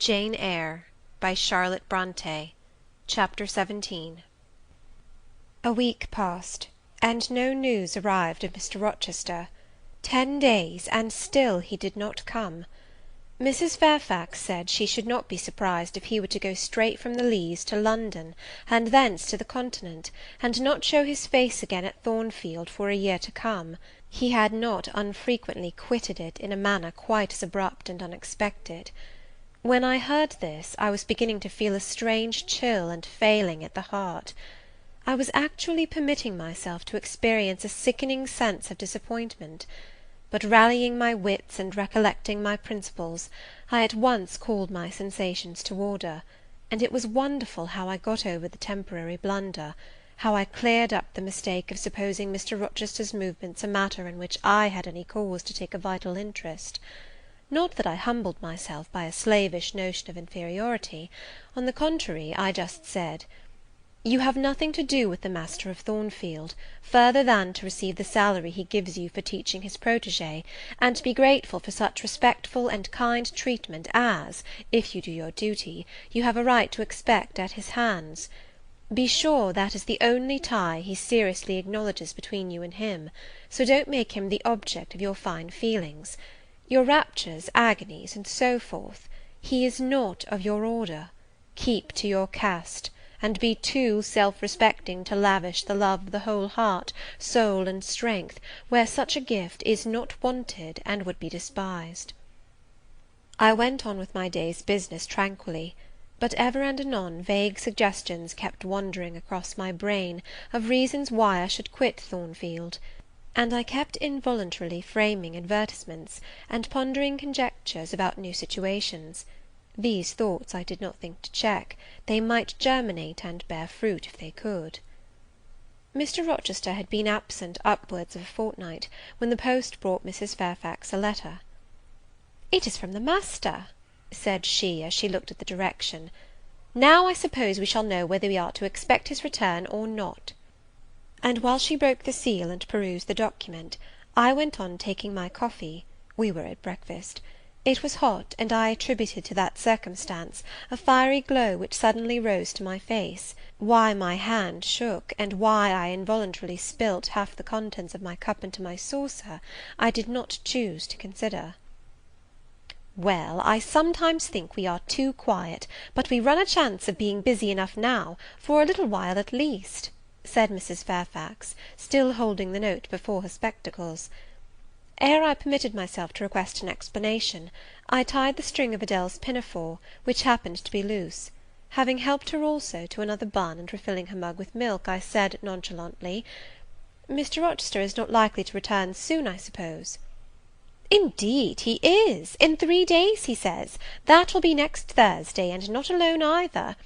Jane Eyre by Charlotte Bronte. Chapter 17. A week passed, and no news arrived of Mr. Rochester. 10 days, and still he did not come. Mrs. Fairfax said she should not be surprised if he were to go straight from the Leas to London, and thence to the Continent, and not show his face again at Thornfield for a year to come. He had not unfrequently quitted it in a manner quite as abrupt and unexpected. When I heard this, I was beginning to feel a strange chill and failing at the heart. I was actually permitting myself to experience a sickening sense of disappointment; but rallying my wits and recollecting my principles, I at once called my sensations to order, and it was wonderful how I got over the temporary blunder, how I cleared up the mistake of supposing Mr. Rochester's movements a matter in which I had any cause to take a vital interest. Not that I humbled myself by a slavish notion of inferiority; on the contrary, I just said, "You have nothing to do with the master of Thornfield, further than to receive the salary he gives you for teaching his protégé, and to be grateful for such respectful and kind treatment as, if you do your duty, you have a right to expect at his hands. Be sure that is the only tie he seriously acknowledges between you and him, so don't make him the object of your fine feelings. Your raptures, agonies, and so forth, he is not of your order. Keep to your caste, and be too self-respecting to lavish the love of the whole heart, soul, and strength, where such a gift is not wanted and would be despised." I went on with my day's business tranquilly, but ever and anon vague suggestions kept wandering across my brain of reasons why I should quit Thornfield, and I kept involuntarily framing advertisements, and pondering conjectures about new situations. These thoughts I did not think to check; they might germinate and bear fruit if they could. Mr. Rochester had been absent upwards of a fortnight, when the post brought Mrs. Fairfax a letter. "It is from the master," said she, as she looked at the direction. "Now I suppose we shall know whether we are to expect his return or not." And while she broke the seal and perused the document, I went on taking my coffee. We were at breakfast. It was hot, and I attributed to that circumstance a fiery glow which suddenly rose to my face. Why my hand shook, and why I involuntarily spilt half the contents of my cup into my saucer, I did not choose to consider. "Well, I sometimes think we are too quiet, but we run a chance of being busy enough now, for a little while at least," said Mrs. Fairfax, still holding the note before her spectacles. Ere I permitted myself to request an explanation, I tied the string of Adèle's pinafore, which happened to be loose. Having helped her also to another bun, and refilling her mug with milk, I said nonchalantly, "Mr. Rochester is not likely to return soon, I suppose?" "Indeed he is, in 3 days, he says; that will be next Thursday, and not alone either.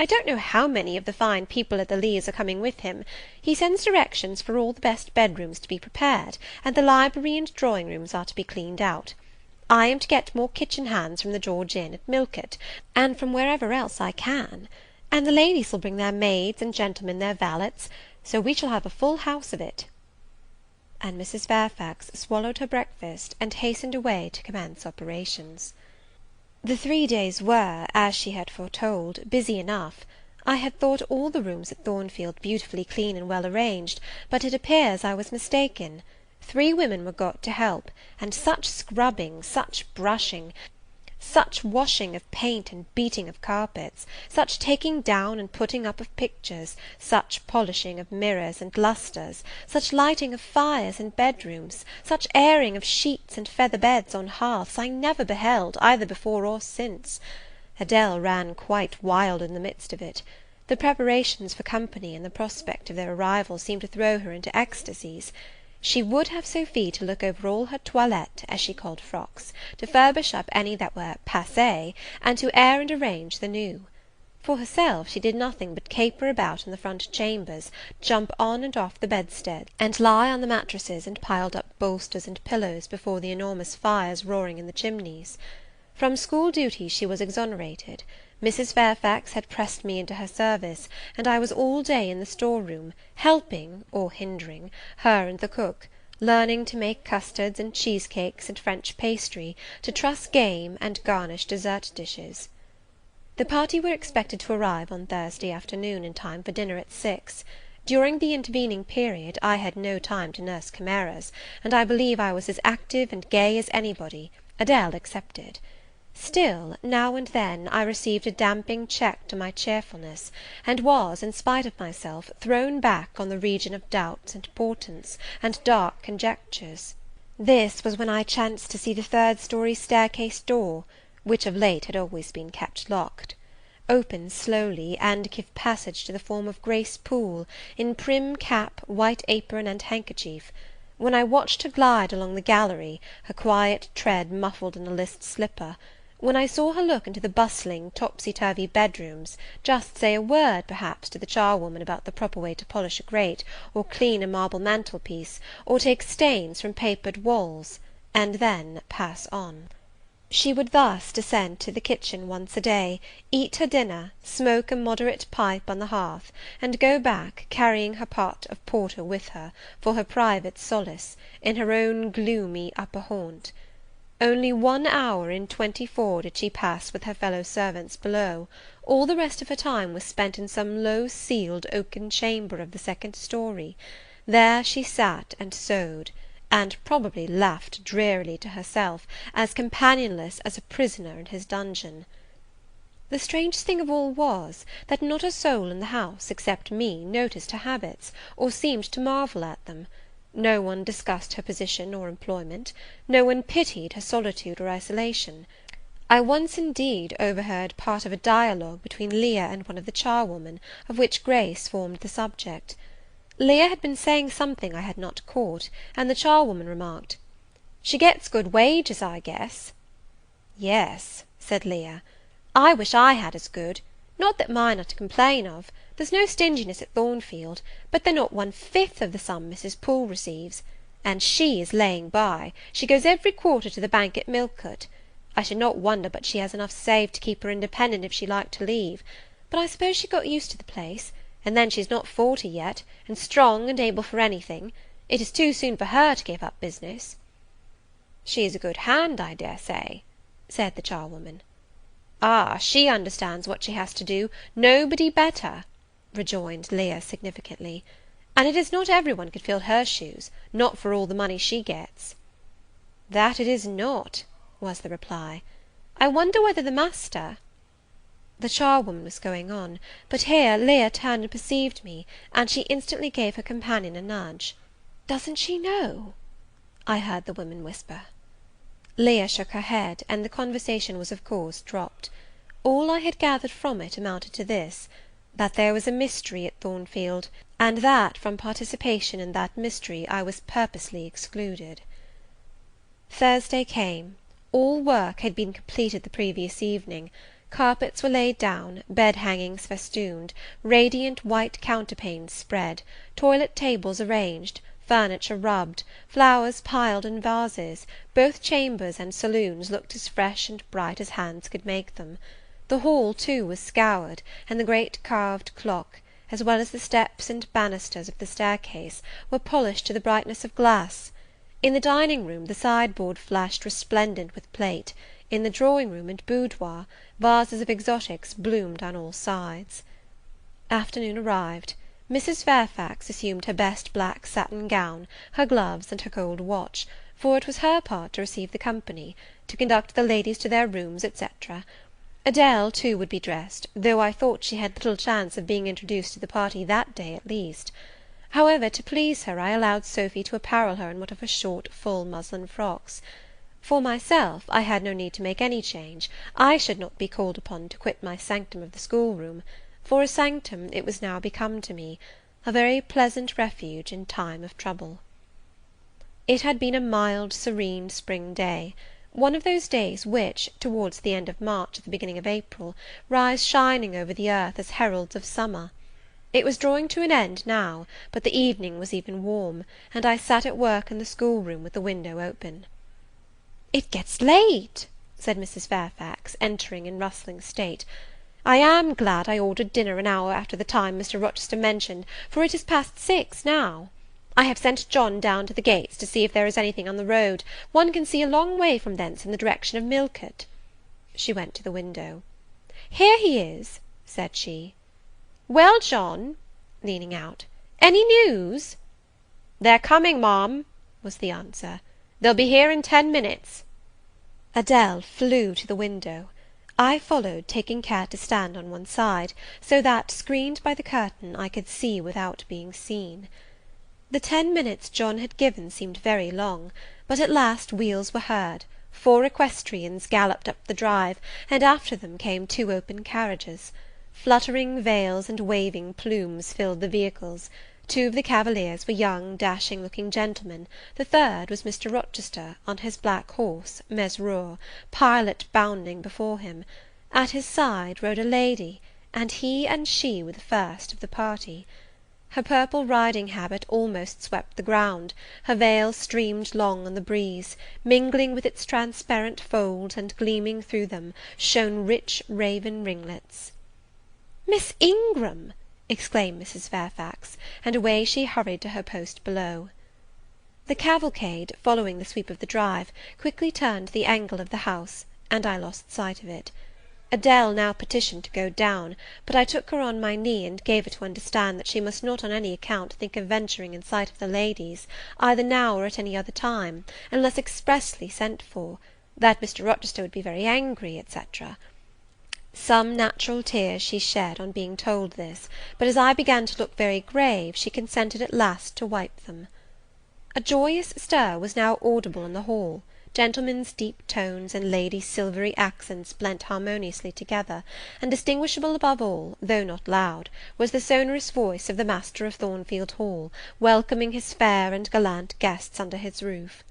I don't know how many of the fine people at the Leas are coming with him. He sends directions for all the best bedrooms to be prepared, and the library and drawing rooms are to be cleaned out. I am to get more kitchen hands from the George Inn at Millcote, and from wherever else I can; and the ladies will bring their maids, and gentlemen their valets, so we shall have a full house of it." And Mrs. Fairfax swallowed her breakfast, and hastened away to commence operations. The 3 days were, as she had foretold, busy enough. I had thought all the rooms at Thornfield beautifully clean and well arranged, but it appears I was mistaken. 3 women were got to help, and such scrubbing, such brushing, such washing of paint and beating of carpets, such taking down and putting up of pictures, such polishing of mirrors and lustres, such lighting of fires in bedrooms, such airing of sheets and feather beds on hearths, I never beheld, either before or since. Adèle ran quite wild in the midst of it. The preparations for company, and the prospect of their arrival, seemed to throw her into ecstasies. She would have Sophie to look over all her toilette, as she called frocks, to furbish up any that were passé, and to air and arrange the new. For herself, she did nothing but caper about in the front chambers, jump on and off the bedstead, and lie on the mattresses and piled up bolsters and pillows before the enormous fires roaring in the chimneys. From school duties she was exonerated. Mrs. Fairfax had pressed me into her service, and I was all day in the store room, helping, or hindering, her and the cook. learning to make custards and cheesecakes and French pastry, to truss game and garnish dessert dishes. The party were expected to arrive on Thursday afternoon in time for dinner at 6. During the intervening period I had no time to nurse chimeras, and I believe I was as active and gay as anybody, Adele excepted. Still, now and then, I received a damping check to my cheerfulness, and was, in spite of myself, thrown back on the region of doubts and portents, and dark conjectures. This was when I chanced to see the third-story staircase door, which of late had always been kept locked, open slowly, and give passage to the form of Grace Poole, in prim cap, white apron, and handkerchief, when I watched her glide along the gallery, her quiet tread muffled in a list slipper, when I saw her look into the bustling, topsy-turvy bedrooms, just say a word, perhaps, to the charwoman about the proper way to polish a grate, or clean a marble mantelpiece, or take stains from papered walls, and then pass on. She would thus descend to the kitchen once a day, eat her dinner, smoke a moderate pipe on the hearth, and go back, carrying her pot of porter with her, for her private solace, in her own gloomy upper haunt. Only 1 hour in 24 did she pass with her fellow servants below; all the rest of her time was spent in some low ceiled oaken chamber of the second story. There she sat and sewed, and probably laughed drearily to herself, as companionless as a prisoner in his dungeon. The strangest thing of all was, that not a soul in the house, except me, noticed her habits, or seemed to marvel at them. No one discussed her position or employment, no one pitied her solitude or isolation. I once, indeed, overheard part of a dialogue between Leah and one of the charwomen, of which Grace formed the subject. Leah had been saying something I had not caught, and the charwoman remarked, "She gets good wages, I guess." "Yes," said Leah, "I wish I had as good. Not that mine are to complain of. There's no stinginess at Thornfield, but they're not 1/5 of the sum Mrs. Poole receives. And she is laying by; she goes every quarter to the bank at Millcote. I should not wonder but she has enough saved to keep her independent if she liked to leave. But I suppose she got used to the place; and then she's not 40 yet, and strong and able for anything. It is too soon for her to give up business." "She is a good hand, I dare say," said the charwoman. "Ah, she understands what she has to do, nobody better," rejoined Leah significantly; "and it is not every one could fill her shoes, not for all the money she gets." "That it is not," was the reply. "I wonder whether the master—" The charwoman was going on, but here Leah turned and perceived me, and she instantly gave her companion a nudge. "Doesn't she know?" I heard the women whisper. Leah shook her head, and the conversation was of course dropped. All I had gathered from it amounted to this, that there was a mystery at Thornfield, and that from participation in that mystery I was purposely excluded. Thursday came. All work had been completed the previous evening. Carpets were laid down, bed-hangings festooned, radiant white counterpanes spread, toilet tables arranged, furniture rubbed, flowers piled in vases; both chambers and saloons looked as fresh and bright as hands could make them. The hall, too, was scoured, and the great carved clock, as well as the steps and banisters of the staircase, were polished to the brightness of glass. In the dining-room the sideboard flashed resplendent with plate; in the drawing-room and boudoir, vases of exotics bloomed on all sides. Afternoon arrived. Mrs. Fairfax assumed her best black satin gown, her gloves, and her gold watch, for it was her part to receive the company, to conduct the ladies to their rooms, etc. Adele, too, would be dressed, though I thought she had little chance of being introduced to the party that day at least. However, to please her, I allowed Sophy to apparel her in one of her short, full muslin frocks. For myself, I had no need to make any change. I should not be called upon to quit my sanctum of the schoolroom; for a sanctum it was now become to me, a very pleasant refuge in time of trouble. It had been a mild, serene spring day, one of those days which, towards the end of March or the beginning of April, rise shining over the earth as heralds of summer. It was drawing to an end now, but the evening was even warm, and I sat at work in the schoolroom with the window open. "It gets late," said Mrs. Fairfax, entering in rustling state. "I am glad I ordered dinner an hour after the time Mr. Rochester mentioned, for it is past 6 now. I have sent John down to the gates to see if there is anything on the road. One can see a long way from thence in the direction of Millcote." She went to the window. "Here he is," said she. "Well, John," leaning out, "any news?" "They're coming, ma'am," was the answer. "They'll be here in 10 minutes." Adele flew to the window. I followed, taking care to stand on one side, so that, screened by the curtain, I could see without being seen. The 10 minutes John had given seemed very long, but at last wheels were heard, 4 equestrians galloped up the drive, and after them came 2 open carriages. Fluttering veils and waving plumes filled the vehicles. 2 of the cavaliers were young, dashing-looking gentlemen. The third was Mr. Rochester, on his black horse, Mesrour, Pilot bounding before him. At his side rode a lady, and he and she were the first of the party. Her purple riding habit almost swept the ground, her veil streamed long on the breeze; mingling with its transparent folds, and gleaming through them, shone rich raven ringlets. "Miss Ingram!" exclaimed Mrs. Fairfax, and away she hurried to her post below. The cavalcade, following the sweep of the drive, quickly turned the angle of the house, and I lost sight of it. Adele now petitioned to go down, but I took her on my knee, and gave her to understand that she must not on any account think of venturing in sight of the ladies, either now or at any other time, unless expressly sent for; that Mr. Rochester would be very angry, etc. Some natural tears she shed on being told this, but as I began to look very grave, she consented at last to wipe them. A joyous stir was now audible in the hall. Gentlemen's deep tones and ladies' silvery accents blent harmoniously together, and distinguishable above all, though not loud, was the sonorous voice of the master of Thornfield Hall, welcoming his fair and gallant guests under his roof.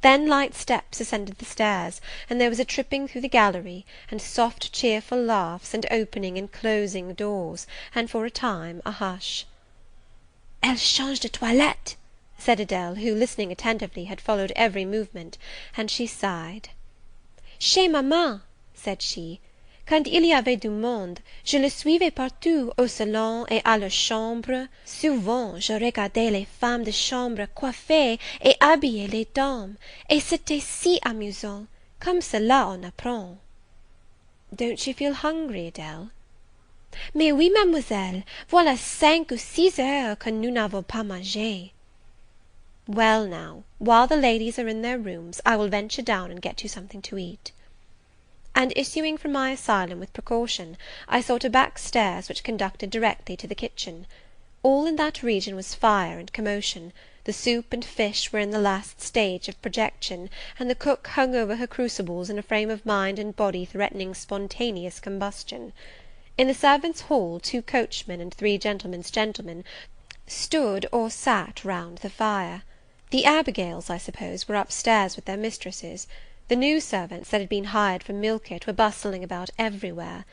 Then light steps ascended the stairs, and there was a tripping through the gallery, and soft cheerful laughs, and opening and closing doors, and for a time a hush. "Elle change de toilette," said Adele, who, listening attentively, had followed every movement, and she sighed. "Chez maman," said she, "quand il y avait du monde, je le suivais partout, au salon et à la chambre. Souvent je regardais les femmes de chambre coiffer et habiller les dames, et c'était si amusant. Comme cela on apprend." "Don't you feel hungry, Adele?" "Mais oui, mademoiselle, voilà 5 ou 6 heures que nous n'avons pas mangé." "Well now, while the ladies are in their rooms, I will venture down and get you something to eat." And issuing from my asylum with precaution, I sought a back stairs which conducted directly to the kitchen. All in that region was fire and commotion; the soup and fish were in the last stage of projection, and the cook hung over her crucibles in a frame of mind and body threatening spontaneous combustion. In the servants' hall 2 coachmen and 3 gentlemen's gentlemen stood or sat round the fire. The Abigails, I suppose, were upstairs with their mistresses. The new servants that had been hired from Millcote were bustling about everywhere.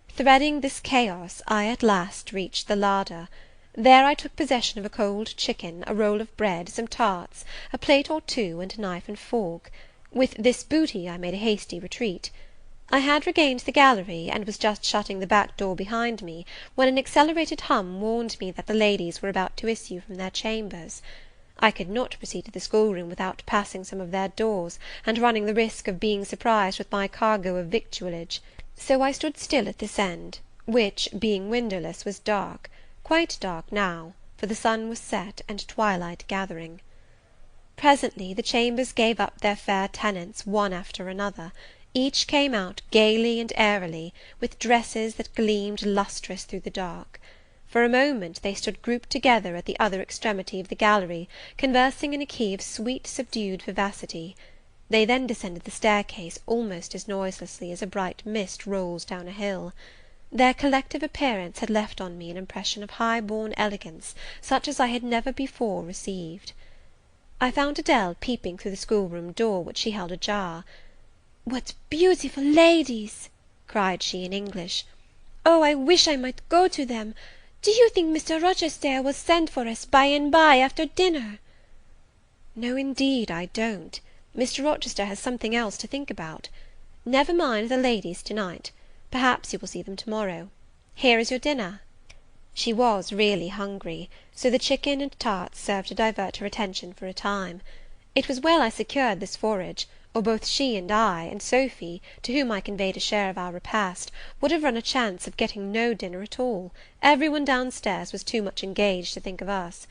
Threading this chaos, I at last reached the larder. There I took possession of a cold chicken, a roll of bread, some tarts, a plate or 2, and a knife and fork. With this booty I made a hasty retreat. I had regained the gallery, and was just shutting the back door behind me, when an accelerated hum warned me that the ladies were about to issue from their chambers. I could not proceed to the schoolroom without passing some of their doors, and running the risk of being surprised with my cargo of victuallage; so I stood still at this end, which, being windowless, was dark, quite dark now, for the sun was set, and twilight gathering. Presently the chambers gave up their fair tenants one after another. Each came out gaily and airily, with dresses that gleamed lustrous through the dark. For a moment they stood grouped together at the other extremity of the gallery, conversing in a key of sweet subdued vivacity. They then descended the staircase almost as noiselessly as a bright mist rolls down a hill. Their collective appearance had left on me an impression of high-born elegance, such as I had never before received. I found Adele peeping through the schoolroom door, which she held ajar. "What beautiful ladies!" cried she in English. "Oh, I wish I might go to them! Do you think Mr. Rochester will send for us by and by after dinner?" "No, indeed, I don't. Mr. Rochester has something else to think about. Never mind the ladies to-night. Perhaps you will see them to-morrow. Here is your dinner." She was really hungry, so the chicken and tarts served to divert her attention for a time. It was well I secured this forage, or both she and I, and Sophy, to whom I conveyed a share of our repast, would have run a chance of getting no dinner at all. Every one down stairs was too much engaged to think of us.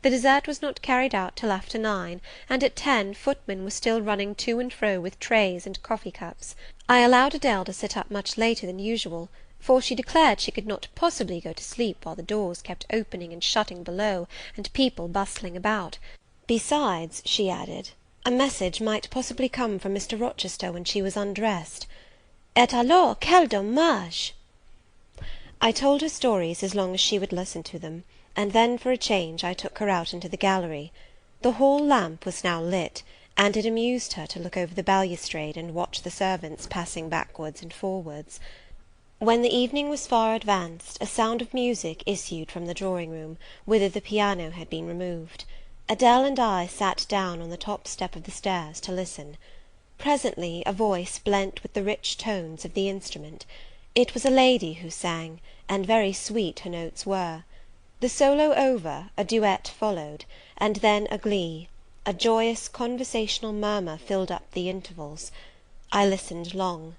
The dessert was not carried out till after 9, and at 10 footmen were still running to and fro with trays and coffee cups. I allowed Adele to sit up much later than usual, for she declared she could not possibly go to sleep while the doors kept opening and shutting below, and people bustling about. Besides, she added, a message might possibly come from Mr. Rochester when she was undressed. Et alors, quel dommage! I told her stories as long as she would listen to them, and then for a change I took her out into the gallery. The hall lamp was now lit, and it amused her to look over the balustrade and watch the servants passing backwards and forwards. When the evening was far advanced, a sound of music issued from the drawing-room, whither the piano had been removed. Adele and I sat down on the top step of the stairs to listen. Presently a voice blent with the rich tones of the instrument. It was a lady who sang, and very sweet her notes were. The solo over, a duet followed, and then a glee. A joyous conversational murmur filled up the intervals. I listened long.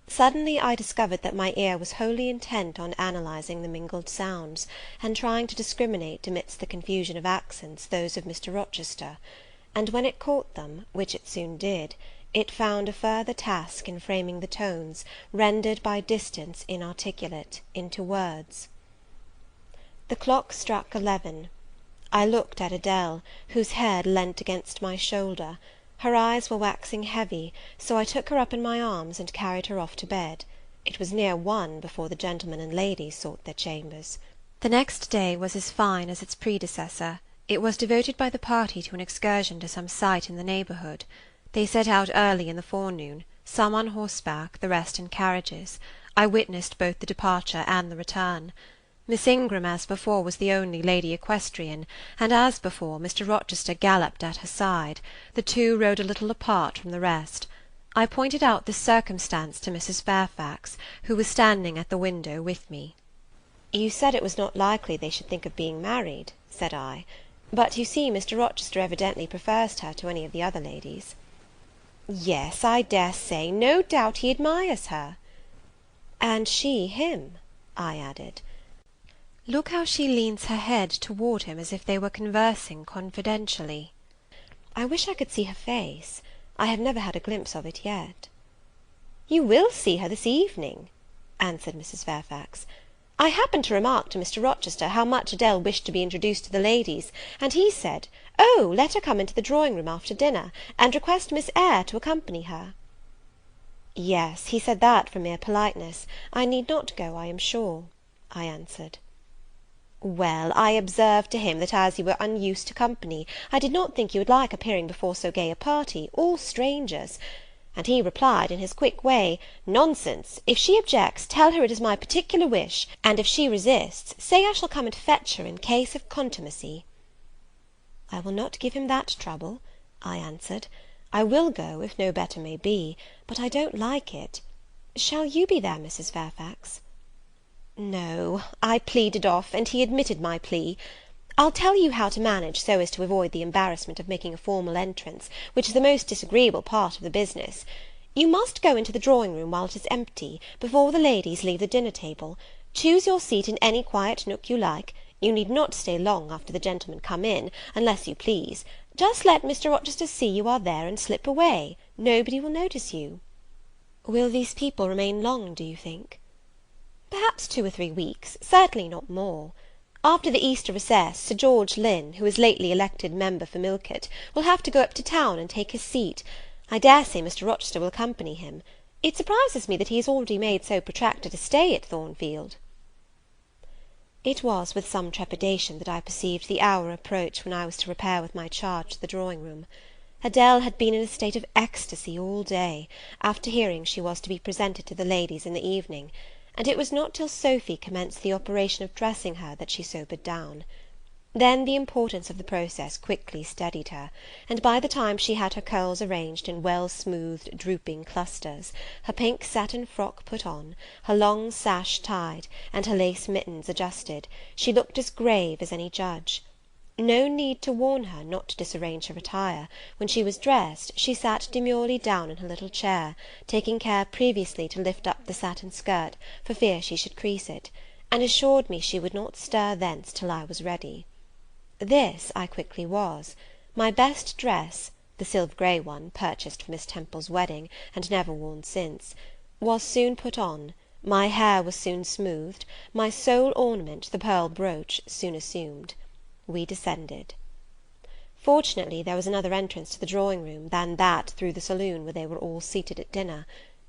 Suddenly I discovered that my ear was wholly intent on analysing the mingled sounds, and trying to discriminate amidst the confusion of accents those of Mr. Rochester; and when it caught them, which it soon did, it found a further task in framing the tones, rendered by distance inarticulate, into words. The clock struck 11. I looked at Adele, whose head leant against my shoulder. Her eyes were waxing heavy, so I took her up in my arms, and carried her off to bed. It was near 1 before the gentlemen and ladies sought their chambers. The next day was as fine as its predecessor. It was devoted by the party to an excursion to some sight in the neighbourhood. They set out early in the forenoon, some on horseback, the rest in carriages. I witnessed both the departure and the return. Miss Ingram, as before, was the only lady equestrian, and, as before, Mr. Rochester galloped at her side. The two rode a little apart from the rest. I pointed out this circumstance to Mrs. Fairfax, who was standing at the window with me. "You said it was not likely they should think of being married," said I; "but you see Mr. Rochester evidently prefers her to any of the other ladies." "Yes, I dare say, no doubt he admires her." "And she him," I added. Look how she leans her head toward him as if they were conversing confidentially. I wish I could see her face. I have never had a glimpse of it yet. "You will see her this evening," answered Mrs. Fairfax. "I happened to remark to Mr. Rochester how much Adele wished to be introduced to the ladies, and he said, 'Oh, let her come into the drawing-room after dinner, and request Miss Eyre to accompany her.'" "Yes, he said that from mere politeness. I need not go, I am sure," I answered. "Well, I observed to him that as you were unused to company, I did not think you would like appearing before so gay a party, all strangers; and he replied, in his quick way, 'Nonsense! If she objects, tell her it is my particular wish, and if she resists, say I shall come and fetch her in case of contumacy.'" "I will not give him that trouble," I answered. "I will go, if no better may be, but I don't like it. Shall you be there, Mrs. Fairfax?" "No, I pleaded off, and he admitted my plea. I'll tell you how to manage so as to avoid the embarrassment of making a formal entrance, which is the most disagreeable part of the business. You must go into the drawing-room while it is empty, before the ladies leave the dinner-table. Choose your seat in any quiet nook you like. You need not stay long after the gentlemen come in, unless you please. Just let Mr. Rochester see you are there, and slip away. Nobody will notice you." "Will these people remain long, do you think?" "Perhaps 2 or 3 weeks, certainly not more. After the Easter recess, Sir George Lynn, who is lately elected member for Millcote, will have to go up to town and take his seat. I dare say Mr. Rochester will accompany him. It surprises me that he has already made so protracted a stay at Thornfield." It was with some trepidation that I perceived the hour approach when I was to repair with my charge to the drawing-room. Adele had been in a state of ecstasy all day, after hearing she was to be presented to the ladies in the evening, and it was not till Sophy commenced the operation of dressing her that she sobered down. Then the importance of the process quickly steadied her, and by the time she had her curls arranged in well-smoothed drooping clusters, her pink satin frock put on, her long sash tied, and her lace mittens adjusted, she looked as grave as any judge. No need to warn her not to disarrange her attire. When she was dressed, she sat demurely down in her little chair, taking care previously to lift up the satin skirt, for fear she should crease it, and assured me she would not stir thence till I was ready. This I quickly was. My best dress, the silver grey one, purchased for Miss Temple's wedding, and never worn since, was soon put on, my hair was soon smoothed, my sole ornament, the pearl brooch, soon assumed. We descended. Fortunately there was another entrance to the drawing-room than that through the saloon where they were all seated at dinner.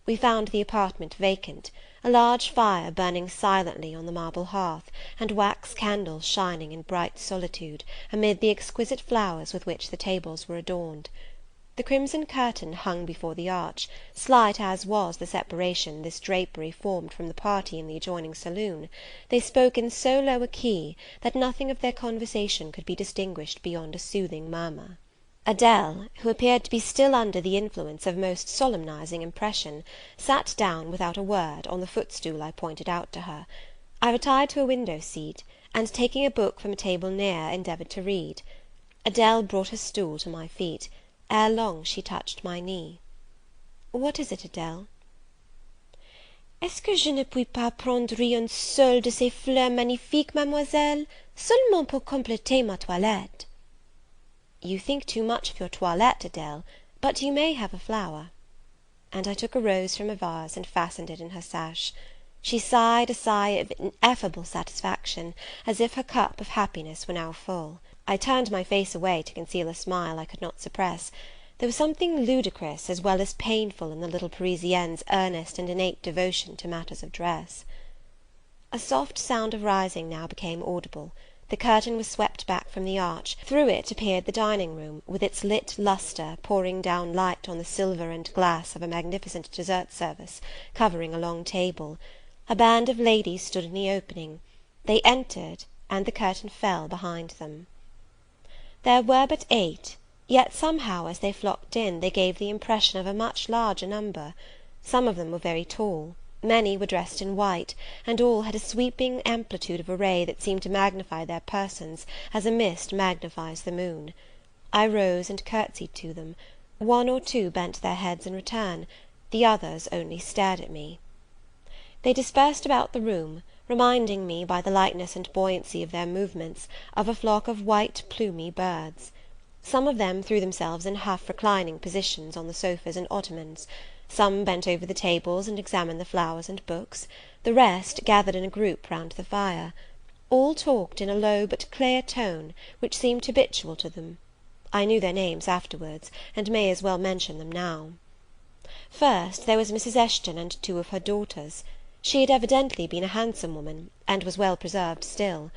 We found the apartment vacant, a large fire burning silently on the marble hearth, and wax candles shining in bright solitude, amid the exquisite flowers with which the tables were adorned. The crimson curtain hung before the arch; slight as was the separation this drapery formed from the party in the adjoining saloon, they spoke in so low a key, that nothing of their conversation could be distinguished beyond a soothing murmur. Adele, who appeared to be still under the influence of a most solemnizing impression, sat down without a word on the footstool I pointed out to her. I retired to a window seat, and taking a book from a table near, endeavoured to read. Adele brought her stool to my feet. Ere long she touched my knee. What is it, Adele? Est-ce que je ne puis pas prendre une seule de ces fleurs magnifiques, mademoiselle, seulement pour compléter ma toilette? You think too much of your toilette, Adele, but you may have a flower. And I took a rose from a vase, and fastened it in her sash. She sighed a sigh of ineffable satisfaction, as if her cup of happiness were now full. I turned my face away to conceal a smile I could not suppress. There was something ludicrous as well as painful in the little Parisienne's earnest and innate devotion to matters of dress. A soft sound of rising now became audible. The curtain was swept back from the arch; through it appeared the dining-room, with its lit lustre pouring down light on the silver and glass of a magnificent dessert service, covering a long table. A band of ladies stood in the opening. They entered, and the curtain fell behind them. There were but 8, yet somehow as they flocked in, they gave the impression of a much larger number. Some of them were very tall. Many were dressed in white, and all had a sweeping amplitude of array that seemed to magnify their persons, as a mist magnifies the moon. I rose and curtsied to them. 1 or 2 bent their heads in return; the others only stared at me. They dispersed about the room, reminding me, by the lightness and buoyancy of their movements, of a flock of white plumy birds. Some of them threw themselves in half-reclining positions on the sofas and ottomans. Some bent over the tables and examined the flowers and books; the rest gathered in a group round the fire. All talked in a low but clear tone, which seemed habitual to them. I knew their names afterwards, and may as well mention them now. First there was Mrs. Eshton and 2 of her daughters. She had evidently been a handsome woman, and was well preserved still.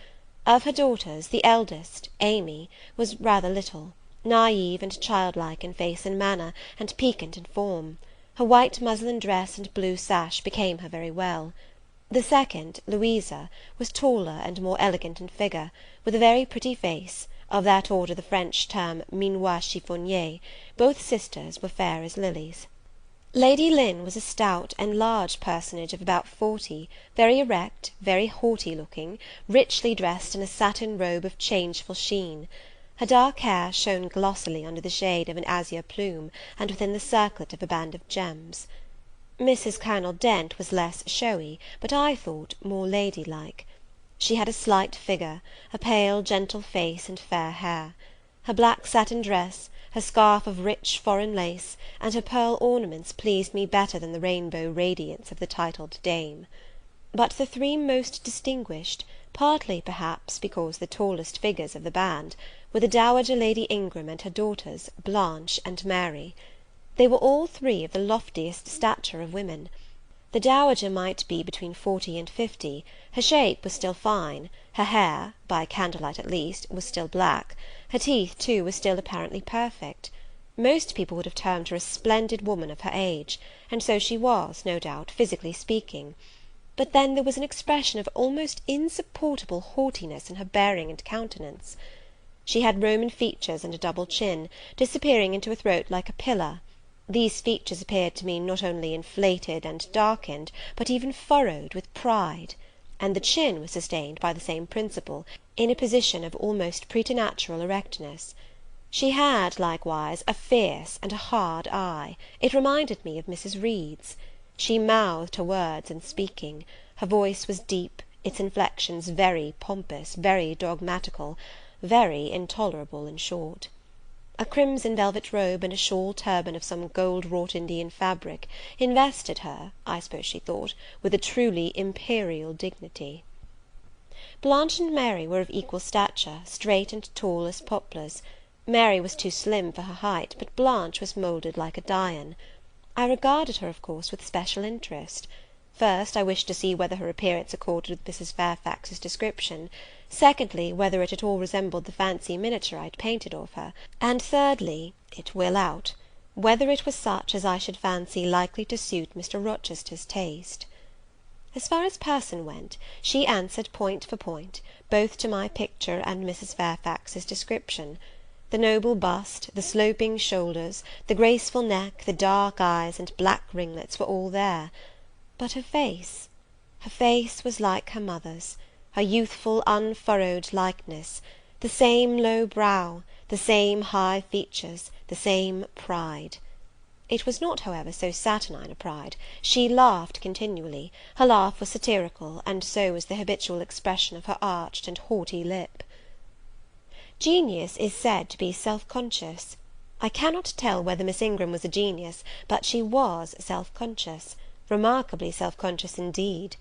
Of her daughters, the eldest, Amy, was rather little, naive and childlike in face and manner, and piquant in form. Her white muslin dress and blue sash became her very well. The second, Louisa, was taller and more elegant in figure, with a very pretty face, of that order the French term minois chiffonnier. Both sisters were fair as lilies. Lady Lynn was a stout and large personage of about 40, very erect, very haughty-looking, richly dressed in a satin robe of changeful sheen. Her dark hair shone glossily under the shade of an azure plume, and within the circlet of a band of gems. Mrs. Colonel Dent was less showy, but I thought more ladylike. She had a slight figure, a pale gentle face, and fair hair. Her black satin dress, her scarf of rich foreign lace, and her pearl ornaments pleased me better than the rainbow radiance of the titled dame. But the 3 most distinguished, partly perhaps because the tallest figures of the band, were the Dowager Lady Ingram and her daughters, Blanche and Mary. They were all 3 of the loftiest stature of women. The Dowager might be between 40 and 50, her shape was still fine, her hair, by candlelight at least, was still black, her teeth too were still apparently perfect. Most people would have termed her a splendid woman of her age, and so she was, no doubt, physically speaking. but then there was an expression of almost insupportable haughtiness in her bearing and countenance. She had Roman features and a double chin, disappearing into a throat like a pillar. These features appeared to me not only inflated and darkened, but even furrowed with pride; and the chin was sustained by the same principle, in a position of almost preternatural erectness. She had, likewise, a fierce and a hard eye; it reminded me of Mrs. Reed's. She mouthed her words in speaking; her voice was deep, its inflections very pompous, very dogmatical, very intolerable, in short. A crimson velvet robe and a shawl turban of some gold-wrought Indian fabric invested her, I suppose she thought, with a truly imperial dignity. Blanche and Mary were of equal stature, straight and tall as poplars. Mary was too slim for her height, but Blanche was moulded like a Dian. I regarded her, of course, with special interest. First, I wished to see whether her appearance accorded with Mrs. Fairfax's description; secondly, whether it at all resembled the fancy miniature I had painted of her; and thirdly, it will out, whether it was such as I should fancy likely to suit Mr. Rochester's taste. As far as person went, she answered point for point, both to my picture and Mrs. Fairfax's description. The noble bust, the sloping shoulders, the graceful neck, the dark eyes and black ringlets were all there. But her face was like her mother's, her youthful unfurrowed likeness, the same low brow, the same high features, the same pride. It was not, however, so saturnine a pride. She laughed continually; her laugh was satirical, and so was the habitual expression of her arched and haughty lip. Genius is said to be self-conscious. I cannot tell whether Miss Ingram was a genius, but she was self-conscious, remarkably self-conscious indeed.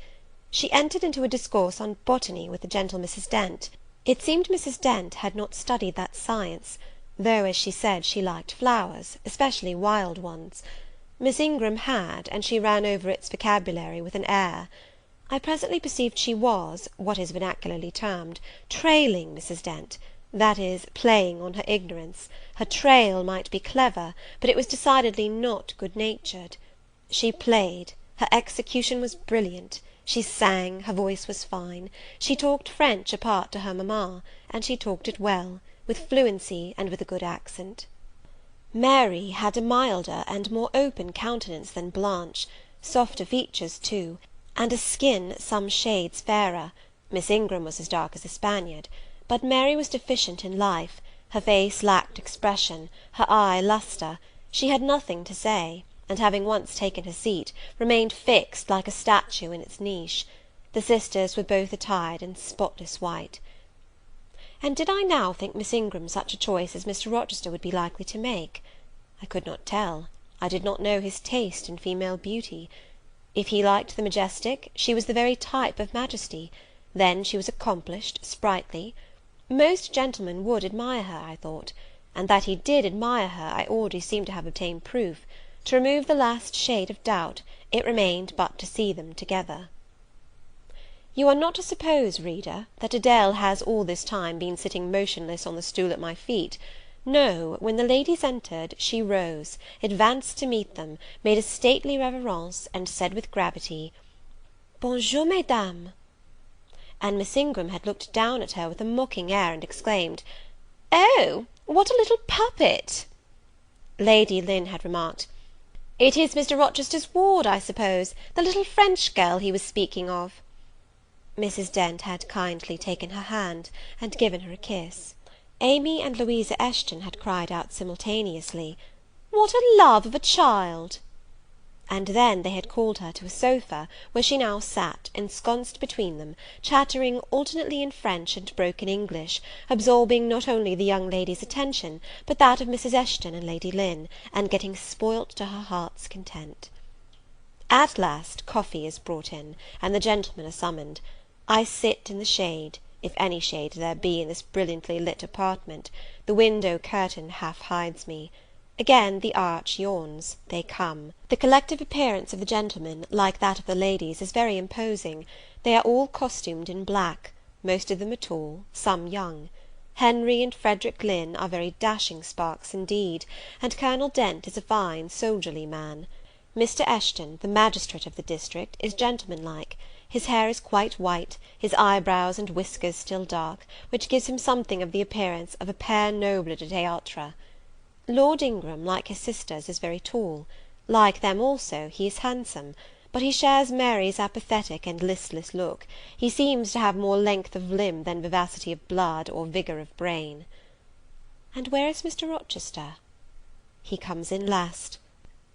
She entered into a discourse on botany with the gentle Mrs. Dent. It seemed Mrs. Dent had not studied that science, though, as she said, she liked flowers, especially wild ones. Miss Ingram had, and she ran over its vocabulary with an air. I presently perceived she was, what is vernacularly termed, trailing Mrs. Dent, that is, playing on her ignorance. Her trail might be clever, but it was decidedly not good-natured. She played, her execution was brilliant, she sang, her voice was fine, she talked French apart to her mamma, and she talked it well, with fluency and with a good accent. Mary had a milder and more open countenance than Blanche, softer features too, and a skin some shades fairer. Miss Ingram was as dark as a Spaniard; but Mary was deficient in life; her face lacked expression, her eye lustre; she had nothing to say, and having once taken her seat, remained fixed like a statue in its niche. The sisters were both attired in spotless white. And did I now think Miss Ingram such a choice as Mr. Rochester would be likely to make? I could not tell. I did not know his taste in female beauty. If he liked the majestic, she was the very type of majesty; then she was accomplished, sprightly. Most gentlemen would admire her, I thought; and that he did admire her I already seemed to have obtained proof. To remove the last shade of doubt, it remained but to see them together. You are not to suppose, reader, that Adèle has all this time been sitting motionless on the stool at my feet. No, when the ladies entered, she rose, advanced to meet them, made a stately reverence, and said with gravity, "Bonjour, mesdames," and Miss Ingram had looked down at her with a mocking air, and exclaimed, "Oh, what a little puppet!" Lady Lynn had remarked, "It is Mr. Rochester's ward, I suppose, the little French girl he was speaking of." Mrs. Dent had kindly taken her hand, and given her a kiss. Amy and Louisa Eshton had cried out simultaneously, "What a love of a child!" And then they had called her to a sofa, where she now sat, ensconced between them, chattering alternately in French and broken English, absorbing not only the young lady's attention, but that of Mrs. Eshton and Lady Lynn, and getting spoilt to her heart's content. At last coffee is brought in, and the gentlemen are summoned. I sit in the shade, if any shade there be in this brilliantly lit apartment; the window curtain half hides me. Again the arch yawns; they come. The collective appearance of the gentlemen, like that of the ladies, is very imposing. They are all costumed in black; most of them are tall, some young. Henry and Frederick Lynn are very dashing sparks indeed, and Colonel Dent is a fine soldierly man. Mr. Eshton, the magistrate of the district, is gentlemanlike. His hair is quite white, his eyebrows and whiskers still dark, which gives him something of the appearance of a père noble de théâtre. Lord Ingram, like his sisters, is very tall; like them also, he is handsome, but he shares Mary's apathetic and listless look; he seems to have more length of limb than vivacity of blood or vigour of brain. And where is Mr. Rochester? He comes in last.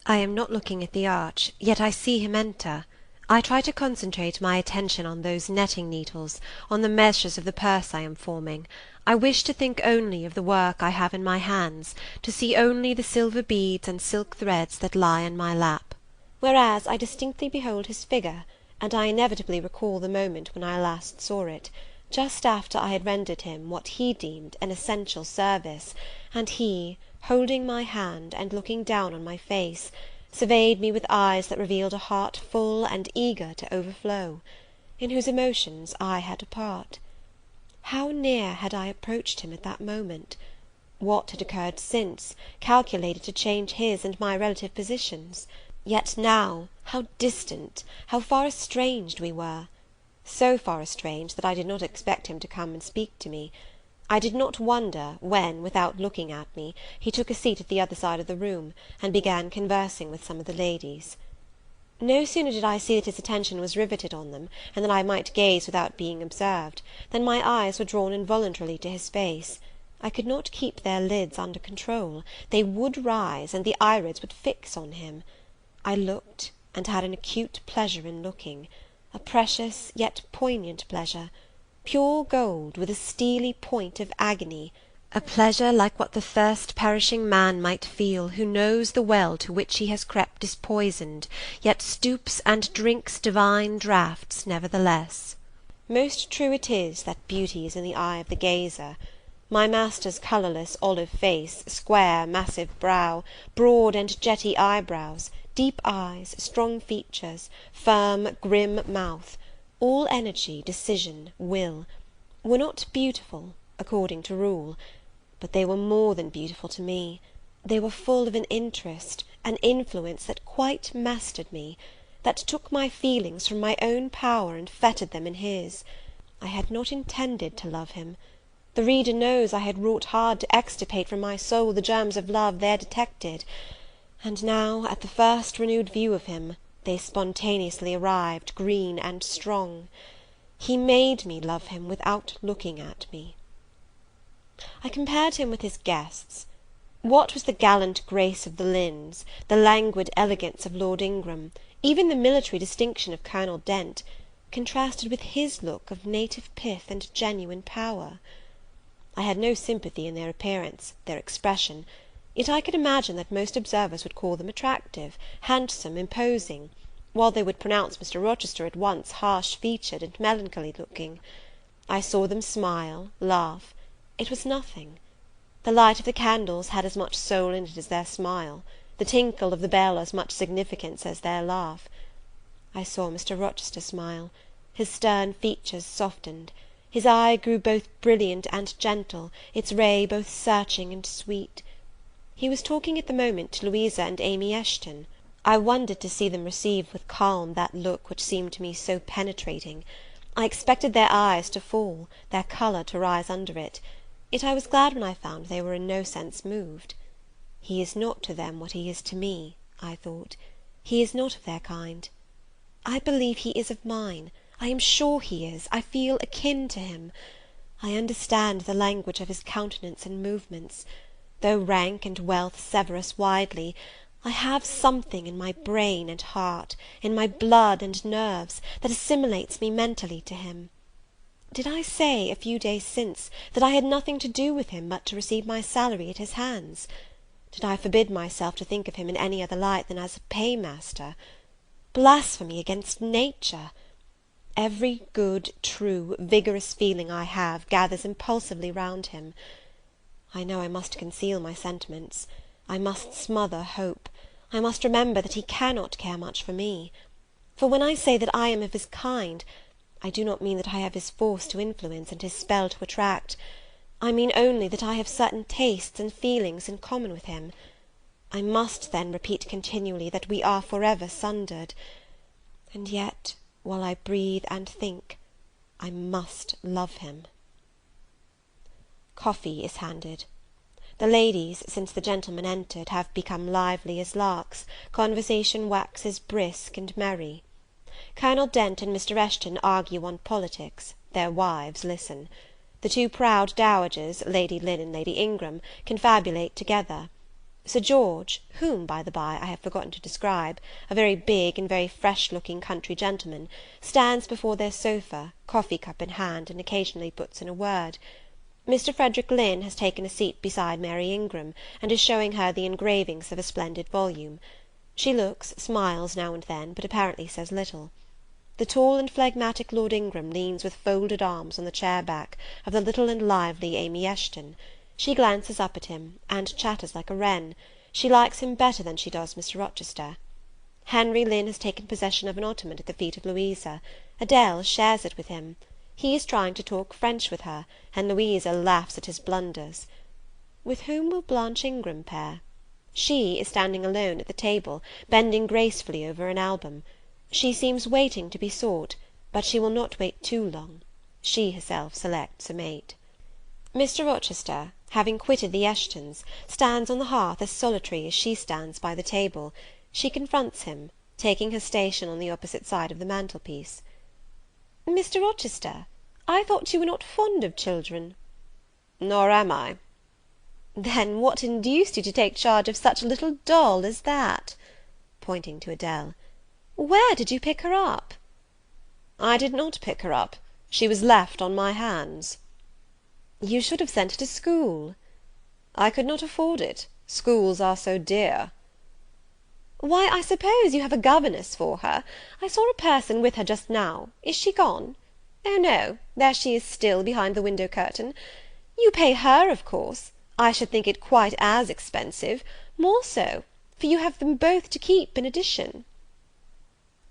I am not looking at the arch, yet I see him enter. I try to concentrate my attention on those netting needles, on the measures of the purse I am forming. I wish to think only of the work I have in my hands, to see only the silver beads and silk threads that lie in my lap. Whereas I distinctly behold his figure, and I inevitably recall the moment when I last saw it, just after I had rendered him what he deemed an essential service, and he, holding my hand, and looking down on my face, surveyed me with eyes that revealed a heart full and eager to overflow, in whose emotions I had a part. How near had I approached him at that moment? What had occurred since, calculated to change his and my relative positions? Yet now, how distant, how far estranged we were! So far estranged that I did not expect him to come and speak to me. I did not wonder, when, without looking at me, he took a seat at the other side of the room, and began conversing with some of the ladies. No sooner did I see that his attention was riveted on them, and that I might gaze without being observed, than my eyes were drawn involuntarily to his face. I could not keep their lids under control; they would rise, and the irids would fix on him. I looked, and had an acute pleasure in looking, a precious yet poignant pleasure, pure gold, with a steely point of agony, a pleasure like what the thirst-perishing man might feel, who knows the well to which he has crept is poisoned, yet stoops and drinks divine draughts nevertheless. Most true it is that beauty is in the eye of the gazer. My master's colourless olive face, square massive brow, broad and jetty eyebrows, deep eyes, strong features, firm grim mouth, all energy, decision, will, were not beautiful, according to rule, but they were more than beautiful to me. They were full of an interest, an influence that quite mastered me, that took my feelings from my own power and fettered them in his. I had not intended to love him. The reader knows I had wrought hard to extirpate from my soul the germs of love there detected, and now, at the first renewed view of him, they spontaneously arrived, green and strong. He made me love him without looking at me. I compared him with his guests. What was the gallant grace of the Lynns, the languid elegance of Lord Ingram, even the military distinction of Colonel Dent, contrasted with his look of native pith and genuine power? I had no sympathy in their appearance, their expression, yet I could imagine that most observers would call them attractive, handsome, imposing, while they would pronounce Mr. Rochester at once harsh-featured and melancholy looking. I saw them smile, laugh; it was nothing. The light of the candles had as much soul in it as their smile, the tinkle of the bell as much significance as their laugh. I saw Mr. Rochester smile; his stern features softened; his eye grew both brilliant and gentle, its ray both searching and sweet. He was talking at the moment to Louisa and Amy Eshton. I wondered to see them receive with calm that look which seemed to me so penetrating. I expected their eyes to fall, their colour to rise under it, yet I was glad when I found they were in no sense moved. He is not to them what he is to me, I thought. He is not of their kind. I believe he is of mine. I am sure he is. I feel akin to him. I understand the language of his countenance and movements. Though rank and wealth sever us widely, I have something in my brain and heart, in my blood and nerves, that assimilates me mentally to him. Did I say, a few days since, that I had nothing to do with him but to receive my salary at his hands? Did I forbid myself to think of him in any other light than as a paymaster? Blasphemy against nature! Every good, true, vigorous feeling I have gathers impulsively round him. I know I must conceal my sentiments. I must smother hope. I must remember that he cannot care much for me. For when I say that I am of his kind, I do not mean that I have his force to influence and his spell to attract. I mean only that I have certain tastes and feelings in common with him. I must then repeat continually that we are for ever sundered, and yet, while I breathe and think, I must love him. Coffee is handed. The ladies, since the gentlemen entered, have become lively as larks, conversation waxes brisk and merry. Colonel Dent and Mr. Eshton argue on politics, their wives listen. The two proud dowagers, Lady Lynn and Lady Ingram, confabulate together. Sir George, whom, by the by, I have forgotten to describe, a very big and very fresh-looking country gentleman, stands before their sofa, coffee-cup in hand, and occasionally puts in a word. Mr. Frederick Lynn has taken a seat beside Mary Ingram, and is showing her the engravings of a splendid volume. She looks, smiles now and then, but apparently says little. The tall and phlegmatic Lord Ingram leans with folded arms on the chair-back of the little and lively Amy Eshton. She glances up at him, and chatters like a wren. She likes him better than she does Mr. Rochester. Henry Lynn has taken possession of an ottoman at the feet of Louisa. Adele shares it with him. He is trying to talk French with her, and Louisa laughs at his blunders. With whom will Blanche Ingram pair? She is standing alone at the table, bending gracefully over an album. She seems waiting to be sought, but she will not wait too long. She herself selects a mate. Mr. Rochester, having quitted the Eshtons, stands on the hearth as solitary as she stands by the table. She confronts him, taking her station on the opposite side of the mantelpiece. "Mr. Rochester, I thought you were not fond of children." "Nor am I." "Then what induced you to take charge of such a little doll as that?" pointing to Adele. "Where did you pick her up?" "I did not pick her up. She was left on my hands." "You should have sent her to school." "I could not afford it. Schools are so dear." "Why, I suppose you have a governess for her. I saw a person with her just now. Is she gone? Oh, no, there she is still, behind the window curtain. You pay her, of course. I should think it quite as expensive, more so, for you have them both to keep in addition."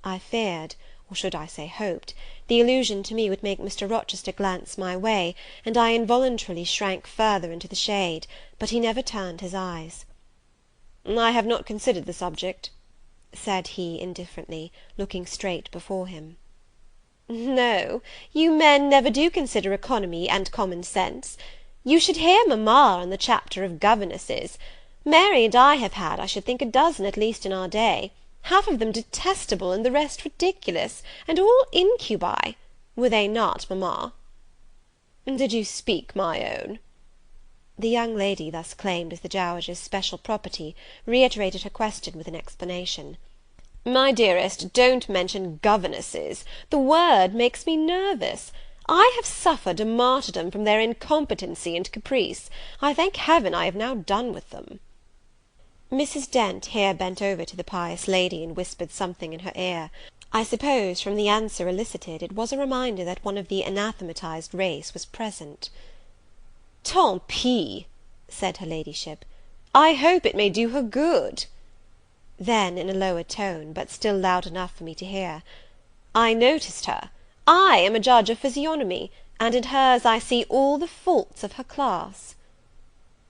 I feared, or should I say hoped, the allusion to me would make Mr. Rochester glance my way, and I involuntarily shrank further into the shade, but he never turned his eyes. "I have not considered the subject," said he indifferently, looking straight before him. "No, you men never do consider economy and common sense. You should hear mamma on the chapter of governesses. Mary and I have had, I should think, a dozen at least in our day. Half of them detestable, and the rest ridiculous, and all incubi. Were they not, mamma?" "Did you speak my own?" The young lady, thus claimed as the dowager's special property, reiterated her question with an explanation. "My dearest, don't mention governesses. The word makes me nervous. I have suffered a martyrdom from their incompetency and caprice. I thank Heaven I have now done with them." Mrs. Dent here bent over to the pious lady, and whispered something in her ear. I suppose, from the answer elicited, it was a reminder that one of the anathematized race was present. "Tant pis," said her ladyship, "I hope it may do her good." Then, in a lower tone, but still loud enough for me to hear, "I noticed her. I am a judge of physiognomy, and in hers I see all the faults of her class."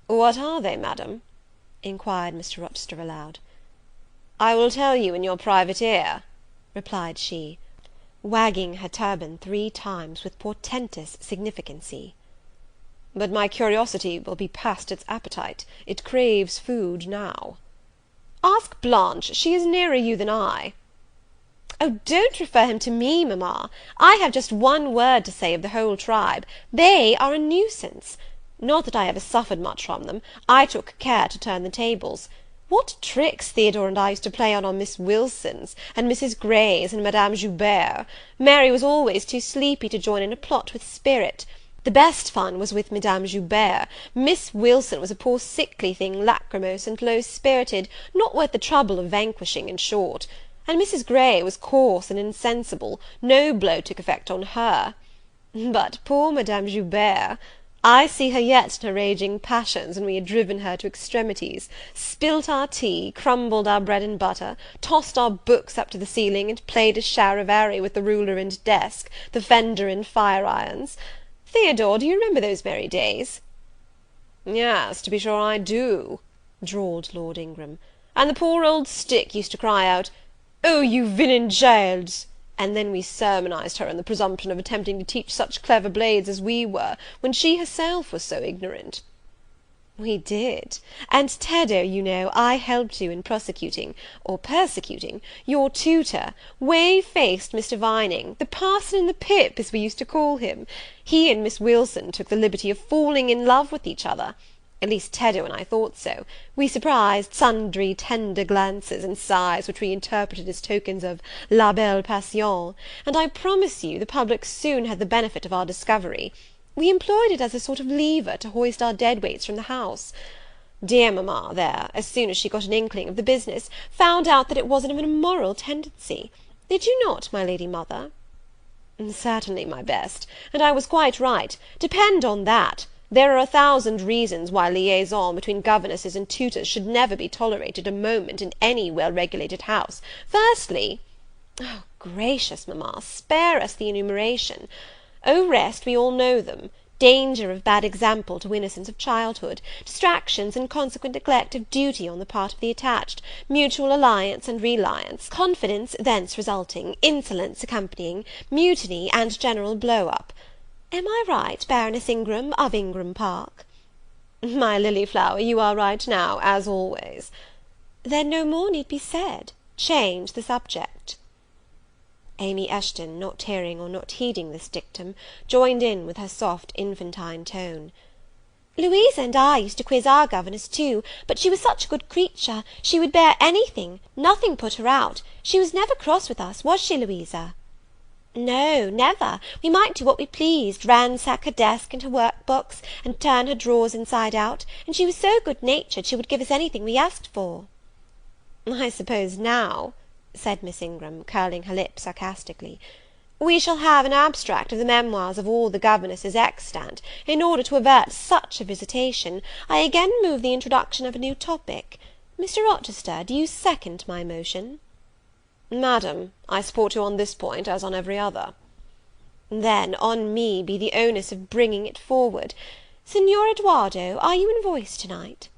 "What are they, madam?" inquired Mr. Rochester aloud. "I will tell you in your private ear," replied she, wagging her turban 3 times with portentous significancy. "But my curiosity will be past its appetite. It craves food now." "Ask Blanche, she is nearer you than I." "Oh, don't refer him to me, mamma. I have just one word to say of the whole tribe. They are a nuisance. Not that I ever suffered much from them. I took care to turn the tables. What tricks Theodore and I used to play on Miss Wilsons, and Mrs. Greys, and Madame Joubert! Mary was always too sleepy to join in a plot with spirit. The best fun was with Madame Joubert. Miss Wilson was a poor sickly thing, lachrymose and low-spirited, not worth the trouble of vanquishing, in short. And Mrs. Grey was coarse and insensible, no blow took effect on her. But poor Madame Joubert! I see her yet in her raging passions, when we had driven her to extremities, spilt our tea, crumbled our bread and butter, tossed our books up to the ceiling, and played a charivari with the ruler and desk, the fender and fire-irons. Theodore, do you remember those merry days?" "Yes, to be sure I do," drawled Lord Ingram, and the poor old stick used to cry out, "Oh, you villain Giles!" and then we sermonized her on the presumption of attempting to teach such clever blades as we were, when she herself was so ignorant. We did; and Teddo, you know, I helped you in prosecuting, or persecuting, your tutor, whey-faced Mr. Vining, the parson in the pip, as we used to call him. He and Miss Wilson took the liberty of falling in love with each other. At least Teddo and I thought so. We surprised sundry tender glances and sighs which we interpreted as tokens of la belle passion, and I promise you the public soon had the benefit of our discovery. We employed it as a sort of lever to hoist our dead weights from the house. Dear mamma, there, as soon as she got an inkling of the business, found out that it wasn't of an immoral tendency. Did you not, my lady mother? Certainly, my best, and I was quite right. Depend on that. There are 1,000 reasons why liaison between governesses and tutors should never be tolerated a moment in any well-regulated house. Firstly, oh, gracious, mamma, spare us the enumeration. Au reste, we all know them. Danger of bad example to innocence of childhood, distractions and consequent neglect of duty on the part of the attached, mutual alliance and reliance, confidence thence resulting, insolence accompanying, mutiny, and general blow-up. Am I right, Baroness Ingram, of Ingram Park? My lily flower, you are right now, as always. Then no more need be said. Change the subject. Amy Eshton, not hearing or not heeding this dictum, joined in with her soft infantine tone. Louisa and I used to quiz our governess too, but she was such a good creature, she would bear anything, nothing put her out. She was never cross with us, was she, Louisa? No, never. We might do what we pleased, ransack her desk and her work-box, and turn her drawers inside out, and she was so good-natured she would give us anything we asked for. I suppose now, said Miss Ingram, curling her lip sarcastically, we shall have an abstract of the memoirs of all the governesses extant. In order to avert such a visitation, I again move the introduction of a new topic. Mr. Rochester, do you second my motion? Madam, I support you on this point as on every other. Then on me be the onus of bringing it forward. Signor Eduardo, are you in voice to-night?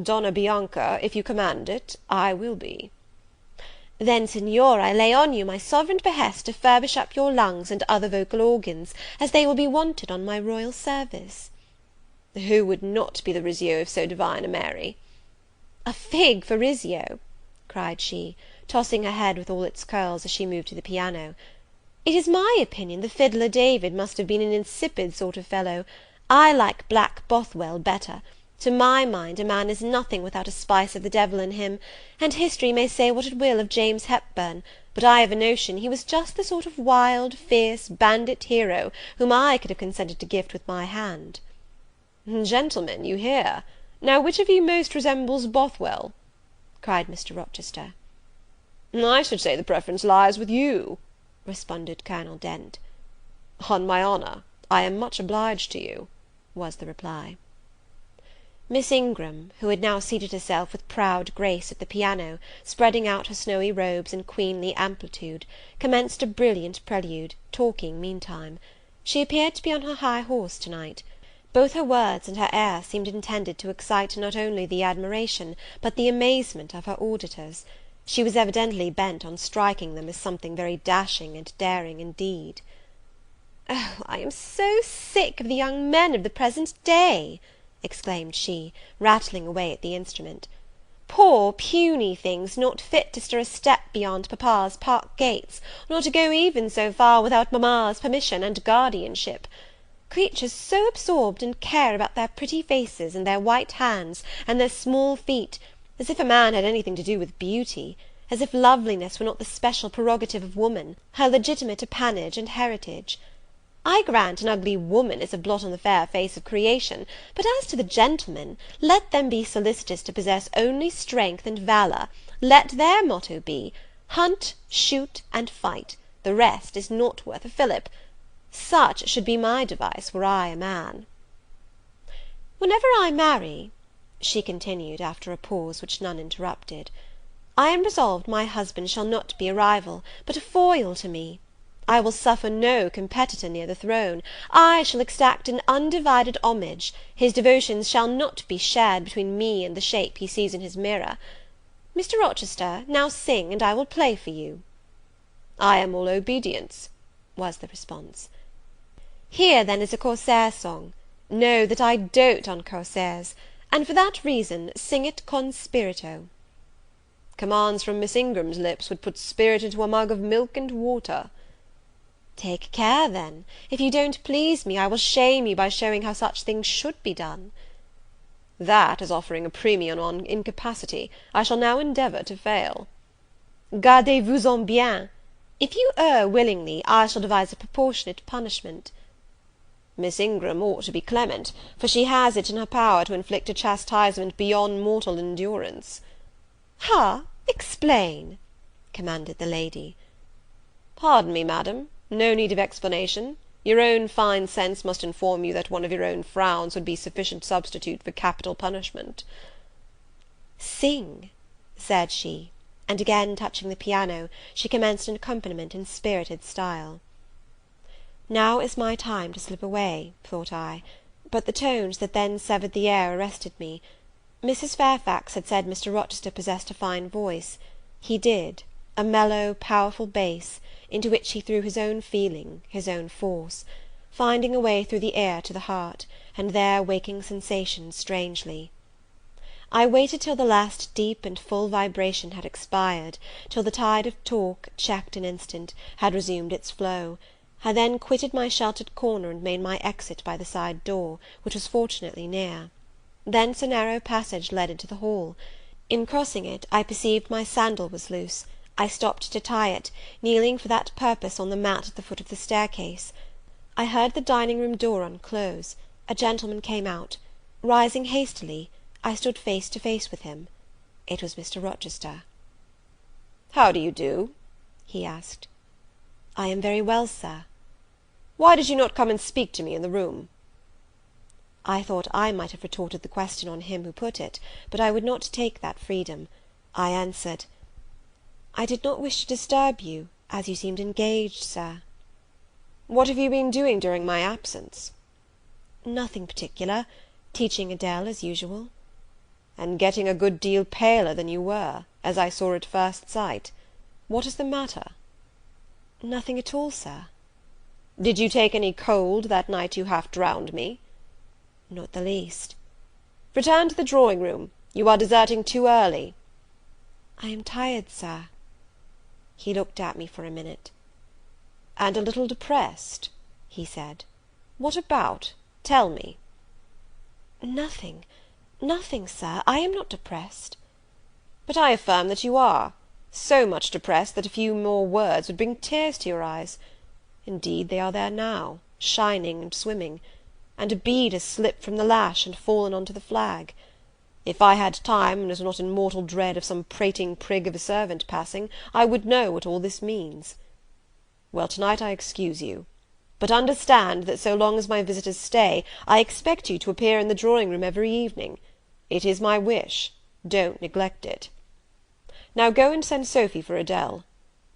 Donna Bianca, if you command it, I will be. Then, Signor, I lay on you my sovereign behest to furbish up your lungs and other vocal organs, as they will be wanted on my royal service. Who would not be the Rizzio of so divine a Mary? A fig for Rizzio! cried she, tossing her head with all its curls as she moved to the piano. It is my opinion the fiddler David must have been an insipid sort of fellow. I like Black Bothwell better. To my mind, a man is nothing without a spice of the devil in him, and history may say what it will of James Hepburn, but I have a notion he was just the sort of wild, fierce, bandit hero whom I could have consented to gift with my hand. Gentlemen, you hear? Now which of you most resembles Bothwell? cried Mr. Rochester. I should say the preference lies with you, responded Colonel Dent. On my honour, I am much obliged to you, was the reply. Miss Ingram, who had now seated herself with proud grace at the piano, spreading out her snowy robes in queenly amplitude, commenced a brilliant prelude, talking meantime. She appeared to be on her high horse to-night. Both her words and her air seemed intended to excite not only the admiration, but the amazement of her auditors. She was evidently bent on striking them as something very dashing and daring indeed. Oh, I am so sick of the young men of the present day! exclaimed she, rattling away at the instrument. Poor puny things, not fit to stir a step beyond papa's park gates, nor to go even so far without mamma's permission and guardianship. Creatures so absorbed in care about their pretty faces, and their white hands, and their small feet, as if a man had anything to do with beauty, as if loveliness were not the special prerogative of woman, her legitimate appanage and heritage. I grant an ugly woman is a blot on the fair face of creation, but as to the gentlemen, let them be solicitous to possess only strength and valour. Let their motto be, hunt, shoot, and fight, the rest is not worth a fillip. Such should be my device were I a man. Whenever I marry, she continued, after a pause which none interrupted, I am resolved my husband shall not be a rival, but a foil to me. I will suffer no competitor near the throne. I shall exact an undivided homage, his devotions shall not be shared between me and the shape he sees in his mirror. Mr. Rochester, now sing, and I will play for you." "I am all obedience," was the response. "Here, then, is a corsair song. Know that I dote on corsairs, and for that reason sing it con spirito." "Commands from Miss Ingram's lips would put spirit into a mug of milk and water." "Take care, then. If you don't please me, I will shame you by showing how such things should be done." "That is offering a premium on incapacity. I shall now endeavour to fail." "Gardez-vous-en bien. If you err willingly, I shall devise a proportionate punishment." "Miss Ingram ought to be clement, for she has it in her power to inflict a chastisement beyond mortal endurance." "Ha! Explain," commanded the lady. "Pardon me, madam, no need of explanation. Your own fine sense must inform you that one of your own frowns would be sufficient substitute for capital punishment." "Sing," said she, and again touching the piano, she commenced an accompaniment in spirited style. Now is my time to slip away, thought I, but the tones that then severed the air arrested me. Mrs. Fairfax had said Mr. Rochester possessed a fine voice. He did, a mellow, powerful bass, into which he threw his own feeling, his own force, finding a way through the ear to the heart, and there waking sensations strangely. I waited till the last deep and full vibration had expired, till the tide of talk, checked an instant, had resumed its flow. I then quitted my sheltered corner, and made my exit by the side door, which was fortunately near. Thence a narrow passage led into the hall. In crossing it, I perceived my sandal was loose. I stopped to tie it, kneeling for that purpose on the mat at the foot of the staircase. I heard the dining-room door unclose. A gentleman came out. Rising hastily, I stood face to face with him. It was Mr. Rochester. "How do you do?" he asked. "I am very well, sir." "Why did you not come and speak to me in the room?" I thought I might have retorted the question on him who put it, but I would not take that freedom. I answered, "I did not wish to disturb you, as you seemed engaged, sir." "What have you been doing during my absence?" "Nothing particular. Teaching Adele, as usual." "And getting a good deal paler than you were, as I saw at first sight. What is the matter?" "Nothing at all, sir." "Did you take any cold that night you half drowned me?" "Not the least." "Return to the drawing-room. You are deserting too early." "I am tired, sir." He looked at me for a minute. "And a little depressed?" he said. "What about? Tell me." "Nothing, nothing, sir. I am not depressed." "But I affirm that you are. So much depressed that a few more words would bring tears to your eyes. Indeed, they are there now, shining and swimming, and a bead has slipped from the lash and fallen on to the flag. If I had time, and was not in mortal dread of some prating prig of a servant passing, I would know what all this means. Well, to-night I excuse you. But understand that so long as my visitors stay, I expect you to appear in the drawing-room every evening. It is my wish. Don't neglect it. Now go and send Sophy for Adele.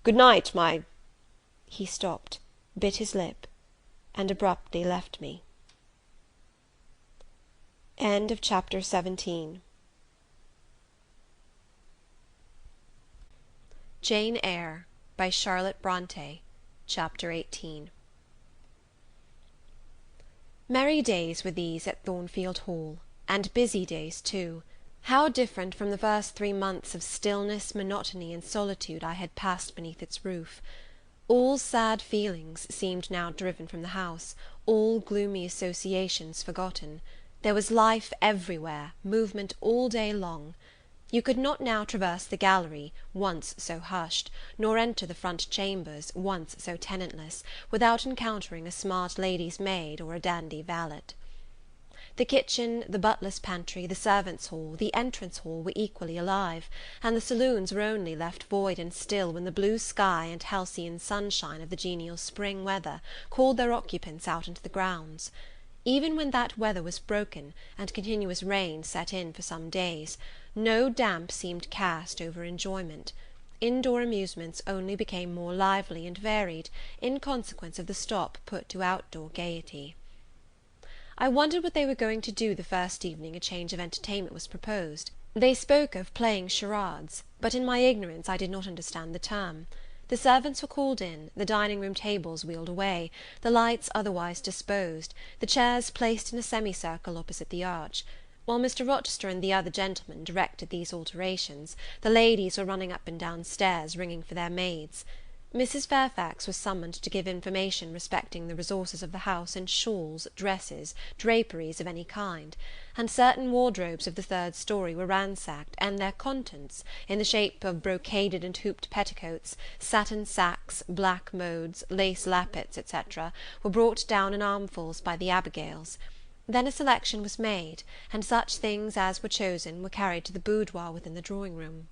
Good night, my—" He stopped, bit his lip, and abruptly left me. End of chapter 17. Jane Eyre by Charlotte Bronte. Chapter 18. Merry days were these at Thornfield Hall, and busy days too. How different from the first 3 months of stillness, monotony, and solitude I had passed beneath its roof! All sad feelings seemed now driven from the house, all gloomy associations forgotten. There was life everywhere, movement all day long. You could not now traverse the gallery, once so hushed, nor enter the front chambers, once so tenantless, without encountering a smart lady's maid or a dandy valet. The kitchen, the butler's pantry, the servants' hall, the entrance hall were equally alive, and the saloons were only left void and still when the blue sky and halcyon sunshine of the genial spring weather called their occupants out into the grounds. Even when that weather was broken, and continuous rain set in for some days, no damp seemed cast over enjoyment. Indoor amusements only became more lively and varied in consequence of the stop put to outdoor gaiety. I wondered what they were going to do the first evening a change of entertainment was proposed. They spoke of playing charades, but in my ignorance I did not understand the term. The servants were called in, the dining-room tables wheeled away, the lights otherwise disposed, the chairs placed in a semicircle opposite the arch. While Mr. Rochester and the other gentlemen directed these alterations, the ladies were running up and down stairs, ringing for their maids. Mrs. Fairfax was summoned to give information respecting the resources of the house in shawls, dresses, draperies of any kind; and certain wardrobes of the third story were ransacked, and their contents, in the shape of brocaded and hooped petticoats, satin sacks, black modes, lace lappets, etc., were brought down in armfuls by the Abigails. Then a selection was made, and such things as were chosen were carried to the boudoir within the drawing-room.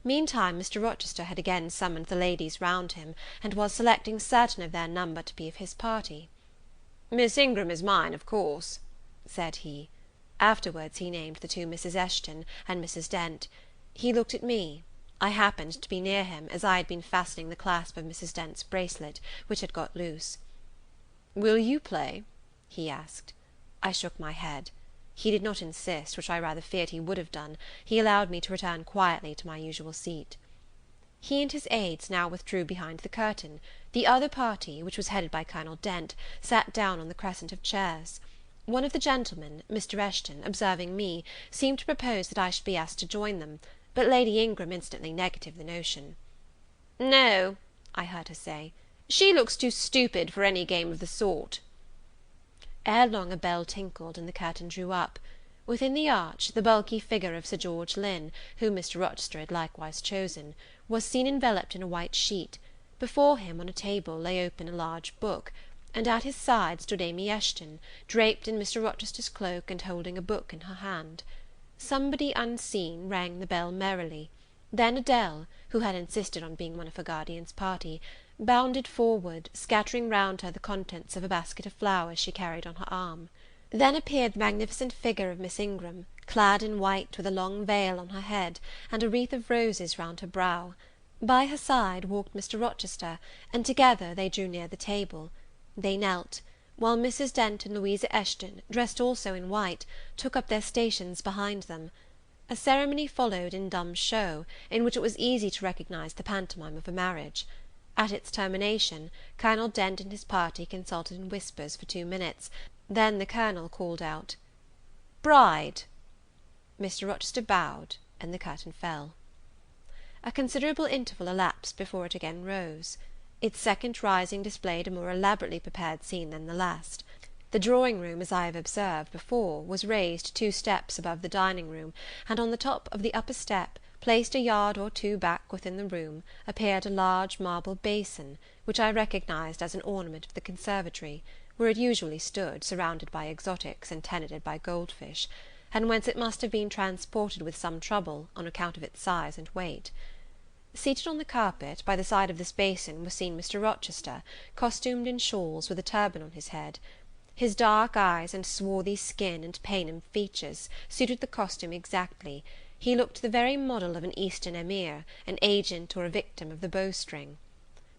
Meantime Mr. Rochester had again summoned the ladies round him, and was selecting certain of their number to be of his party. "Miss Ingram is mine, of course," said he. Afterwards he named the two Mrs. Eshton and Mrs. Dent. He looked at me. I happened to be near him, as I had been fastening the clasp of Mrs. Dent's bracelet, which had got loose. "Will you play?" he asked. I shook my head. He did not insist, which I rather feared he would have done. He allowed me to return quietly to my usual seat. He and his aides now withdrew behind the curtain. The other party, which was headed by Colonel Dent, sat down on the crescent of chairs. One of the gentlemen, Mr. Eshton, observing me, seemed to propose that I should be asked to join them, but Lady Ingram instantly negatived the notion. "No," I heard her say, "she looks too stupid for any game of the sort." Ere long a bell tinkled, and the curtain drew up. Within the arch, the bulky figure of Sir George Lynn, whom Mr. Rochester had likewise chosen, was seen enveloped in a white sheet. Before him, on a table, lay open a large book, and at his side stood Amy Eshton, draped in Mr. Rochester's cloak, and holding a book in her hand. Somebody unseen rang the bell merrily. Then Adele, who had insisted on being one of her guardian's party, bounded forward, scattering round her the contents of a basket of flowers she carried on her arm. Then appeared the magnificent figure of Miss Ingram, clad in white, with a long veil on her head, and a wreath of roses round her brow. By her side walked Mr. Rochester, and together they drew near the table. They knelt, while Mrs. Dent and Louisa Eshton, dressed also in white, took up their stations behind them. A ceremony followed in dumb show, in which it was easy to recognise the pantomime of a marriage. At its termination, Colonel Dent and his party consulted in whispers for 2 minutes, then the Colonel called out, "Bride!" Mr. Rochester bowed, and the curtain fell. A considerable interval elapsed before it again rose. Its second rising displayed a more elaborately prepared scene than the last. The drawing-room, as I have observed before, was raised 2 steps above the dining-room, and on the top of the upper step, placed a yard or 2 back within the room, appeared a large marble basin, which I recognized as an ornament of the conservatory, where it usually stood, surrounded by exotics and tenanted by goldfish, and whence it must have been transported with some trouble, on account of its size and weight. Seated on the carpet, by the side of this basin, was seen Mr. Rochester, costumed in shawls, with a turban on his head. His dark eyes and swarthy skin and Paynim features suited the costume exactly. He looked the very model of an Eastern emir, an agent or a victim of the bowstring.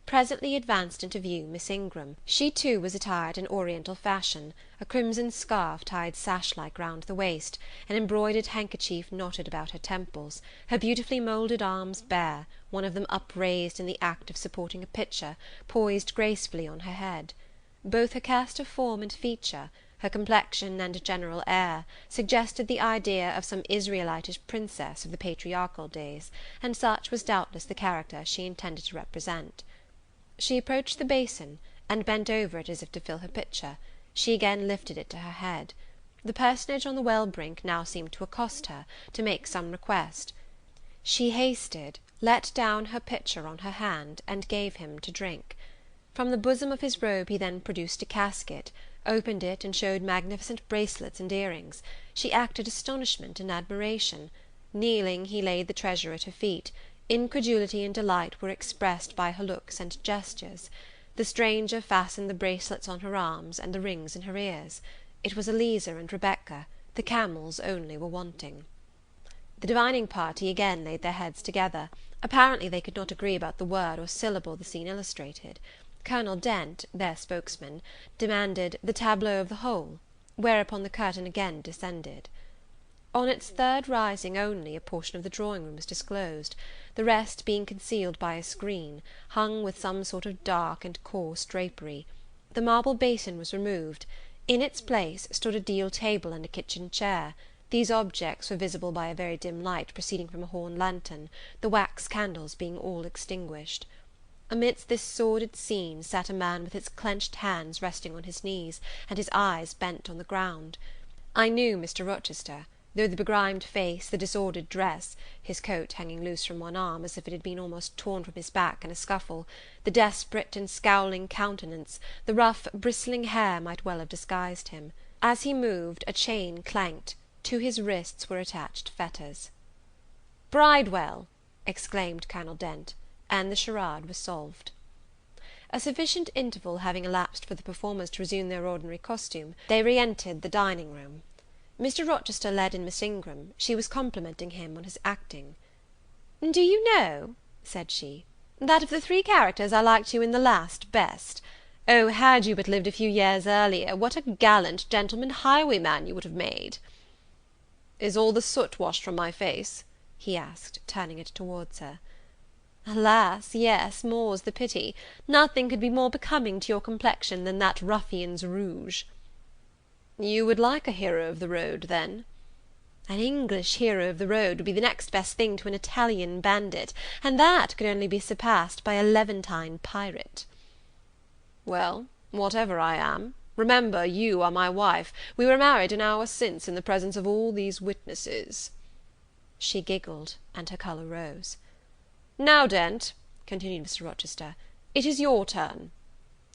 Presently advanced into view Miss Ingram. She too was attired in oriental fashion, a crimson scarf tied sash-like round the waist, an embroidered handkerchief knotted about her temples, her beautifully moulded arms bare, one of them upraised in the act of supporting a pitcher, poised gracefully on her head. Both her cast of form and feature, her complexion and general air, suggested the idea of some Israelitish princess of the patriarchal days, and such was doubtless the character she intended to represent. She approached the basin, and bent over it as if to fill her pitcher. She again lifted it to her head. The personage on the well brink now seemed to accost her, to make some request. She hasted, let down her pitcher on her hand, and gave him to drink. From the bosom of his robe he then produced a casket, opened it, and showed magnificent bracelets and earrings. She acted astonishment and admiration. Kneeling, he laid the treasure at her feet. Incredulity and delight were expressed by her looks and gestures. The stranger fastened the bracelets on her arms, and the rings in her ears. It was Eliza and Rebecca; the camels only were wanting. The divining party again laid their heads together. Apparently they could not agree about the word or syllable the scene illustrated. Colonel Dent, their spokesman, demanded the tableau of the whole, whereupon the curtain again descended. On its third rising only a portion of the drawing-room was disclosed, the rest being concealed by a screen, hung with some sort of dark and coarse drapery. The marble basin was removed. In its place stood a deal table and a kitchen chair. These objects were visible by a very dim light proceeding from a horn lantern, the wax candles being all extinguished. Amidst this sordid scene sat a man with his clenched hands resting on his knees, and his eyes bent on the ground. I knew Mr. Rochester, though the begrimed face, the disordered dress, his coat hanging loose from one arm, as if it had been almost torn from his back in a scuffle, the desperate and scowling countenance, the rough bristling hair might well have disguised him. As he moved, a chain clanked. To his wrists were attached fetters. "Bridewell!" exclaimed Colonel Dent, and the charade was solved. A sufficient interval having elapsed for the performers to resume their ordinary costume, they re-entered the dining-room. Mr. Rochester led in Miss Ingram. She was complimenting him on his acting. "Do you know," said she, "that of the three characters I liked you in the last best? Oh, had you but lived a few years earlier, what a gallant gentleman highwayman you would have made!" "Is all the soot washed from my face?" he asked, turning it towards her. "Alas, yes, more's the pity. Nothing could be more becoming to your complexion than that ruffian's rouge." "You would like a hero of the road, then?" "An English hero of the road would be the next best thing to an Italian bandit, and that could only be surpassed by a Levantine pirate." "Well, whatever I am, remember you are my wife. We were married an hour since in the presence of all these witnesses." She giggled, and her colour rose. "Now, Dent," continued Mr. Rochester, "it is your turn."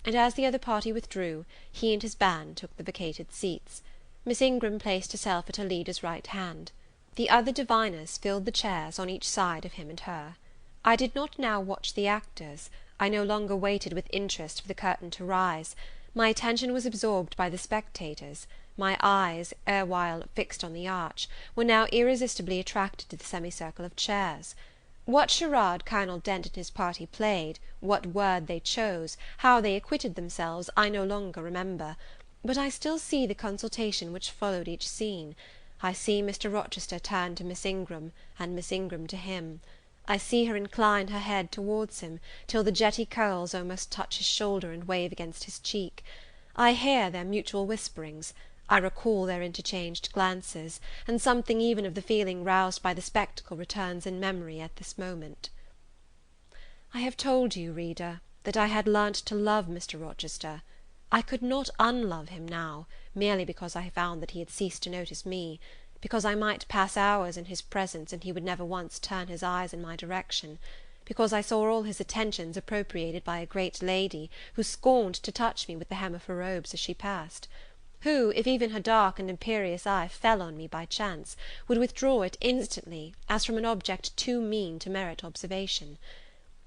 And as the other party withdrew, he and his band took the vacated seats. Miss Ingram placed herself at her leader's right hand. The other diviners filled the chairs on each side of him and her. I did not now watch the actors. I no longer waited with interest for the curtain to rise. My attention was absorbed by the spectators. My eyes, erewhile fixed on the arch, were now irresistibly attracted to the semicircle of chairs. What charade Colonel Dent and his party played, what word they chose, how they acquitted themselves, I no longer remember; but I still see the consultation which followed each scene. I see Mr. Rochester turn to Miss Ingram, and Miss Ingram to him. I see her incline her head towards him, till the jetty curls almost touch his shoulder and wave against his cheek. I hear their mutual whisperings. I recall their interchanged glances, and something even of the feeling roused by the spectacle returns in memory at this moment. I have told you, reader, that I had learnt to love Mr. Rochester. I could not unlove him now, merely because I found that he had ceased to notice me, because I might pass hours in his presence and he would never once turn his eyes in my direction, because I saw all his attentions appropriated by a great lady who scorned to touch me with the hem of her robes as she passed, who, if even her dark and imperious eye fell on me by chance, would withdraw it instantly, as from an object too mean to merit observation.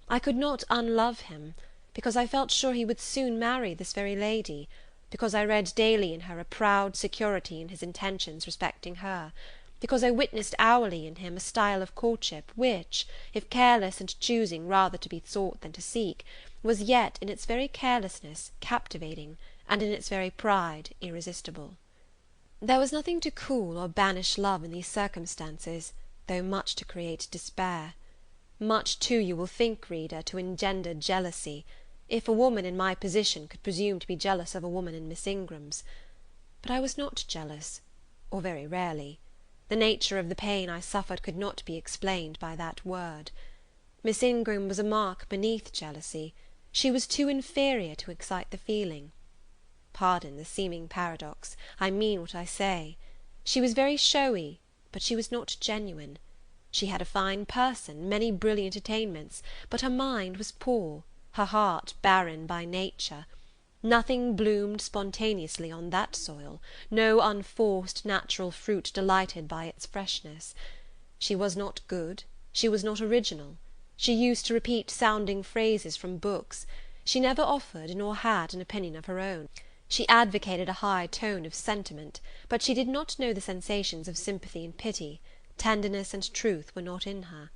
I could not unlove him, because I felt sure he would soon marry this very lady, because I read daily in her a proud security in his intentions respecting her, because I witnessed hourly in him a style of courtship, which, if careless and choosing rather to be sought than to seek, was yet, in its very carelessness, captivating, and in its very pride irresistible. There was nothing to cool or banish love in these circumstances, though much to create despair. Much too, you will think, reader, to engender jealousy, if a woman in my position could presume to be jealous of a woman in Miss Ingram's. But I was not jealous, or very rarely. The nature of the pain I suffered could not be explained by that word. Miss Ingram was a mark beneath jealousy. She was too inferior to excite the feeling. Pardon the seeming paradox, I mean what I say. She was very showy, but she was not genuine. She had a fine person, many brilliant attainments, but her mind was poor, her heart barren by nature. Nothing bloomed spontaneously on that soil, no unforced natural fruit delighted by its freshness. She was not good, she was not original. She used to repeat sounding phrases from books. She never offered nor had an opinion of her own. She advocated a high tone of sentiment, but she did not know the sensations of sympathy and pity. Tenderness and truth were not in her.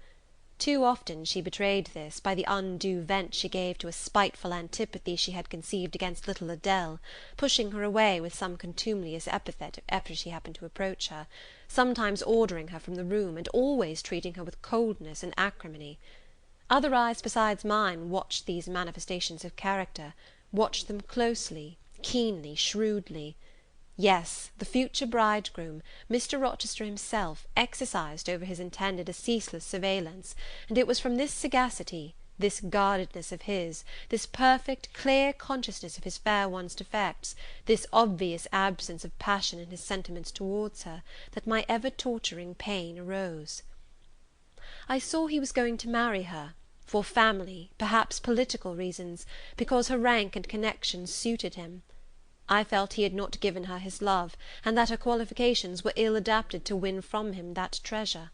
Too often she betrayed this by the undue vent she gave to a spiteful antipathy she had conceived against little Adele, pushing her away with some contumelious epithet if she happened to approach her, sometimes ordering her from the room, and always treating her with coldness and acrimony. Other eyes besides mine watched these manifestations of character, watched them closely, keenly, shrewdly. Yes, the future bridegroom, Mr. Rochester himself, exercised over his intended a ceaseless surveillance, and it was from this sagacity, this guardedness of his, this perfect, clear consciousness of his fair one's defects, this obvious absence of passion in his sentiments towards her, that my ever-torturing pain arose. I saw he was going to marry her, for family, perhaps political reasons, because her rank and connections suited him. I felt he had not given her his love, and that her qualifications were ill adapted to win from him that treasure.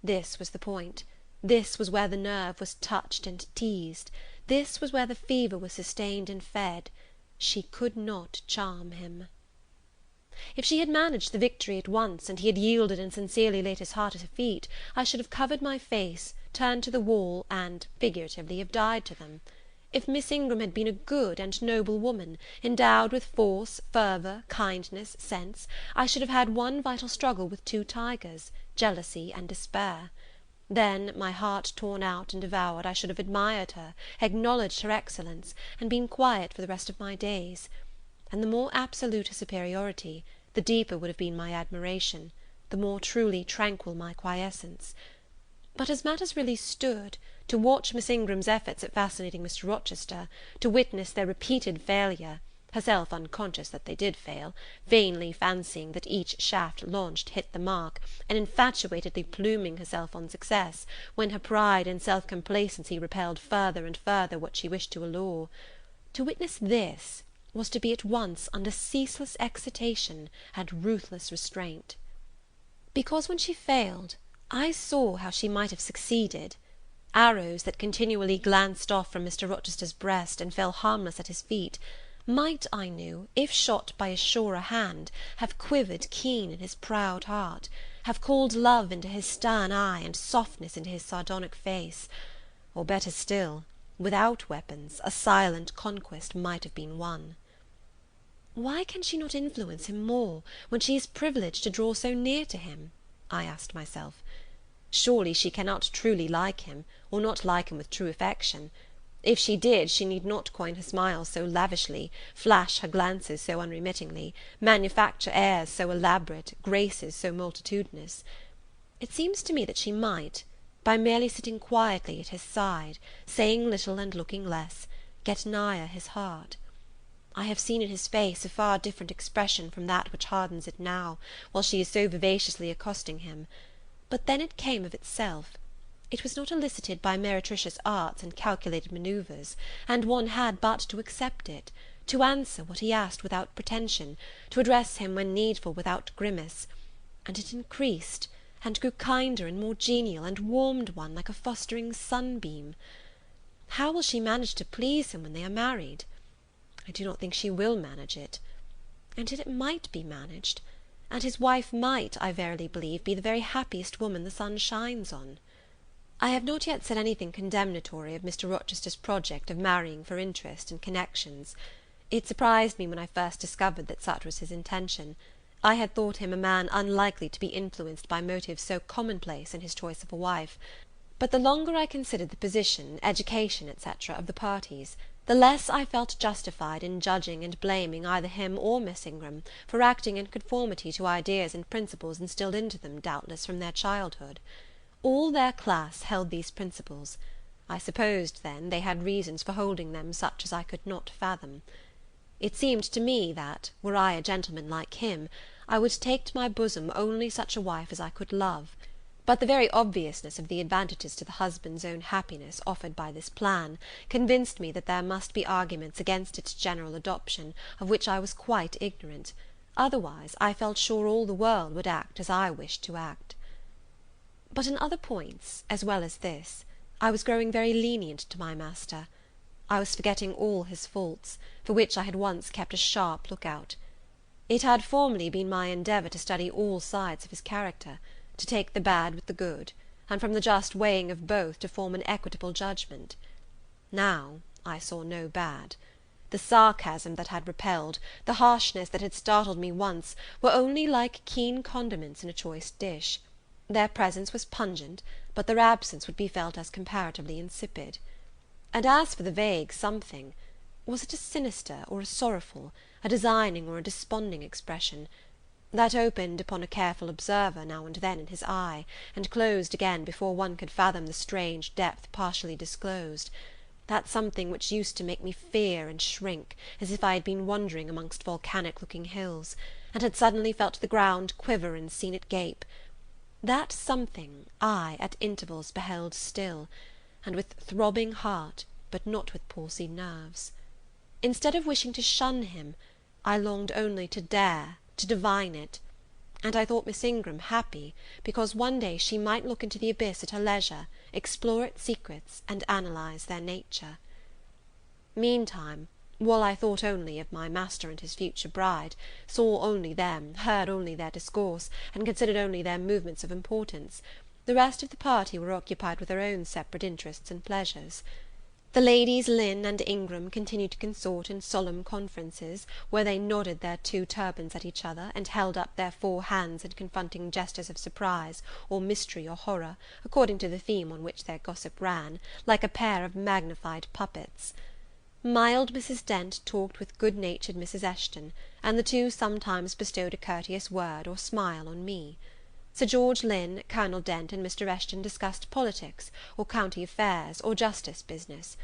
This was the point. This was where the nerve was touched and teased. This was where the fever was sustained and fed. She could not charm him. If she had managed the victory at once, and he had yielded and sincerely laid his heart at her feet, I should have covered my face, turned to the wall, and, figuratively, have died to them. If Miss Ingram had been a good and noble woman, endowed with force, fervour, kindness, sense, I should have had one vital struggle with two tigers, jealousy and despair. Then, my heart torn out and devoured, I should have admired her, acknowledged her excellence, and been quiet for the rest of my days. And the more absolute her superiority, the deeper would have been my admiration, the more truly tranquil my quiescence. But as matters really stood, to watch Miss Ingram's efforts at fascinating Mr. Rochester, to witness their repeated failure, herself unconscious that they did fail, vainly fancying that each shaft launched hit the mark, and infatuatedly pluming herself on success, when her pride and self-complacency repelled further and further what she wished to allure, to witness this was to be at once under ceaseless excitation and ruthless restraint. Because when she failed, I saw how she might have succeeded. Arrows that continually glanced off from Mr. Rochester's breast and fell harmless at his feet, might, I knew, if shot by a surer hand, have quivered keen in his proud heart, have called love into his stern eye and softness into his sardonic face; or, better still, without weapons, a silent conquest might have been won. Why can she not influence him more, when she is privileged to draw so near to him? I asked myself. Surely she cannot truly like him, or not like him with true affection. If she did, she need not coin her smiles so lavishly, flash her glances so unremittingly, manufacture airs so elaborate, graces so multitudinous. It seems to me that she might, by merely sitting quietly at his side, saying little and looking less, get nigher his heart. I have seen in his face a far different expression from that which hardens it now, while she is so vivaciously accosting him. But then it came of itself. It was not elicited by meretricious arts and calculated manoeuvres, and one had but to accept it, to answer what he asked without pretension, to address him when needful without grimace, and it increased, and grew kinder and more genial, and warmed one like a fostering sunbeam. How will she manage to please him when they are married? I do not think she will manage it. And yet it might be managed, and his wife might, I verily believe, be the very happiest woman the sun shines on. I have not yet said anything condemnatory of Mr. Rochester's project of marrying for interest and connections. It surprised me when I first discovered that such was his intention. I had thought him a man unlikely to be influenced by motives so commonplace in his choice of a wife. But the longer I considered the position, education, etc., of the parties, the less I felt justified in judging and blaming either him or Miss Ingram for acting in conformity to ideas and principles instilled into them, doubtless, from their childhood. All their class held these principles. I supposed, then, they had reasons for holding them such as I could not fathom. It seemed to me that, were I a gentleman like him, I would take to my bosom only such a wife as I could love. But the very obviousness of the advantages to the husband's own happiness offered by this plan convinced me that there must be arguments against its general adoption, of which I was quite ignorant; otherwise I felt sure all the world would act as I wished to act. But in other points, as well as this, I was growing very lenient to my master. I was forgetting all his faults, for which I had once kept a sharp look-out. It had formerly been my endeavour to study all sides of his character, to take the bad with the good, and from the just weighing of both to form an equitable judgment. Now I saw no bad. The sarcasm that had repelled, the harshness that had startled me once, were only like keen condiments in a choice dish. Their presence was pungent, but their absence would be felt as comparatively insipid. And as for the vague something, was it a sinister or a sorrowful, a designing or a desponding expression, that opened upon a careful observer now and then in his eye, and closed again before one could fathom the strange depth partially disclosed, that something which used to make me fear and shrink, as if I had been wandering amongst volcanic-looking hills, and had suddenly felt the ground quiver and seen it gape, that something I at intervals beheld still, and with throbbing heart, but not with palsied nerves. Instead of wishing to shun him, I longed only to dare, to divine it, and I thought Miss Ingram happy because one day she might look into the abyss at her leisure, explore its secrets, and analyse their nature. Meantime, while I thought only of my master and his future bride, saw only them, heard only their discourse, and considered only their movements of importance, the rest of the party were occupied with their own separate interests and pleasures. The ladies Lynn and Ingram continued to consort in solemn conferences, where they nodded their two turbans at each other, and held up their four hands in confronting gestures of surprise, or mystery, or horror, according to the theme on which their gossip ran, like a pair of magnified puppets. Mild Mrs. Dent talked with good-natured Mrs. Eshton, and the two sometimes bestowed a courteous word or smile on me. Sir George Lynn, Colonel Dent, and Mr. Eshton discussed politics, or county affairs, or justice business.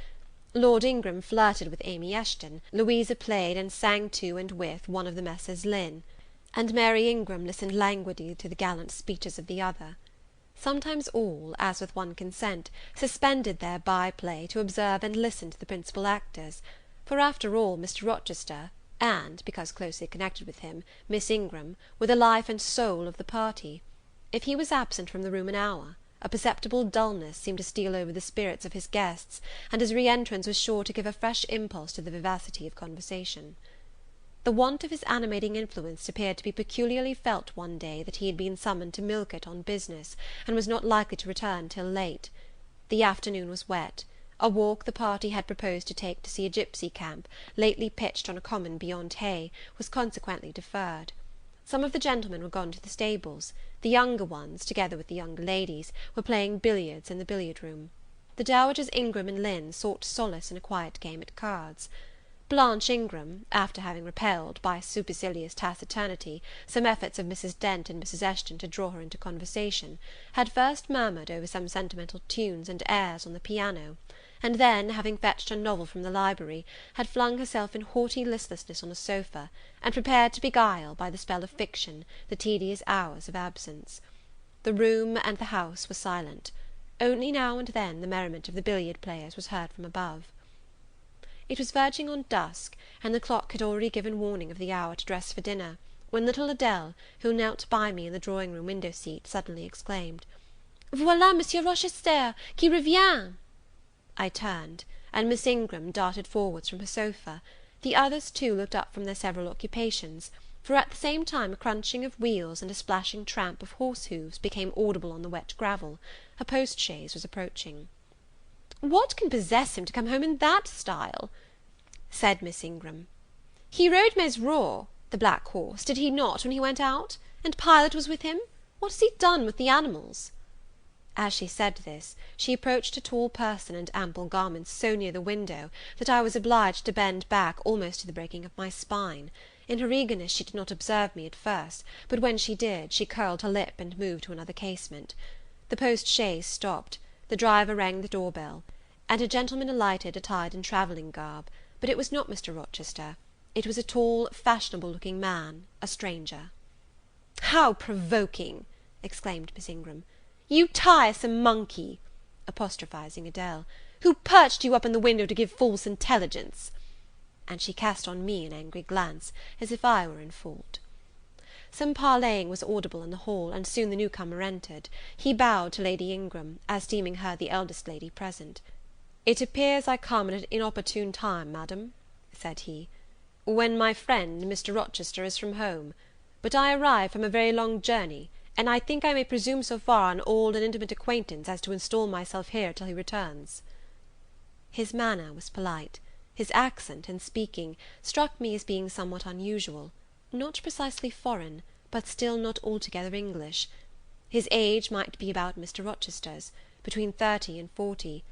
Lord Ingram flirted with Amy Eshton, Louisa played and sang to and with one of the Messrs. Lynn, and Mary Ingram listened languidly to the gallant speeches of the other. Sometimes all, as with one consent, suspended their by-play to observe and listen to the principal actors, for after all Mr. Rochester, and, because closely connected with him, Miss Ingram, were the life and soul of the party. If he was absent from the room an hour, a perceptible dullness seemed to steal over the spirits of his guests, and his re-entrance was sure to give a fresh impulse to the vivacity of conversation. The want of his animating influence appeared to be peculiarly felt one day that he had been summoned to Millcote on business, and was not likely to return till late. The afternoon was wet. A walk the party had proposed to take to see a gipsy camp, lately pitched on a common beyond Hay, was consequently deferred. Some of the gentlemen were gone to the stables; the younger ones, together with the younger ladies, were playing billiards in the billiard-room. The Dowagers Ingram and Lynn sought solace in a quiet game at cards. Blanche Ingram, after having repelled, by supercilious taciturnity, some efforts of Mrs. Dent and Mrs. Eshton to draw her into conversation, had first murmured over some sentimental tunes and airs on the piano, and then, having fetched a novel from the library, had flung herself in haughty listlessness on a sofa, and prepared to beguile, by the spell of fiction, the tedious hours of absence. The room and the house were silent. Only now and then the merriment of the billiard players was heard from above. It was verging on dusk, and the clock had already given warning of the hour to dress for dinner, when little Adele, who knelt by me in the drawing-room window-seat, suddenly exclaimed, "Voilà Monsieur Rochester, qui revient!" I turned, and Miss Ingram darted forwards from her sofa. The others too looked up from their several occupations, for at the same time a crunching of wheels and a splashing tramp of horse-hoofs became audible on the wet gravel. A post-chaise was approaching. "What can possess him to come home in that style?" said Miss Ingram. "He rode Mesrour, the black horse, did he not, when he went out? And Pilot was with him? What has he done with the animals?" As she said this, she approached a tall person and ample garments so near the window, that I was obliged to bend back almost to the breaking of my spine. In her eagerness she did not observe me at first, but when she did, she curled her lip and moved to another casement. The post-chaise stopped, the driver rang the door-bell, and a gentleman alighted attired in travelling garb, but it was not Mr. Rochester. It was a tall, fashionable-looking man, a stranger. "How provoking!" exclaimed Miss Ingram. "You tiresome monkey," apostrophising Adele, "who perched you up in the window to give false intelligence!" And she cast on me an angry glance, as if I were in fault. Some parleying was audible in the hall, and soon the newcomer entered. He bowed to Lady Ingram, as deeming her the eldest lady present. "It appears I come at an inopportune time, madam," said he, "when my friend, Mr. Rochester, is from home; but I arrive from a very long journey, and I think I may presume so far on old and intimate acquaintance as to install myself here till he returns." His manner was polite. His accent, in speaking, struck me as being somewhat unusual, not precisely foreign, but still not altogether English. His age might be about Mr. Rochester's, between 30 and 40.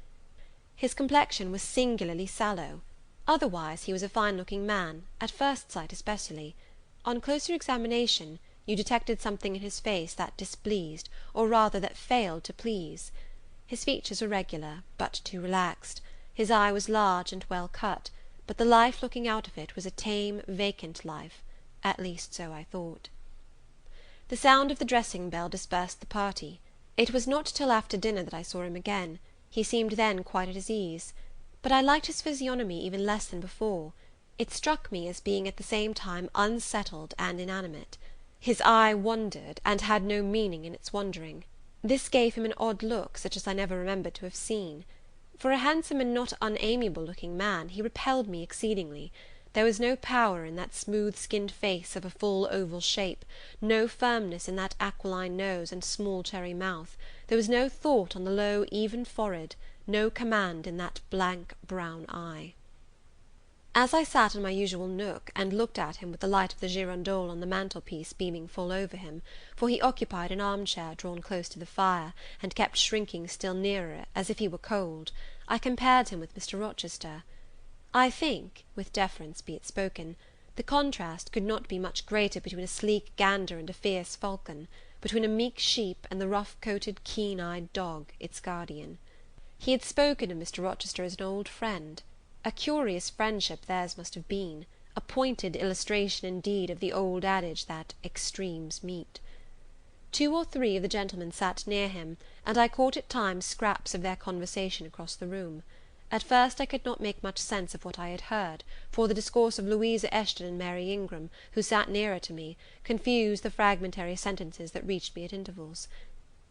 His complexion was singularly sallow. Otherwise he was a fine-looking man, at first sight especially. On closer examination, you detected something in his face that displeased, or rather that failed to please. His features were regular, but too relaxed. His eye was large and well cut, but the life looking out of it was a tame, vacant life. At least so I thought. The sound of the dressing bell dispersed the party. It was not till after dinner that I saw him again. He seemed then quite at his ease. But I liked his physiognomy even less than before. It struck me as being at the same time unsettled and inanimate. His eye wandered, and had no meaning in its wandering. This gave him an odd look, such as I never remembered to have seen. For a handsome and not unamiable looking man, he repelled me exceedingly. There was no power in that smooth-skinned face of a full oval shape, no firmness in that aquiline nose and small cherry mouth, there was no thought on the low even forehead, no command in that blank brown eye. As I sat in my usual nook, and looked at him with the light of the girandole on the mantelpiece beaming full over him, for he occupied an arm-chair drawn close to the fire, and kept shrinking still nearer, as if he were cold, I compared him with Mr. Rochester. I think, with deference be it spoken, the contrast could not be much greater between a sleek gander and a fierce falcon, between a meek sheep and the rough-coated, keen-eyed dog, its guardian. He had spoken of Mr. Rochester as an old friend. A curious friendship theirs must have been, a pointed illustration indeed of the old adage that extremes meet. 2 or 3 of the gentlemen sat near him, and I caught at times scraps of their conversation across the room. At first I could not make much sense of what I had heard, for the discourse of Louisa Eshton and Mary Ingram, who sat nearer to me, confused the fragmentary sentences that reached me at intervals.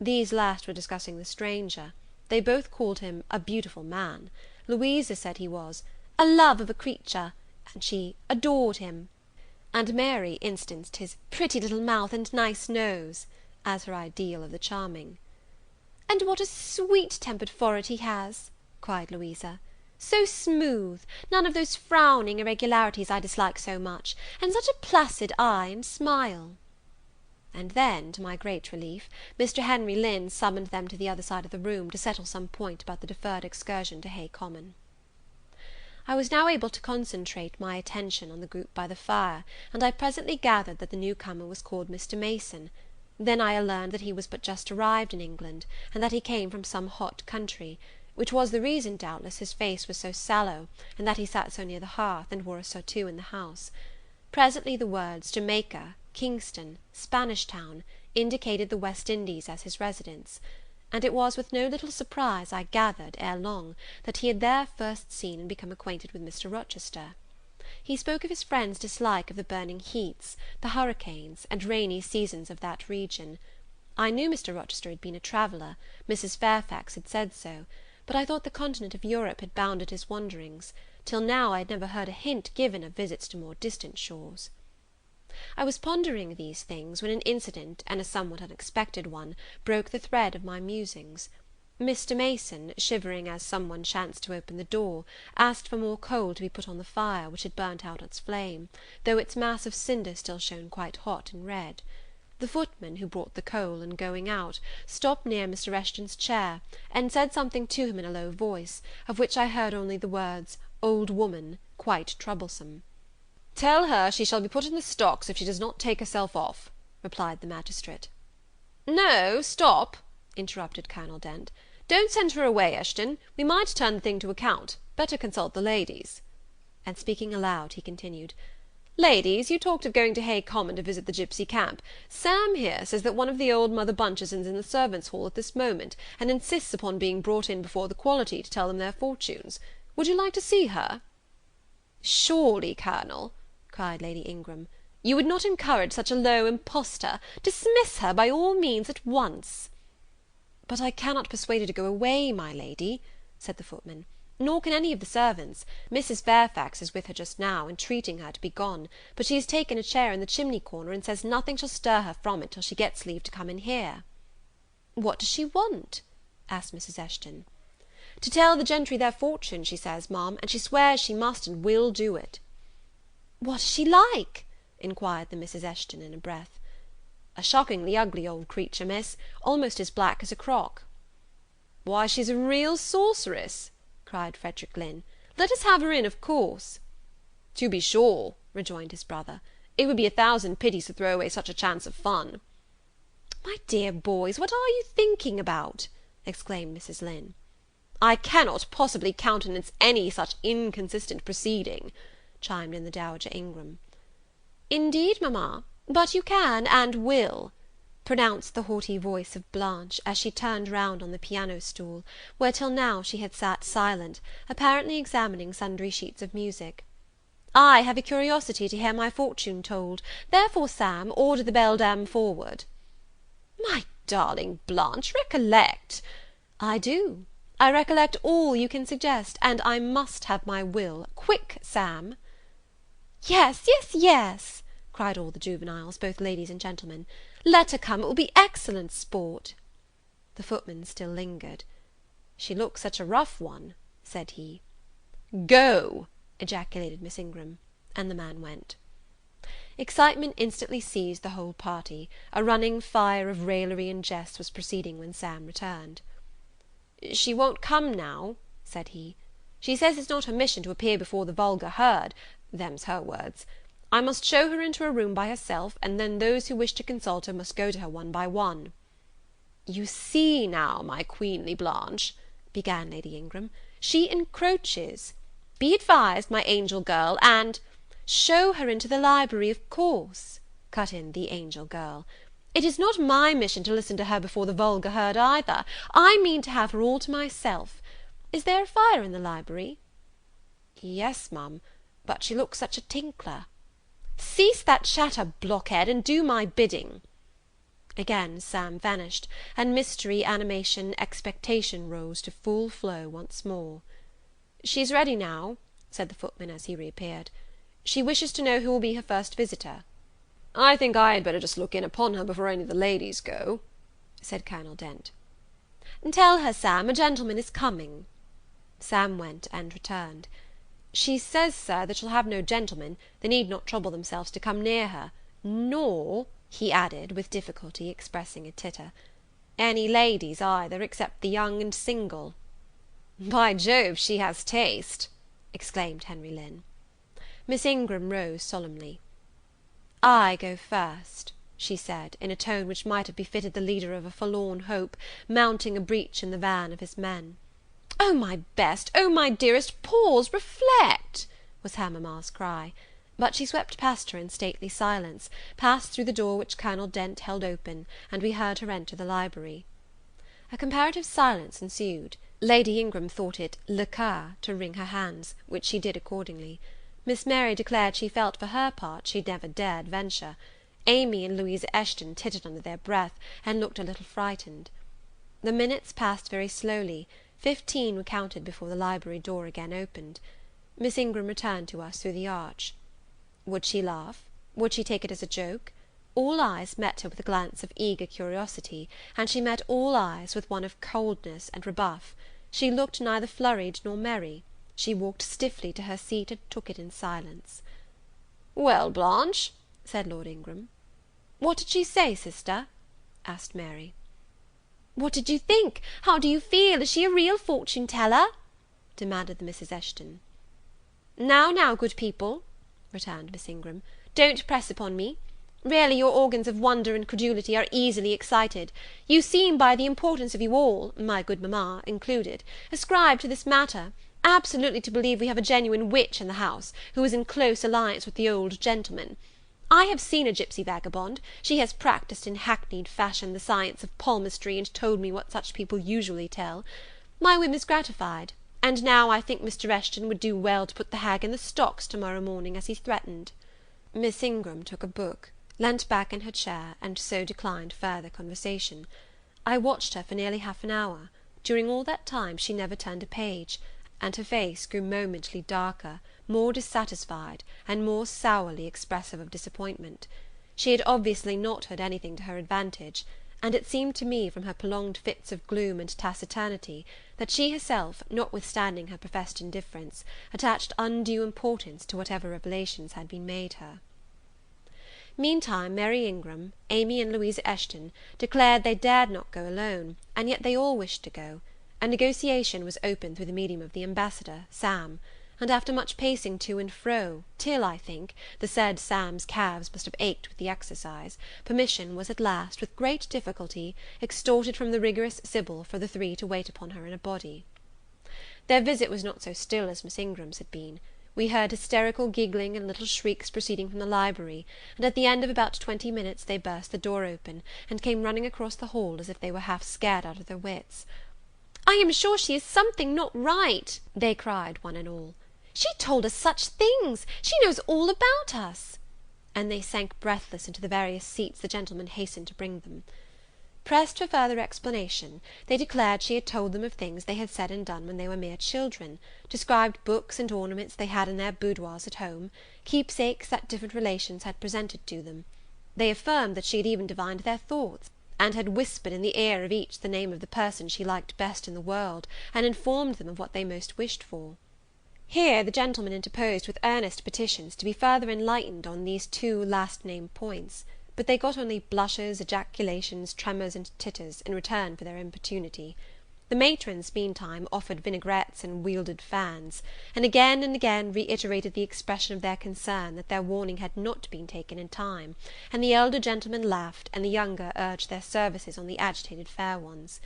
These last were discussing the stranger. They both called him a beautiful man. Louisa said he was a love of a creature, and she adored him; and Mary instanced his pretty little mouth and nice nose, as her ideal of the charming. "And what a sweet-tempered forehead he has!" cried Louisa. "So smooth, none of those frowning irregularities I dislike so much, and such a placid eye and smile." And then, to my great relief, Mr. Henry Lynn summoned them to the other side of the room, to settle some point about the deferred excursion to Hay Common. I was now able to concentrate my attention on the group by the fire, and I presently gathered that the new comer was called Mr. Mason. Then I learned that he was but just arrived in England, and that he came from some hot country, which was the reason, doubtless, his face was so sallow, and that he sat so near the hearth, and wore a surtout in the house. Presently the words Jamaica, Kingston, Spanish Town, indicated the West Indies as his residence, and it was with no little surprise I gathered, ere long, that he had there first seen and become acquainted with Mr. Rochester. He spoke of his friend's dislike of the burning heats, the hurricanes, and rainy seasons of that region. I knew Mr. Rochester had been a traveller, Mrs. Fairfax had said so, but I thought the continent of Europe had bounded his wanderings. Till now I had never heard a hint given of visits to more distant shores. I was pondering these things, when an incident, and a somewhat unexpected one, broke the thread of my musings. Mr. Mason, shivering as some one chanced to open the door, asked for more coal to be put on the fire, which had burnt out its flame, though its mass of cinder still shone quite hot and red. The footman, who brought the coal, in going out, stopped near Mr. Eshton's chair, and said something to him in a low voice, of which I heard only the words, "old woman," quite troublesome. "Tell her she shall be put in the stocks if she does not take herself off," replied the magistrate. "No, stop," interrupted Colonel Dent. "Don't send her away, Eshton. We might turn the thing to account. Better consult the ladies." And speaking aloud, he continued, "Ladies, you talked of going to Hay Common to visit the gipsy camp. Sam here says that one of the old Mother Bunches is in the servants' hall at this moment, and insists upon being brought in before the quality to tell them their fortunes. Would you like to see her?" "Surely, Colonel," cried Lady Ingram, "you would not encourage such a low impostor. Dismiss her by all means at once." "But I cannot persuade her to go away, my lady," said the footman. nor can any of the servants. Mrs. Fairfax is with her just now, entreating her to be gone; but she has taken a chair in the chimney corner, and says nothing shall stir her from it till she gets leave to come in here." "What does she want?" asked Mrs. Eshton. "To tell the gentry their fortune, she says, ma'am, and she swears she must and will do it." "What is she like?" inquired the Misses Eshton in a breath. "A shockingly ugly old creature, miss, almost as black as a crock." "Why, she's a real sorceress," cried Frederick Lynn. "Let us have her in, of course." "To be sure," rejoined his brother, "it would be 1,000 pities to throw away such a chance of fun." "My dear boys, what are you thinking about?" exclaimed Mrs. Lynn. "I cannot possibly countenance any such inconsistent proceeding," chimed in the Dowager Ingram. "Indeed, mamma, but you can and will," pronounced the haughty voice of Blanche, as she turned round on the piano stool, where till now she had sat silent, apparently examining sundry sheets of music. "I have a curiosity to hear my fortune told, therefore, Sam, order the beldam forward." "My darling Blanche, recollect—" "I do. I recollect all you can suggest, and I must have my will. Quick, Sam." "Yes, yes, yes," cried all the juveniles, both ladies and gentlemen. "Let her come, it will be excellent sport." The footman still lingered. "She looks such a rough one," said he. "Go!" ejaculated Miss Ingram, and the man went. Excitement instantly seized the whole party; a running fire of raillery and jest was proceeding when Sam returned. "She won't come now," said he. "She says it's not her mission to appear before the vulgar herd, them's her words. I must show her into a room by herself, and then those who wish to consult her must go to her one by one." "You see now, my queenly Blanche," began Lady Ingram, "she encroaches. Be advised, my angel girl, and—" "Show her into the library, of course," cut in the angel girl. "It is not my mission to listen to her before the vulgar herd either. I mean to have her all to myself. Is there a fire in the library?" "Yes, ma'am, but she looks such a tinkler." "Cease that chatter, blockhead, and do my bidding." Again Sam vanished, and mystery, animation, expectation rose to full flow once more. "She's ready now," said the footman as he reappeared. "She wishes to know who will be her first visitor." "I think I had better just look in upon her before any of the ladies go," said Colonel Dent. "Tell her, Sam, a gentleman is coming." Sam went and returned. "She says, sir, that she'll have no gentlemen; they need not trouble themselves to come near her, nor," he added, with difficulty expressing a titter, "any ladies either, except the young and single." "By Jove, she has taste!" exclaimed Henry Lynn. Miss Ingram rose solemnly. "I go first," she said, in a tone which might have befitted the leader of a forlorn hope, mounting a breach in the van of his men. "Oh, my best, oh, my dearest, pause, reflect!" was her mamma's cry; but she swept past her in stately silence, passed through the door which Colonel Dent held open, and we heard her enter the library. A comparative silence ensued. Lady Ingram thought it le cas to wring her hands, which she did accordingly. Miss Mary declared she felt for her part she never dared venture. Amy and Louisa Eshton tittered under their breath, and looked a little frightened. The minutes passed very slowly. 15 were counted before the library door again opened. Miss Ingram returned to us through the arch. Would she laugh? Would she take it as a joke? All eyes met her with a glance of eager curiosity, and she met all eyes with one of coldness and rebuff. She looked neither flurried nor merry. She walked stiffly to her seat, and took it in silence. "Well, Blanche," said Lord Ingram. "What did she say, sister?" asked Mary. "What did you think? How do you feel? Is she a real fortune teller?" demanded the Misses Eshton. Now, now, good people," returned Miss Ingram, "don't press upon me. Really, your organs of wonder and credulity are easily excited. You seem, by the importance of you all, my good mamma included, ascribed to this matter, absolutely to believe we have a genuine witch in the house, who is in close alliance with the old gentleman. I have seen a gipsy vagabond; she has practised in hackneyed fashion the science of palmistry, and told me what such people usually tell. My whim is gratified, and now I think Mr. Eshton would do well to put the hag in the stocks to-morrow morning, as he threatened." Miss Ingram took a book, leant back in her chair, and so declined further conversation. I watched her for nearly half an hour. During all that time she never turned a page, and her face grew momently darker, more dissatisfied, and more sourly expressive of disappointment. She had obviously not heard anything to her advantage, and it seemed to me, from her prolonged fits of gloom and taciturnity, that she herself, notwithstanding her professed indifference, attached undue importance to whatever revelations had been made her. Meantime, Mary Ingram, Amy and Louisa Eshton declared they dared not go alone, and yet they all wished to go. A negotiation was opened through the medium of the ambassador, Sam, and after much pacing to and fro, till, I think, the said Sam's calves must have ached with the exercise, permission was at last, with great difficulty, extorted from the rigorous Sybil for the three to wait upon her in a body. Their visit was not so still as Miss Ingram's had been. We heard hysterical giggling and little shrieks proceeding from the library, and at the end of about 20 minutes they burst the door open, and came running across the hall as if they were half scared out of their wits. "I am sure she is something not right," they cried, one and all. "She told us such things! She knows all about us!" And they sank breathless into the various seats the gentlemen hastened to bring them. Pressed for further explanation, they declared she had told them of things they had said and done when they were mere children, described books and ornaments they had in their boudoirs at home, keepsakes that different relations had presented to them. They affirmed that she had even divined their thoughts, and had whispered in the ear of each the name of the person she liked best in the world, and informed them of what they most wished for. Here the gentlemen interposed with earnest petitions to be further enlightened on these two last-named points, but they got only blushes, ejaculations, tremors, and titters, in return for their importunity. The matrons, meantime, offered vinaigrettes and wielded fans, and again reiterated the expression of their concern that their warning had not been taken in time, and the elder gentlemen laughed, and the younger urged their services on the agitated fair ones.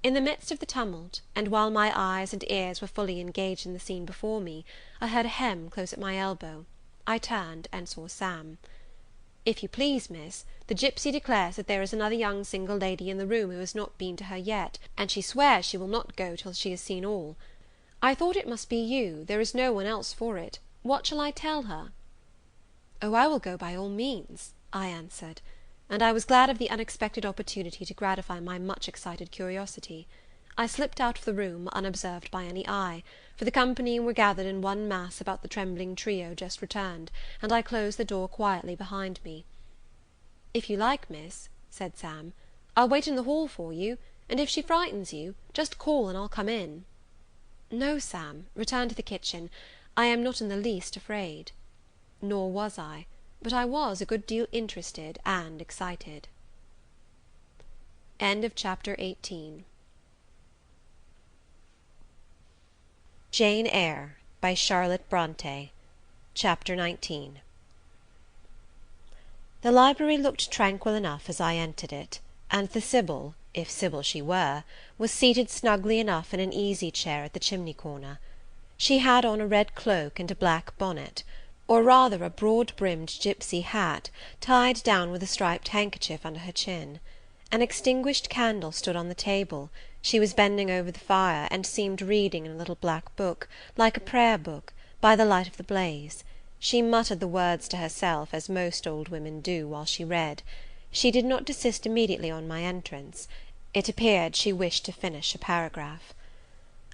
In the midst of the tumult, and while my eyes and ears were fully engaged in the scene before me, I heard a hem close at my elbow. I turned, and saw Sam. "If you please, miss, the gipsy declares that there is another young single lady in the room who has not been to her yet, and she swears she will not go till she has seen all. I thought it must be you, there is no one else for it. What shall I tell her?" "Oh, I will go by all means," I answered, and I was glad of the unexpected opportunity to gratify my much excited curiosity. I slipped out of the room, unobserved by any eye, for the company were gathered in one mass about the trembling trio just returned, and I closed the door quietly behind me. "If you like, miss," said Sam, "I'll wait in the hall for you, and if she frightens you, just call and I'll come in." "No, Sam, return to the kitchen. I am not in the least afraid." Nor was I, but I was a good deal interested and excited. Chapter 18. Jane Eyre, by Charlotte Bronte. Chapter 19. The library looked tranquil enough as I entered it, and the Sybil, if Sybil she were, was seated snugly enough in an easy-chair at the chimney-corner. She had on a red cloak and a black bonnet, or rather a broad-brimmed gipsy hat, tied down with a striped handkerchief under her chin. An extinguished candle stood on the table. She was bending over the fire, and seemed reading in a little black book, like a prayer-book, by the light of the blaze. She muttered the words to herself, as most old women do, while she read. She did not desist immediately on my entrance. It appeared she wished to finish a paragraph.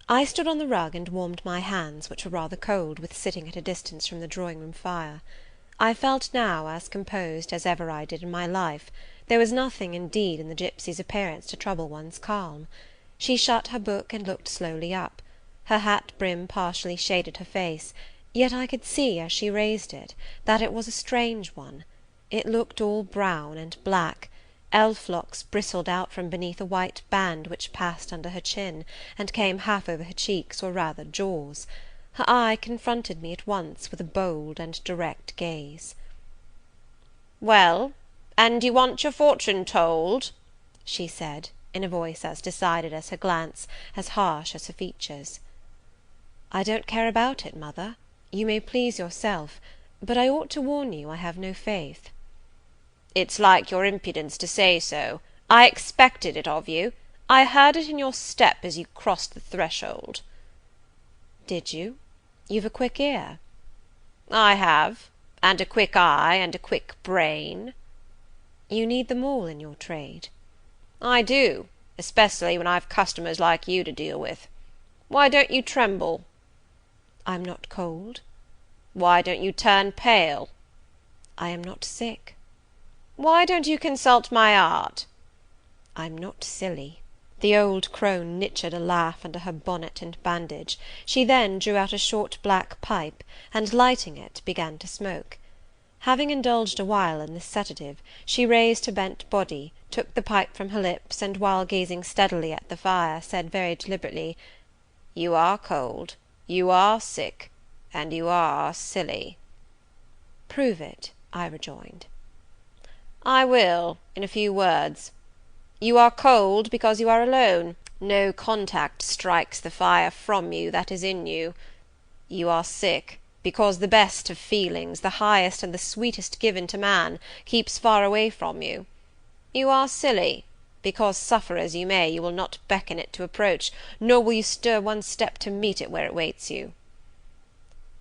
I stood on the rug and warmed my hands, which were rather cold with sitting at a distance from the drawing-room fire. I felt now as composed as ever I did in my life. There was nothing, indeed, in the gipsy's appearance to trouble one's calm. She shut her book and looked slowly up. Her hat brim partially shaded her face, yet I could see, as she raised it, that it was a strange one. It looked all brown and black. Elf-locks bristled out from beneath a white band which passed under her chin, and came half over her cheeks, or rather jaws. Her eye confronted me at once with a bold and direct gaze. "Well, and you want your fortune told?" she said, in a voice as decided as her glance, as harsh as her features. "I don't care about it, mother. You may please yourself, but I ought to warn you I have no faith." "It's like your impudence to say so. I expected it of you. I heard it in your step as you crossed the threshold." "Did you? You've a quick ear." "I have, and a quick eye, and a quick brain." "You need them all in your trade." "I do, especially when I've customers like you to deal with." Why don't you tremble? I'm not cold. Why don't you turn pale? I am not sick. Why don't you consult my art? I'm not silly. The old crone knitted a laugh under her bonnet and bandage. She then drew out a short black pipe, and lighting it, began to smoke. Having indulged a while in this sedative, she raised her bent body, took the pipe from her lips, and while gazing steadily at the fire, said very deliberately, "You are cold, you are sick, and you are silly." "Prove it," I rejoined. "I will, in a few words. You are cold because you are alone. No contact strikes the fire from you that is in you. You are sick because the best of feelings, the highest and the sweetest given to man, keeps far away from you. You are silly because, suffer as you may, you will not beckon it to approach, nor will you stir one step to meet it where it waits you."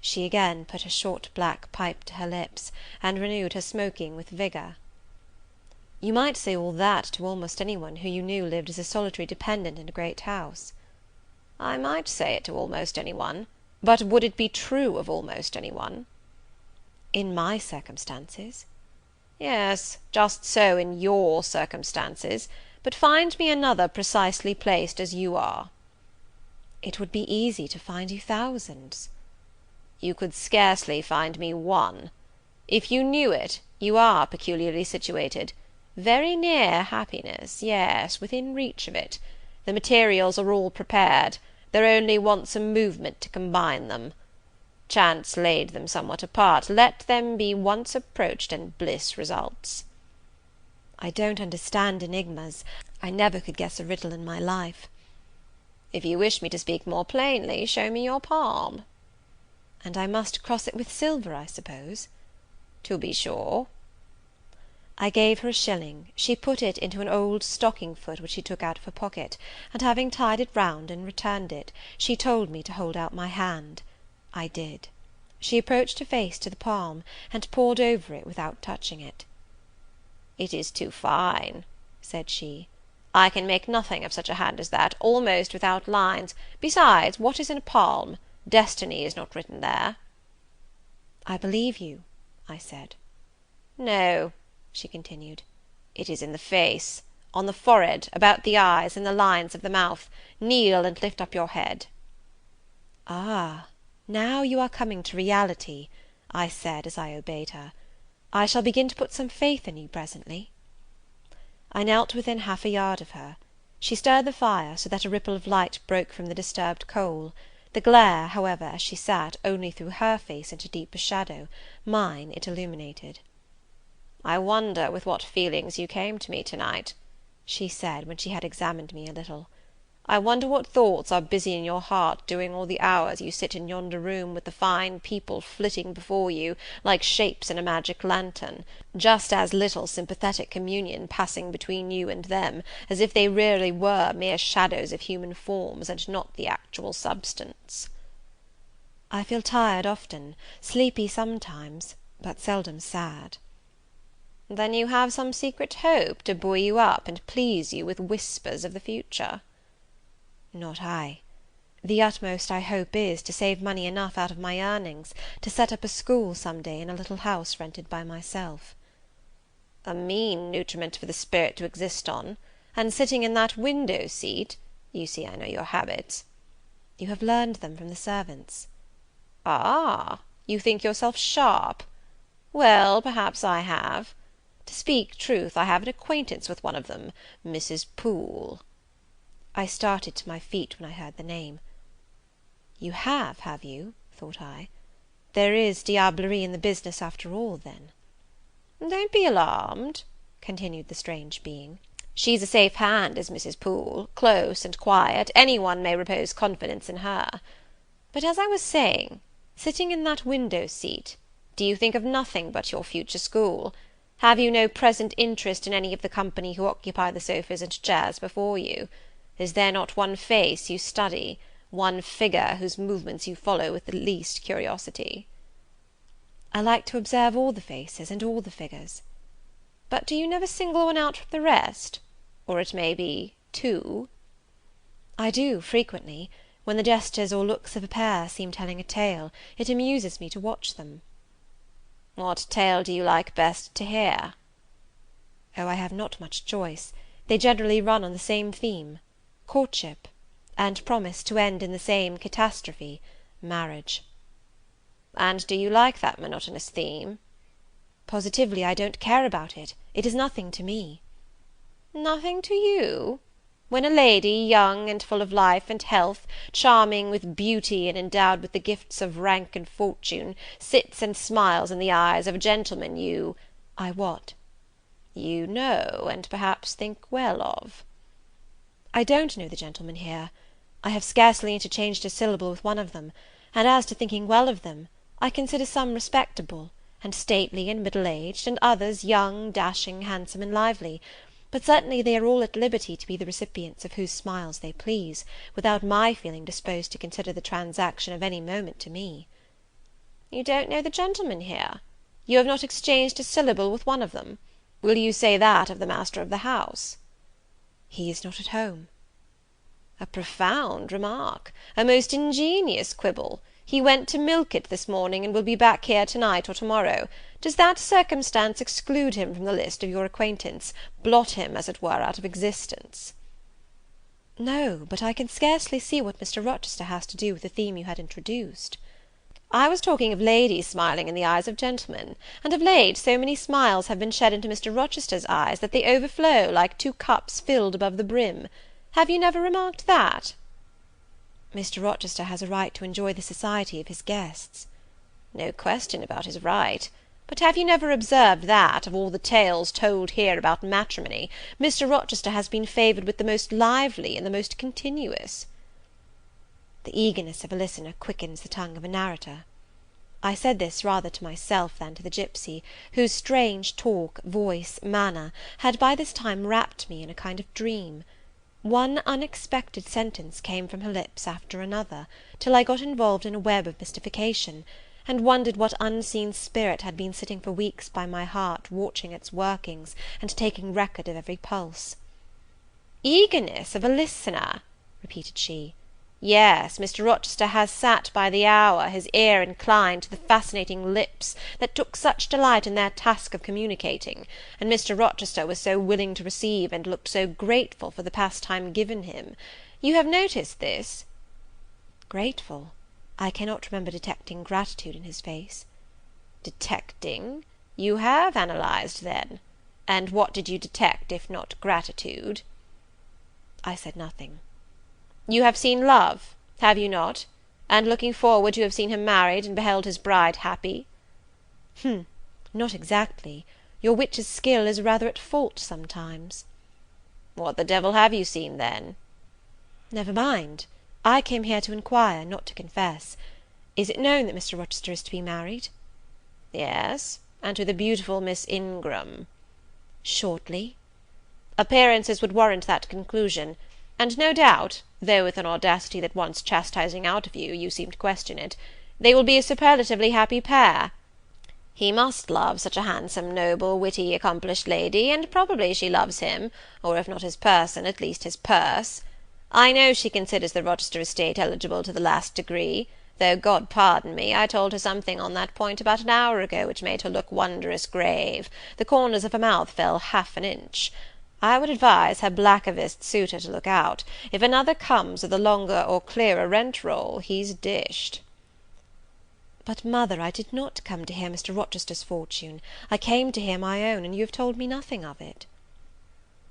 She again put her short black pipe to her lips, and renewed her smoking with vigour. "You might say all that to almost any one who you knew lived as a solitary dependent in a great house." "I might say it to almost any one, but would it be true of almost any one?" "In my circumstances." "Yes, just so in your circumstances, but find me another precisely placed as you are." "It would be easy to find you thousands." "You could scarcely find me one. If you knew it, you are peculiarly situated. Very near happiness, yes, within reach of it. The materials are all prepared. There only wants a movement to combine them. Chance laid them somewhat apart. Let them be once approached, and bliss results." "I don't understand enigmas. I never could guess a riddle in my life." "If you wish me to speak more plainly, show me your palm." "And I must cross it with silver, I suppose?" "To be sure." I gave her a shilling. She put it into an old stocking foot which she took out of her pocket, and having tied it round and returned it, she told me to hold out my hand. I did. She approached her face to the palm, and pored over it without touching it. "It is too fine," said she. "I can make nothing of such a hand as that, almost without lines. Besides, what is in a palm? Destiny is not written there." "I believe you," I said. "No," she continued, "it is in the face, on the forehead, about the eyes, in the lines of the mouth. Kneel and lift up your head." "Ah, now you are coming to reality," I said as I obeyed her. "I shall begin to put some faith in you presently." I knelt within half a yard of her. She stirred the fire, so that a ripple of light broke from the disturbed coal. The glare, however, as she sat, only threw her face into deeper shadow; mine it illuminated. "I wonder with what feelings you came to me to-night," she said, when she had examined me a little. "I wonder what thoughts are busy in your heart during all the hours you sit in yonder room with the fine people flitting before you like shapes in a magic lantern, just as little sympathetic communion passing between you and them, as if they really were mere shadows of human forms, and not the actual substance." "I feel tired often, sleepy sometimes, but seldom sad." "Then you have some secret hope to buoy you up and please you with whispers of the future?" "Not I. The utmost I hope is, to save money enough out of my earnings to set up a school some day in a little house rented by myself." "A mean nutriment for the spirit to exist on, and sitting in that window seat, you see I know your habits." "You have learned them from the servants." "Ah, you think yourself sharp? Well, perhaps I have. To speak truth, I have an acquaintance with one of them, Mrs. Poole." I started to my feet when I heard the name. "You have you?" thought I. "There is diablerie in the business after all, then." "Don't be alarmed," continued the strange being. "She's a safe hand, is Mrs. Poole, close and quiet, any one may repose confidence in her. But, as I was saying, sitting in that window seat, do you think of nothing but your future school? Have you no present interest in any of the company who occupy the sofas and chairs before you? Is there not one face you study, one figure whose movements you follow with the least curiosity?" "I like to observe all the faces and all the figures." "But do you never single one out from the rest? Or it may be two?" "I do, frequently. When the gestures or looks of a pair seem telling a tale, it amuses me to watch them. What tale do you like best to hear? Oh, I have not much choice. They generally run on the same theme, courtship, and promise to end in the same catastrophe, marriage. And do you like that monotonous theme? Positively, I don't care about it. It is nothing to me. Nothing to you? When a lady, young and full of life and health, charming with beauty and endowed with the gifts of rank and fortune, sits and smiles in the eyes of a gentleman you— I what? You know, and perhaps think well of. I don't know the gentlemen here. I have scarcely interchanged a syllable with one of them, and as to thinking well of them, I consider some respectable, and stately and middle-aged, and others young, dashing, handsome, and lively; but certainly they are all at liberty to be the recipients of whose smiles they please, without my feeling disposed to consider the transaction of any moment to me. You don't know the gentlemen here? You have not exchanged a syllable with one of them? Will you say that of the master of the house? He is not at home. A profound remark! A most ingenious quibble! He went to Milket this morning, and will be back here to-night or to-morrow. Does that circumstance exclude him from the list of your acquaintance, blot him, as it were, out of existence? No, but I can scarcely see what Mr. Rochester has to do with the theme you had introduced. I was talking of ladies smiling in the eyes of gentlemen, and of late so many smiles have been shed into Mr. Rochester's eyes that they overflow like two cups filled above the brim. Have you never remarked that? Mr. Rochester has a right to enjoy the society of his guests. No question about his right. But have you never observed that, of all the tales told here about matrimony, Mr. Rochester has been favoured with the most lively and the most continuous? The eagerness of a listener quickens the tongue of a narrator. I said this rather to myself than to the gipsy, whose strange talk, voice, manner, had by this time wrapped me in a kind of dream. One unexpected sentence came from her lips after another, till I got involved in a web of mystification, and wondered what unseen spirit had been sitting for weeks by my heart, watching its workings, and taking record of every pulse. "Eagerness of a listener!" repeated she. "Yes, Mr. Rochester has sat by the hour, his ear inclined to the fascinating lips that took such delight in their task of communicating, and Mr. Rochester was so willing to receive, and looked so grateful for the pastime given him. You have noticed this?" Grateful? I cannot remember detecting gratitude in his face. Detecting? You have analysed, then? And what did you detect, if not gratitude? I said nothing. You have seen love, have you not? And looking forward, you have seen him married, and beheld his bride happy? Not exactly. Your witch's skill is rather at fault sometimes. What the devil have you seen, then? Never mind. I came here to inquire, not to confess. Is it known that Mr. Rochester is to be married? Yes, and to the beautiful Miss Ingram. Shortly? Appearances would warrant that conclusion, and no doubt, though with an audacity that wants chastising out of you, you seem to question it, they will be a superlatively happy pair. He must love such a handsome, noble, witty, accomplished lady, and probably she loves him, or if not his person, at least his purse. I know she considers the Rochester estate eligible to the last degree, though, God pardon me, I told her something on that point about an hour ago which made her look wondrous grave. The corners of her mouth fell half an inch. I would advise her blackavist suitor to look out. If another comes with a longer or clearer rent-roll, he's dished. But, mother, I did not come to hear Mr. Rochester's fortune. I came to hear my own, and you have told me nothing of it.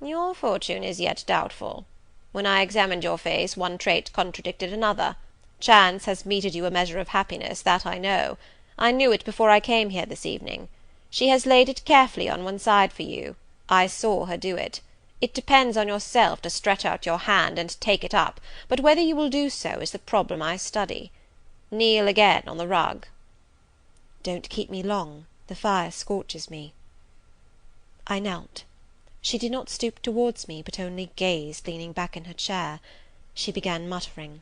Your fortune is yet doubtful. When I examined your face, one trait contradicted another. Chance has meted you a measure of happiness, that I know. I knew it before I came here this evening. She has laid it carefully on one side for you. I saw her do it. It depends on yourself to stretch out your hand and take it up, but whether you will do so is the problem I study. Kneel again on the rug. Don't keep me long. The fire scorches me. I knelt. She did not stoop towards me, but only gazed, leaning back in her chair. She began muttering.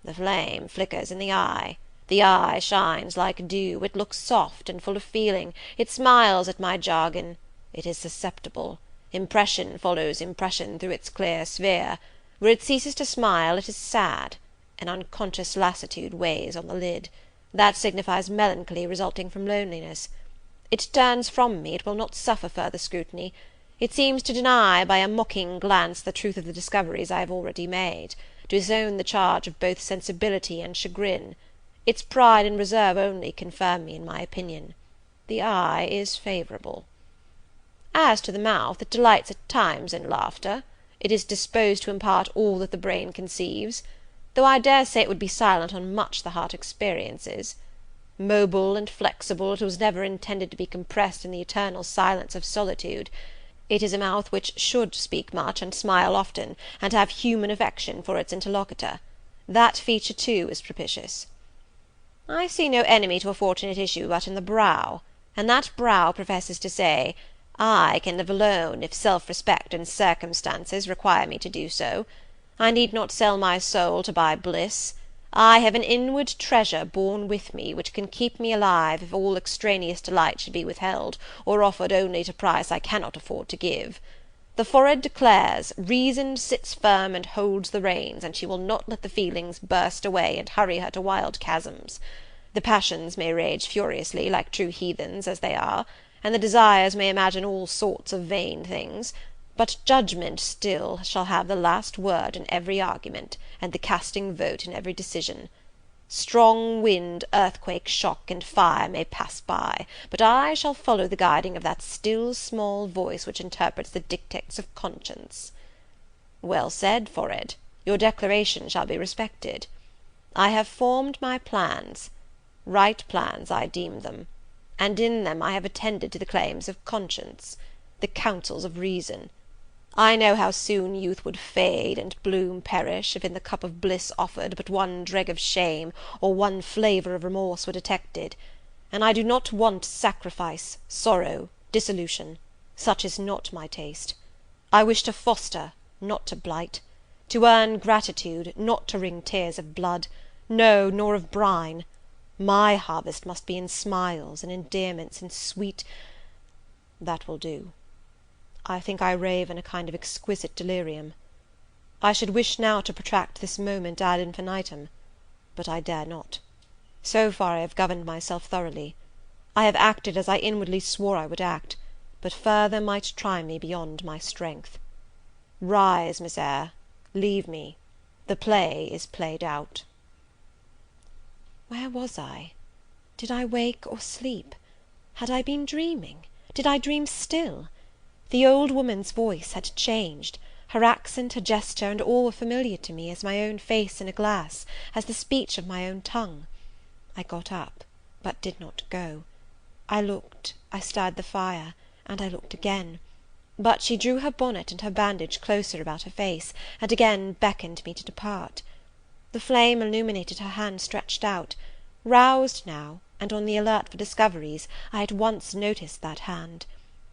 The flame flickers in the eye. The eye shines like dew. It looks soft and full of feeling. It smiles at my jargon. It is susceptible. Impression follows impression through its clear sphere. Where it ceases to smile, it is sad. An unconscious lassitude weighs on the lid. That signifies melancholy resulting from loneliness. It turns from me, it will not suffer further scrutiny. It seems to deny by a mocking glance the truth of the discoveries I have already made, to disown the charge of both sensibility and chagrin. Its pride and reserve only confirm me in my opinion. The eye is favourable. As to the mouth, it delights at times in laughter. It is disposed to impart all that the brain conceives, though I dare say it would be silent on much the heart experiences. Mobile and flexible, it was never intended to be compressed in the eternal silence of solitude. It is a mouth which should speak much, and smile often, and have human affection for its interlocutor. That feature, too, is propitious. I see no enemy to a fortunate issue but in the brow, and that brow professes to say, I can live alone, if self-respect and circumstances require me to do so. I need not sell my soul to buy bliss. I have an inward treasure born with me, which can keep me alive if all extraneous delight should be withheld, or offered only at a price I cannot afford to give. The forehead declares, reason sits firm and holds the reins, and she will not let the feelings burst away and hurry her to wild chasms. The passions may rage furiously, like true heathens as they are, and the desires may imagine all sorts of vain things, but judgment still shall have the last word in every argument, and the casting vote in every decision. Strong wind, earthquake, shock, and fire may pass by, but I shall follow the guiding of that still small voice which interprets the dictates of conscience. Well said, forehead. Your declaration shall be respected. I have formed my plans. Right plans I deem them, and in them I have attended to the claims of conscience, the counsels of reason. I know how soon youth would fade and bloom perish, if in the cup of bliss offered but one dreg of shame, or one flavour of remorse were detected, and I do not want sacrifice, sorrow, dissolution. Such is not my taste. I wish to foster, not to blight; to earn gratitude, not to wring tears of blood, no, nor of brine. My harvest must be in smiles, in endearments, in sweet— That will do. I think I rave in a kind of exquisite delirium. I should wish now to protract this moment ad infinitum, but I dare not. So far I have governed myself thoroughly. I have acted as I inwardly swore I would act, but further might try me beyond my strength. Rise, Miss Eyre, leave me. The play is played out. Where was I? Did I wake or sleep? Had I been dreaming? Did I dream still? The old woman's voice had changed. Her accent, her gesture, and all were familiar to me as my own face in a glass, as the speech of my own tongue. I got up, but did not go. I looked, I stirred the fire, and I looked again. But she drew her bonnet and her bandage closer about her face, and again beckoned me to depart. The flame illuminated her hand stretched out. Roused now, and on the alert for discoveries, I at once noticed that hand.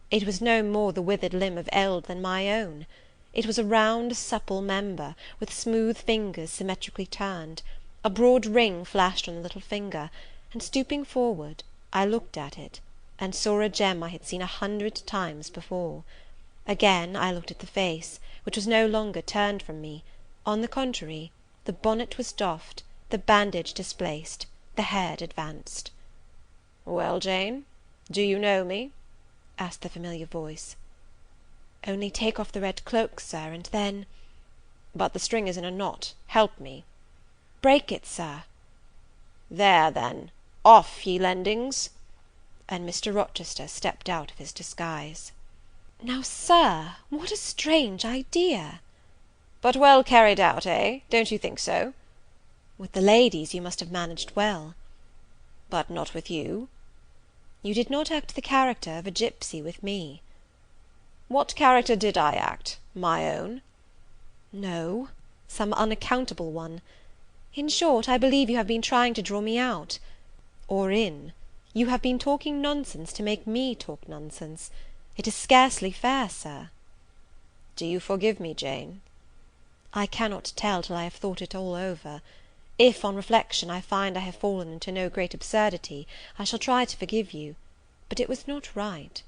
It was no more the withered limb of eld than my own. It was a round, supple member, with smooth fingers symmetrically turned. A broad ring flashed on the little finger, and stooping forward, I looked at it, and saw a gem I had seen 100 times before. Again I looked at the face, which was no longer turned from me. On the contrary, the bonnet was doffed, the bandage displaced, the head advanced. "Well, Jane, do you know me?" asked the familiar voice. "Only take off the red cloak, sir, and then—" "But the string is in a knot. Help me." "Break it, sir." "There, then. Off, ye lendings!" And Mr. Rochester stepped out of his disguise. "Now, sir, what a strange idea!" "But well carried out, eh? Don't you think so?" "With the ladies you must have managed well." "But not with you." "You did not act the character of a gipsy with me." "What character did I act? My own?" "No, some unaccountable one. In short, I believe you have been trying to draw me out. Or in. You have been talking nonsense to make me talk nonsense. It is scarcely fair, sir." "Do you forgive me, Jane?" "I cannot tell till I have thought it all over. If, on reflection, I find I have fallen into no great absurdity, I shall try to forgive you. But it was not right."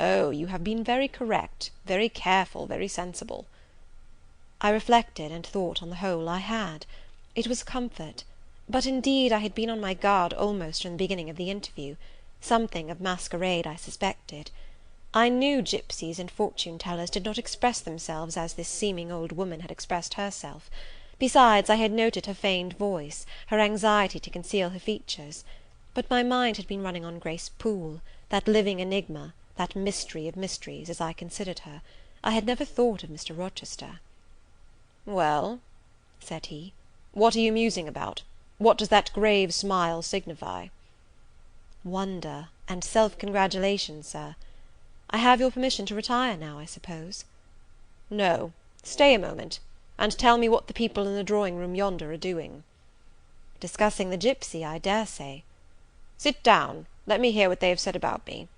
"Oh, you have been very correct, very careful, very sensible." I reflected, and thought on the whole I had. It was comfort; but indeed I had been on my guard almost from the beginning of the interview. Something of masquerade I suspected. I knew gypsies and fortune-tellers did not express themselves as this seeming old woman had expressed herself. Besides, I had noted her feigned voice, her anxiety to conceal her features. But my mind had been running on Grace Poole, that living enigma, that mystery of mysteries, as I considered her. I had never thought of Mr. Rochester. "Well," said he, "what are you musing about? What does that grave smile signify?" "Wonder and self-congratulation, sir. I have your permission to retire now, I suppose?" "No, stay a moment, and tell me what the people in the drawing-room yonder are doing." "Discussing the gypsy, I dare say." "Sit down, let me hear what they have said about me."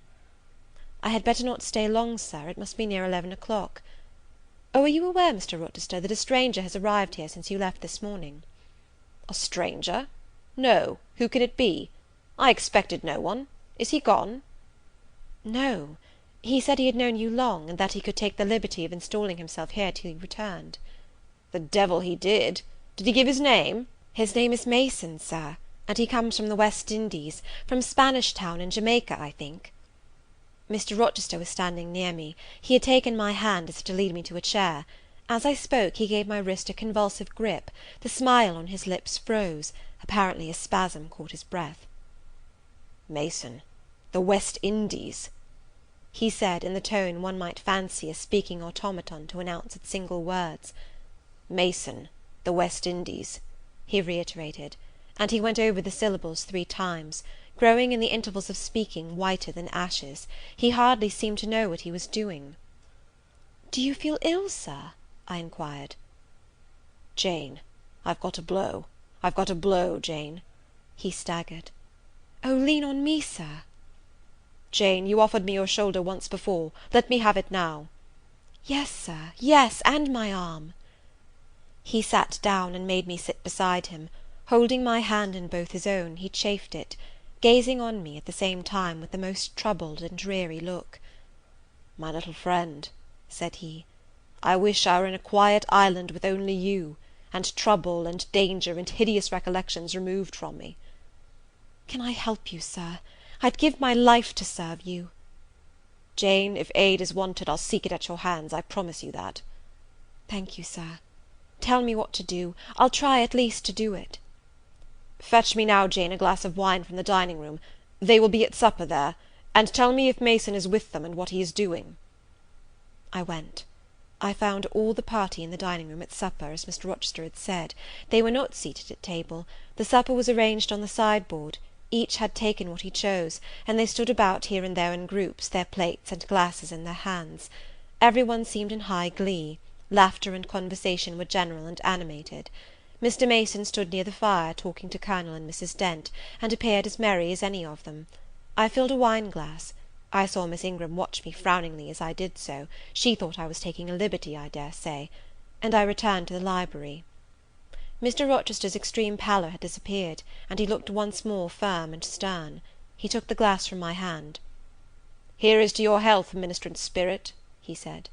"I had better not stay long, sir, it must be near 11 o'clock. Oh, are you aware, Mr. Rochester, that a stranger has arrived here since you left this morning?" "A stranger? No, who can it be? I expected no one. Is he gone?" "No. He said he had known you long, and that he could take the liberty of installing himself here till you returned." "The devil he did! Did he give his name?" "His name is Mason, sir, and he comes from the West Indies, from Spanish Town in Jamaica, I think." Mr. Rochester was standing near me. He had taken my hand as if to lead me to a chair. As I spoke, he gave my wrist a convulsive grip, the smile on his lips froze, apparently a spasm caught his breath. "Mason, the West Indies!" he said, in the tone one might fancy a speaking automaton to announce its single words. "Mason, the West Indies," he reiterated, and he went over the syllables 3 times, growing in the intervals of speaking whiter than ashes. He hardly seemed to know what he was doing. "Do you feel ill, sir?" I inquired. "Jane, I've got a blow. I've got a blow, Jane." He staggered. "Oh, lean on me, sir." "Jane, you offered me your shoulder once before. Let me have it now." "Yes, sir, yes, and my arm." He sat down and made me sit beside him. Holding my hand in both his own, he chafed it, gazing on me at the same time with the most troubled and dreary look. "My little friend," said he, "I wish I were in a quiet island with only you, and trouble and danger and hideous recollections removed from me." "Can I help you, sir? I'd give my life to serve you." "Jane, if aid is wanted, I'll seek it at your hands, I promise you that." "Thank you, sir. Tell me what to do. I'll try at least to do it." "Fetch me now, Jane, a glass of wine from the dining-room. They will be at supper there. And tell me if Mason is with them, and what he is doing." I went. I found all the party in the dining-room at supper, as Mr. Rochester had said. They were not seated at table. The supper was arranged on the sideboard. Each had taken what he chose, and they stood about here and there in groups, their plates and glasses in their hands. Every one seemed in high glee. Laughter and conversation were general and animated. Mr. Mason stood near the fire, talking to Colonel and Mrs. Dent, and appeared as merry as any of them. I filled a wine-glass. I saw Miss Ingram watch me frowningly as I did so. She thought I was taking a liberty, I dare say. And I returned to the library. Mr. Rochester's extreme pallor had disappeared, and he looked once more firm and stern. He took the glass from my hand. "Here is to your health, ministrant spirit," he said.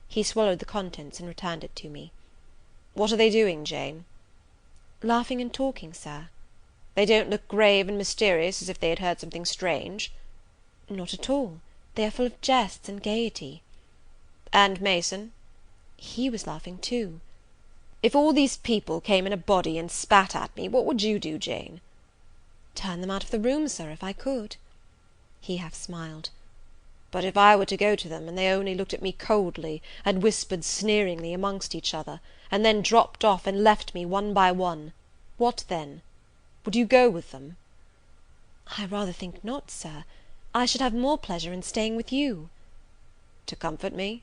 He swallowed the contents and returned it to me. "What are they doing, Jane?" "Laughing and talking, sir." "They don't look grave and mysterious, as if they had heard something strange?" "Not at all. They are full of jests and gaiety." "And Mason?" "He was laughing too." "If all these people came in a body and spat at me, what would you do, Jane?" "Turn them out of the room, sir, if I could." He half smiled. "But if I were to go to them, and they only looked at me coldly, and whispered sneeringly amongst each other, and then dropped off and left me one by one, what then? Would you go with them?" "I rather think not, sir. I should have more pleasure in staying with you." "To comfort me?"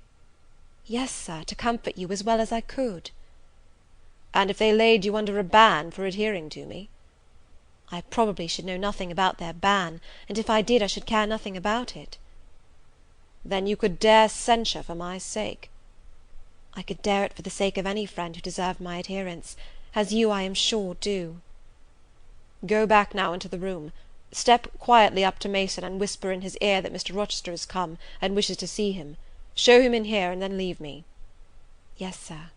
"Yes, sir, to comfort you as well as I could." "And if they laid you under a ban for adhering to me?" "I probably should know nothing about their ban, and if I did, I should care nothing about it." "Then you could dare censure for my sake?" "I could dare it for the sake of any friend who deserved my adherence, as you, I am sure, do." "Go back now into the room. Step quietly up to Mason, and whisper in his ear that Mr. Rochester has come, and wishes to see him. Show him in here, and then leave me." "Yes, sir."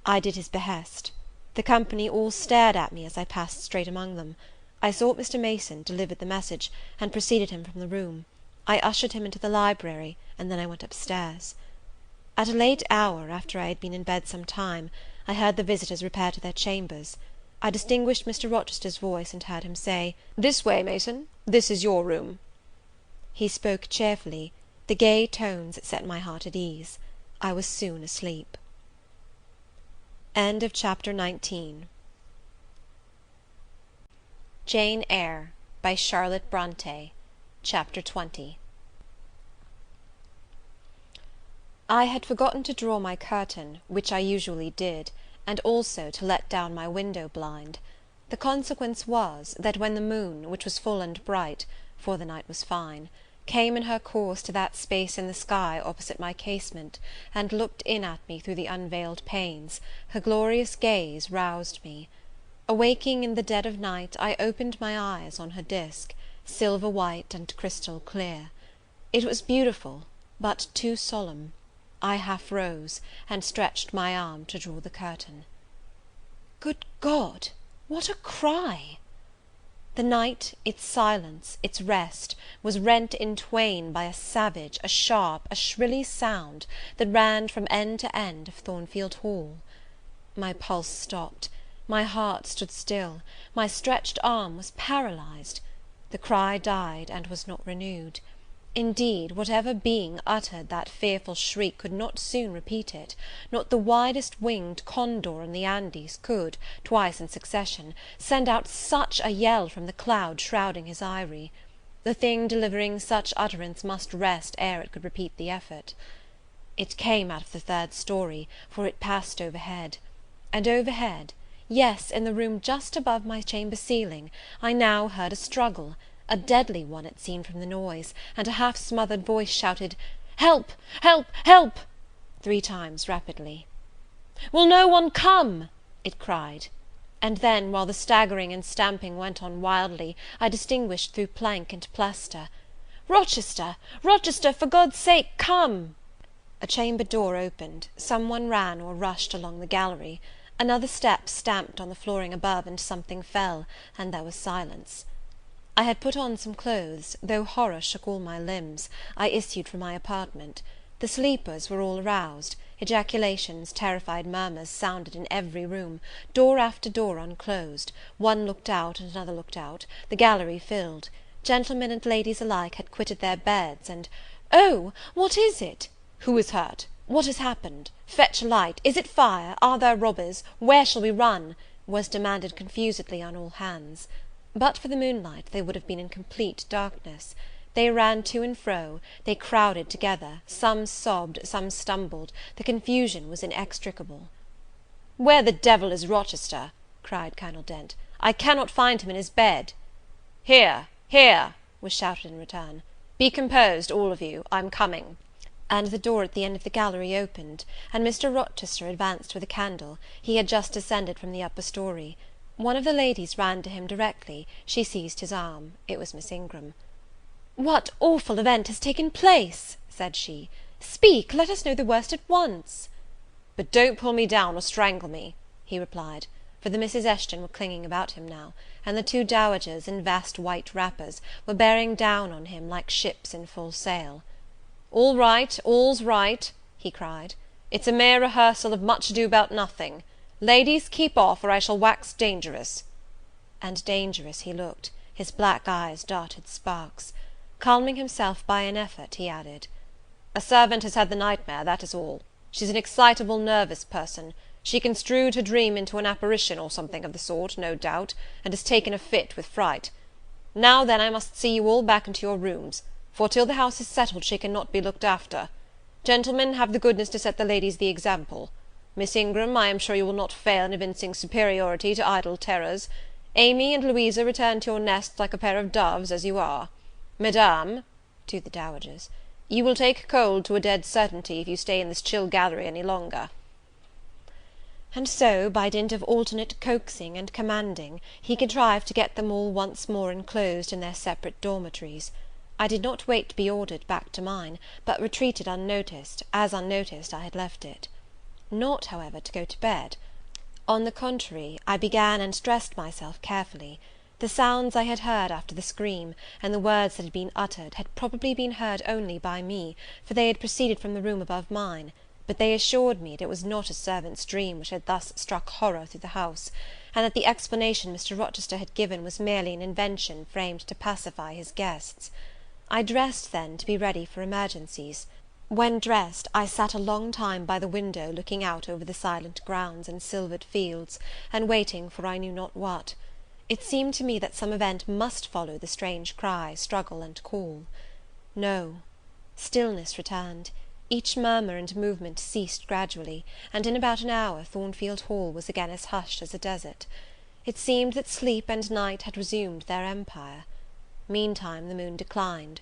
I did his behest. The company all stared at me as I passed straight among them. I sought Mr. Mason, delivered the message, and preceded him from the room. I ushered him into the library, and then I went up stairs. At a late hour, after I had been in bed some time, I heard the visitors repair to their chambers. I distinguished Mr. Rochester's voice, and heard him say, "This way, Mason, this is your room." He spoke cheerfully; the gay tones set my heart at ease. I was soon asleep. Chapter 19. Jane Eyre, by Charlotte Bronte. Chapter 20. I had forgotten to draw my curtain, which I usually did, and also to let down my window blind. The consequence was, that when the moon, which was full and bright, for the night was fine, came in her course to that space in the sky opposite my casement, and looked in at me through the unveiled panes, her glorious gaze roused me. Awaking in the dead of night, I opened my eyes on her disk, silver white and crystal clear. It was beautiful, but too solemn. I half rose, and stretched my arm to draw the curtain. Good God! What a cry! The night, its silence, its rest, was rent in twain by a savage, a sharp, a shrilly sound, that ran from end to end of Thornfield Hall. My pulse stopped, my heart stood still, my stretched arm was paralyzed. The cry died, and was not renewed. Indeed, whatever being uttered that fearful shriek could not soon repeat it; not the widest winged condor in the Andes could, twice in succession, send out such a yell from the cloud shrouding his eyrie. The thing delivering such utterance must rest ere it could repeat the effort. It came out of the third story, for it passed overhead. And overhead, yes, in the room just above my chamber ceiling, I now heard a struggle, a deadly one it seemed from the noise, and a half smothered voice shouted, "Help! help! help!" 3 times rapidly. "Will no one come?" it cried; and then, while the staggering and stamping went on wildly, I distinguished through plank and plaster, "Rochester! Rochester! for God's sake, come!" A chamber door opened, some one ran or rushed along the gallery, another step stamped on the flooring above, and something fell, and there was silence. I had put on some clothes; though horror shook all my limbs, I issued from my apartment. The sleepers were all aroused; ejaculations, terrified murmurs sounded in every room; door after door unclosed; one looked out, and another looked out; the gallery filled; gentlemen and ladies alike had quitted their beds, and "Oh, what is it?" "Who is hurt?" "What has happened?" "Fetch a light." "Is it fire?" "Are there robbers?" "Where shall we run?" was demanded confusedly on all hands. But for the moonlight, they would have been in complete darkness. They ran to and fro, they crowded together, some sobbed, some stumbled, the confusion was inextricable. "Where the devil is Rochester?" cried Colonel Dent. "I cannot find him in his bed." "Here, here," was shouted in return. "Be composed, all of you, I'm coming." And the door at the end of the gallery opened, and Mr. Rochester advanced with a candle; he had just descended from the upper story. One of the ladies ran to him directly; she seized his arm; it was Miss Ingram. "What awful event has taken place?" said she. "Speak, let us know the worst at once." "But don't pull me down or strangle me," he replied, for the Misses Eshton were clinging about him now, and the 2 dowagers, in vast white wrappers, were bearing down on him like ships in full sail. "All right, all's right," he cried. "It's a mere rehearsal of Much Ado about Nothing. Ladies, keep off, or I shall wax dangerous." And dangerous he looked; his black eyes darted sparks. Calming himself by an effort, he added, "A servant has had the nightmare, that is all. She's an excitable, nervous person. She construed her dream into an apparition, or something of the sort, no doubt, and has taken a fit with fright. Now then, I must see you all back into your rooms, for till the house is settled she cannot be looked after. Gentlemen, have the goodness to set the ladies the example. Miss Ingram, I am sure you will not fail in evincing superiority to idle terrors. Amy and Louisa, return to your nests like a pair of doves, as you are. Madame," to the dowagers, "you will take cold to a dead certainty if you stay in this chill gallery any longer." And so, by dint of alternate coaxing and commanding, he contrived to get them all once more enclosed in their separate dormitories. I did not wait to be ordered back to mine, but retreated unnoticed, as unnoticed I had left it. Not, however, to go to bed. On the contrary, I began and dressed myself carefully. The sounds I had heard after the scream, and the words that had been uttered, had probably been heard only by me, for they had proceeded from the room above mine; but they assured me that it was not a servant's dream which had thus struck horror through the house, and that the explanation Mr. Rochester had given was merely an invention framed to pacify his guests. I dressed, then, to be ready for emergencies. When dressed, I sat a long time by the window, looking out over the silent grounds and silvered fields, and waiting for I knew not what. It seemed to me that some event must follow the strange cry, struggle, and call. No. Stillness returned. Each murmur and movement ceased gradually, and in about an hour Thornfield Hall was again as hushed as a desert. It seemed that sleep and night had resumed their empire. Meantime the moon declined.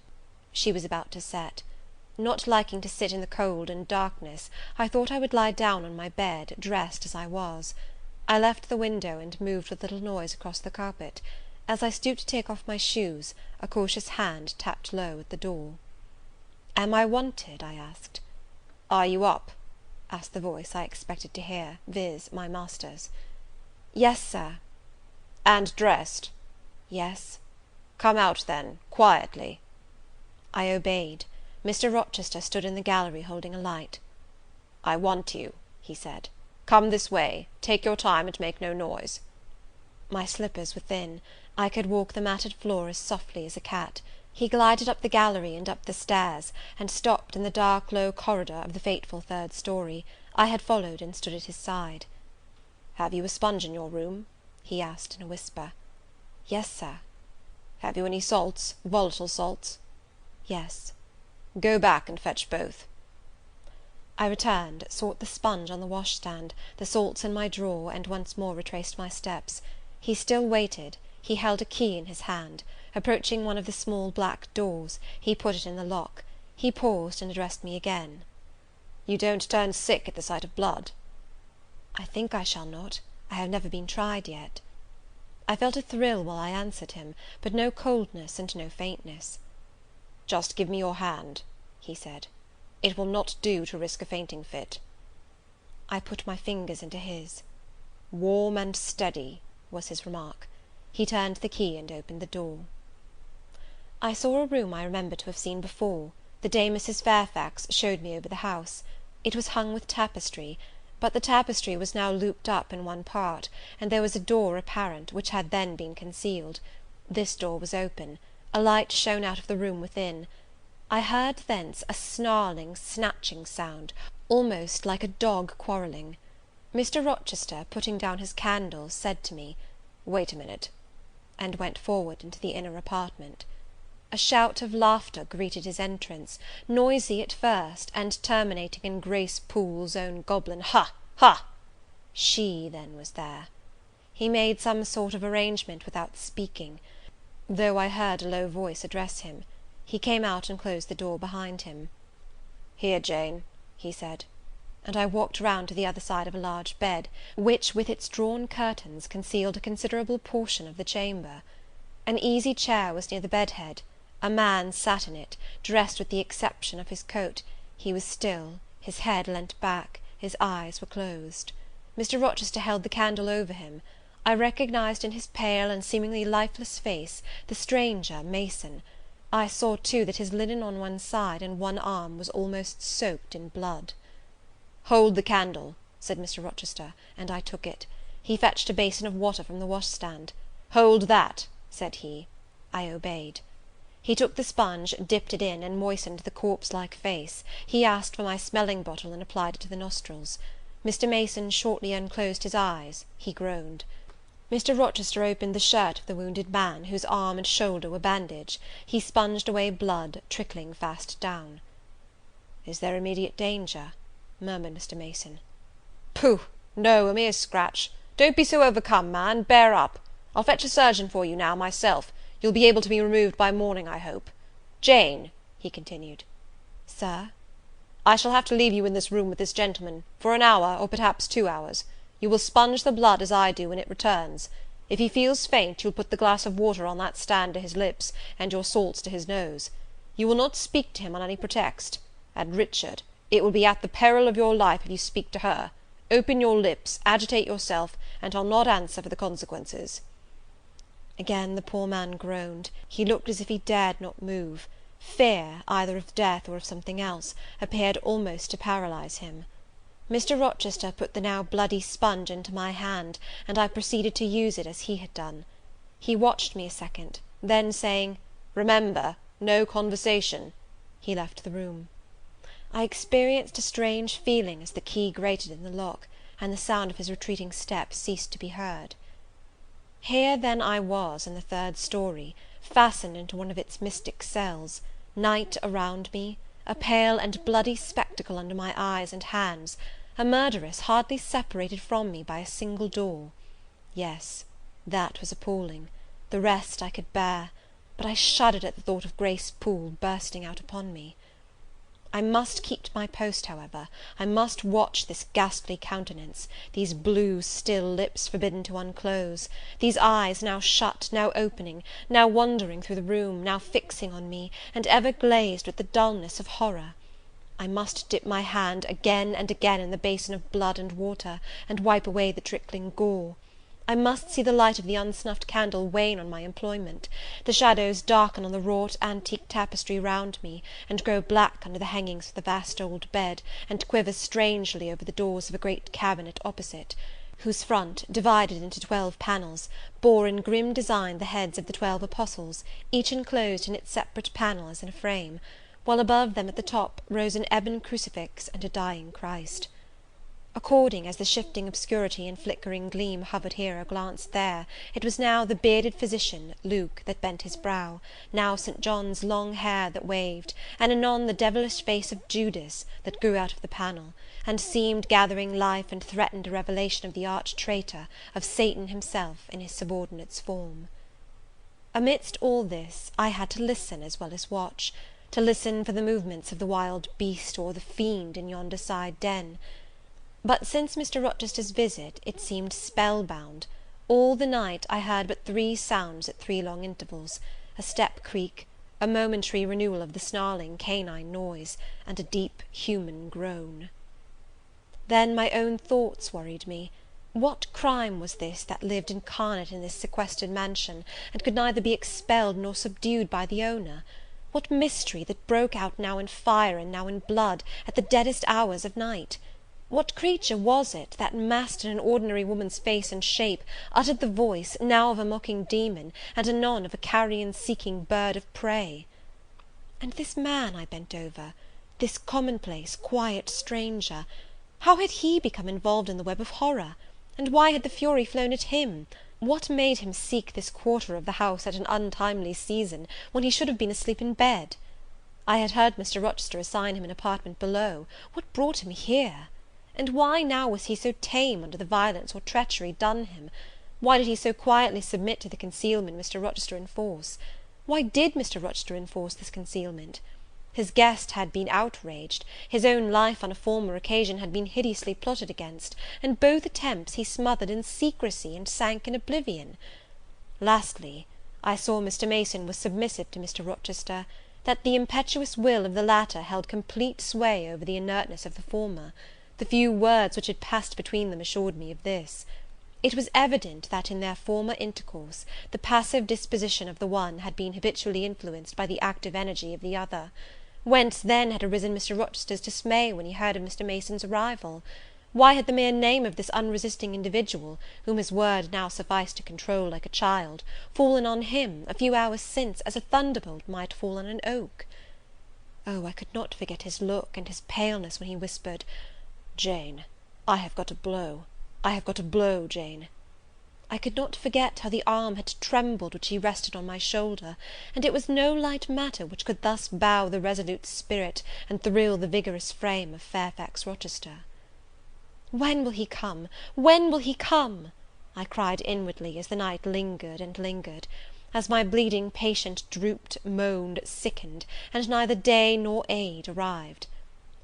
She was about to set. Not liking to sit in the cold and darkness, I thought I would lie down on my bed, dressed as I was. I left the window, and moved with little noise across the carpet. As I stooped to take off my shoes, a cautious hand tapped low at the door. "Am I wanted?" I asked. "Are you up?" asked the voice I expected to hear, viz. My master's. "Yes, Sir." "And dressed?" "Yes." "Come out, then, quietly." I obeyed. Mr. Rochester stood in the gallery holding a light. "I want you," he said. "Come this way. Take your time, and make no noise." My slippers were thin. I could walk the matted floor as softly as a cat. He glided up the gallery and up the stairs, and stopped in the dark low corridor of the fateful third story. I had followed, and stood at his side. "Have you a sponge in your room?" he asked in a whisper. "Yes, Sir." "Have you any salts, volatile salts?" "Yes." "Go back and fetch both." I returned, sought the sponge on the washstand, the salts in my drawer, and once more retraced my steps. He still waited. He held a key in his hand. Approaching one of the small black doors, he put it in the lock. He paused, and addressed me again. "You don't turn sick at the sight of blood?" "I think I shall not. I have never been tried yet." I felt a thrill while I answered him, but no coldness and no faintness. "Just give me your hand," he said. "It will not do to risk a fainting fit." I put my fingers into his. "Warm and steady," was his remark. He turned the key and opened the door. I saw a room I remembered to have seen before, the day Mrs. Fairfax showed me over the house. It was hung with tapestry, but the tapestry was now looped up in one part, and there was a door apparent, which had then been concealed. This door was open. A light shone out of the room within. I heard thence a snarling, snatching sound, almost like a dog quarrelling. Mr. Rochester, putting down his candle, said to me, "Wait a minute," and went forward into the inner apartment. A shout of laughter greeted his entrance, noisy at first, and terminating in Grace Poole's own goblin "Ha! ha!" She, then, was there. He made some sort of arrangement without speaking, though I heard a low voice address him. He came out and closed the door behind him. "Here, Jane," he said; and I walked round to the other side of a large bed, which, with its drawn curtains, concealed a considerable portion of the chamber. An easy chair was near the bed head. A man sat in it, dressed with the exception of his coat. He was still, his head leant back, his eyes were closed. Mr. Rochester held the candle over him. I recognized in his pale and seemingly lifeless face the stranger, Mason. I saw, too, that his linen on one side and one arm was almost soaked in blood. "Hold the candle," said Mr. Rochester, and I took it. He fetched a basin of water from the washstand. "Hold that," said he. I obeyed. He took the sponge, dipped it in, and moistened the corpse-like face. He asked for my smelling bottle, and applied it to the nostrils. Mr. Mason shortly unclosed his eyes. He groaned. Mr. Rochester opened the shirt of the wounded man, whose arm and shoulder were bandaged. He sponged away blood, trickling fast down. "Is there immediate danger?" murmured Mr. Mason. "Pooh! no, a mere scratch. Don't be so overcome, man, bear up. I'll fetch a surgeon for you now, myself. You'll be able to be removed by morning, I hope. Jane," he continued. "Sir?" "I shall have to leave you in this room with this gentleman, for an hour, or perhaps 2 hours. You will sponge the blood as I do when it returns. If he feels faint, you'll put the glass of water on that stand to his lips, and your salts to his nose. You will not speak to him on any pretext. And, Richard, it will be at the peril of your life if you speak to her. Open your lips, agitate yourself, and I'll not answer for the consequences." Again the poor man groaned. He looked as if he dared not move. Fear, either of death or of something else, appeared almost to paralyze him. Mr. Rochester put the now bloody sponge into my hand, and I proceeded to use it as he had done. He watched me a second, then saying, "Remember, no conversation," he left the room. I experienced a strange feeling as the key grated in the lock, and the sound of his retreating steps ceased to be heard. Here then I was in the third story, fastened into one of its mystic cells, night around me, a pale and bloody spectacle under my eyes and hands, a murderess hardly separated from me by a single door. Yes, that was appalling; the rest I could bear, but I shuddered at the thought of Grace Poole bursting out upon me. I must keep to my post, however. I must watch this ghastly countenance, these blue, still lips forbidden to unclose, these eyes now shut, now opening, now wandering through the room, now fixing on me, and ever glazed with the dullness of horror. I must dip my hand again and again in the basin of blood and water, and wipe away the trickling gore. I must see the light of the unsnuffed candle wane on my employment, the shadows darken on the wrought antique tapestry round me, and grow black under the hangings of the vast old bed, and quiver strangely over the doors of a great cabinet opposite, whose front, divided into 12 panels, bore in grim design the heads of the 12 apostles, each enclosed in its separate panel as in a frame, while above them at the top rose an ebon crucifix and a dying Christ. According as the shifting obscurity and flickering gleam hovered here or glanced there, it was now the bearded physician, Luke, that bent his brow, now St. John's long hair that waved, and anon the devilish face of Judas, that grew out of the panel, and seemed gathering life and threatened a revelation of the arch traitor, of Satan himself in his subordinate's form. Amidst all this, I had to listen as well as watch, to listen for the movements of the wild beast or the fiend in yonder side den. But since Mr. Rochester's visit, it seemed spell-bound. All the night I heard but 3 sounds at 3 long intervals, a step creak, a momentary renewal of the snarling canine noise, and a deep human groan. Then my own thoughts worried me. What crime was this that lived incarnate in this sequestered mansion, and could neither be expelled nor subdued by the owner? What mystery that broke out now in fire and now in blood, at the deadest hours of night? What creature was it that, masked in an ordinary woman's face and shape, uttered the voice, now of a mocking demon, and anon of a carrion-seeking bird of prey? And this man I bent over, this commonplace, quiet stranger, how had he become involved in the web of horror? And why had the fury flown at him? What made him seek this quarter of the house at an untimely season, when he should have been asleep in bed? I had heard Mr. Rochester assign him an apartment below. What brought him here? And why now was he so tame under the violence or treachery done him? Why did he so quietly submit to the concealment Mr. Rochester enforce? Why did Mr. Rochester enforce this concealment? His guest had been outraged, his own life on a former occasion had been hideously plotted against, and both attempts he smothered in secrecy and sank in oblivion. Lastly, I saw Mr. Mason was submissive to Mr. Rochester, that the impetuous will of the latter held complete sway over the inertness of the former. The few words which had passed between them assured me of this. It was evident that, in their former intercourse, the passive disposition of the one had been habitually influenced by the active energy of the other. Whence then had arisen Mr. Rochester's dismay when he heard of Mr. Mason's arrival? Why had the mere name of this unresisting individual, whom his word now sufficed to control like a child, fallen on him, a few hours since, as a thunderbolt might fall on an oak? Oh, I could not forget his look and his paleness when he whispered, "Jane, I have got a blow. I have got a blow, Jane." I could not forget how the arm had trembled which he rested on my shoulder, and it was no light matter which could thus bow the resolute spirit, and thrill the vigorous frame of Fairfax Rochester. When will he come? When will he come? I cried inwardly, as the night lingered and lingered, as my bleeding patient drooped, moaned, sickened, and neither day nor aid arrived.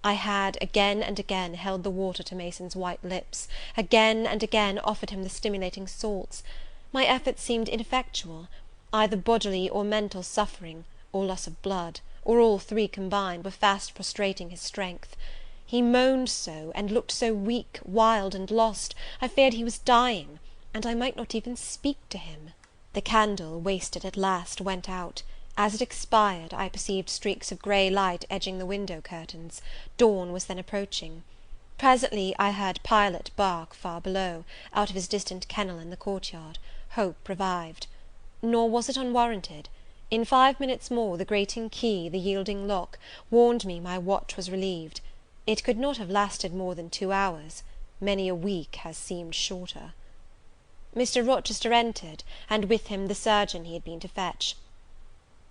I had again and again held the water to Mason's white lips, again and again offered him the stimulating salts. My efforts seemed ineffectual; either bodily or mental suffering, or loss of blood, or all 3 combined, were fast prostrating his strength. He moaned so, and looked so weak, wild, and lost, I feared he was dying, and I might not even speak to him. The candle, wasted at last, went out. As it expired, I perceived streaks of grey light edging the window curtains. Dawn was then approaching. Presently I heard Pilot bark far below, out of his distant kennel in the courtyard. Hope revived. Nor was it unwarranted. In 5 minutes more, the grating key, the yielding lock, warned me my watch was relieved. It could not have lasted more than 2 hours. Many a week has seemed shorter. Mr. Rochester entered, and with him the surgeon he had been to fetch.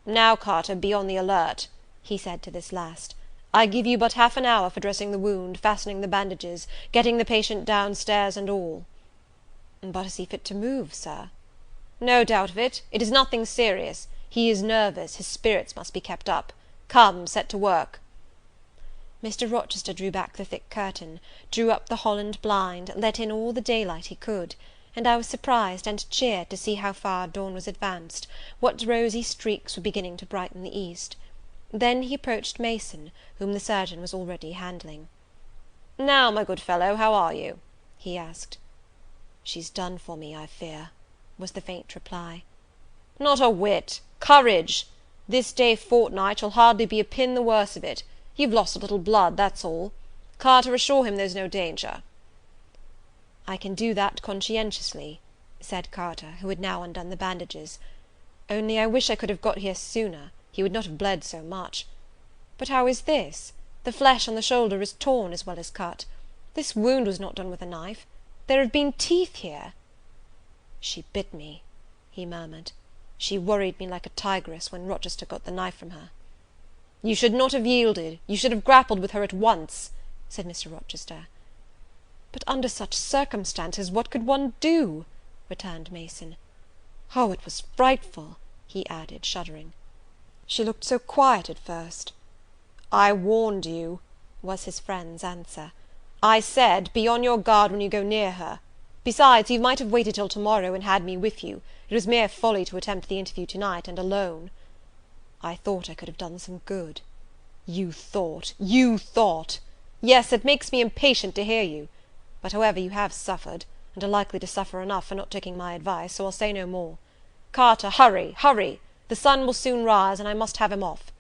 "Now, Carter, be on the alert," he said to this last. "I give you but half an hour for dressing the wound, fastening the bandages, getting the patient down stairs and all." "But is he fit to move, Sir?" "No doubt of it. It is nothing serious. He is nervous. His spirits must be kept up. Come, set to work." Mr. Rochester drew back the thick curtain, drew up the Holland blind, let in all the daylight he could, and I was surprised and cheered to see how far dawn was advanced, what rosy streaks were beginning to brighten the east. Then he approached Mason, whom the surgeon was already handling. "Now, my good fellow, how are you?" he asked. "She's done for me, I fear," was the faint reply. "Not a whit. Courage! This day fortnight you'll hardly be a pin the worse of it. You've lost a little blood, that's all. Carter, assure him there's no danger." "I can do that conscientiously," said Carter, who had now undone the bandages. "Only I wish I could have got here sooner. He would not have bled so much. But how is this? The flesh on the shoulder is torn as well as cut. This wound was not done with a knife. There have been teeth here." "She bit me," he murmured. "She worried me like a tigress when Rochester got the knife from her." "You should not have yielded. You should have grappled with her at once," said Mr. Rochester. "But under such circumstances what could one do?" returned Mason. "Oh, it was frightful," he added, shuddering. "She looked so quiet at first." "I warned you," was his friend's answer. "I said, be on your guard when you go near her. Besides, you might have waited till tomorrow, and had me with you. It was mere folly to attempt the interview tonight, and alone." "I thought I could have done some good." You thought! Yes, it makes me impatient to hear you. But however, you have suffered, and are likely to suffer enough for not taking my advice, so I'll say no more. Carter, hurry! The sun will soon rise, and I must have him off."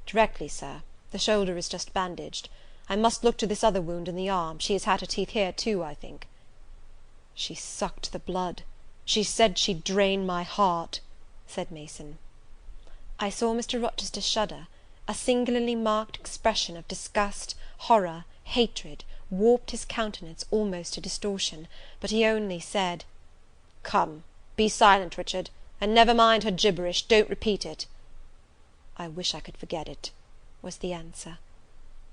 "Directly, Sir. The shoulder is just bandaged. I must look to this other wound in the arm. She has had her teeth here too, I think." "She sucked the blood. She said she'd drain my heart," said Mason. I saw Mr. Rochester shudder. A singularly marked expression of disgust, horror, hatred, warped his countenance almost to distortion, but he only said, "Come, be silent, Richard, and never mind her gibberish. Don't repeat it." "I wish I could forget it," was the answer.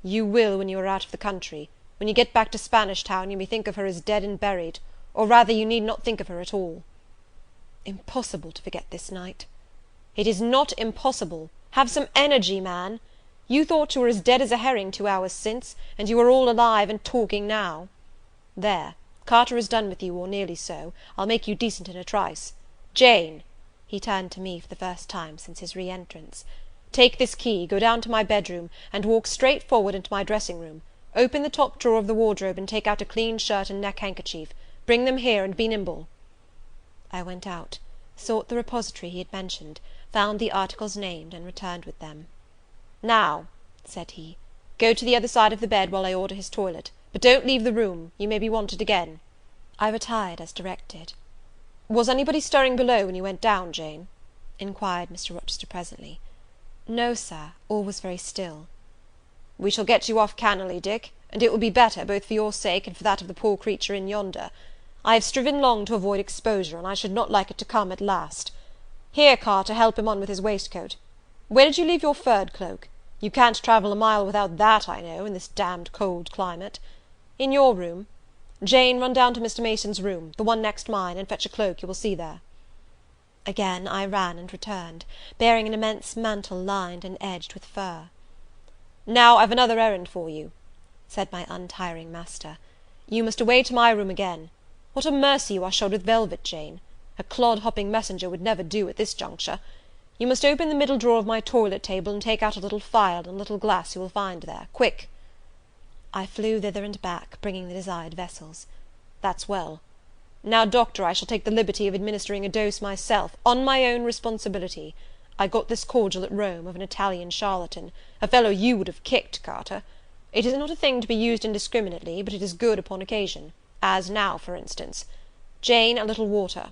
"You will when you are out of the country. When you get back to Spanish Town, you may think of her as dead and buried, or rather you need not think of her at all." "Impossible to forget this night." "It is not impossible. Have some energy, man. You thought you were as dead as a herring 2 hours since, and you are all alive and talking now. There, Carter is done with you, or nearly so. I'll make you decent in a trice. Jane," he turned to me for the first time since his re-entrance, "take this key, go down to my bedroom, and walk straight forward into my dressing room. Open the top drawer of the wardrobe, and take out a clean shirt and neck-handkerchief. Bring them here, and be nimble." I went out, sought the repository he had mentioned, found the articles named, and returned with them. "Now," said he, "go to the other side of the bed while I order his toilet, but don't leave the room. You may be wanted again." I retired as directed. "Was anybody stirring below when you went down, Jane?" inquired Mr. Rochester presently. "No, Sir, all was very still." "We shall get you off cannily, Dick, and it will be better, both for your sake and for that of the poor creature in yonder. I have striven long to avoid exposure, and I should not like it to come at last. Here, Carter, help him on with his waistcoat. Where did you leave your furred cloak? You can't travel a mile without that, I know, in this damned cold climate. In your room. Jane, run down to Mr. Mason's room, the one next mine, and fetch a cloak you will see there." Again I ran and returned, bearing an immense mantle lined and edged with fur. "Now I've another errand for you," said my untiring master. "You must away to my room again. What a mercy you are shod with velvet, Jane! A clod-hopping messenger would never do at this juncture. You must open the middle drawer of my toilet table, and take out a little phial and a little glass you will find there. Quick!" I flew thither and back, bringing the desired vessels. That's well. Now, doctor, I shall take the liberty of administering a dose myself, on my own responsibility. I got this cordial at Rome, of an Italian charlatan, a fellow you would have kicked, Carter. It is not a thing to be used indiscriminately, but it is good upon occasion, as now, for instance. Jane, a little water."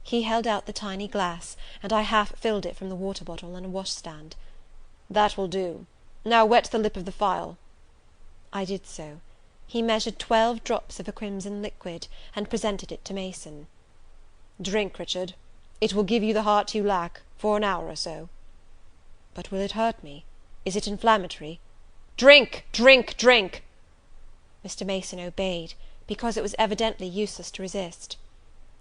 He held out the tiny glass, and I half filled it from the water bottle on a washstand. "That will do. Now wet the lip of the phial." I did so. He measured 12 drops of a crimson liquid, and presented it to Mason. "Drink, Richard. It will give you the heart you lack, for an hour or so." "But will it hurt me? Is it inflammatory?" "Drink, drink, drink!" Mr. Mason obeyed, because it was evidently useless to resist.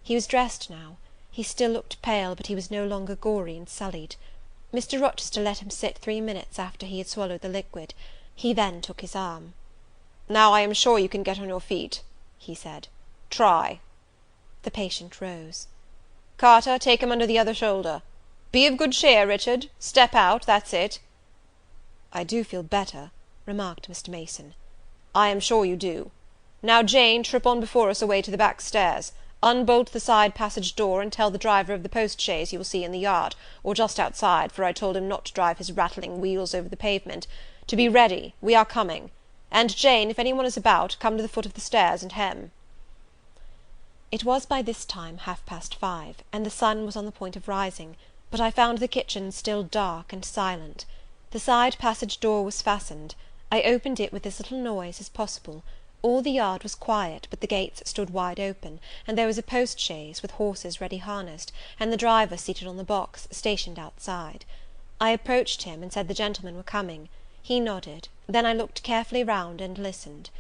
He was dressed now. He still looked pale, but he was no longer gory and sullied. Mr. Rochester let him sit 3 minutes after he had swallowed the liquid. He then took his arm. "Now I am sure you can get on your feet," he said. "Try." The patient rose. "Carter, take him under the other shoulder. Be of good cheer, Richard. Step out, that's it." "I do feel better," remarked Mr. Mason. "I am sure you do. Now, Jane, trip on before us away to the back stairs. Unbolt the side passage door, and tell the driver of the post-chaise you will see in the yard, or just outside, for I told him not to drive his rattling wheels over the pavement, to be ready, we are coming. And, Jane, if any one is about, come to the foot of the stairs and hem." It was by this time 5:30, and the sun was on the point of rising, but I found the kitchen still dark and silent. The side passage door was fastened. I opened it with as little noise as possible. All the yard was quiet, but the gates stood wide open, and there was a post-chaise, with horses ready harnessed, and the driver seated on the box, stationed outside. I approached him, and said the gentlemen were coming. He nodded. Then I looked carefully round, and listened.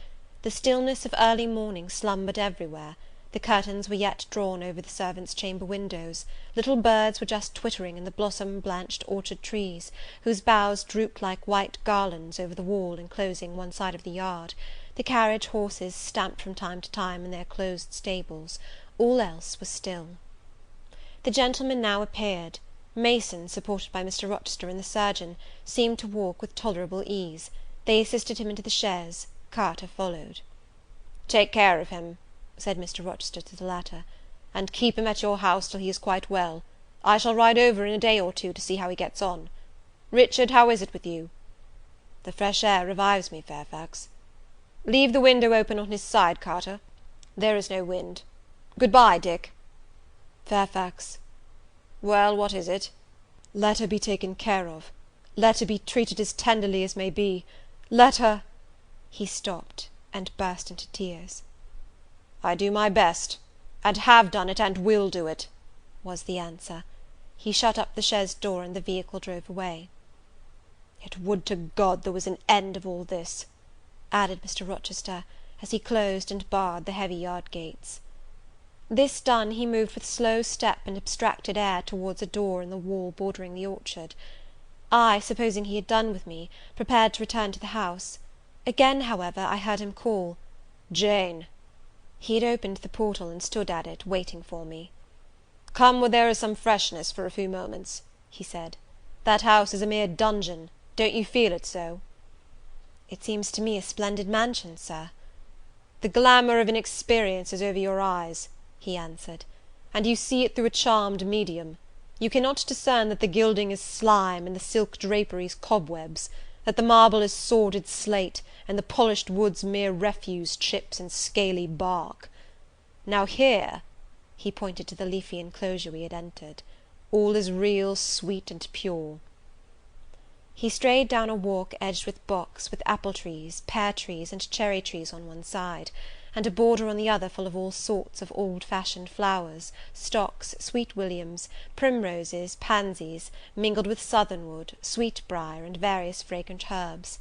The stillness of early morning slumbered everywhere. The curtains were yet drawn over the servants' chamber windows. Little birds were just twittering in the blossom-blanched orchard trees, whose boughs drooped like white garlands over the wall enclosing one side of the yard. The carriage horses stamped from time to time in their closed stables. All else was still. The gentlemen now appeared. Mason, supported by Mr. Rochester and the surgeon, seemed to walk with tolerable ease. They assisted him into the chaise. Carter followed. "Take care of him," said Mr. Rochester to the latter, "and keep him at your house till he is quite well. I shall ride over in a day or two to see how he gets on. Richard, how is it with you?" "The fresh air revives me, Fairfax." "Leave the window open on his side, Carter. There is no wind. Good-bye, Dick." "Fairfax." "Well, what is it?" "Let her be taken care of. Let her be treated as tenderly as may be. Let her—" He stopped, and burst into tears. "I do my best, and have done it, and will do it," was the answer. He shut up the chaise door, and the vehicle drove away. "Yet would to God there was an end of all this," added Mr. Rochester, as he closed and barred the heavy yard gates. This done, he moved with slow step and abstracted air towards a door in the wall bordering the orchard. I, supposing he had done with me, prepared to return to the house. Again, however, I heard him call, "Jane." He had opened the portal, and stood at it, waiting for me. "Come where there is some freshness for a few moments," he said. "That house is a mere dungeon. Don't you feel it so?" "It seems to me a splendid mansion, sir." "The glamour of inexperience is over your eyes," he answered, "and you see it through a charmed medium. You cannot discern that the gilding is slime, and the silk draperies cobwebs; that the marble is sordid slate, and the polished woods mere refuse chips and scaly bark. Now here," he pointed to the leafy enclosure we had entered, "all is real, sweet, and pure." He strayed down a walk edged with box, with apple trees, pear trees, and cherry trees on one side, and a border on the other full of all sorts of old-fashioned flowers, stocks, sweet williams, primroses, pansies, mingled with southernwood, sweetbriar, and various fragrant herbs.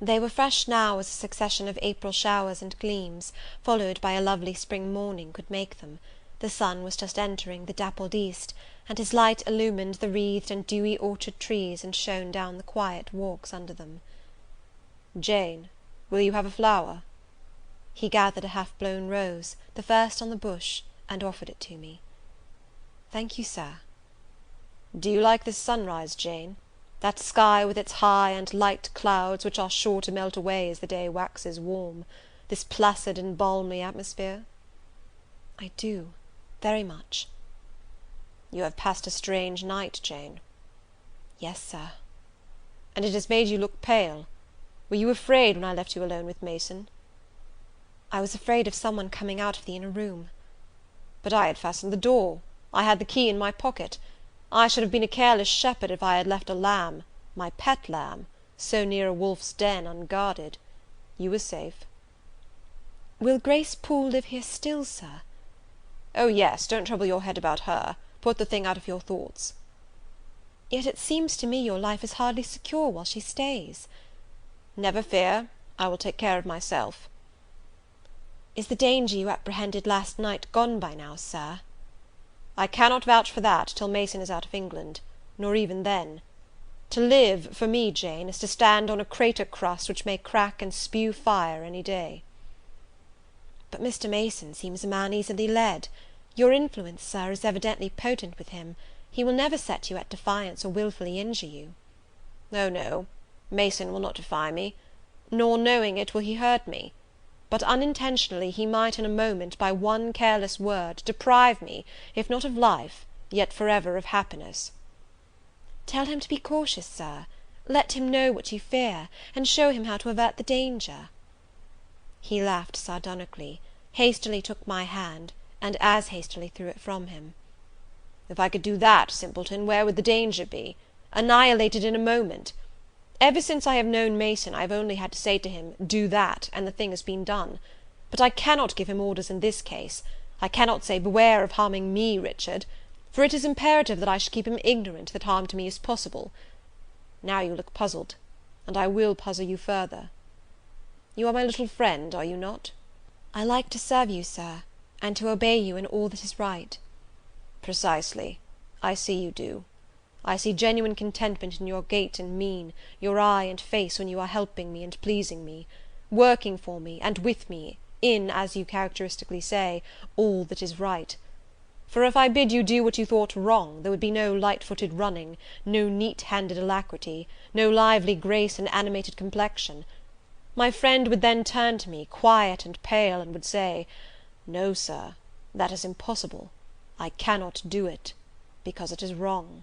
They were fresh now as a succession of April showers and gleams, followed by a lovely spring morning, could make them. The sun was just entering the dappled east, and his light illumined the wreathed and dewy orchard trees, and shone down the quiet walks under them. "Jane, will you have a flower?" He gathered a half-blown rose, the first on the bush, and offered it to me. "Thank you, sir." "Do you like this sunrise, Jane?" that sky with its high and light clouds, which are sure to melt away as the day waxes warm, this placid and balmy atmosphere?" "I do, very much." "You have passed a strange night, Jane." "Yes, Sir." "And it has made you look pale. Were you afraid when I left you alone with Mason?" "I was afraid of some one coming out of the inner room." "But I had fastened the door. I had the key in my pocket. I should have been a careless shepherd if I had left a lamb, my pet lamb, so near a wolf's den unguarded. You were safe." "Will Grace Poole live here still, Sir?" "Oh, yes, don't trouble your head about her. Put the thing out of your thoughts." "Yet it seems to me your life is hardly secure while she stays." "Never fear, I will take care of myself." "Is the danger you apprehended last night gone by now, Sir?" "I cannot vouch for that till Mason is out of England, nor even then. To live, for me, Jane, is to stand on a crater crust which may crack and spew fire any day." "But Mr. Mason seems a man easily led. Your influence, Sir, is evidently potent with him. He will never set you at defiance or wilfully injure you." "Oh, no, Mason will not defy me, nor, knowing it, will he hurt me. But unintentionally he might in a moment, by one careless word, deprive me, if not of life, yet forever of happiness." "Tell him to be cautious, Sir. Let him know what you fear, and show him how to avert the danger." He laughed sardonically, hastily took my hand, and as hastily threw it from him. "If I could do that, simpleton, where would the danger be? Annihilated in a moment. Ever since I have known Mason, I have only had to say to him, 'Do that,' and the thing has been done. But I cannot give him orders in this case. I cannot say, 'Beware of harming me, Richard,' for it is imperative that I should keep him ignorant that harm to me is possible. Now you look puzzled, and I will puzzle you further. You are my little friend, are you not?" "I like to serve you, Sir, and to obey you in all that is right." "Precisely. I see you do. I see genuine contentment in your gait and mien, your eye and face, when you are helping me and pleasing me, working for me, and with me, in, as you characteristically say, all that is right. For if I bid you do what you thought wrong, there would be no light-footed running, no neat-handed alacrity, no lively grace and animated complexion. My friend would then turn to me, quiet and pale, and would say, 'No, Sir, that is impossible. I cannot do it, because it is wrong,'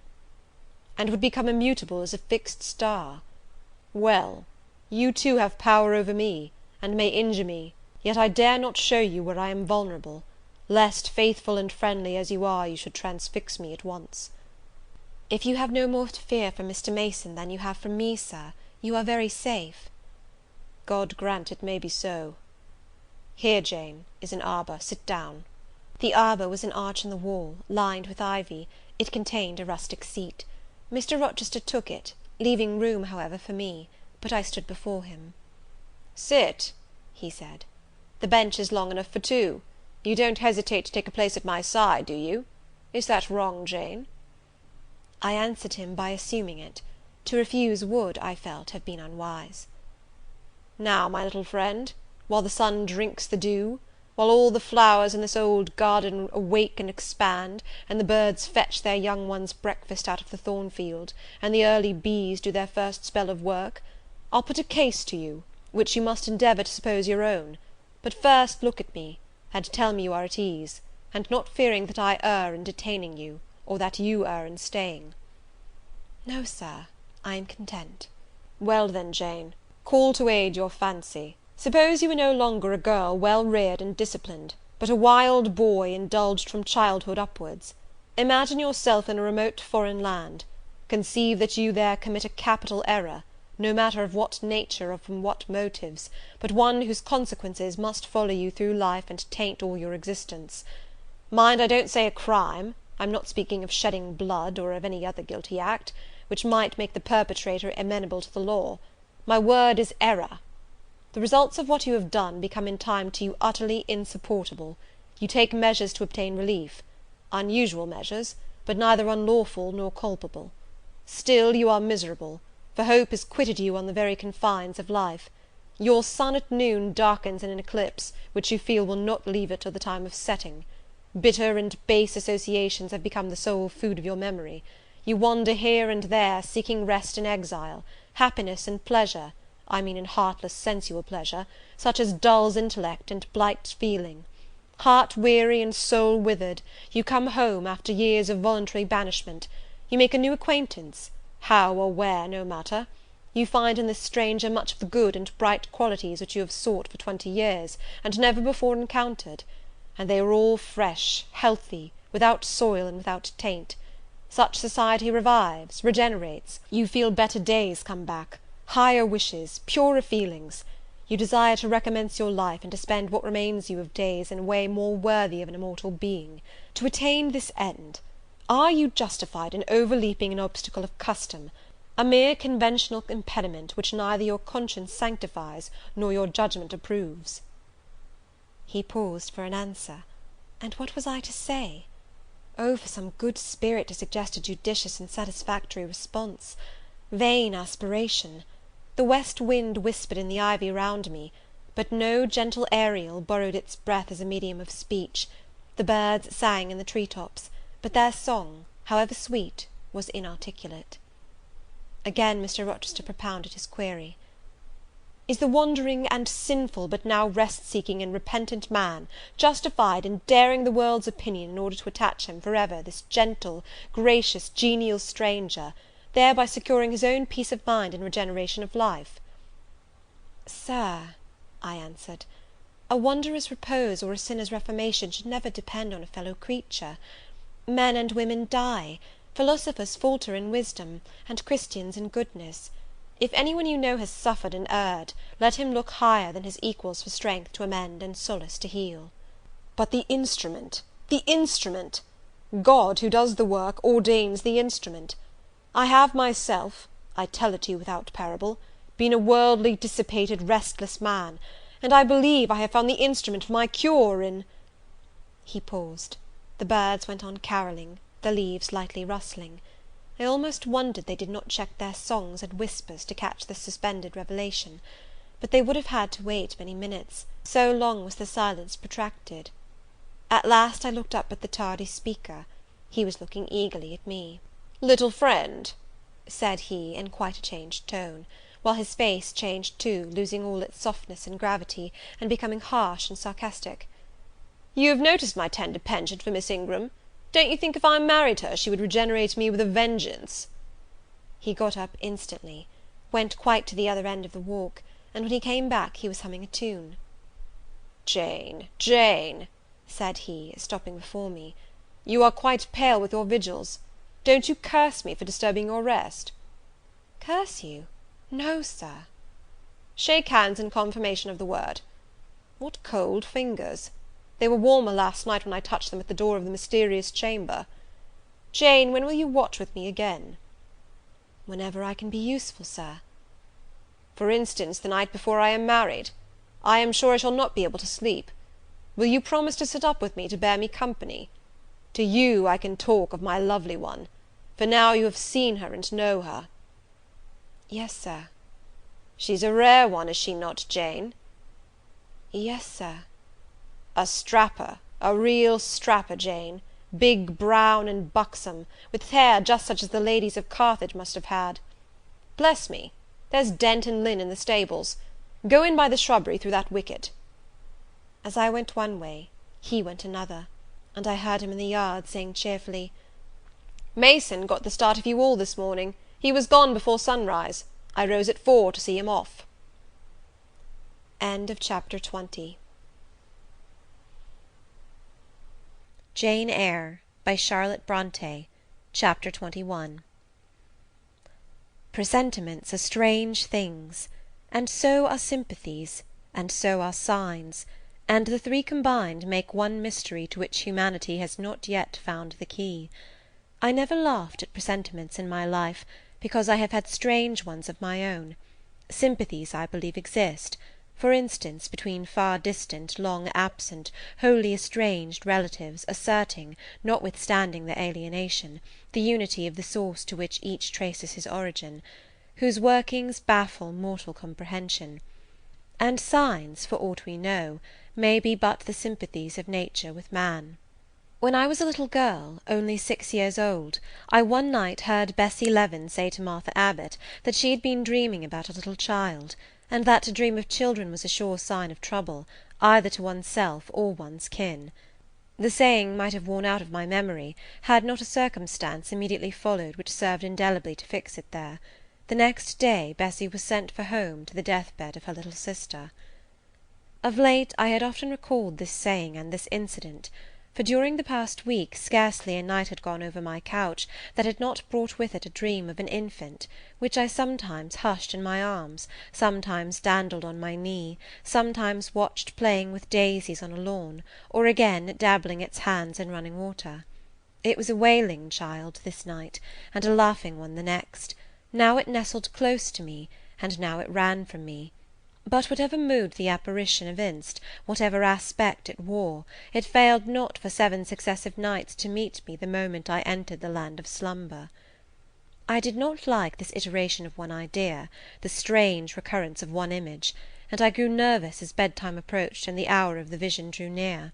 and would become immutable as a fixed star. Well, you too have power over me, and may injure me, yet I dare not show you where I am vulnerable, lest, faithful and friendly as you are, you should transfix me at once." "If you have no more to fear from Mr. Mason than you have from me, Sir, you are very safe." "God grant it may be so. Here, Jane, is an arbour. Sit down." The arbour was an arch in the wall, lined with ivy. It contained a rustic seat. Mr. Rochester took it, leaving room, however, for me, but I stood before him. "Sit," he said. "The bench is long enough for two. You don't hesitate to take a place at my side, do you? Is that wrong, Jane?" I answered him by assuming it. To refuse would, I felt, have been unwise. "Now, my little friend, while the sun drinks the dew, while all the flowers in this old garden awake and expand, and the birds fetch their young ones breakfast out of the thornfield, and the early bees do their first spell of work, I'll put a case to you, which you must endeavour to suppose your own. But first look at me, and tell me you are at ease, and not fearing that I err in detaining you, or that you err in staying." "No, Sir, I am content." "Well then, Jane, call to aid your fancy. Suppose you were no longer a girl well reared and disciplined, but a wild boy indulged from childhood upwards. Imagine yourself in a remote foreign land. Conceive that you there commit a capital error, no matter of what nature or from what motives, but one whose consequences must follow you through life and taint all your existence. Mind, I don't say a crime. I'm not speaking of shedding blood, or of any other guilty act, which might make the perpetrator amenable to the law. My word is error. The results of what you have done become in time to you utterly insupportable. You take measures to obtain relief. Unusual measures, but neither unlawful nor culpable. Still you are miserable, for hope has quitted you on the very confines of life. Your sun at noon darkens in an eclipse, which you feel will not leave it till the time of setting. Bitter and base associations have become the sole food of your memory. You wander here and there, seeking rest in exile, happiness in pleasure, I mean in heartless sensual pleasure, such as dulls intellect and blights feeling. Heart weary and soul withered, you come home after years of voluntary banishment. You make a new acquaintance, how or where, no matter. You find in this stranger much of the good and bright qualities which you have sought for 20 years, and never before encountered; and they are all fresh, healthy, without soil and without taint. Such society revives, regenerates; you feel better days come back, higher wishes, purer feelings. You desire to recommence your life, and to spend what remains you of days in a way more worthy of an immortal being. To attain this end, are you justified in overleaping an obstacle of custom, a mere conventional impediment which neither your conscience sanctifies nor your judgment approves?" He paused for an answer, and what was I to say? Oh, for some good spirit to suggest a judicious and satisfactory response! Vain aspiration! The west wind whispered in the ivy round me, but no gentle Ariel borrowed its breath as a medium of speech. The birds sang in the tree tops, but their song, however sweet, was inarticulate. Again Mr. Rochester propounded his query. Is the wandering and sinful, but now rest-seeking and repentant man, justified in daring the world's opinion in order to attach him for ever this gentle, gracious, genial stranger, thereby securing his own peace of mind and regeneration of life? "Sir," I answered, "a wanderer's repose or a sinner's reformation should never depend on a fellow creature. Men and women die, philosophers falter in wisdom, and Christians in goodness. If any one you know has suffered and erred, let him look higher than his equals for strength to amend and solace to heal." "But the instrument, the instrument! God, who does the work, ordains the instrument. I have myself, I tell it to you without parable, been a worldly, dissipated, restless man, and I believe I have found the instrument of my cure in—" He paused. The birds went on carolling, the leaves lightly rustling. I almost wondered they did not check their songs and whispers to catch this suspended revelation; but they would have had to wait many minutes, so long was the silence protracted. At last I looked up at the tardy speaker. He was looking eagerly at me. "Little friend," said he, in quite a changed tone, while his face changed too, losing all its softness and gravity, and becoming harsh and sarcastic, "you have noticed my tender penchant for Miss Ingram. Don't you think if I married her, she would regenerate me with a vengeance?" He got up instantly, went quite to the other end of the walk, and when he came back he was humming a tune. "Jane, Jane," said he, stopping before me, "you are quite pale with your vigils. Don't you curse me for disturbing your rest?" "Curse you? No, Sir." "Shake hands in confirmation of the word. What cold fingers! They were warmer last night when I touched them at the door of the mysterious chamber. Jane, when will you watch with me again?" "Whenever I can be useful, Sir." "For instance, the night before I am married. I am sure I shall not be able to sleep. Will you promise to sit up with me to bear me company? To you I can talk of my lovely one, for now you have seen her and know her." "Yes, Sir." "She's a rare one, is she not, Jane?" "Yes, Sir." "A strapper, a real strapper, Jane, big, brown, and buxom, with hair just such as the ladies of Carthage must have had. Bless me, there's Dent and Lynn in the stables. Go in by the shrubbery through that wicket." As I went one way, he went another, and I heard him in the yard saying cheerfully, "Mason got the start of you all this morning. He was gone before sunrise. I rose at 4 to see him off." Chapter 20. Jane Eyre, by Charlotte Bronte. Chapter 21. Presentiments are strange things, and so are sympathies, and so are signs, and the three combined make one mystery to which humanity has not yet found the key. I never laughed at presentiments in my life, because I have had strange ones of my own. Sympathies, I believe, exist, for instance, between far distant, long absent, wholly estranged relatives, asserting, notwithstanding their alienation, the unity of the source to which each traces his origin, whose workings baffle mortal comprehension; and signs, for aught we know, may be but the sympathies of nature with man. When I was a little girl, only 6 years old, I one night heard Bessie Leaven say to Martha Abbott that she had been dreaming about a little child, and that to dream of children was a sure sign of trouble, either to oneself or one's kin. The saying might have worn out of my memory, had not a circumstance immediately followed which served indelibly to fix it there. The next day Bessie was sent for home to the death-bed of her little sister. Of late I had often recalled this saying and this incident, for during the past week scarcely a night had gone over my couch that had not brought with it a dream of an infant, which I sometimes hushed in my arms, sometimes dandled on my knee, sometimes watched playing with daisies on a lawn, or again dabbling its hands in running water. It was a wailing child this night, and a laughing one the next. Now it nestled close to me, and now it ran from me. But whatever mood the apparition evinced, whatever aspect it wore, it failed not for 7 successive nights to meet me the moment I entered the land of slumber. I did not like this iteration of one idea, the strange recurrence of one image, and I grew nervous as bedtime approached and the hour of the vision drew near.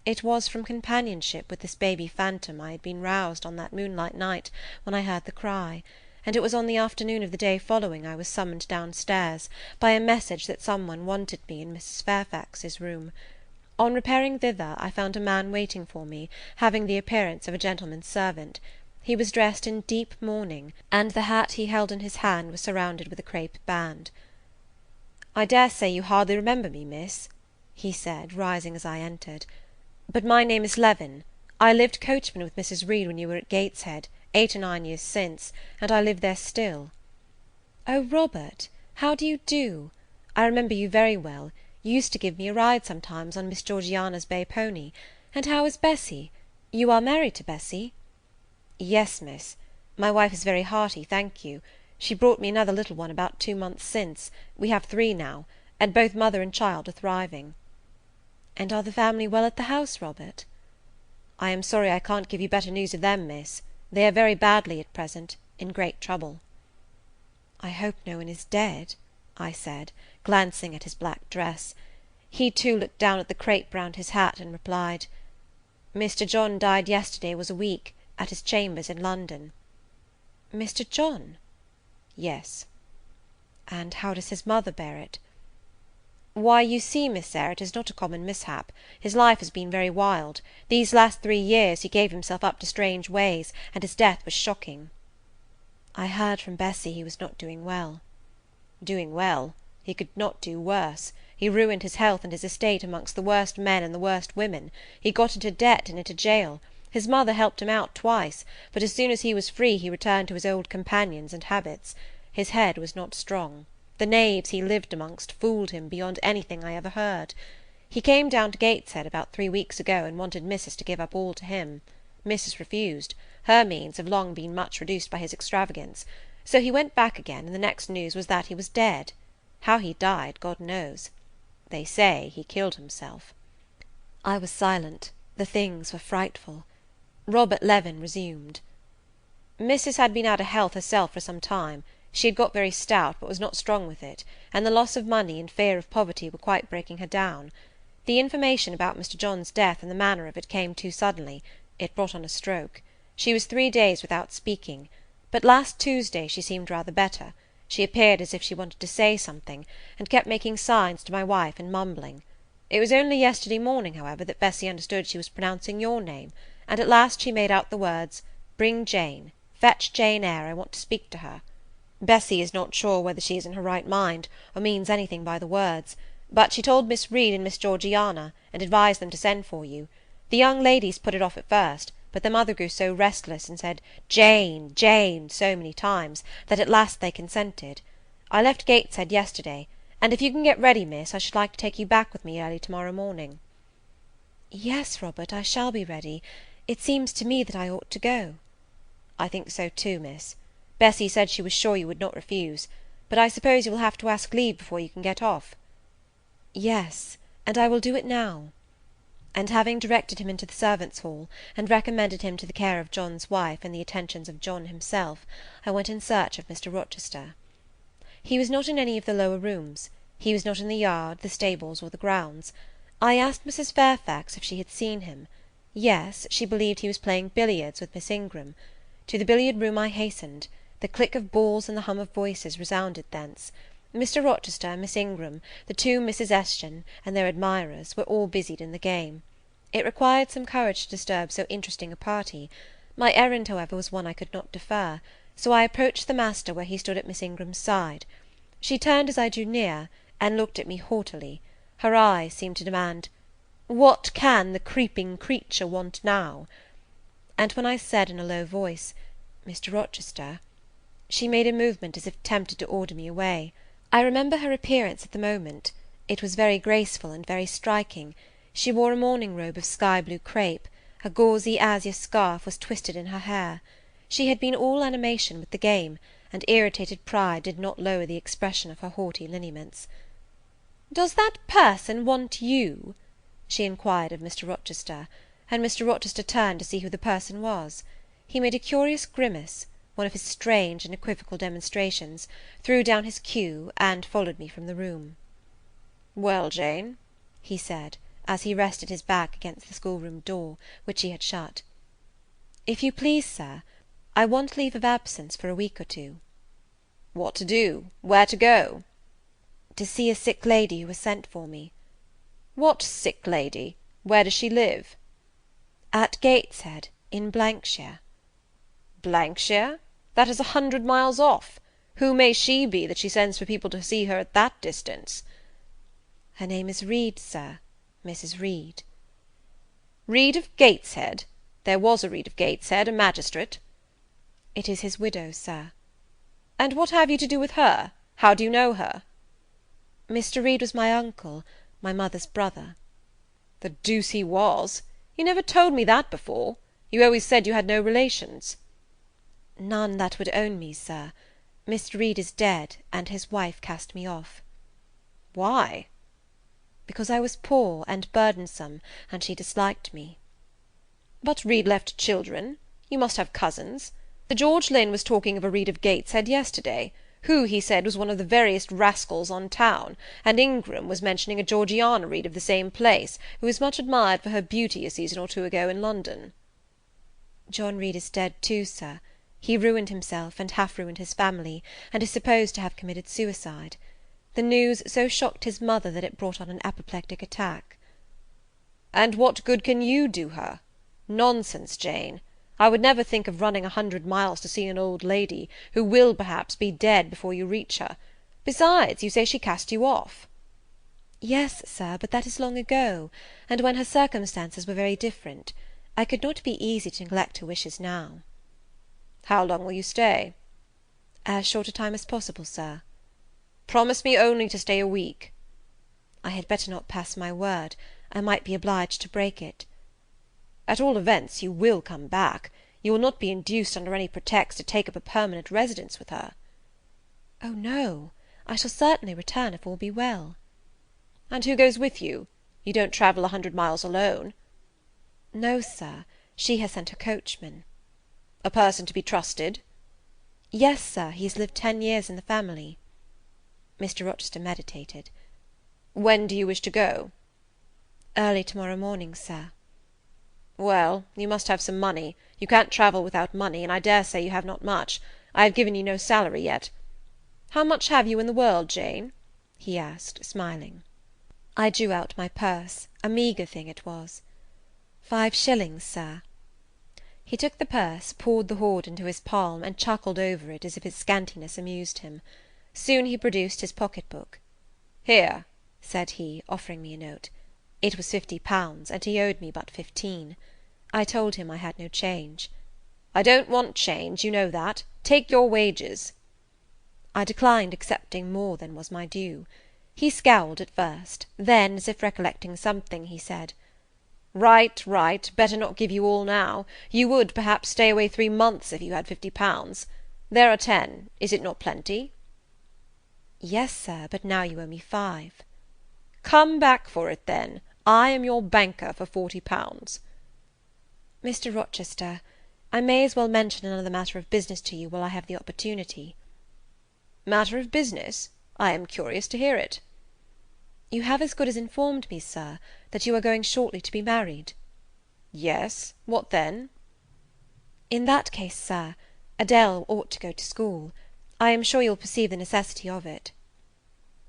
It was from companionship with this baby phantom I had been roused on that moonlight night when I heard the cry, and it was on the afternoon of the day following I was summoned downstairs by a message that some one wanted me in Mrs. Fairfax's room. On repairing thither, I found a man waiting for me, having the appearance of a gentleman's servant. He was dressed in deep mourning, and the hat he held in his hand was surrounded with a crape band. "I dare say you hardly remember me, miss," he said, rising as I entered, "but my name is Leaven. I lived coachman with Mrs. Reed when you were at Gateshead, 8 or 9 years since, and I live there still." "Oh, Robert, how do you do? I remember you very well. You used to give me a ride sometimes on Miss Georgiana's bay pony. And how is Bessie? You are married to Bessie?" "Yes, miss. My wife is very hearty, thank you. She brought me another little one about 2 months since. We have 3 now, and both mother and child are thriving." "And are the family well at the house, Robert?" "I am sorry I can't give you better news of them, miss. They are very badly at present, in great trouble." "I hope no one is dead," I said, glancing at his black dress. He too looked down at the crape round his hat, and replied, "Mr. John died yesterday was a week, at his chambers in London." "Mr. John?" "Yes." "And how does his mother bear it?" "Why, you see, Miss Eyre, it is not a common mishap. His life has been very wild. These last 3 years he gave himself up to strange ways, and his death was shocking." "I heard from Bessie he was not doing well." "Doing well? He could not do worse. He ruined his health and his estate amongst the worst men and the worst women. He got into debt and into jail. His mother helped him out twice, but as soon as he was free he returned to his old companions and habits. His head was not strong. The knaves he lived amongst fooled him beyond anything I ever heard. He came down to Gateshead about 3 weeks ago, and wanted Mrs. to give up all to him. Mrs. refused. Her means have long been much reduced by his extravagance. So he went back again, and the next news was that he was dead. How he died, God knows. They say he killed himself." I was silent. The things were frightful. Robert Leaven resumed. "Mrs. had been out of health herself for some time. She had got very stout, but was not strong with it, and the loss of money and fear of poverty were quite breaking her down. The information about Mr. John's death and the manner of it came too suddenly. It brought on a stroke. She was 3 days without speaking, but last Tuesday she seemed rather better. She appeared as if she wanted to say something, and kept making signs to my wife and mumbling. It was only yesterday morning, however, that Bessie understood she was pronouncing your name, and at last she made out the words, 'Bring Jane. Fetch Jane Eyre, I want to speak to her.' Bessie is not sure whether she is in her right mind, or means anything by the words, but she told Miss Reed and Miss Georgiana, and advised them to send for you. The young ladies put it off at first, but their mother grew so restless, and said 'Jane, Jane,' so many times, that at last they consented. I left Gateshead yesterday, and if you can get ready, miss, I should like to take you back with me early to-morrow morning." "Yes, Robert, I shall be ready. It seems to me that I ought to go." "I think so too, miss. Bessie said she was sure you would not refuse, but I suppose you will have to ask leave before you can get off." "Yes, and I will do it now." And having directed him into the servants' hall, and recommended him to the care of John's wife and the attentions of John himself, I went in search of Mr. Rochester. He was not in any of the lower rooms. He was not in the yard, the stables, or the grounds. I asked Mrs. Fairfax if she had seen him. Yes, she believed he was playing billiards with Miss Ingram. To the billiard-room I hastened. The click of balls and the hum of voices resounded thence. Mr. Rochester and Miss Ingram, the two Misses Eshton, and their admirers, were all busied in the game. It required some courage to disturb so interesting a party. My errand, however, was one I could not defer, so I approached the master where he stood at Miss Ingram's side. She turned as I drew near, and looked at me haughtily. Her eyes seemed to demand, "What can the creeping creature want now?" And when I said in a low voice, "Mr. Rochester," she made a movement as if tempted to order me away. I remember her appearance at the moment. It was very graceful and very striking. She wore a morning robe of sky-blue crape. A gauzy azure scarf was twisted in her hair. She had been all animation with the game, and irritated pride did not lower the expression of her haughty lineaments. "Does that person want you?" she inquired of Mr. Rochester, and Mr. Rochester turned to see who the person was. He made a curious grimace, one of his strange and equivocal demonstrations, threw down his cue, and followed me from the room. "Well, Jane," he said, as he rested his back against the schoolroom door, which he had shut. "If you please, sir, I want leave of absence for a week or two." "What to do? Where to go?" "To see a sick lady who has sent for me." "What sick lady? Where does she live?" "At Gateshead, in Blankshire." "Blankshire? That is 100 miles off. Who may she be, that she sends for people to see her at that distance?" "Her name is Reed, sir, Mrs. Reed." "Reed of Gateshead? There was a Reed of Gateshead, a magistrate." "It is his widow, sir." "And what have you to do with her? How do you know her?" "Mr. Reed was my uncle, my mother's brother." "The deuce he was! You never told me that before. You always said you had no relations." "None that would own me, sir. Mr. Reed is dead, and his wife cast me off." "Why?" "Because I was poor and burdensome, and she disliked me." "But Reed left children. You must have cousins. The George Lynn was talking of a Reed of Gateshead yesterday, who, he said, was one of the veriest rascals on town, and Ingram was mentioning a Georgiana Reed of the same place, who was much admired for her beauty a season or two ago in London." "John Reed is dead too, sir. He ruined himself, and half ruined his family, and is supposed to have committed suicide. The news so shocked his mother that it brought on an apoplectic attack." "And what good can you do her? Nonsense, Jane. I would never think of running 100 miles to see an old lady, who will, perhaps, be dead before you reach her. Besides, you say she cast you off." "Yes, sir, but that is long ago, and when her circumstances were very different. I could not be easy to neglect her wishes now." "How long will you stay?" "As short a time as possible, sir." "Promise me only to stay a week." "I had better not pass my word. I might be obliged to break it." "At all events, you will come back. You will not be induced under any pretext to take up a permanent residence with her." "Oh, no, I shall certainly return if all be well." "And who goes with you? You don't travel 100 miles alone?" "No, sir, she has sent her coachman." "A person to be trusted?" "Yes, sir, he has lived 10 years in the family." Mr. Rochester meditated. "When do you wish to go?" "Early to-morrow morning, sir." "Well, you must have some money. You can't travel without money, and I dare say you have not much. I have given you no salary yet. How much have you in the world, Jane?" he asked, smiling. I drew out my purse. A meagre thing it was. 5 shillings, sir." He took the purse, poured the hoard into his palm, and chuckled over it as if its scantiness amused him. Soon he produced his pocket-book. "Here," said he, offering me a note. It was £50, and he owed me but 15. I told him I had no change. "I don't want change, you know that. Take your wages." I declined accepting more than was my due. He scowled at first; then, as if recollecting something, he said, "Right, right, better not give you all now. You would, perhaps, stay away 3 months if you had £50. There are 10. Is it not plenty?" "Yes, sir, but now you owe me 5. "Come back for it, then. I am your banker for £40. "Mr. Rochester, I may as well mention another matter of business to you while I have the opportunity." "Matter of business? I am curious to hear it." "You have as good as informed me, sir, that you are going shortly to be married." Yes, what then? In that case, sir, Adele ought to go to school. I am sure you'll perceive the necessity of it.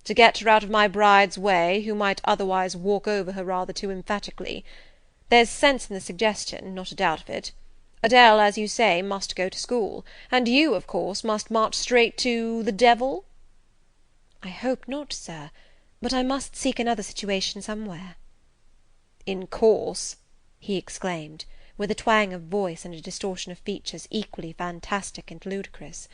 To get her out of my bride's way, who might otherwise walk over her rather too emphatically. There's sense in the suggestion, not a doubt of it. Adele, as you say, must go to school, and you, of course, must march straight to the devil? I hope not, sir, but I must seek another situation somewhere. In course, he exclaimed, with a twang of voice and a distortion of features equally fantastic and ludicrous.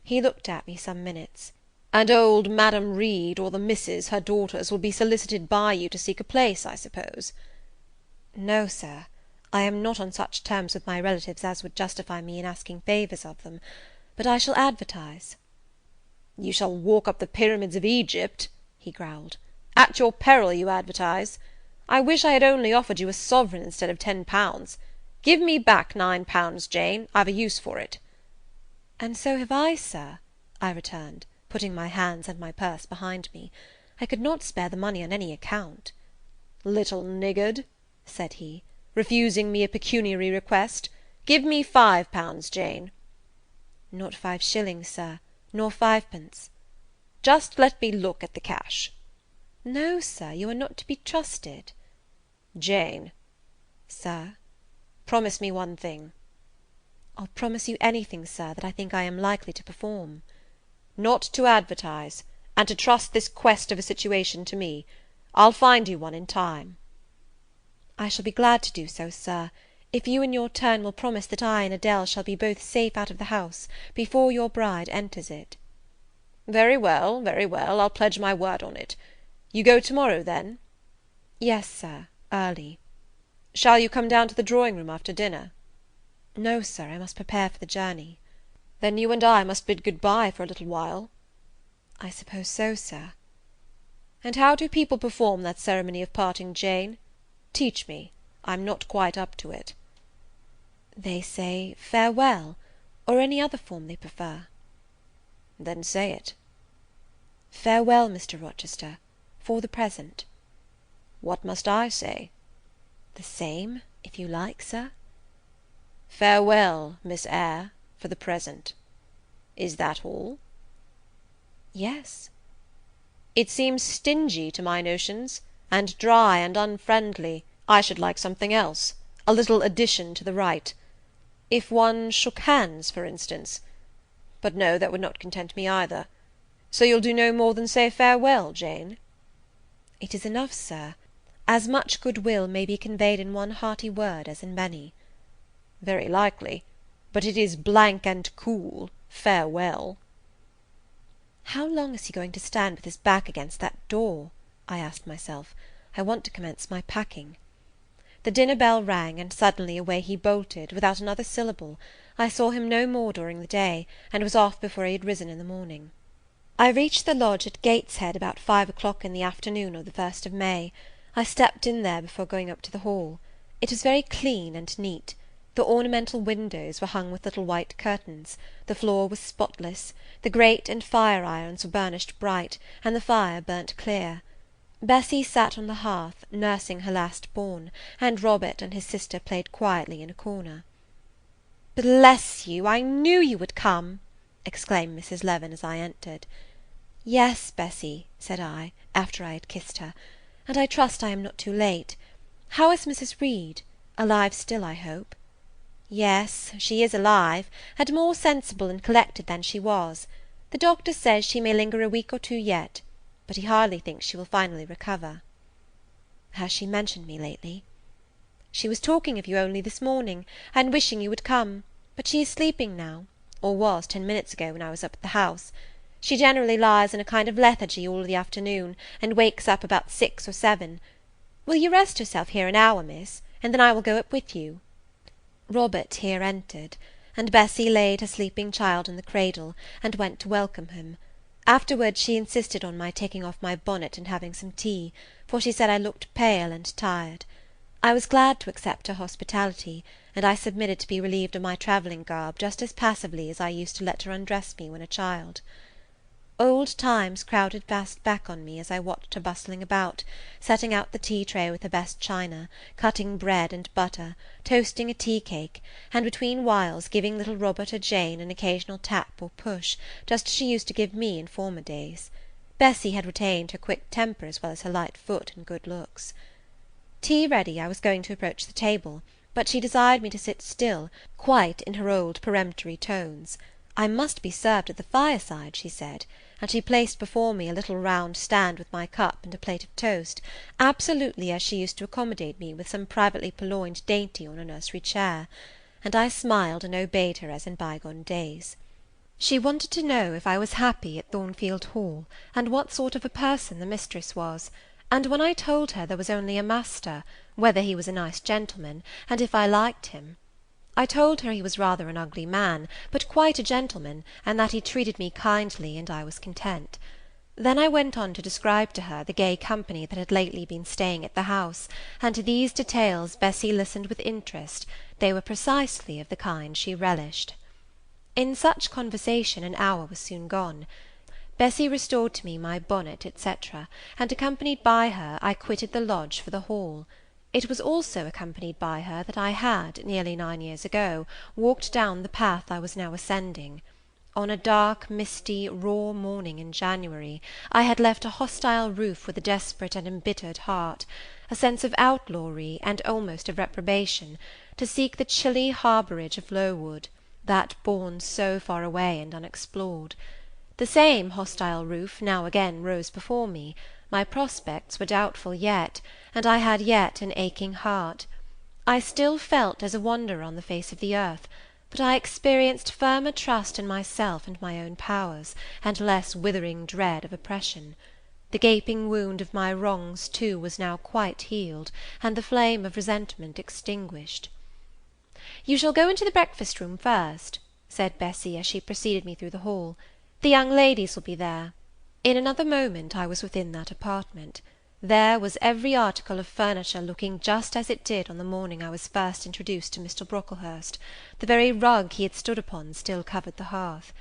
He looked at me some minutes. And old Madam Reed, or the Misses, her daughters, will be solicited by you to seek a place, I suppose? No, sir, I am not on such terms with my relatives as would justify me in asking favours of them, but I shall advertise. You shall walk up the pyramids of Egypt, he growled. At your peril you advertise. I wish I had only offered you a sovereign instead of £10. Give me back £9, Jane, I've a use for it. And so have I, sir, I returned, putting my hands and my purse behind me. I could not spare the money on any account. Little niggard, said he, refusing me a pecuniary request. Give me £5, Jane. Not 5 shillings, sir, nor 5 pence. Just let me look at the cash. No, sir, you are not to be trusted. Jane. Sir? Promise me one thing. I'll promise you anything, sir, that I think I am likely to perform. Not to advertise, and to trust this quest of a situation to me. I'll find you one in time. I shall be glad to do so, sir, if you in your turn will promise that I and Adele shall be both safe out of the house before your bride enters it. Very well, I'll pledge my word on it. You go to-morrow, then? Yes, sir, early. Shall you come down to the drawing-room after dinner? No, sir, I must prepare for the journey. Then you and I must bid good-bye for a little while. I suppose so, sir. And how do people perform that ceremony of parting, Jane? Teach me. I'm not quite up to it. They say farewell, or any other form they prefer. Then say it. Farewell, Mr. Rochester, for the present. What must I say? The same, if you like, sir. Farewell, Miss Eyre, for the present. Is that all? Yes. It seems stingy to my notions, and dry and unfriendly. I should like something else, a little addition to the rite. If one shook hands, for instance. But no, that would not content me either. So you'll do no more than say farewell, Jane? It is enough, sir. As much goodwill may be conveyed in one hearty word as in many. Very likely, but it is blank and cool, farewell. How long is he going to stand with his back against that door? I asked myself. I want to commence my packing. The dinner bell rang, and suddenly away he bolted, without another syllable. I saw him no more during the day, and was off before he had risen in the morning. I reached the lodge at Gateshead about 5 o'clock in the afternoon of the 1st of May. I stepped in there before going up to the hall. It was very clean and neat. The ornamental windows were hung with little white curtains, the floor was spotless, the grate and fire-irons were burnished bright, and the fire burnt clear. Bessie sat on the hearth, nursing her last-born, and Robert and his sister played quietly in a corner. "Bless you, I knew you would come!" exclaimed Mrs. Leaven as I entered. "Yes, Bessie," said I, after I had kissed her, "and I trust I am not too late. How is Mrs. Reed? Alive still, I hope?" "Yes, she is alive, and more sensible and collected than she was. The doctor says she may linger a week or 2 yet, but he hardly thinks she will finally recover." "Has she mentioned me lately?" "She was talking of you only this morning, and wishing you would come, but she is sleeping now, or was 10 minutes ago when I was up at the house. She generally lies in a kind of lethargy all the afternoon, and wakes up about 6 or 7. Will you rest yourself here an hour, miss, and then I will go up with you?" Robert here entered, and Bessie laid her sleeping child in the cradle, and went to welcome him. Afterwards she insisted on my taking off my bonnet and having some tea, for she said I looked pale and tired. I was glad to accept her hospitality, and I submitted to be relieved of my travelling garb just as passively as I used to let her undress me when a child. Old times crowded fast back on me as I watched her bustling about, setting out the tea-tray with her best china, cutting bread and butter, toasting a tea-cake, and between whiles giving little Robert or Jane an occasional tap or push, just as she used to give me in former days. Bessie had retained her quick temper as well as her light foot and good looks. Tea ready, I was going to approach the table, but she desired me to sit still, quite in her old peremptory tones. I must be served at the fireside, she said, and she placed before me a little round stand with my cup and a plate of toast, absolutely as she used to accommodate me with some privately purloined dainty on a nursery chair, and I smiled and obeyed her as in bygone days. She wanted to know if I was happy at Thornfield Hall, and what sort of a person the mistress was, and when I told her there was only a master, whether he was a nice gentleman, and if I liked him. I told her he was rather an ugly man, but quite a gentleman, and that he treated me kindly, and I was content. Then I went on to describe to her the gay company that had lately been staying at the house, and to these details Bessie listened with interest. They were precisely of the kind she relished. In such conversation an hour was soon gone. Bessie restored to me my bonnet, etc., and accompanied by her I quitted the lodge for the Hall. It was also accompanied by her that I had, nearly 9 years ago, walked down the path I was now ascending. On a dark, misty, raw morning in January, I had left a hostile roof with a desperate and embittered heart, a sense of outlawry and almost of reprobation, to seek the chilly harbourage of Lowood, that bourne so far away and unexplored. The same hostile roof now again rose before me. My prospects were doubtful yet, and I had yet an aching heart. I still felt as a wanderer on the face of the earth, but I experienced firmer trust in myself and my own powers, and less withering dread of oppression. The gaping wound of my wrongs, too, was now quite healed, and the flame of resentment extinguished. "You shall go into the breakfast-room first," said Bessie, as she preceded me through the hall. "The young ladies will be there." In another moment I was within that apartment. There was every article of furniture looking just as it did on the morning I was first introduced to Mr. Brocklehurst. The very rug he had stood upon still covered the hearth.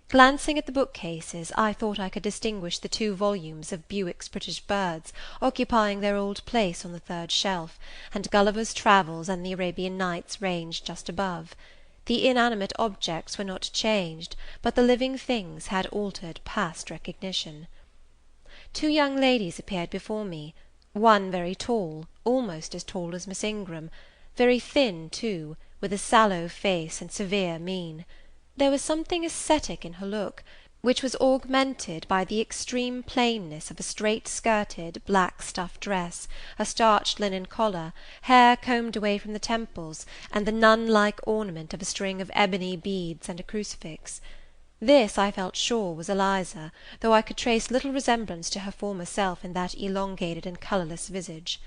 Glancing at the bookcases, I thought I could distinguish the 2 volumes of Bewick's British Birds occupying their old place on the 3rd shelf, and Gulliver's Travels and the Arabian Nights ranged just above. The inanimate objects were not changed, but the living things had altered past recognition. 2 young ladies appeared before me, one very tall, almost as tall as Miss Ingram, very thin too, with a sallow face and severe mien. There was something ascetic in her look, which was augmented by the extreme plainness of a straight-skirted, black stuff dress, a starched linen collar, hair combed away from the temples, and the nun-like ornament of a string of ebony beads and a crucifix. This, I felt sure, was Eliza, though I could trace little resemblance to her former self in that elongated and colourless visage.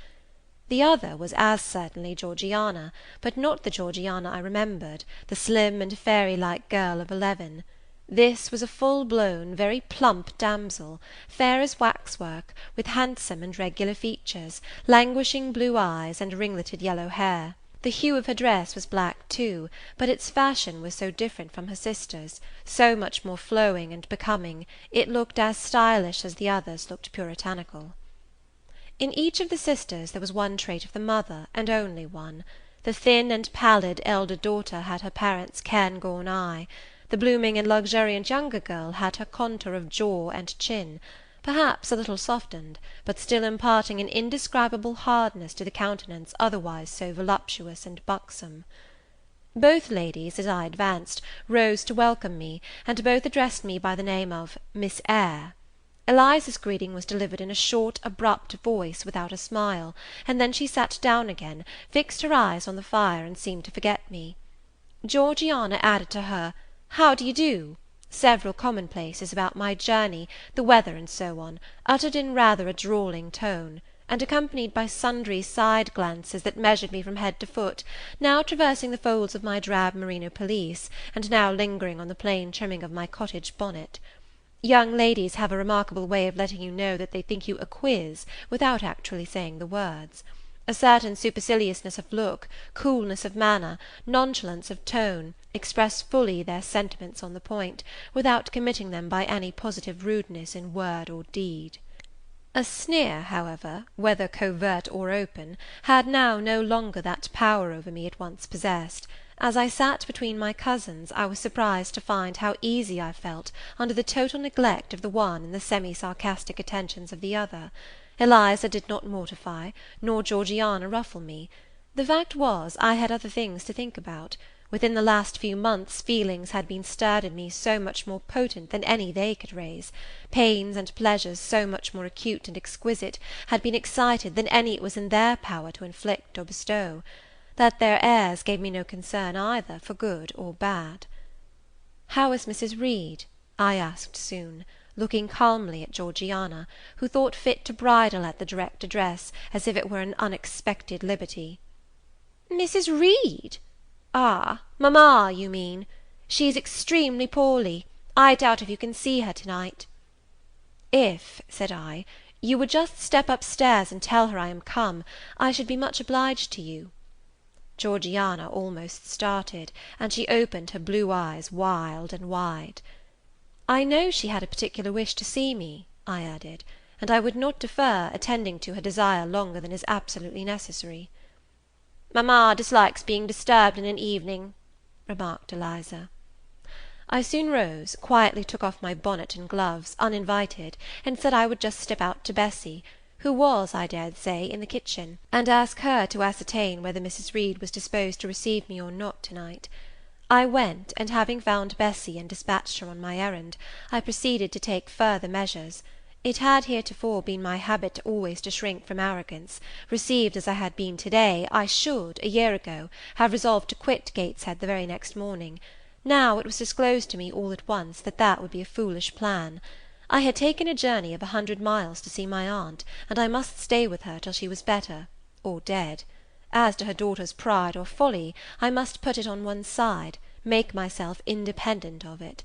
The other was as certainly Georgiana, but not the Georgiana I remembered, the slim and fairy-like girl of 11. This was a full-blown, very plump damsel, fair as waxwork, with handsome and regular features, languishing blue eyes, and ringleted yellow hair. The hue of her dress was black too, but its fashion was so different from her sister's, so much more flowing and becoming, it looked as stylish as the others looked puritanical. In each of the sisters there was one trait of the mother, and only one. The thin and pallid elder daughter had her parents' cairngorm eye. The blooming and luxuriant younger girl had her contour of jaw and chin, perhaps a little softened, but still imparting an indescribable hardness to the countenance otherwise so voluptuous and buxom. Both ladies, as I advanced, rose to welcome me, and both addressed me by the name of Miss Eyre. Eliza's greeting was delivered in a short, abrupt voice, without a smile, and then she sat down again, fixed her eyes on the fire, and seemed to forget me. Georgiana added to her "How do you do?" several commonplaces about my journey, the weather, and so on, uttered in rather a drawling tone, and accompanied by sundry side glances that measured me from head to foot, now traversing the folds of my drab merino pelisse, and now lingering on the plain trimming of my cottage bonnet. Young ladies have a remarkable way of letting you know that they think you a quiz, without actually saying the words. A certain superciliousness of look, coolness of manner, nonchalance of tone, express fully their sentiments on the point, without committing them by any positive rudeness in word or deed. A sneer, however, whether covert or open, had now no longer that power over me it once possessed. As I sat between my cousins, I was surprised to find how easy I felt under the total neglect of the one and the semi-sarcastic attentions of the other. Eliza did not mortify, nor Georgiana ruffle me. The fact was, I had other things to think about. Within the last few months feelings had been stirred in me so much more potent than any they could raise, pains and pleasures so much more acute and exquisite had been excited than any it was in their power to inflict or bestow, that their airs gave me no concern either for good or bad. "How is Mrs. Reed?" I asked soon, looking calmly at Georgiana, who thought fit to bridle at the direct address, as if it were an unexpected liberty. "Mrs. Reed? Ah, mamma, you mean. She is extremely poorly. I doubt if you can see her to-night." "If," said I, "you would just step up-stairs and tell her I am come, I should be much obliged to you." Georgiana almost started, and she opened her blue eyes wild and wide. "I know she had a particular wish to see me," I added, "and I would not defer attending to her desire longer than is absolutely necessary." "Mamma dislikes being disturbed in an evening," remarked Eliza. I soon rose, quietly took off my bonnet and gloves, uninvited, and said I would just step out to Bessie, who was, I dared say, in the kitchen, and ask her to ascertain whether Mrs. Reed was disposed to receive me or not to-night. I went, and having found Bessie and dispatched her on my errand, I proceeded to take further measures. It had heretofore been my habit always to shrink from arrogance. Received as I had been to-day, I should, a year ago, have resolved to quit Gateshead the very next morning. Now it was disclosed to me all at once that that would be a foolish plan. I had taken a journey of 100 miles to see my aunt, and I must stay with her till she was better, or dead. As to her daughter's pride or folly, I must put it on one side, make myself independent of it.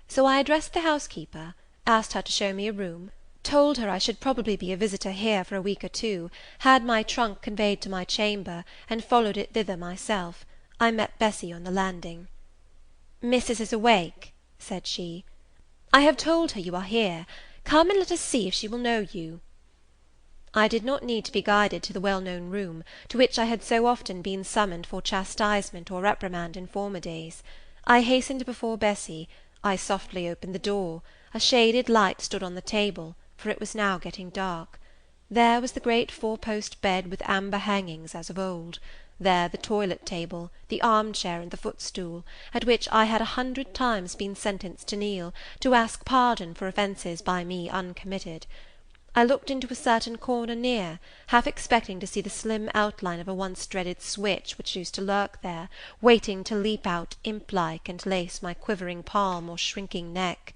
So I addressed the housekeeper, asked her to show me a room, told her I should probably be a visitor here for a week or two, had my trunk conveyed to my chamber, and followed it thither myself. I met Bessie on the landing. "Missis is awake," said she. "I have told her you are here. Come and let us see if she will know you." I did not need to be guided to the well-known room, to which I had so often been summoned for chastisement or reprimand in former days. I hastened before Bessie. I softly opened the door. A shaded light stood on the table, for it was now getting dark. There was the great four-post bed with amber hangings as of old. There the toilet table, the arm-chair and the footstool, at which I had 100 times been sentenced to kneel, to ask pardon for offences by me uncommitted. I looked into a certain corner near, half expecting to see the slim outline of a once-dreaded switch which used to lurk there, waiting to leap out imp-like and lace my quivering palm or shrinking neck.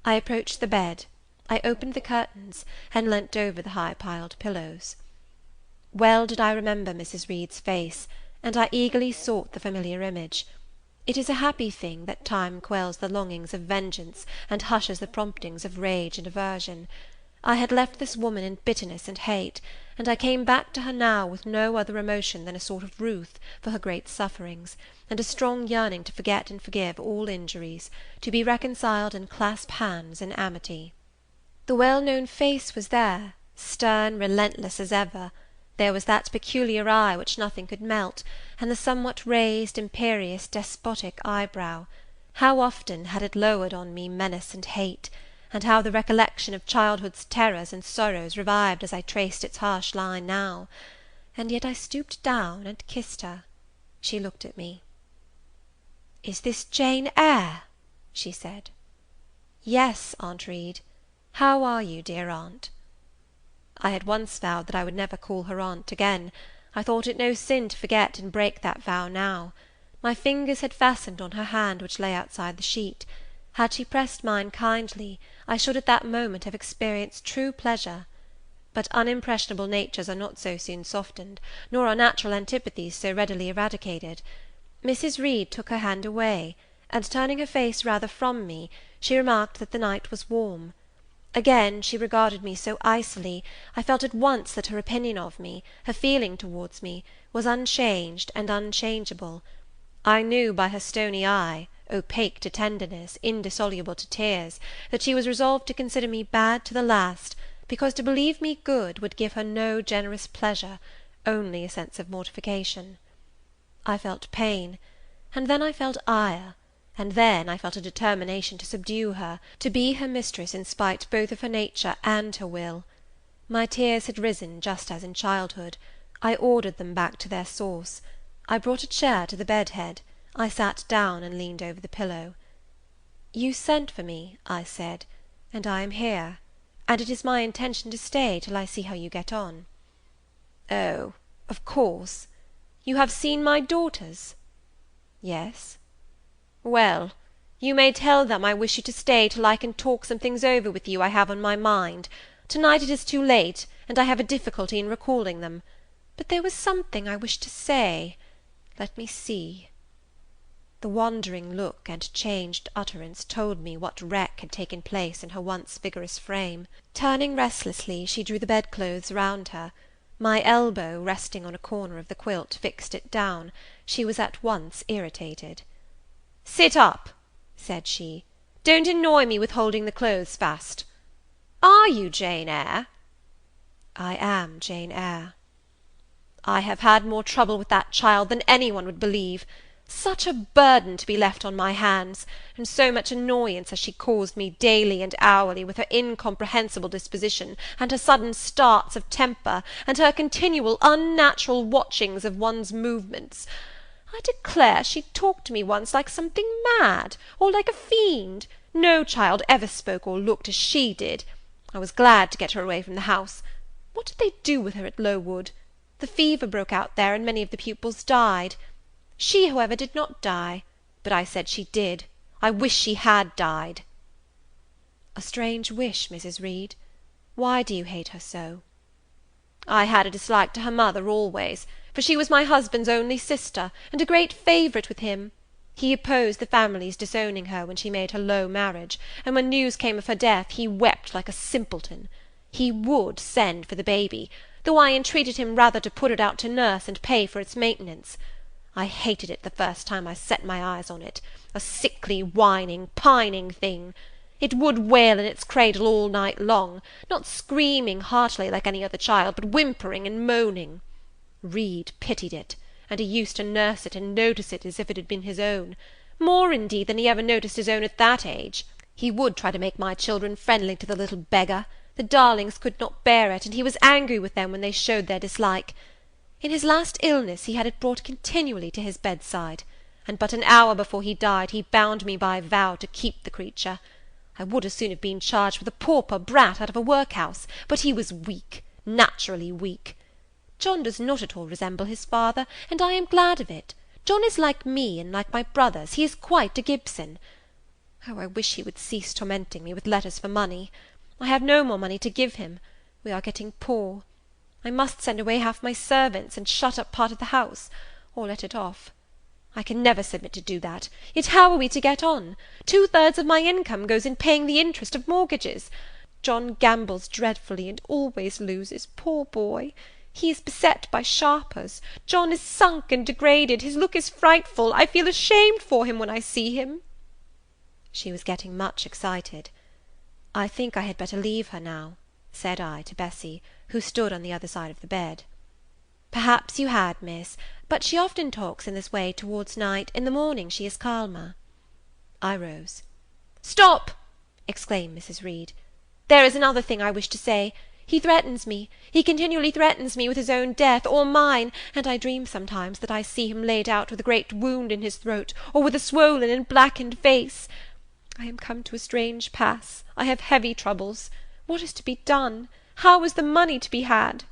I approached the bed. I opened the curtains, and leant over the high-piled pillows. Well did I remember Mrs. Reed's face, and I eagerly sought the familiar image. It is a happy thing that time quells the longings of vengeance, and hushes the promptings of rage and aversion. I had left this woman in bitterness and hate, and I came back to her now with no other emotion than a sort of ruth for her great sufferings, and a strong yearning to forget and forgive all injuries, to be reconciled and clasp hands in amity. The well-known face was there, stern, relentless as ever. There was that peculiar eye which nothing could melt, and the somewhat raised, imperious, despotic eyebrow. How often had it lowered on me menace and hate, and how the recollection of childhood's terrors and sorrows revived as I traced its harsh line now! And yet I stooped down and kissed her. She looked at me. "Is this Jane Eyre?" she said. "Yes, Aunt Reed. How are you, dear aunt?" I had once vowed that I would never call her aunt again. I thought it no sin to forget and break that vow now. My fingers had fastened on her hand which lay outside the sheet. Had she pressed mine kindly, I should at that moment have experienced true pleasure. But unimpressionable natures are not so soon softened, nor are natural antipathies so readily eradicated. Mrs. Reed took her hand away, and turning her face rather from me, she remarked that the night was warm. Again she regarded me so icily, I felt at once that her opinion of me, her feeling towards me, was unchanged and unchangeable. I knew by her stony eye, opaque to tenderness, indissoluble to tears, that she was resolved to consider me bad to the last, because to believe me good would give her no generous pleasure, only a sense of mortification. I felt pain, and then I felt ire, and then I felt a determination to subdue her, to be her mistress in spite both of her nature and her will. My tears had risen just as in childhood. I ordered them back to their source. I brought a chair to the bed head. I sat down and leaned over the pillow. "You sent for me," I said, "and I am here, and it is my intention to stay till I see how you get on." "Oh, of course. You have seen my daughters?" "Yes." "Well, you may tell them I wish you to stay till I can talk some things over with you I have on my mind. To-night it is too late, and I have a difficulty in recalling them. But there was something I wished to say. Let me see." The wandering look and changed utterance told me what wreck had taken place in her once vigorous frame. Turning restlessly, she drew the bedclothes round her. My elbow, resting on a corner of the quilt, fixed it down. She was at once irritated. "Sit up," said she. "Don't annoy me with holding the clothes fast. Are you Jane Eyre?" "I am Jane Eyre." "I have had more trouble with that child than any one would believe. Such a burden to be left on my hands, and so much annoyance has she caused me daily and hourly with her incomprehensible disposition, and her sudden starts of temper, and her continual unnatural watchings of one's movements. I declare she talked to me once like something mad, or like a fiend. No child ever spoke or looked as she did. I was glad to get her away from the house. What did they do with her at Lowood? The fever broke out there, and many of the pupils died. She, however, did not die, but I said she did. I wish she had died." "A strange wish, Mrs. Reed. Why do you hate her so?" "I had a dislike to her mother always, for she was my husband's only sister, and a great favourite with him. He opposed the family's disowning her when she made her low marriage, and when news came of her death, he wept like a simpleton. He would send for the baby, though I entreated him rather to put it out to nurse and pay for its maintenance. I hated it the first time I set my eyes on it, a sickly, whining, pining thing. It would wail in its cradle all night long, not screaming heartily like any other child, but whimpering and moaning. Reed pitied it, and he used to nurse it and notice it as if it had been his own, more, indeed, than he ever noticed his own at that age. He would try to make my children friendly to the little beggar. The darlings could not bear it, and he was angry with them when they showed their dislike. In his last illness he had it brought continually to his bedside, and but an hour before he died he bound me by vow to keep the creature. I would as soon have been charged with a pauper brat out of a workhouse, but he was weak, naturally weak. John does not at all resemble his father, and I am glad of it. John is like me, and like my brothers. He is quite a Gibson. Oh, I wish he would cease tormenting me with letters for money. I have no more money to give him. We are getting poor. I must send away half my servants, and shut up part of the house, or let it off. I can never submit to do that. Yet how are we to get on? 2/3 of my income goes in paying the interest of mortgages. John gambles dreadfully, and always loses, poor boy. He is beset by sharpers. John is sunk and degraded. His look is frightful. I feel ashamed for him when I see him." She was getting much excited. "I think I had better leave her now," said I to Bessy, who stood on the other side of the bed. "Perhaps you had, miss, but she often talks in this way towards night. In the morning she is calmer." I rose. "Stop!" exclaimed Mrs. Reed. "There is another thing I wish to say. He threatens me. He continually threatens me with his own death, or mine, and I dream sometimes that I see him laid out with a great wound in his throat, or with a swollen and blackened face. I am come to a strange pass. I have heavy troubles. What is to be done? How is the money to be had?"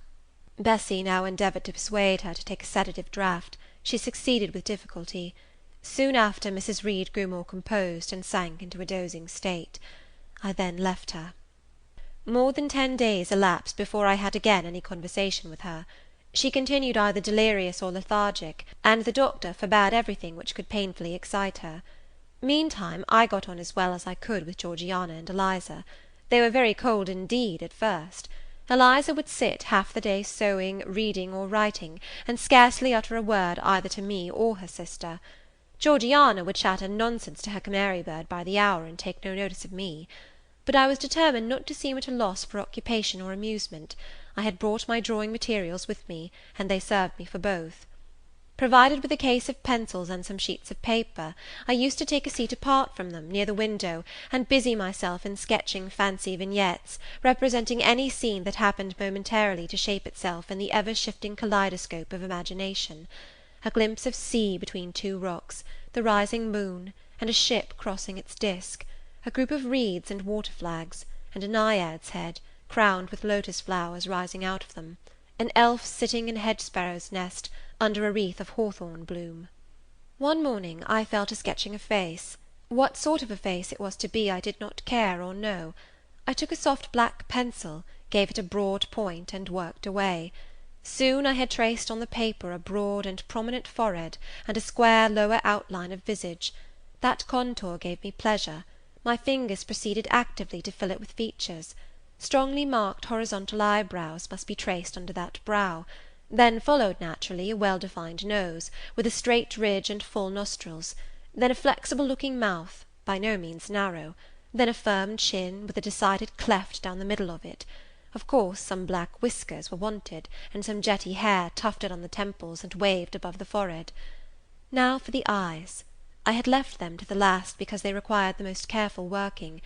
Bessy now endeavoured to persuade her to take a sedative draught. She succeeded with difficulty. Soon after, Mrs. Reed grew more composed, and sank into a dozing state. I then left her. More than 10 days elapsed before I had again any conversation with her. She continued either delirious or lethargic, and the doctor forbade everything which could painfully excite her. Meantime, I got on as well as I could with Georgiana and Eliza. They were very cold indeed at first. Eliza would sit half the day sewing, reading, or writing, and scarcely utter a word either to me or her sister. Georgiana would chatter nonsense to her canary bird by the hour, and take no notice of me. But I was determined not to seem at a loss for occupation or amusement. I had brought my drawing materials with me, and they served me for both. Provided with a case of pencils and some sheets of paper, I used to take a seat apart from them, near the window, and busy myself in sketching fancy vignettes, representing any scene that happened momentarily to shape itself in the ever-shifting kaleidoscope of imagination. A glimpse of sea between two rocks, the rising moon, and a ship crossing its disk, a group of reeds and water-flags, and a naiad's head, crowned with lotus flowers rising out of them, an elf sitting in a hedge-sparrow's nest, under a wreath of hawthorn bloom. One morning I fell to sketching a face. What sort of a face it was to be I did not care or know. I took a soft black pencil, gave it a broad point, and worked away. Soon I had traced on the paper a broad and prominent forehead, and a square lower outline of visage. That contour gave me pleasure. My fingers proceeded actively to fill it with features. Strongly marked horizontal eyebrows must be traced under that brow. Then followed naturally a well-defined nose, with a straight ridge and full nostrils; then a flexible-looking mouth, by no means narrow; then a firm chin, with a decided cleft down the middle of it. Of course some black whiskers were wanted, and some jetty hair tufted on the temples and waved above the forehead. Now for the eyes. I had left them to the last because they required the most careful working.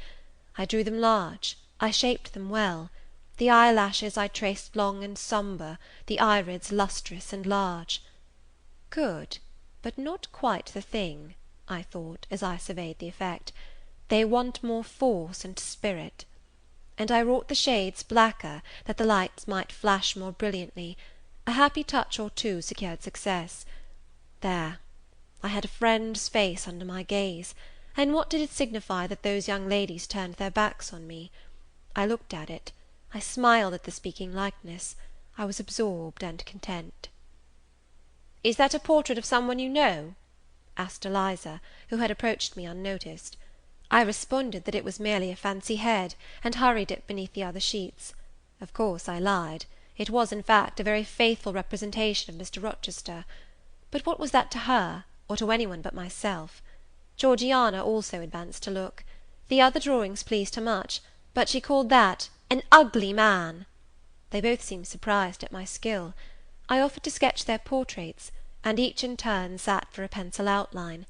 I drew them large, I shaped them well. The eyelashes I traced long and sombre, the irids lustrous and large. Good, but not quite the thing, I thought, as I surveyed the effect. They want more force and spirit. And I wrought the shades blacker, that the lights might flash more brilliantly. A happy touch or two secured success. There, I had a friend's face under my gaze, and what did it signify that those young ladies turned their backs on me? I looked at it. I smiled at the speaking likeness. I was absorbed and content. "Is that a portrait of some one you know?" asked Eliza, who had approached me unnoticed. I responded that it was merely a fancy head, and hurried it beneath the other sheets. Of course I lied. It was, in fact, a very faithful representation of Mr. Rochester. But what was that to her, or to any one but myself? Georgiana also advanced to look. The other drawings pleased her much, but she called that "an ugly man." They both seemed surprised at my skill. I offered to sketch their portraits, and each in turn sat for a pencil outline.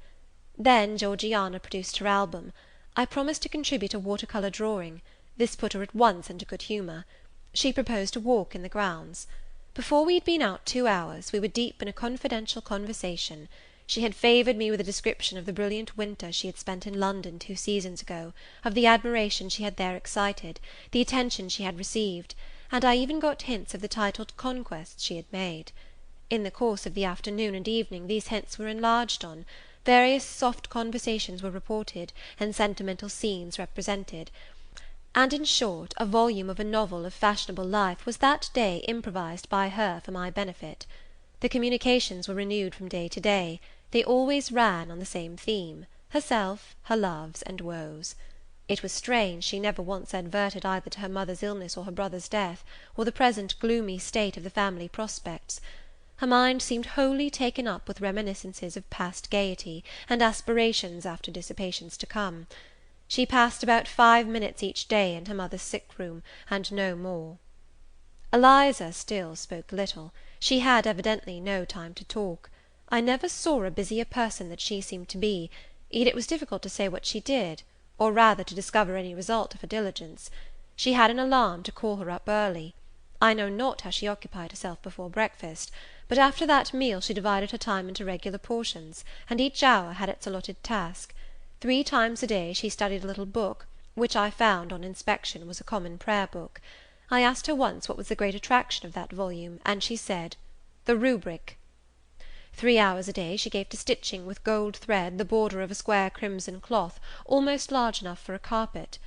Then Georgiana produced her album. I promised to contribute a water-colour drawing. This put her at once into good humour. She proposed a walk in the grounds. Before we had been out 2 hours, we were deep in a confidential conversation. She had favoured me with a description of the brilliant winter she had spent in London 2 seasons ago, of the admiration she had there excited, the attention she had received, and I even got hints of the titled conquests she had made. In the course of the afternoon and evening these hints were enlarged on. Various soft conversations were reported, and sentimental scenes represented; and, in short, a volume of a novel of fashionable life was that day improvised by her for my benefit. The communications were renewed from day to day. They always ran on the same theme, herself, her loves, and woes. It was strange she never once adverted either to her mother's illness or her brother's death, or the present gloomy state of the family prospects. Her mind seemed wholly taken up with reminiscences of past gaiety, and aspirations after dissipations to come. She passed about 5 minutes each day in her mother's sick-room, and no more. Eliza still spoke little. She had evidently no time to talk. I never saw a busier person than she seemed to be, yet it was difficult to say what she did, or rather to discover any result of her diligence. She had an alarm to call her up early. I know not how she occupied herself before breakfast, but after that meal she divided her time into regular portions, and each hour had its allotted task. 3 times a day she studied a little book, which I found, on inspection, was a common prayer book. I asked her once what was the great attraction of that volume, and she said, "The rubric." 3 hours a day she gave to stitching with gold thread the border of a square crimson cloth, almost large enough for a carpet.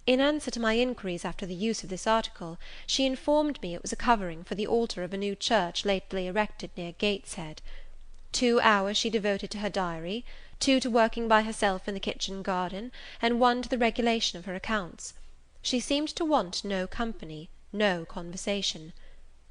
In answer to my inquiries after the use of this article, she informed me it was a covering for the altar of a new church lately erected near Gateshead. 2 hours she devoted to her diary, 2 to working by herself in the kitchen garden, and 1 to the regulation of her accounts. She seemed to want no company, no conversation.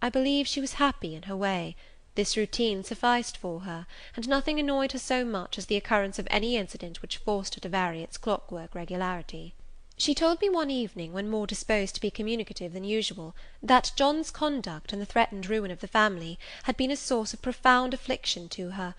I believe she was happy in her way. This routine sufficed for her, and nothing annoyed her so much as the occurrence of any incident which forced her to vary its clockwork regularity. She told me one evening, when more disposed to be communicative than usual, that John's conduct and the threatened ruin of the family had been a source of profound affliction to her;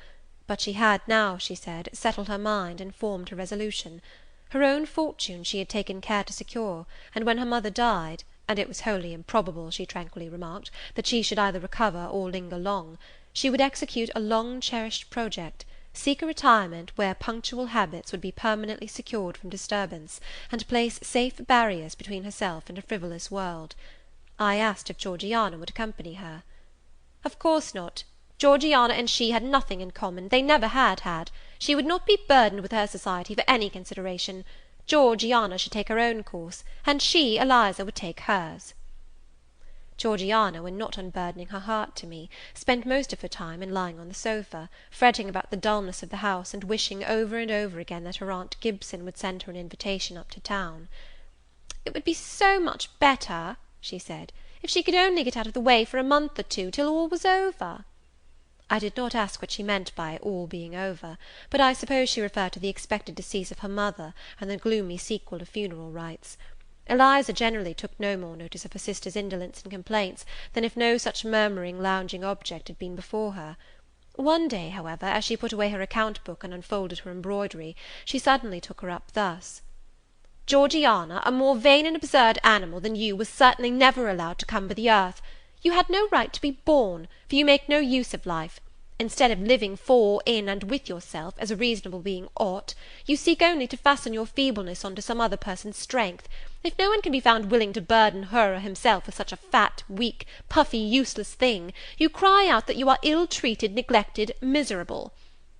but she had now, she said, settled her mind and formed her resolution. Her own fortune she had taken care to secure, and when her mother died, and it was wholly improbable, she tranquilly remarked, that she should either recover or linger long, she would execute a long-cherished project, seek a retirement where punctual habits would be permanently secured from disturbance, and place safe barriers between herself and a frivolous world. I asked if Georgiana would accompany her. Of course not. Georgiana and she had nothing in common, they never had. She would not be burdened with her society for any consideration. Georgiana should take her own course, and she, Eliza, would take hers. Georgiana, when not unburdening her heart to me, spent most of her time in lying on the sofa, fretting about the dulness of the house, and wishing over and over again that her aunt Gibson would send her an invitation up to town. "It would be so much better," she said, "if she could only get out of the way for a month or two, till all was over." I did not ask what she meant by all being over, but I suppose she referred to the expected decease of her mother, and the gloomy sequel of funeral rites. Eliza generally took no more notice of her sister's indolence and complaints than if no such murmuring, lounging object had been before her. One day, however, as she put away her account-book and unfolded her embroidery, she suddenly took her up thus: "Georgiana, a more vain and absurd animal than you was certainly never allowed to cumber the earth. You had no right to be born, for you make no use of life. Instead of living for, in, and with yourself, as a reasonable being ought, you seek only to fasten your feebleness on to some other person's strength. If no one can be found willing to burden her or himself with such a fat, weak, puffy, useless thing, you cry out that you are ill-treated, neglected, miserable.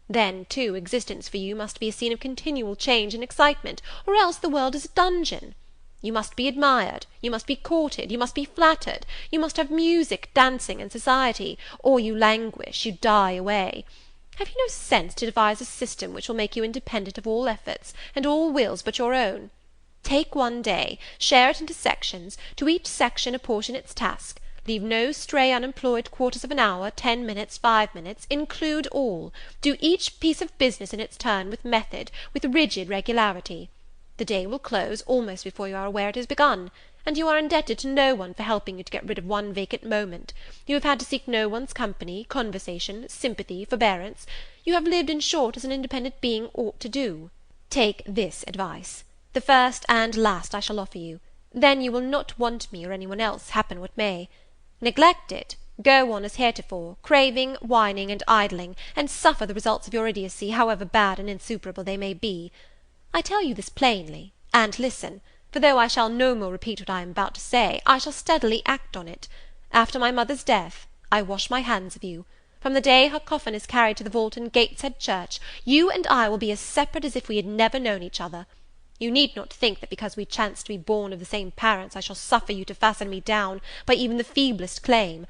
Then, too, existence for you must be a scene of continual change and excitement, or else the world is a dungeon. You must be admired, you must be courted, you must be flattered, you must have music, dancing, and society, or you languish, you die away. Have you no sense to devise a system which will make you independent of all efforts, and all wills but your own? Take one day, share it into sections, to each section apportion its task, leave no stray unemployed quarters of an hour, 10 minutes, 5 minutes, include all, do each piece of business in its turn with method, with rigid regularity. The day will close almost before you are aware it has begun, and you are indebted to no one for helping you to get rid of one vacant moment. You have had to seek no one's company, conversation, sympathy, forbearance. You have lived, in short, as an independent being ought to do. Take this advice, the first and last I shall offer you, then you will not want me or any one else, happen what may. Neglect it, go on as heretofore, craving, whining, and idling, and suffer the results of your idiocy, however bad and insuperable they may be. I tell you this plainly, and listen, for though I shall no more repeat what I am about to say, I shall steadily act on it. After my mother's death, I wash my hands of you. From the day her coffin is carried to the vault in Gateshead Church, you and I will be as separate as if we had never known each other. You need not think that because we chance to be born of the same parents, I shall suffer you to fasten me down by even the feeblest claim.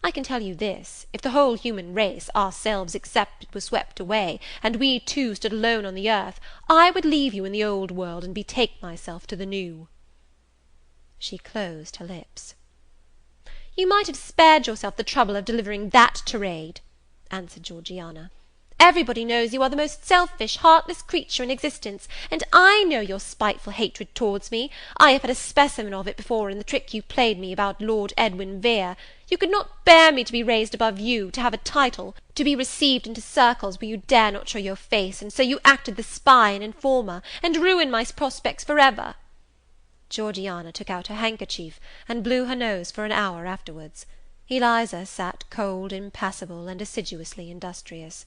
I can tell you this, if the whole human race, ourselves excepted, were swept away, and we two stood alone on the earth, I would leave you in the old world, and betake myself to the new." She closed her lips. "You might have spared yourself the trouble of delivering that tirade," answered Georgiana. "Everybody knows you are the most selfish, heartless creature in existence, and I know your spiteful hatred towards me. I have had a specimen of it before in the trick you played me about Lord Edwin Vere. You could not bear me to be raised above you, to have a title, to be received into circles where you dare not show your face, and so you acted the spy and informer, and ruined my prospects for ever." Georgiana took out her handkerchief, and blew her nose for an hour afterwards. Eliza sat cold, impassible, and assiduously industrious.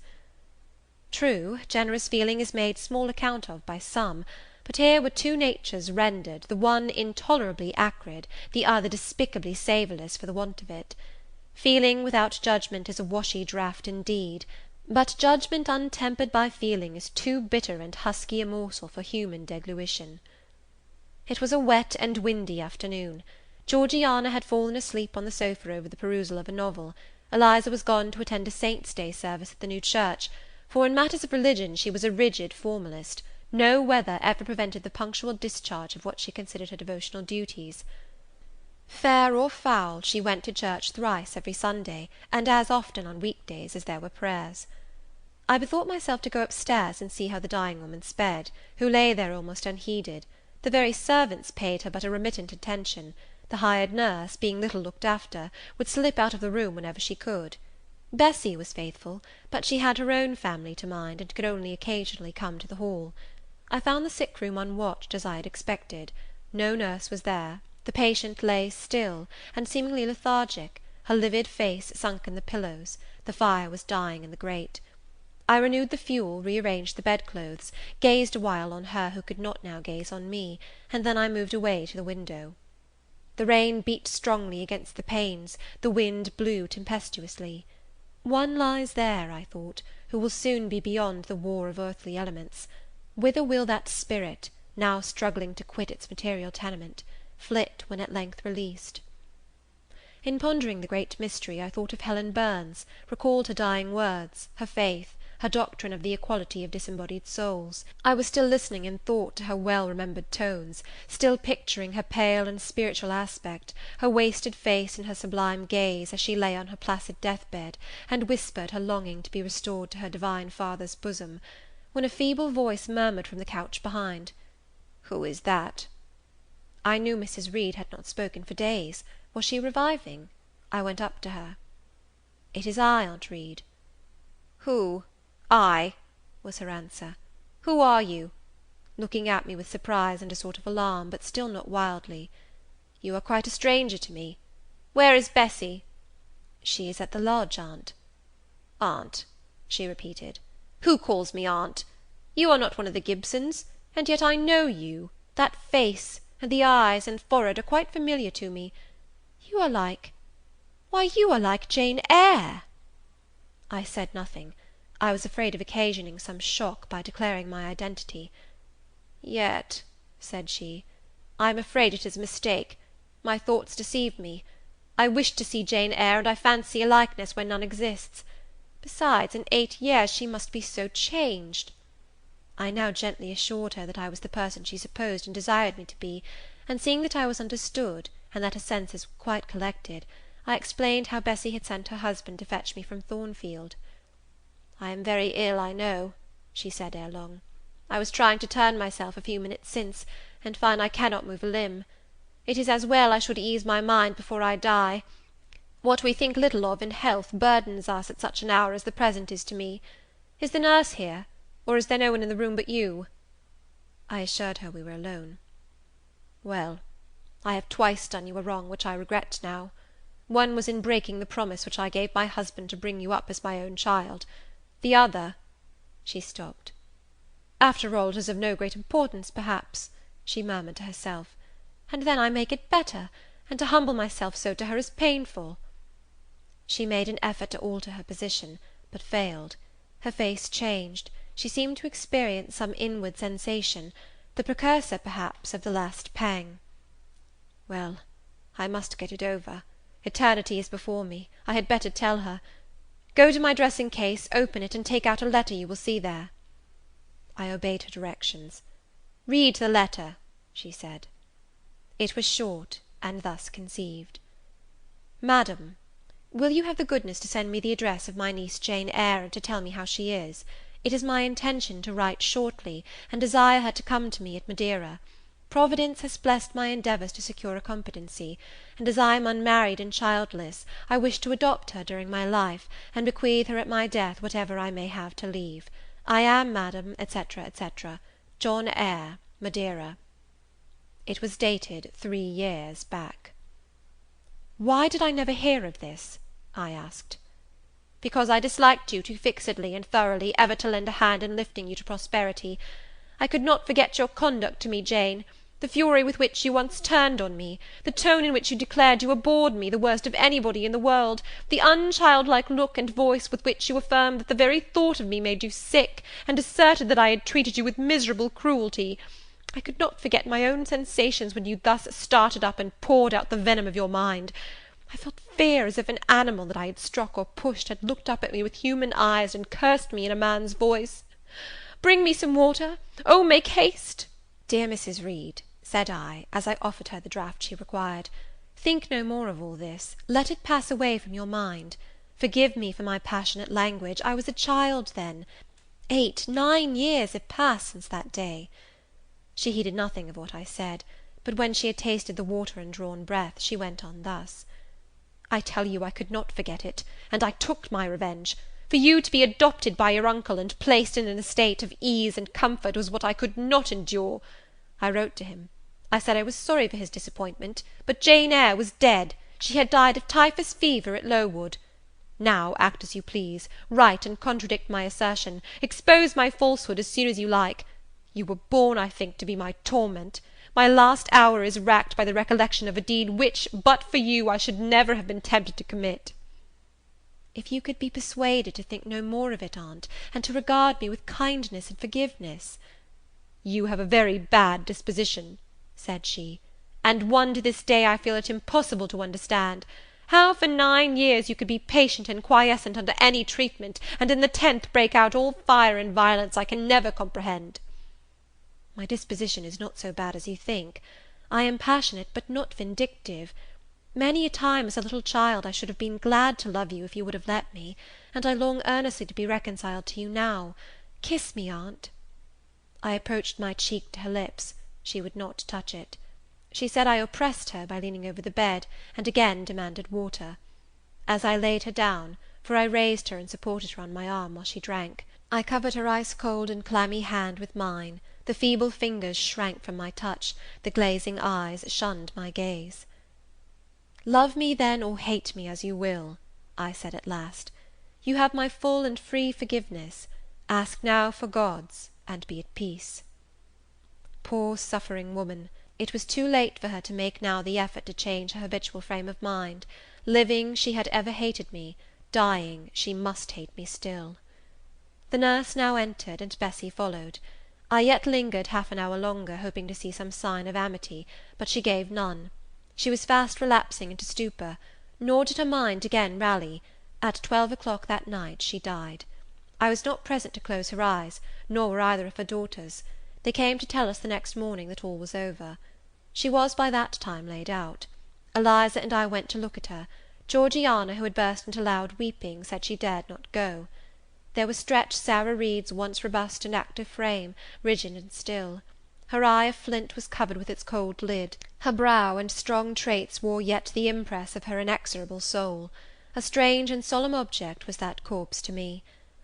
True, generous feeling is made small account of by some, but here were two natures rendered, the one intolerably acrid, the other despicably savourless for the want of it. Feeling without judgment is a washy draught indeed, but judgment untempered by feeling is too bitter and husky a morsel for human deglution. It was a wet and windy afternoon. Georgiana had fallen asleep on the sofa over the perusal of a novel. Eliza was gone to attend a Saint's Day service at the new church, for in matters of religion she was a rigid formalist. No weather ever prevented the punctual discharge of what she considered her devotional duties. Fair or foul, she went to church thrice every Sunday, and as often on week-days as there were prayers. I bethought myself to go upstairs and see how the dying woman sped, who lay there almost unheeded. The very servants paid her but a remittent attention. The hired nurse, being little looked after, would slip out of the room whenever she could. Bessie was faithful, but she had her own family to mind, and could only occasionally come to the hall. I found the sick-room unwatched, as I had expected. No nurse was there. The patient lay still, and seemingly lethargic, her livid face sunk in the pillows. The fire was dying in the grate. I renewed the fuel, rearranged the bedclothes, gazed a while on her who could not now gaze on me, and then I moved away to the window. The rain beat strongly against the panes, the wind blew tempestuously. One lies there, I thought, who will soon be beyond the war of earthly elements. Whither will that spirit, now struggling to quit its material tenement, flit when at length released? In pondering the great mystery, I thought of Helen Burns, recalled her dying words, her faith, her doctrine of the equality of disembodied souls. I was still listening in thought to her well-remembered tones, still picturing her pale and spiritual aspect, her wasted face and her sublime gaze, as she lay on her placid death-bed, and whispered her longing to be restored to her divine Father's bosom, when a feeble voice murmured from the couch behind, "Who is that?" I knew Mrs. Reed had not spoken for days. Was she reviving? I went up to her. "It is I, Aunt Reed." "Who? I?" was her answer. "Who are you?" looking at me with surprise and a sort of alarm, but still not wildly. "You are quite a stranger to me. Where is Bessie?" "She is at the lodge, aunt." "Aunt," she repeated. "Who calls me aunt? You are not one of the Gibsons, and yet I know you. That face, and the eyes and forehead are quite familiar to me. You are like, why, you are like Jane Eyre." I said nothing. I was afraid of occasioning some shock by declaring my identity. "Yet," said she, "I am afraid it is a mistake. My thoughts deceive me. I wished to see Jane Eyre, and I fancy a likeness where none exists. Besides, in 8 years she must be so changed." I now gently assured her that I was the person she supposed and desired me to be, and seeing that I was understood, and that her senses were quite collected, I explained how Bessie had sent her husband to fetch me from Thornfield. "I am very ill, I know," she said ere long. "I was trying to turn myself a few minutes since, and find I cannot move a limb. It is as well I should ease my mind before I die. What we think little of in health burdens us at such an hour as the present is to me. Is the nurse here, or is there no one in the room but you?" I assured her we were alone. "Well, I have twice done you a wrong which I regret now. One was in breaking the promise which I gave my husband to bring you up as my own child. The other—" She stopped. "After all, it is of no great importance, perhaps," she murmured to herself. "And then I may get better, and to humble myself so to her is painful." She made an effort to alter her position, but failed. Her face changed. She seemed to experience some inward sensation, the precursor, perhaps, of the last pang. "Well, I must get it over. Eternity is before me. I had better tell her. Go to my dressing-case, open it, and take out a letter you will see there." I obeyed her directions. "Read the letter," she said. It was short, and thus conceived. "Madam, will you have the goodness to send me the address of my niece Jane Eyre, and to tell me how she is? It is my intention to write shortly, and desire her to come to me at Madeira. Providence has blessed my endeavours to secure a competency, and as I am unmarried and childless, I wish to adopt her during my life, and bequeath her at my death whatever I may have to leave. I am, Madam, etc., etc., John Eyre, Madeira." It was dated 3 years back. "Why did I never hear of this?" I asked. "Because I disliked you too fixedly and thoroughly ever to lend a hand in lifting you to prosperity. I could not forget your conduct to me, Jane, the fury with which you once turned on me, the tone in which you declared you abhorred me, the worst of anybody in the world, the unchildlike look and voice with which you affirmed that the very thought of me made you sick, and asserted that I had treated you with miserable cruelty. I could not forget my own sensations when you thus started up and poured out the venom of your mind. I felt fear as if an animal that I had struck or pushed had looked up at me with human eyes and cursed me in a man's voice. bring me some water! Oh, make haste!" "Dear Mrs. Reed," said I, as I offered her the draught she required, "think no more of all this; let it pass away from your mind. Forgive me for my passionate language, I was a child then. 8–9 years have passed since that day." She heeded nothing of what I said; but when she had tasted the water and drawn breath, she went on thus: "I tell you I could not forget it, and I took my revenge. For you to be adopted by your uncle, and placed in an estate of ease and comfort, was what I could not endure. I wrote to him. I said I was sorry for his disappointment, but Jane Eyre was dead. She had died of typhus fever at Lowood. Now act as you please, write and contradict my assertion, expose my falsehood as soon as you like. You were born, I think, to be my torment. My last hour is racked by the recollection of a deed which, but for you, I should never have been tempted to commit." "If you could be persuaded to think no more of it, aunt, and to regard me with kindness and forgiveness—" "You have a very bad disposition," said she, "and one to this day I feel it impossible to understand. How for 9 years you could be patient and quiescent under any treatment, and in the 10th break out all fire and violence, I can never comprehend." "My disposition is not so bad as you think. I am passionate, but not vindictive. Many a time, as a little child, I should have been glad to love you if you would have let me, and I long earnestly to be reconciled to you now. Kiss me, aunt." I approached my cheek to her lips; she would not touch it. She said I oppressed her by leaning over the bed, and again demanded water. As I laid her down, for I raised her and supported her on my arm while she drank, I covered her ice-cold and clammy hand with mine. The feeble fingers shrank from my touch, the glazing eyes shunned my gaze. "Love me, then, or hate me, as you will," I said at last. "You have my full and free forgiveness. Ask now for God's, and be at peace." Poor suffering woman! It was too late for her to make now the effort to change her habitual frame of mind. Living, she had ever hated me; dying, she must hate me still. The nurse now entered, and Bessie followed. I yet lingered half an hour longer, hoping to see some sign of amity, but she gave none. She was fast relapsing into stupor, nor did her mind again rally. At 12 o'clock that night she died. I was not present to close her eyes, nor were either of her daughters. They came to tell us the next morning that all was over. She was by that time laid out. Eliza and I went to look at her. Georgiana, who had burst into loud weeping, said she dared not go. There was stretched Sarah Reed's once robust and active frame, rigid and still. Her eye of flint was covered with its cold lid. Her brow and strong traits wore yet the impress of her inexorable soul. A strange and solemn object was that corpse to me.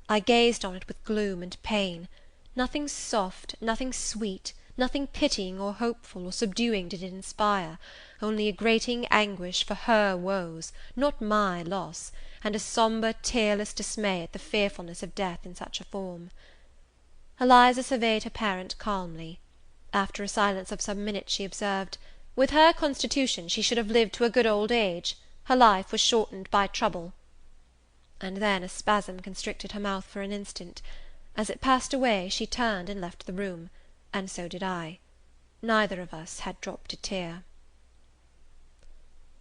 I gazed on it with gloom and pain. Nothing soft, nothing sweet, nothing pitying or hopeful or subduing did it inspire, only a grating anguish for her woes, not my loss, and a sombre, tearless dismay at the fearfulness of death in such a form. Eliza surveyed her parent calmly. After a silence of some minutes, she observed, "With her constitution, she should have lived to a good old age. Her life was shortened by trouble." And then a spasm constricted her mouth for an instant. As it passed away, she turned and left the room, and so did I. Neither of us had dropped a tear.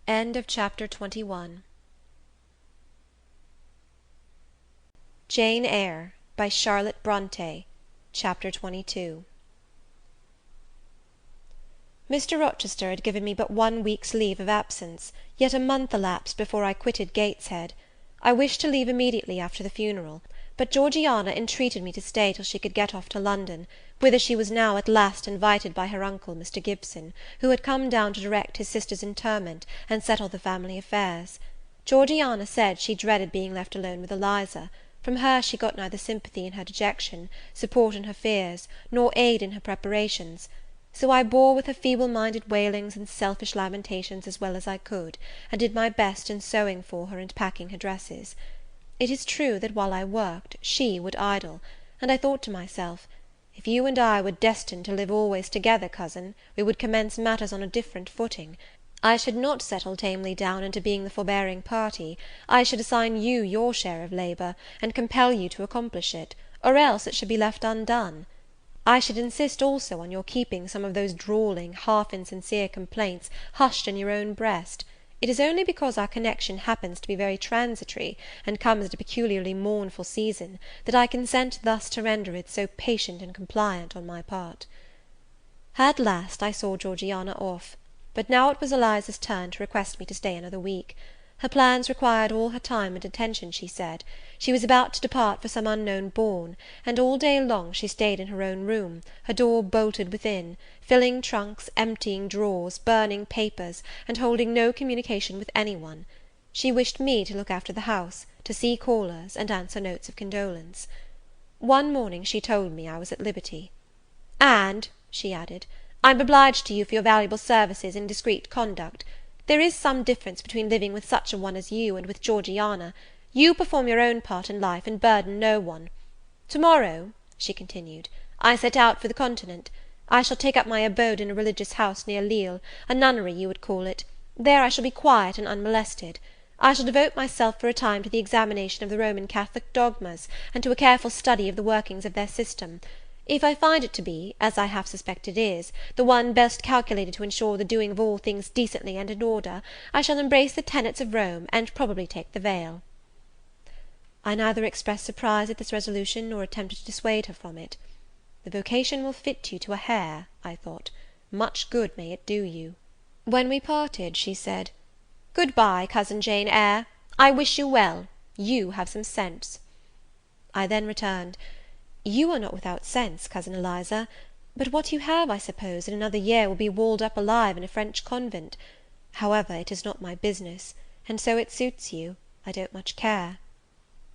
Chapter 21. Jane Eyre, by Charlotte Bronte. Chapter 22. Mr. Rochester had given me but 1 week's leave of absence, yet a month elapsed before I quitted Gateshead. I wished to leave immediately after the funeral, but Georgiana entreated me to stay till she could get off to London, whither she was now at last invited by her uncle, Mr. Gibson, who had come down to direct his sister's interment, and settle the family affairs. Georgiana said she dreaded being left alone with Eliza. From her she got neither sympathy in her dejection, support in her fears, nor aid in her preparations. So I bore with her feeble-minded wailings and selfish lamentations as well as I could, and did my best in sewing for her and packing her dresses. It is true that while I worked, she would idle; and I thought to myself, if you and I were destined to live always together, cousin, we would commence matters on a different footing. I should not settle tamely down into being the forbearing party. I should assign you your share of labour, and compel you to accomplish it, or else it should be left undone. I should insist also on your keeping some of those drawling, half insincere complaints hushed in your own breast. It is only because our connection happens to be very transitory, and comes at a peculiarly mournful season, that I consent thus to render it so patient and compliant on my part. At last I saw Georgiana off; but now it was Eliza's turn to request me to stay another week. Her plans required all her time and attention, she said. She was about to depart for some unknown bourne, and all day long she stayed in her own room, her door bolted within, filling trunks, emptying drawers, burning papers, and holding no communication with any one. She wished me to look after the house, to see callers, and answer notes of condolence. One morning she told me I was at liberty. "And," she added, "I'm obliged to you for your valuable services in discreet conduct. There is some difference between living with such a one as you and with Georgiana. You perform your own part in life, and burden no one. To-morrow," she continued, "I set out for the Continent. I shall take up my abode in a religious house near Lille, a nunnery you would call it. There I shall be quiet and unmolested. I shall devote myself for a time to the examination of the Roman Catholic dogmas, and to a careful study of the workings of their system. If I find it to be, as I half suspect it is, the one best calculated to ensure the doing of all things decently and in order, I shall embrace the tenets of Rome, and probably take the veil." I neither expressed surprise at this resolution, nor attempted to dissuade her from it. The vocation will fit you to a hair, I thought. Much good may it do you. When we parted, she said, "Good-bye, cousin Jane Eyre. I wish you well. You have some sense." I then returned, "You are not without sense, cousin Eliza; but what you have, I suppose, in another year will be walled up alive in a French convent. However, it is not my business, and so it suits you, I don't much care."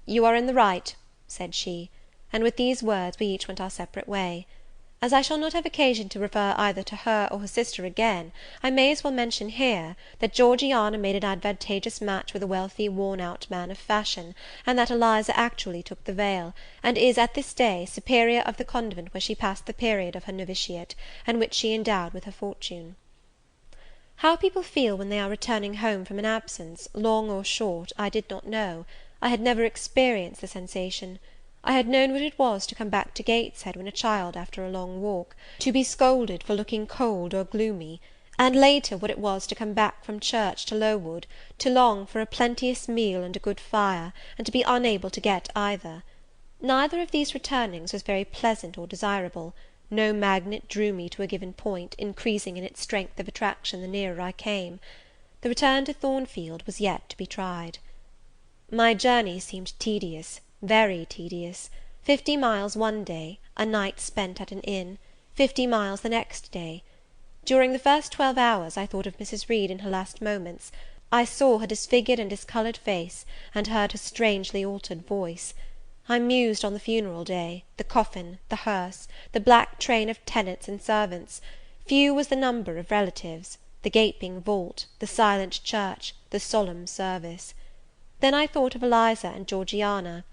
"You are in the right," said she; and with these words we each went our separate way. As I shall not have occasion to refer either to her or her sister again, I may as well mention here, that Georgiana made an advantageous match with a wealthy worn-out man of fashion, and that Eliza actually took the veil, and is at this day superior of the convent where she passed the period of her noviciate, and which she endowed with her fortune. How people feel when they are returning home from an absence, long or short, I did not know. I had never experienced the sensation. I had known what it was to come back to Gateshead when a child after a long walk, to be scolded for looking cold or gloomy; and later what it was to come back from church to Lowood, to long for a plenteous meal and a good fire, and to be unable to get either. Neither of these returnings was very pleasant or desirable. No magnet drew me to a given point, increasing in its strength of attraction the nearer I came. The return to Thornfield was yet to be tried. My journey seemed tedious, very tedious. 50 miles one day, a night spent at an inn; 50 miles the next day. During the first 12 hours I thought of Mrs. Reed in her last moments. I saw her disfigured and discoloured face, and heard her strangely altered voice. I mused on the funeral day, the coffin, the hearse, the black train of tenants and servants. Few was the number of relatives, the gaping vault, the silent church, the solemn service. Then I thought of Eliza and Georgiana.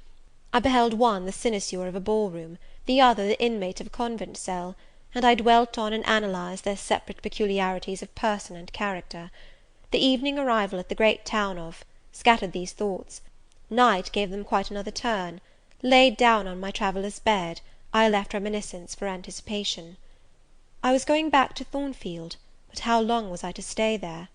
I beheld one the cynosure of a ball-room, the other the inmate of a convent cell, and I dwelt on and analysed their separate peculiarities of person and character. The evening arrival at the great town scattered these thoughts. Night gave them quite another turn. Laid down on my traveller's bed, I left reminiscence for anticipation. I was going back to Thornfield, but how long was I to stay there?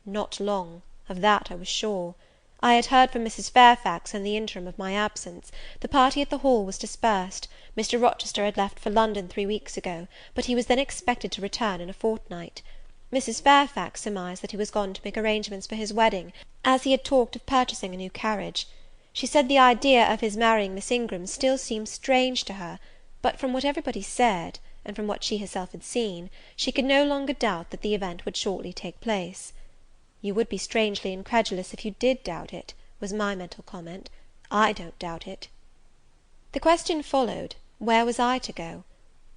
Not long, of that I was sure. I had heard from Mrs. Fairfax in the interim of my absence. The party at the Hall was dispersed. Mr. Rochester had left for London 3 weeks ago, but he was then expected to return in a fortnight. Mrs. Fairfax surmised that he was gone to make arrangements for his wedding, as he had talked of purchasing a new carriage. She said the idea of his marrying Miss Ingram still seemed strange to her, but from what everybody said, and from what she herself had seen, she could no longer doubt that the event would shortly take place. "You would be strangely incredulous if you did doubt it," was my mental comment. "I don't doubt it." The question followed, where was I to go?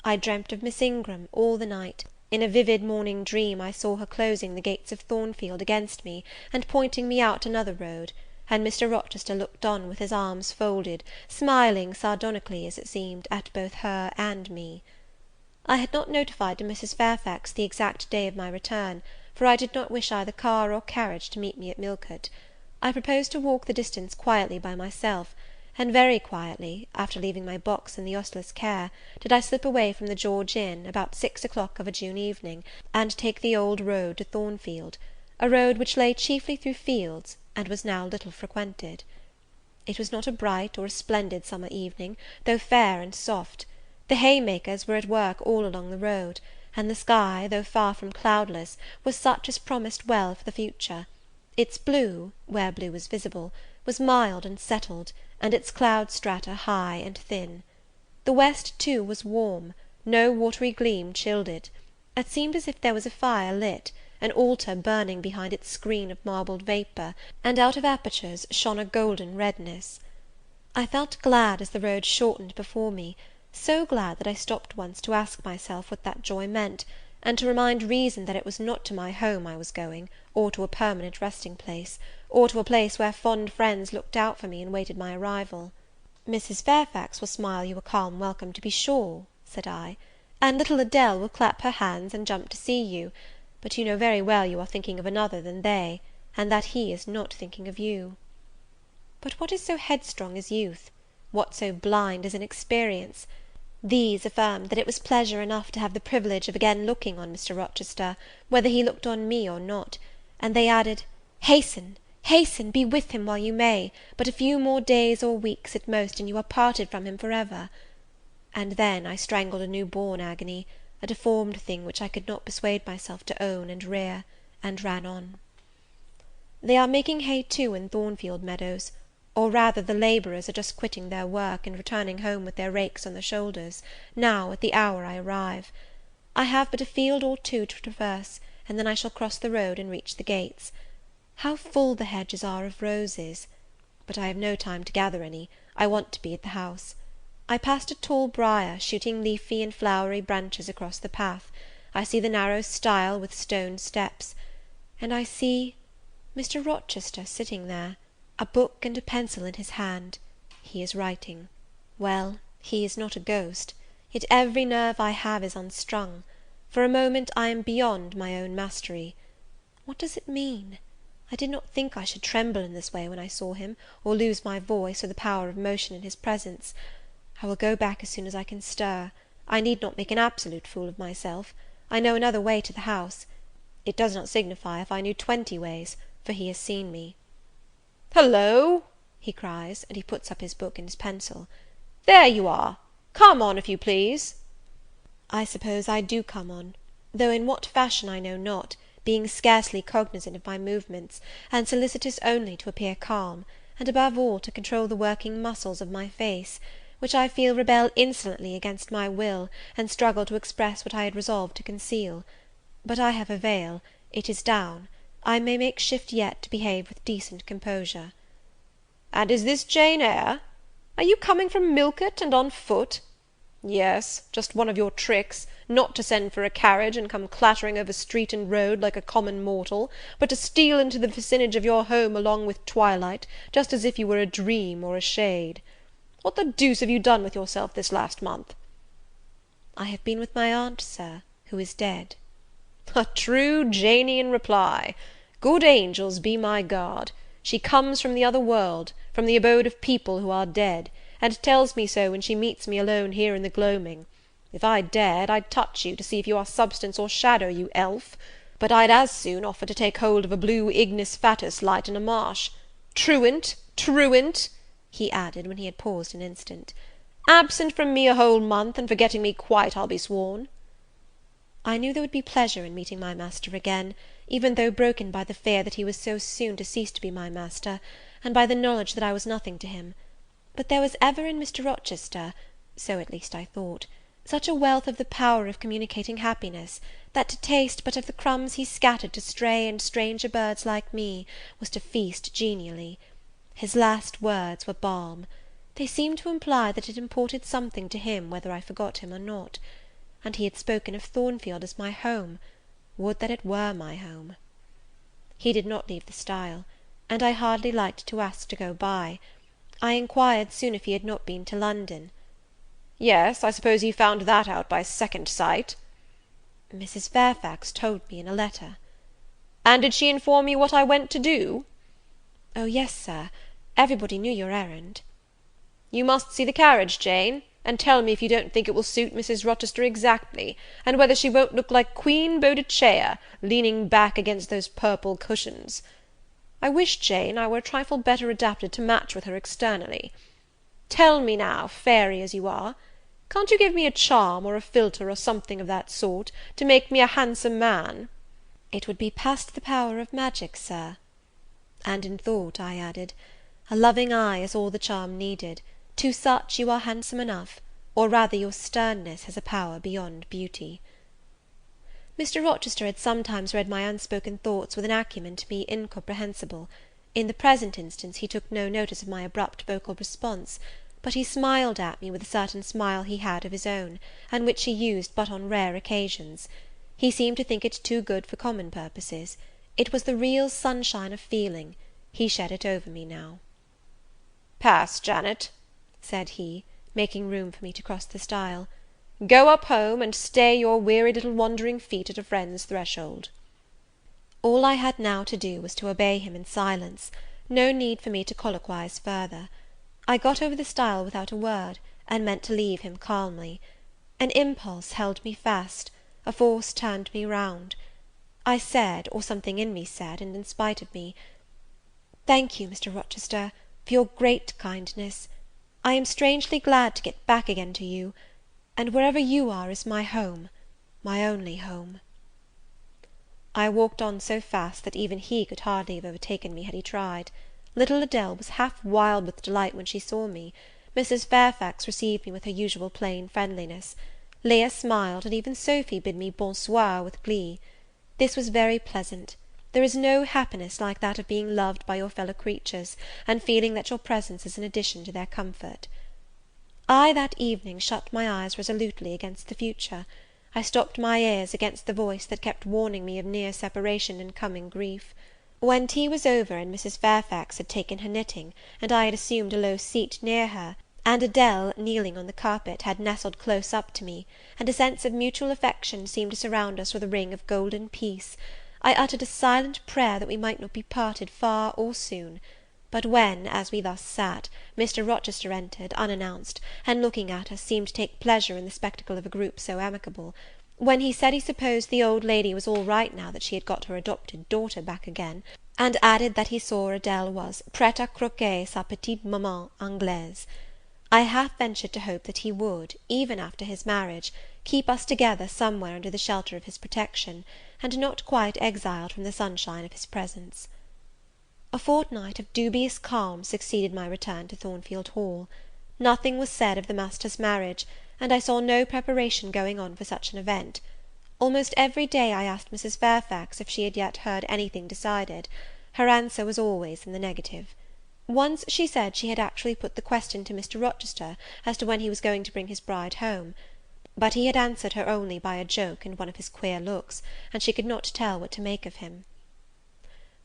I dreamt of Miss Ingram all the night. In a vivid morning dream I saw her closing the gates of Thornfield against me, and pointing me out another road; and Mr. Rochester looked on with his arms folded, smiling sardonically, as it seemed, at both her and me. I had not notified to Mrs. Fairfax the exact day of my return, for I did not wish either car or carriage to meet me at Millcote. I proposed to walk the distance quietly by myself, and very quietly, after leaving my box in the ostler's care, did I slip away from the George Inn, about 6 o'clock of a June evening, and take the old road to Thornfield, a road which lay chiefly through fields, and was now little frequented. It was not a bright or a splendid summer evening, though fair and soft. The haymakers were at work all along the road, and the sky, though far from cloudless, was such as promised well for the future. Its blue, where blue was visible, was mild and settled, and its cloud strata high and thin. The west, too, was warm; no watery gleam chilled it. It seemed as if there was a fire lit, an altar burning behind its screen of marbled vapour, and out of apertures shone a golden redness. I felt glad as the road shortened before me, so glad that I stopped once to ask myself what that joy meant, and to remind reason that it was not to my home I was going, or to a permanent resting place, or to a place where fond friends looked out for me and waited my arrival. "Mrs. Fairfax will smile you a calm welcome, to be sure," said I, "and little Adele will clap her hands and jump to see you; but you know very well you are thinking of another than they, and that he is not thinking of you." But what is so headstrong as youth? What so blind as inexperience? These affirmed that it was pleasure enough to have the privilege of again looking on Mr. Rochester, whether he looked on me or not; and they added, "Hasten, hasten, be with him while you may; but a few more days or weeks at most, and you are parted from him for ever." And then I strangled a new-born agony, a deformed thing which I could not persuade myself to own and rear, and ran on. They are making hay too in Thornfield meadows, or rather the labourers are just quitting their work, and returning home with their rakes on their shoulders, now, at the hour I arrive. I have but a field or two to traverse, and then I shall cross the road and reach the gates. How full the hedges are of roses! But I have no time to gather any; I want to be at the house. I passed a tall briar, shooting leafy and flowery branches across the path. I see the narrow stile with stone steps, and I see Mr. Rochester sitting there, a book and a pencil in his hand. He is writing. Well, he is not a ghost, yet every nerve I have is unstrung. For a moment I am beyond my own mastery. What does it mean? I did not think I should tremble in this way when I saw him, or lose my voice, or the power of motion in his presence. I will go back as soon as I can stir. I need not make an absolute fool of myself. I know another way to the house. It does not signify if I knew 20 ways, for he has seen me. "Hello!" he cries, and he puts up his book and his pencil. "There you are! Come on, if you please." I suppose I do come on, though in what fashion I know not, being scarcely cognizant of my movements, and solicitous only to appear calm, and above all to control the working muscles of my face, which I feel rebel insolently against my will, and struggle to express what I had resolved to conceal. But I have a veil, it is down, I may make shift yet to behave with decent composure. "And is this Jane Eyre? Are you coming from Millcote, and on foot? Yes, just one of your tricks, not to send for a carriage, and come clattering over street and road like a common mortal, but to steal into the vicinage of your home along with twilight, just as if you were a dream or a shade. What the deuce have you done with yourself this last month?" "I have been with my aunt, Sir, who is dead." "A true Janian reply. Good angels be my guard! She comes from the other world, from the abode of people who are dead, and tells me so when she meets me alone here in the gloaming. If I dared, I'd touch you, to see if you are substance or shadow, you elf; but I'd as soon offer to take hold of a blue ignis fatuus light in a marsh. Truant, truant," he added, when he had paused an instant, "absent from me a whole month, and forgetting me quite, I'll be sworn." I knew there would be pleasure in meeting my master again, even though broken by the fear that he was so soon to cease to be my master, and by the knowledge that I was nothing to him. But there was ever in Mr. Rochester, so at least I thought, such a wealth of the power of communicating happiness, that to taste but of the crumbs he scattered to stray and stranger birds like me, was to feast genially. His last words were balm. They seemed to imply that it imported something to him whether I forgot him or not. And he had spoken of Thornfield as my home. Would that it were my home! He did not leave the stile, and I hardly liked to ask to go by. I inquired soon if he had not been to London. "Yes, I suppose you found that out by second sight." "Mrs. Fairfax told me in a letter." "And did she inform you what I went to do?" "Oh yes, Sir, everybody knew your errand." "You must see the carriage, Jane. and tell me if you don't think it will suit Mrs. Rochester exactly, and whether she won't look like Queen Boadicea, leaning back against those purple cushions. I wish, Jane, I were a trifle better adapted to match with her externally. Tell me now, fairy as you are, can't you give me a charm or a philtre or something of that sort, to make me a handsome man?" "It would be past the power of magic, sir." And in thought I added, "A loving eye is all the charm needed; to such you are handsome enough, or rather your sternness has a power beyond beauty." Mr. Rochester had sometimes read my unspoken thoughts with an acumen to me incomprehensible. In the present instance he took no notice of my abrupt vocal response, but he smiled at me with a certain smile he had of his own, and which he used but on rare occasions. He seemed to think it too good for common purposes. It was the real sunshine of feeling. He shed it over me now. "Pass, Janet," said he, making room for me to cross the stile. "Go up home, and stay your weary little wandering feet at a friend's threshold." All I had now to do was to obey him in silence. No need for me to colloquize further. I got over the stile without a word, and meant to leave him calmly. An impulse held me fast, a force turned me round. I said, or something in me said, and in spite of me, "Thank you, Mr. Rochester, for your great kindness. I am strangely glad to get back again to you, and wherever you are is my home, my only home." I walked on so fast that even he could hardly have overtaken me had he tried. Little Adele was half wild with delight when she saw me. Mrs. Fairfax received me with her usual plain friendliness. Leah smiled, and even Sophy bid me bonsoir with glee. This was very pleasant. There is no happiness like that of being loved by your fellow creatures, and feeling that your presence is an addition to their comfort. I that evening shut my eyes resolutely against the future. I stopped my ears against the voice that kept warning me of near separation and coming grief. When tea was over, and Mrs. Fairfax had taken her knitting, and I had assumed a low seat near her, and Adele, kneeling on the carpet, had nestled close up to me, and a sense of mutual affection seemed to surround us with a ring of golden peace, I uttered a silent prayer that we might not be parted far or soon. But when, as we thus sat, Mr. Rochester entered, unannounced, and looking at us, seemed to take pleasure in the spectacle of a group so amicable; when he said he supposed the old lady was all right now that she had got her adopted daughter back again, and added that he saw Adele was prête à croquer sa petite maman anglaise, I half ventured to hope that he would, even after his marriage, keep us together somewhere under the shelter of his protection, and not quite exiled from the sunshine of his presence. A fortnight of dubious calm succeeded my return to Thornfield Hall. Nothing was said of the master's marriage, and I saw no preparation going on for such an event. Almost every day I asked Mrs. Fairfax if she had yet heard anything decided. Her answer was always in the negative. Once she said she had actually put the question to Mr. Rochester as to when he was going to bring his bride home; but he had answered her only by a joke and one of his queer looks, and she could not tell what to make of him.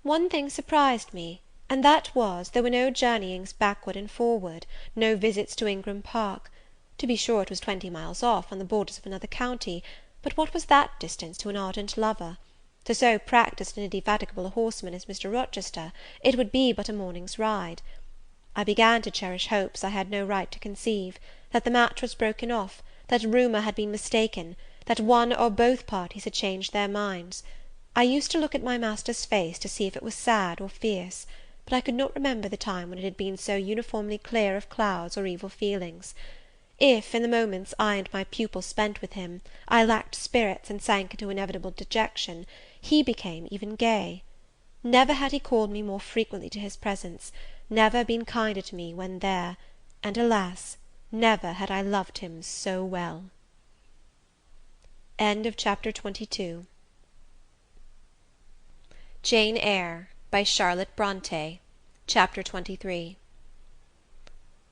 One thing surprised me, and that was, there were no journeyings backward and forward, no visits to Ingram Park. To be sure, it was 20 miles off, on the borders of another county, but what was that distance to an ardent lover? To so practised and indefatigable a horseman as Mr. Rochester, it would be but a morning's ride. I began to cherish hopes I had no right to conceive, that the match was broken off, that rumour had been mistaken, that one or both parties had changed their minds. I used to look at my master's face to see if it was sad or fierce, but I could not remember the time when it had been so uniformly clear of clouds or evil feelings. If, in the moments I and my pupil spent with him, I lacked spirits and sank into inevitable dejection, he became even gay. Never had he called me more frequently to his presence, never been kinder to me when there, and, alas, never had I loved him so well. Chapter 22. Jane Eyre, by Charlotte Bronte. Chapter 23.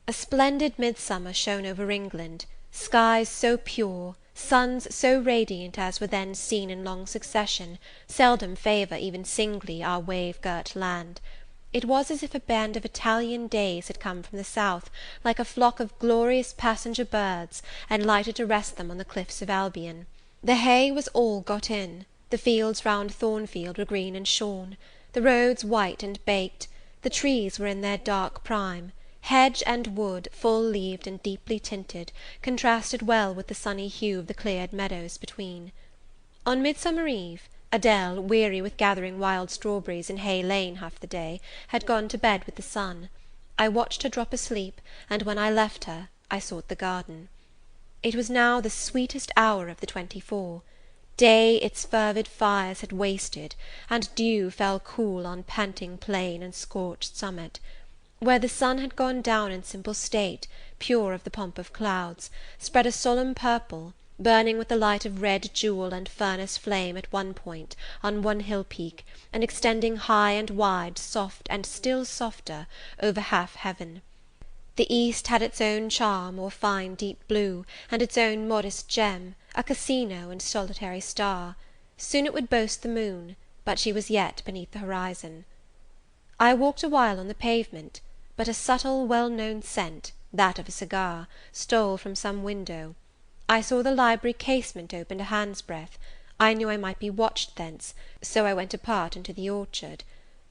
A splendid midsummer shone over England, skies so pure, suns so radiant as were then seen in long succession seldom favour even singly our wave-girt land. It was as if a band of Italian days had come from the south, like a flock of glorious passenger birds, and lighted to rest them on the cliffs of Albion. The hay was all got in, the fields round Thornfield were green and shorn, the roads white and baked, the trees were in their dark prime, Hedge and wood, full-leaved and deeply tinted, contrasted well with the sunny hue of the cleared meadows between. On Midsummer Eve, Adele, weary with gathering wild strawberries in Hay Lane half the day, had gone to bed with the sun. I watched her drop asleep, and when I left her, I sought the garden. It was now the sweetest hour of the 24. Day its fervid fires had wasted, and dew fell cool on panting plain and scorched summit. Where the sun had gone down in simple state, pure of the pomp of clouds, spread a solemn purple, burning with the light of red jewel and furnace flame at one point, on one hill peak, and extending high and wide, soft and still softer, over half heaven. The east had its own charm, or fine deep blue, and its own modest gem, a casino and solitary star. Soon it would boast the moon, but she was yet beneath the horizon. I walked a while on the pavement, but a subtle, well-known scent, that of a cigar, stole from some window. I saw the library casement opened a hand's breadth. I knew I might be watched thence, so I went apart into the orchard.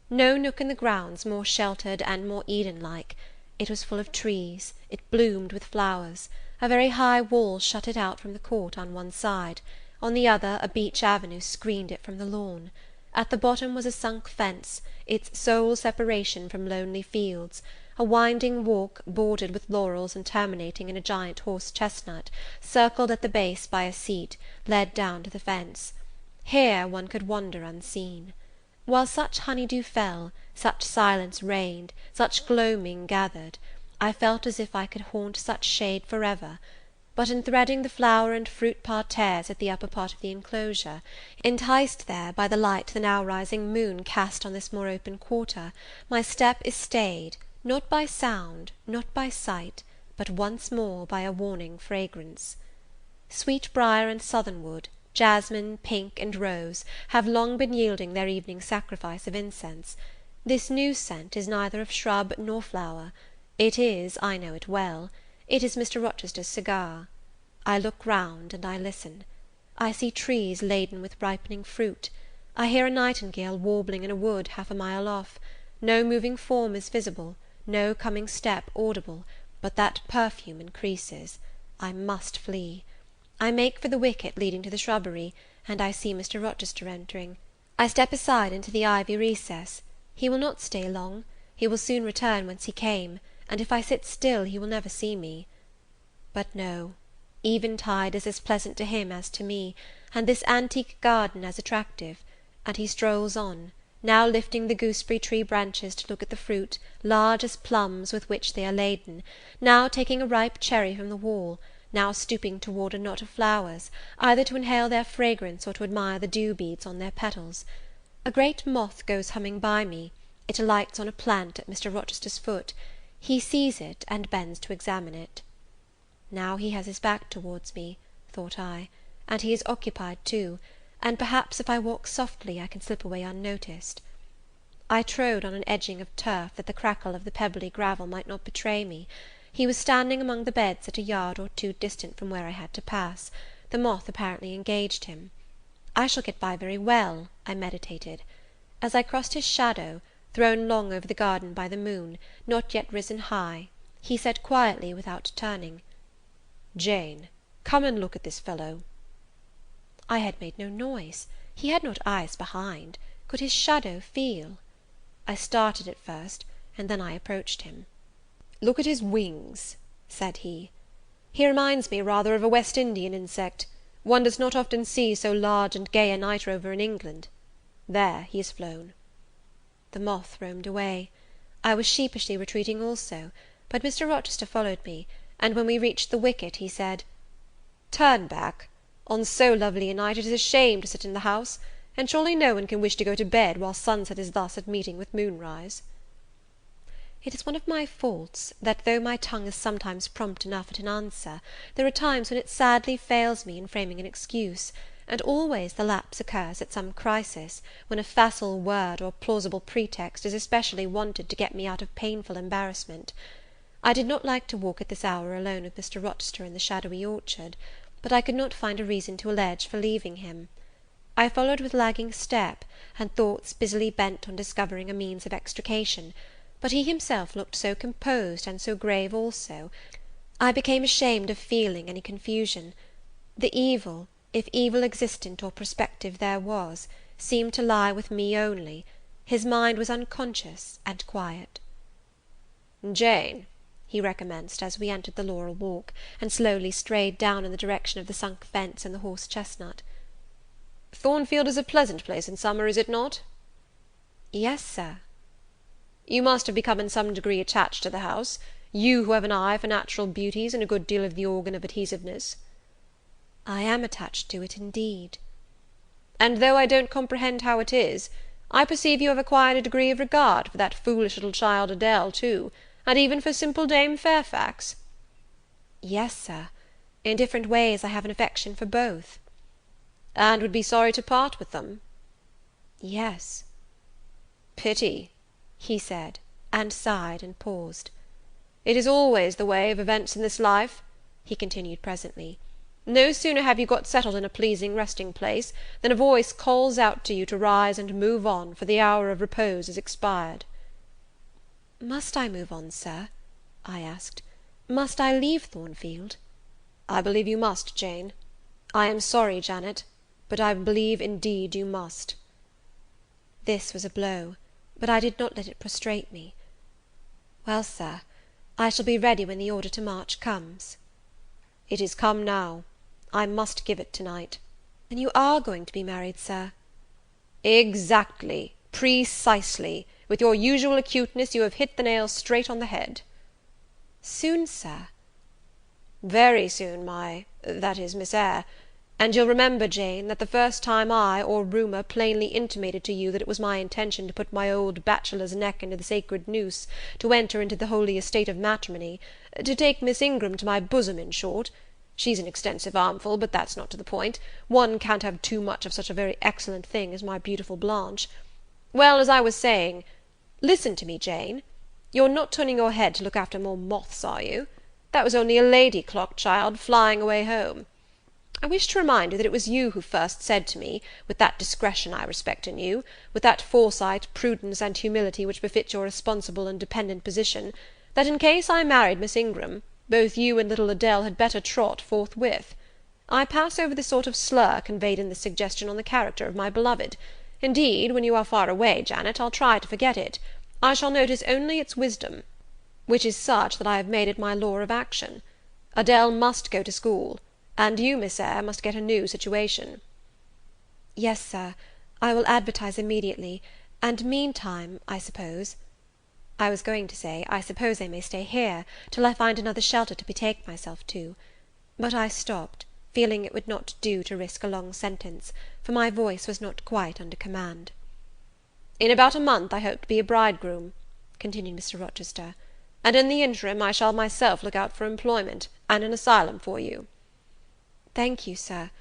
No nook in the grounds more sheltered and more Eden-like. It was full of trees, it bloomed with flowers. A very high wall shut it out from the court on one side; on the other, a beech avenue screened it from the lawn. At the bottom was a sunk fence, its sole separation from lonely fields, a winding walk, bordered with laurels and terminating in a giant horse-chestnut, circled at the base by a seat, led down to the fence. Here one could wander unseen. While such honey-dew fell, such silence reigned, such gloaming gathered, I felt as if I could haunt such shade forever. But in threading the flower and fruit parterres at the upper part of the enclosure, enticed there by the light the now rising moon cast on this more open quarter, my step is stayed, not by sound, not by sight, but once more by a warning fragrance. Sweetbriar and southernwood, jasmine, pink, and rose, have long been yielding their evening sacrifice of incense. This new scent is neither of shrub nor flower. It is, I know it well, it is Mr. Rochester's cigar. I look round, and I listen. I see trees laden with ripening fruit. I hear a nightingale warbling in a wood half a mile off. No moving form is visible, no coming step audible, but that perfume increases. I must flee. I make for the wicket leading to the shrubbery, and I see Mr. Rochester entering. I step aside into the ivy recess. He will not stay long. He will soon return whence he came, and if I sit still he will never see me. But no, eventide is as pleasant to him as to me, and this antique garden as attractive, and he strolls on, now lifting the gooseberry tree branches to look at the fruit, large as plums, with which they are laden, now taking a ripe cherry from the wall, now stooping toward a knot of flowers, either to inhale their fragrance or to admire the dew beads on their petals. A great moth goes humming by me. It alights on a plant at Mr. Rochester's foot. He sees it, and bends to examine it. Now he has his back towards me, thought I, and he is occupied too, and perhaps if I walk softly I can slip away unnoticed. I trode on an edging of turf, that the crackle of the pebbly gravel might not betray me. He was standing among the beds at a yard or two distant from where I had to pass. The moth apparently engaged him. I shall get by very well, I meditated. As I crossed his shadow, thrown long over the garden by the moon, not yet risen high, he said quietly, without turning, "Jane, come and look at this fellow." I had made no noise. He had not eyes behind. Could his shadow feel? I started at first, and then I approached him. "Look at his wings," said he. "He reminds me rather of a West Indian insect. One does not often see so large and gay a night rover in England. There, he has flown." The moth roamed away. I was sheepishly retreating also, but Mr. Rochester followed me, and when we reached the wicket, he said, "Turn back. On so lovely a night it is a shame to sit in the house, and surely no one can wish to go to bed while sunset is thus at meeting with moonrise." It is one of my faults, that though my tongue is sometimes prompt enough at an answer, there are times when it sadly fails me in framing an excuse, and always the lapse occurs at some crisis, when a facile word or plausible pretext is especially wanted to get me out of painful embarrassment. I did not like to walk at this hour alone with Mr. Rochester in the shadowy orchard, but I could not find a reason to allege for leaving him. I followed with lagging step, and thoughts busily bent on discovering a means of extrication, but he himself looked so composed and so grave also, I became ashamed of feeling any confusion. The evil, if evil existent or prospective there was, seemed to lie with me only. His mind was unconscious and quiet. "Jane," he recommenced, as we entered the laurel walk, and slowly strayed down in the direction of the sunk fence and the horse chestnut, "Thornfield is a pleasant place in summer, is it not?" "Yes, Sir." "You must have become in some degree attached to the house, you who have an eye for natural beauties, and a good deal of the organ of adhesiveness." "I am attached to it, indeed." "And though I don't comprehend how it is, I perceive you have acquired a degree of regard for that foolish little child Adele, too, and even for simple Dame Fairfax." "Yes, Sir, in different ways I have an affection for both." "And would be sorry to part with them?" "Yes." "Pity," he said, and sighed and paused. "It is always the way of events in this life," he continued presently. "No sooner have you got settled in a pleasing resting place, than a voice calls out to you to rise and move on, for the hour of repose is expired." "Must I move on, Sir?" I asked. "Must I leave Thornfield?" "I believe you must, Jane. I am sorry, Janet, but I believe indeed you must." This was a blow, but I did not let it prostrate me. "Well, Sir, I shall be ready when the order to march comes." "It is come now. I must give it tonight." "Then you are going to be married, Sir?" "Exactly, precisely. With your usual acuteness, you have hit the nail straight on the head." "Soon, Sir?" "Very soon, that is, Miss Eyre. And you'll remember, Jane, that the first time I, or rumour, plainly intimated to you that it was my intention to put my old bachelor's neck into the sacred noose, to enter into the holy estate of matrimony, to take Miss Ingram to my bosom, in short. She's an extensive armful, but that's not to the point. One can't have too much of such a very excellent thing as my beautiful Blanche. Well, as I was saying, listen to me, Jane. You're not turning your head to look after more moths, are you? That was only a lady clock, child, flying away home. I wish to remind you that it was you who first said to me, with that discretion I respect in you, with that foresight, prudence, and humility which befit your responsible and dependent position, that in case I married Miss Ingram, both you and little Adele had better trot forthwith. I pass over the sort of slur conveyed in this suggestion on the character of my beloved. Indeed, when you are far away, Janet, I'll try to forget it. I shall notice only its wisdom, which is such that I have made it my law of action. Adele must go to school, and you, Miss Eyre, must get a new situation." "Yes, Sir, I will advertise immediately, and meantime, I suppose I was going to say, I suppose I may stay here, till I find another shelter to betake myself to; but I stopped, feeling it would not do to risk a long sentence, for my voice was not quite under command. "In about a month I hope to be a bridegroom," continued Mr. Rochester, "and in the interim I shall myself look out for employment, and an asylum for you." "Thank you, Sir.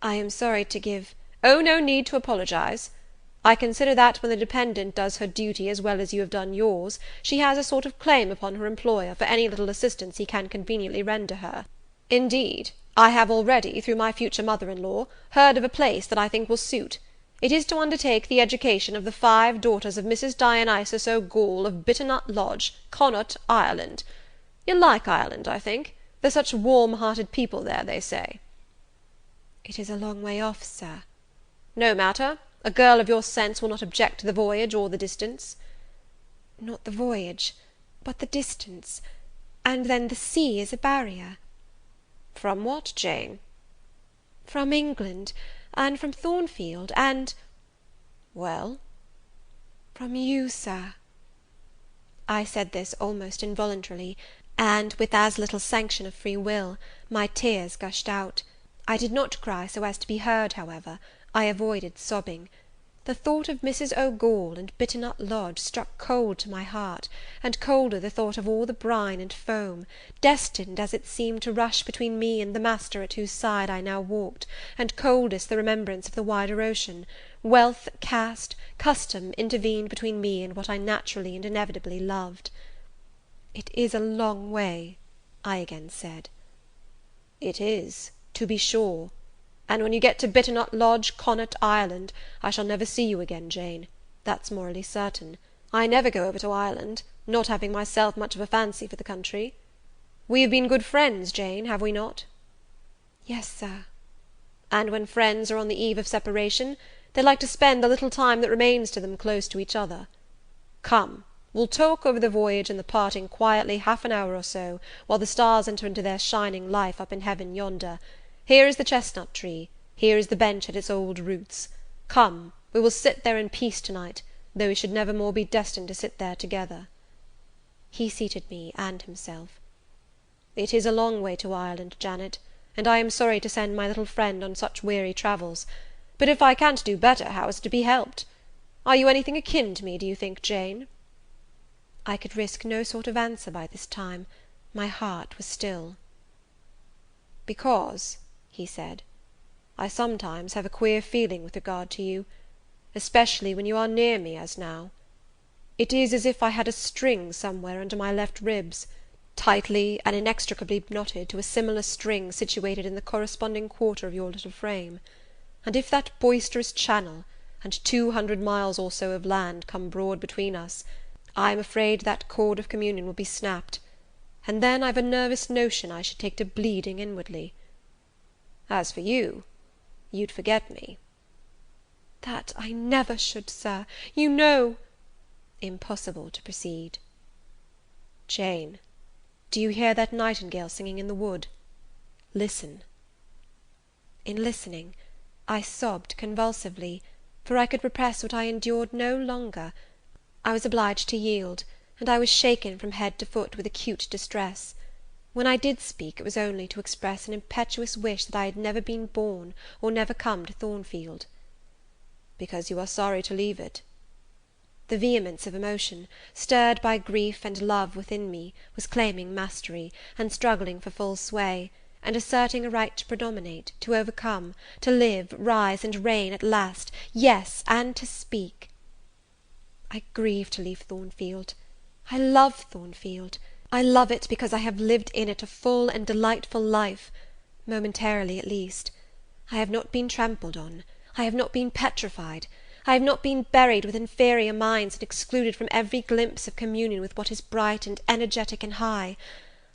I am sorry to give—" "Oh, no need to apologize. I consider that when the dependent does her duty as well as you have done yours, she has a sort of claim upon her employer for any little assistance he can conveniently render her. Indeed, I have already, through my future mother-in-law, heard of a place that I think will suit. It is to undertake the education of the 5 daughters of Mrs. Dionysus O'Gall of Bitternut Lodge, Connaught, Ireland. You'll like Ireland, I think. They're such warm-hearted people there, they say." "It is a long way off, Sir." "No matter. A girl of your sense will not object to the voyage or the distance." "Not the voyage, but the distance; and then the sea is a barrier." "From what, Jane?" "From England, and from Thornfield, and—" "Well?" "From you, Sir." I said this almost involuntarily, and, with as little sanction of free will, my tears gushed out. I did not cry so as to be heard, however. I avoided sobbing. The thought of Mrs. O'Gall and Bitternut Lodge struck cold to my heart, and colder the thought of all the brine and foam, destined, as it seemed, to rush between me and the master at whose side I now walked, and coldest the remembrance of the wider ocean. Wealth, caste, custom intervened between me and what I naturally and inevitably loved. "It is a long way," I again said. "It is, to be sure. And when you get to Bitternut Lodge, Connaught, Ireland, I shall never see you again, Jane. That's morally certain. I never go over to Ireland. not having myself much of a fancy for the country. We have been good friends, Jane, have we not?" "Yes, Sir." "And when friends are on the eve of separation, they like to spend the little time that remains to them close to each other. Come, we'll talk over the voyage and the parting quietly half an hour or so, while the stars enter into their shining life up in heaven yonder. Here is the chestnut tree, here is the bench at its old roots. Come, we will sit there in peace to-night, though we should never more be destined to sit there together." He seated me and himself. "It is a long way to Ireland, Janet, and I am sorry to send my little friend on such weary travels; but if I can't do better, how is it to be helped? Are you anything akin to me, do you think, Jane?" I could risk no sort of answer by this time. My heart was still. "Because," he said, "I sometimes have a queer feeling with regard to you, especially when you are near me, as now. It is as if I had a string somewhere under my left ribs, tightly and inextricably knotted to a similar string situated in the corresponding quarter of your little frame; and if that boisterous channel, and 200 miles or so of land, come broad between us, I am afraid that cord of communion will be snapped, and then I've a nervous notion I should take to bleeding inwardly. As for you, you'd forget me." "That I never should, Sir, you know—" Impossible to proceed. "Jane, do you hear that nightingale singing in the wood? Listen." In listening, I sobbed convulsively, for I could repress what I endured no longer. I was obliged to yield, and I was shaken from head to foot with acute distress. When I did speak, it was only to express an impetuous wish that I had never been born, or never come to Thornfield. "Because you are sorry to leave it?" The vehemence of emotion, stirred by grief and love within me, was claiming mastery, and struggling for full sway, and asserting a right to predominate, to overcome, to live, rise, and reign at last, yes, and to speak. I grieve to leave Thornfield. I love Thornfield. I love it because I have lived in it a full and delightful life, momentarily at least. I have not been trampled on. I have not been petrified. I have not been buried with inferior minds and excluded from every glimpse of communion with what is bright and energetic and high.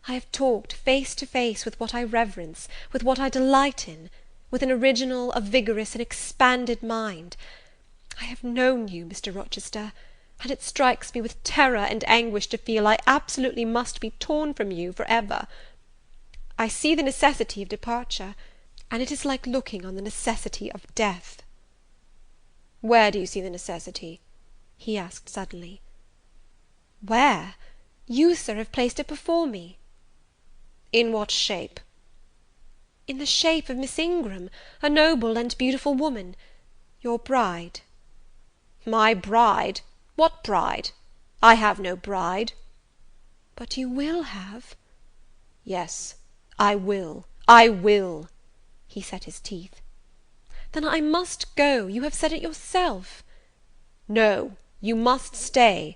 I have talked face to face with what I reverence, with what I delight in, with an original, a vigorous, and expanded mind. I have known you, Mr. Rochester, and it strikes me with terror and anguish to feel I absolutely must be torn from you for ever. I see the necessity of departure, and it is like looking on the necessity of death." "Where do you see the necessity?" he asked suddenly. "Where? You, Sir, have placed it before me." "In what shape?" "In the shape of Miss Ingram, a noble and beautiful woman, your bride." "My bride? What bride? I have no bride." "But you will have." "Yes, I will, I will." He set his teeth. "Then I must go. You have said it yourself." "No, you must stay.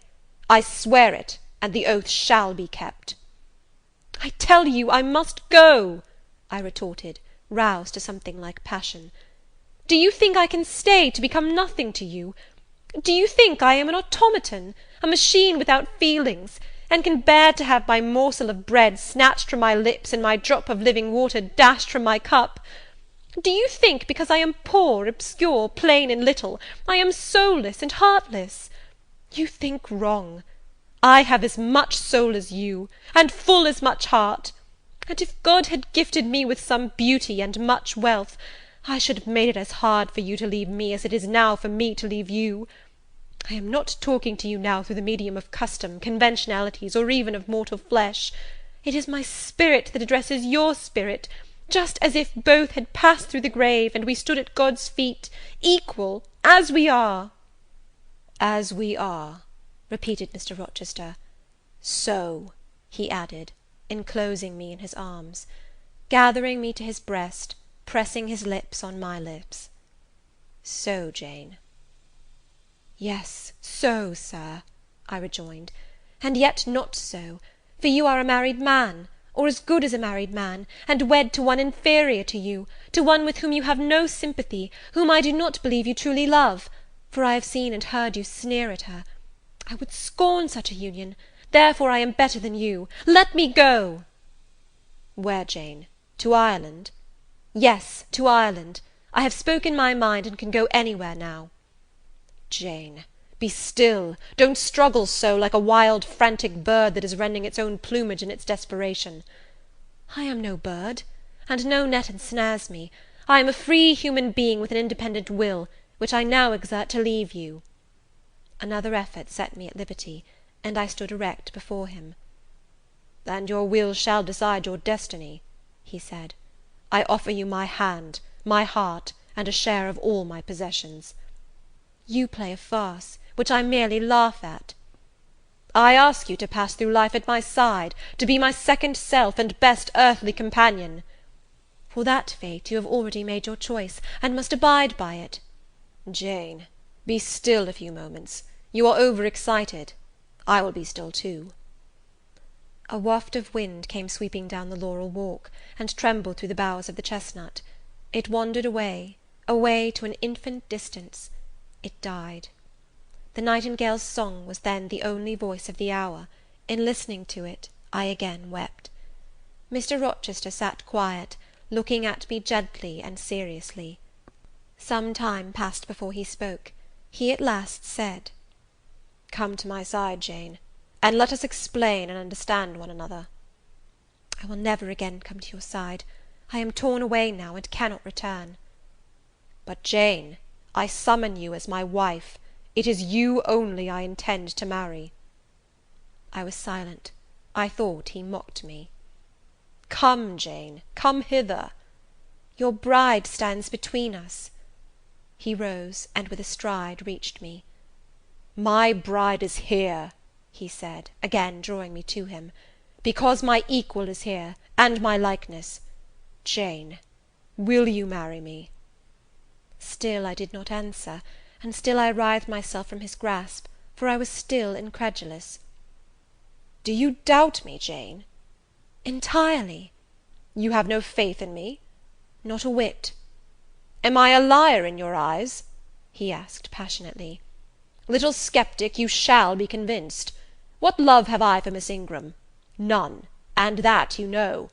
I swear it, and the oath shall be kept." "I tell you I must go," I retorted, roused to something like passion. "Do you think I can stay to become nothing to you? Do you think I am an automaton, a machine without feelings, and can bear to have my morsel of bread snatched from my lips and my drop of living water dashed from my cup? Do you think, because I am poor, obscure, plain, and little, I am soulless and heartless? You think wrong. I have as much soul as you, and full as much heart; and if God had gifted me with some beauty and much wealth, I should have made it as hard for you to leave me as it is now for me to leave you. I am not talking to you now through the medium of custom, conventionalities, or even of mortal flesh. It is my spirit that addresses your spirit, just as if both had passed through the grave, and we stood at God's feet, equal, as we are." "As we are," repeated Mr. Rochester. "So," he added, enclosing me in his arms, gathering me to his breast, pressing his lips on my lips. "So, Jane." "Yes, so, Sir," I rejoined, "and yet not so, for you are a married man, or as good as a married man, and wed to one inferior to you, to one with whom you have no sympathy, whom I do not believe you truly love, for I have seen and heard you sneer at her. I would scorn such a union. therefore I am better than you. Let me go." "Where, Jane? To Ireland?" "Yes, to Ireland. I have spoken my mind, and can go anywhere now." "Jane, be still. Don't struggle so, like a wild frantic bird that is rending its own plumage in its desperation." "I am no bird, and no net ensnares me. I am a free human being with an independent will, which I now exert to leave you." Another effort set me at liberty, and I stood erect before him. "And your will shall decide your destiny," he said. "I offer you my hand, my heart, and a share of all my possessions." "You play a farce, which I merely laugh at." "I ask you to pass through life at my side, to be my second self and best earthly companion." "For that fate you have already made your choice, and must abide by it." "Jane, be still a few moments. You are over-excited. I will be still too." A waft of wind came sweeping down the laurel walk, and trembled through the boughs of the chestnut. It wandered away, away to an infinite distance. It died. The nightingale's song was then the only voice of the hour. In listening to it, I again wept. Mr. Rochester sat quiet, looking at me gently and seriously. Some time passed before he spoke. He at last said, "Come to my side, Jane, and let us explain and understand one another." "I will never again come to your side. I am torn away now, and cannot return." "But, Jane, I summon you as my wife. It is you only I intend to marry." I was silent. I thought he mocked me. "Come, Jane, come hither." "Your bride stands between us." He rose, and with a stride reached me. "My bride is here," he said, again drawing me to him, "because my equal is here, and my likeness. Jane, will you marry me?" Still I did not answer, and still I writhed myself from his grasp, for I was still incredulous. "Do you doubt me, Jane?" "Entirely." "You have no faith in me?" "Not a whit." "Am I a liar in your eyes?" he asked passionately. "Little sceptic, you shall be convinced. What love have I for Miss Ingram? None, and that you know.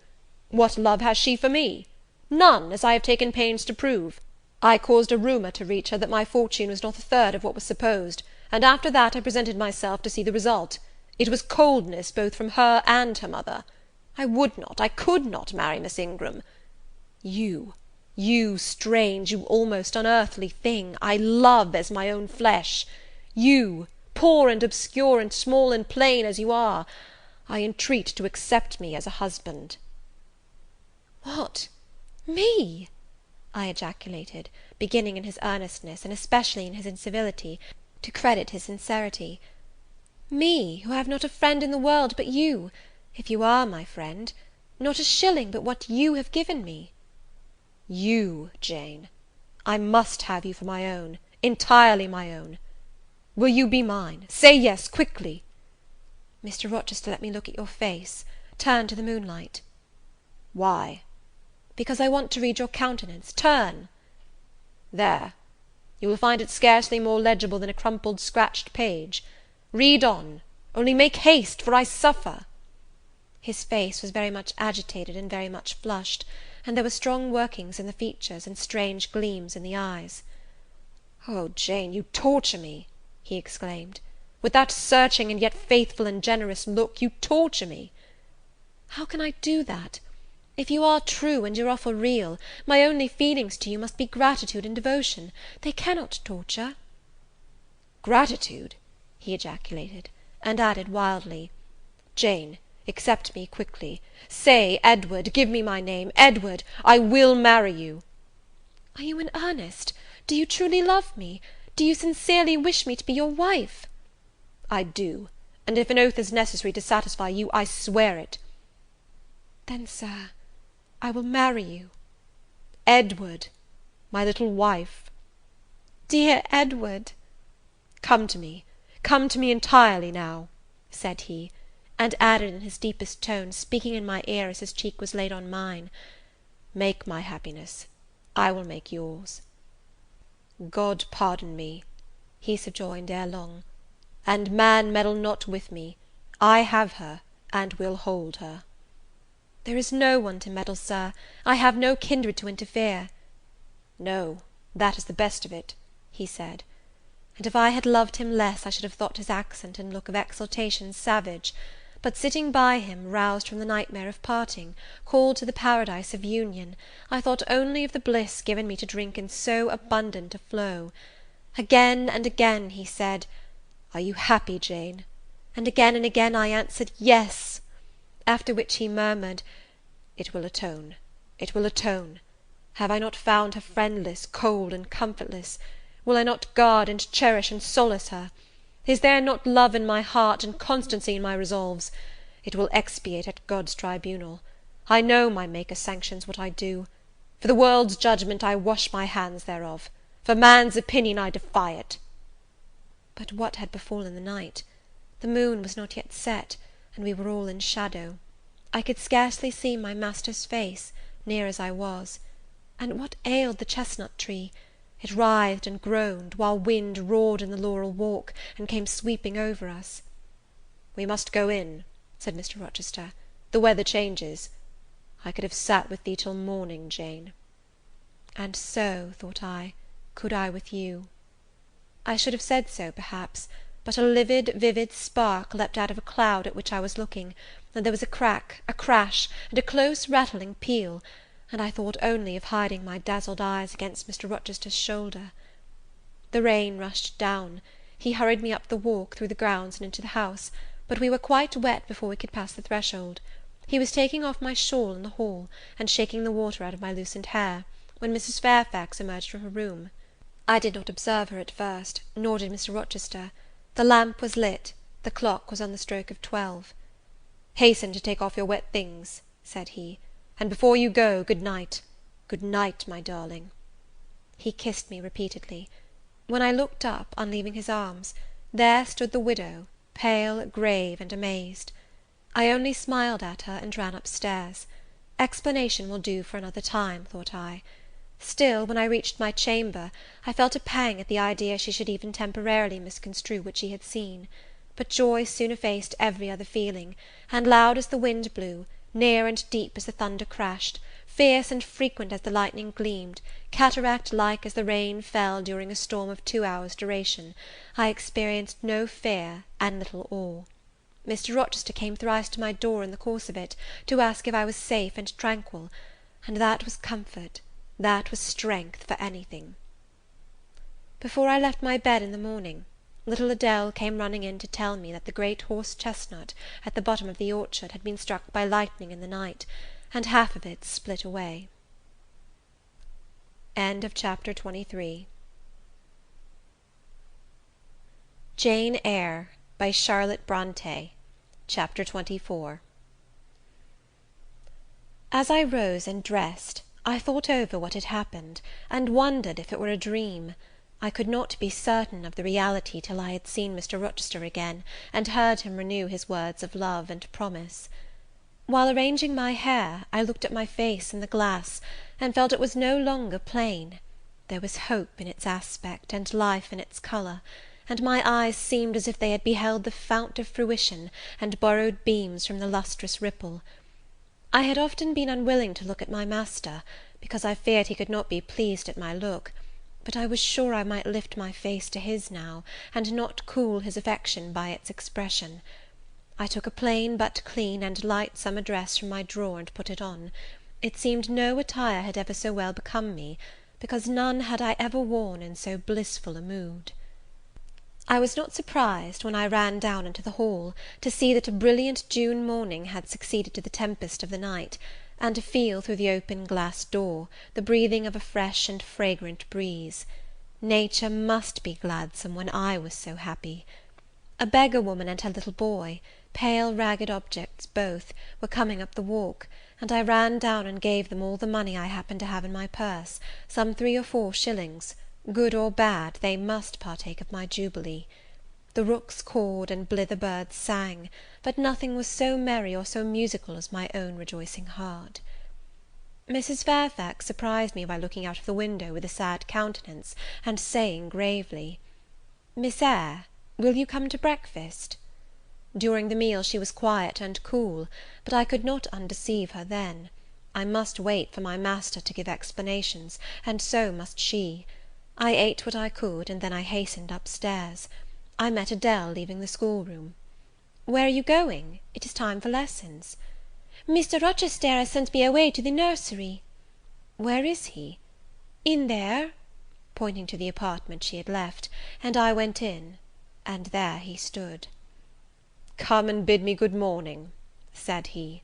What love has she for me? None, as I have taken pains to prove. I caused a rumour to reach her that my fortune was not a third of what was supposed, and after that I presented myself to see the result. It was coldness both from her and her mother. I would not, I could not marry Miss Ingram. You strange, you almost unearthly thing, I love as my own flesh. You, poor and obscure and small and plain as you are, I entreat to accept me as a husband." "What, me?" I ejaculated, beginning in his earnestness, and especially in his incivility, to credit his sincerity. "Me, who have not a friend in the world but you, if you are my friend, not a shilling but what you have given me." "You, Jane. I must have you for my own, entirely my own. Will you be mine? Say yes, quickly." "Mr. Rochester, let me look at your face. Turn to the moonlight." "Why?" "Because I want to read your countenance. Turn." "There. You will find it scarcely more legible than a crumpled, scratched page. Read on, only make haste, for I suffer." His face was very much agitated and very much flushed, and there were strong workings in the features, and strange gleams in the eyes. "Oh, Jane, you torture me!" he exclaimed. "With that searching and yet faithful and generous look, you torture me." "How can I do that? If you are true, and your offer real, my only feelings to you must be gratitude and devotion. They cannot torture." "Gratitude!" he ejaculated, and added wildly, "Jane, accept me quickly. Say, Edward, give me my name, Edward, I will marry you." "Are you in earnest? Do you truly love me? Do you sincerely wish me to be your wife?" "I do, and if an oath is necessary to satisfy you, I swear it." "Then, sir, I will marry you." "Edward, my little wife." "Dear Edward!" Come to me entirely now," said he, and added in his deepest tone, speaking in my ear as his cheek was laid on mine, "Make my happiness, I will make yours." "God pardon me," he subjoined ere long, "and man meddle not with me. I have her, and will hold her." "There is no one to meddle, Sir. I have no kindred to interfere." "No, that is the best of it," he said; and if I had loved him less, I should have thought his accent and look of exultation savage; but sitting by him, roused from the nightmare of parting, called to the paradise of union, I thought only of the bliss given me to drink in so abundant a flow. Again and again he said, "Are you happy, Jane?" and again I answered, "Yes." After which he murmured, "It will atone, it will atone. Have I not found her friendless, cold, and comfortless? Will I not guard, and cherish, and solace her? Is there not love in my heart, and constancy in my resolves? It will expiate at God's tribunal. I know my Maker sanctions what I do. For the world's judgment I wash my hands thereof. For man's opinion I defy it." But what had befallen the night? The moon was not yet set, and we were all in shadow. I could scarcely see my master's face, near as I was. And what ailed the chestnut tree? It writhed and groaned, while wind roared in the laurel walk, and came sweeping over us. "We must go in," said Mr. Rochester. "The weather changes. I could have sat with thee till morning, Jane." And so, thought I, could I with you. I should have said so, perhaps, but a livid, vivid spark leapt out of a cloud at which I was looking, and there was a crack, a crash, and a close rattling peal, and I thought only of hiding my dazzled eyes against Mr. Rochester's shoulder. The rain rushed down. He hurried me up the walk, through the grounds, and into the house, but we were quite wet before we could pass the threshold. He was taking off my shawl in the hall, and shaking the water out of my loosened hair, when Mrs. Fairfax emerged from her room. I did not observe her at first, nor did Mr. Rochester. The lamp was lit, the clock was on the stroke of 12. "Hasten to take off your wet things," said he, "and before you go, good night. Good night, my darling." He kissed me repeatedly. When I looked up, on leaving his arms, there stood the widow, pale, grave, and amazed. I only smiled at her, and ran up stairs. Explanation will do for another time, thought I. Still, when I reached my chamber, I felt a pang at the idea she should even temporarily misconstrue what she had seen; but joy soon effaced every other feeling, and loud as the wind blew, near and deep as the thunder crashed, fierce and frequent as the lightning gleamed, cataract-like as the rain fell during a storm of 2 hours' duration, I experienced no fear and little awe. Mr. Rochester came thrice to my door in the course of it, to ask if I was safe and tranquil, and that was comfort, that was strength for anything. Before I left my bed in the morning, little Adele came running in to tell me that the great horse chestnut at the bottom of the orchard had been struck by lightning in the night, and half of it split away. Chapter 23. Jane Eyre, by Charlotte Bronte. Chapter 24. As I rose and dressed, I thought over what had happened, and wondered if it were a dream. I could not be certain of the reality till I had seen Mr. Rochester again, and heard him renew his words of love and promise. While arranging my hair, I looked at my face in the glass, and felt it was no longer plain. There was hope in its aspect, and life in its colour, and my eyes seemed as if they had beheld the fount of fruition, and borrowed beams from the lustrous ripple. I had often been unwilling to look at my master, because I feared he could not be pleased at my look, but I was sure I might lift my face to his now, and not cool his affection by its expression. I took a plain but clean and light summer dress from my drawer, and put it on. It seemed no attire had ever so well become me, because none had I ever worn in so blissful a mood. I was not surprised, when I ran down into the hall, to see that a brilliant June morning had succeeded to the tempest of the night, and to feel, through the open glass door, the breathing of a fresh and fragrant breeze. Nature must be gladsome when I was so happy. A beggar woman and her little boy, pale ragged objects both, were coming up the walk, and I ran down and gave them all the money I happened to have in my purse, some 3 or 4 shillings. Good or bad, they must partake of my jubilee. The rooks cawed and blither birds sang, but nothing was so merry or so musical as my own rejoicing heart. Mrs. Fairfax surprised me by looking out of the window with a sad countenance, and saying gravely, "Miss Eyre, will you come to breakfast?" During the meal she was quiet and cool, but I could not undeceive her then. I must wait for my master to give explanations, and so must she. I ate what I could, and then I hastened up stairs. I met Adele leaving the schoolroom. "Where are you going? It is time for lessons." "Mr. Rochester has sent me away to the nursery." "Where is he?" "In there," pointing to the apartment she had left, and I went in, and there he stood. "Come and bid me good morning," said he.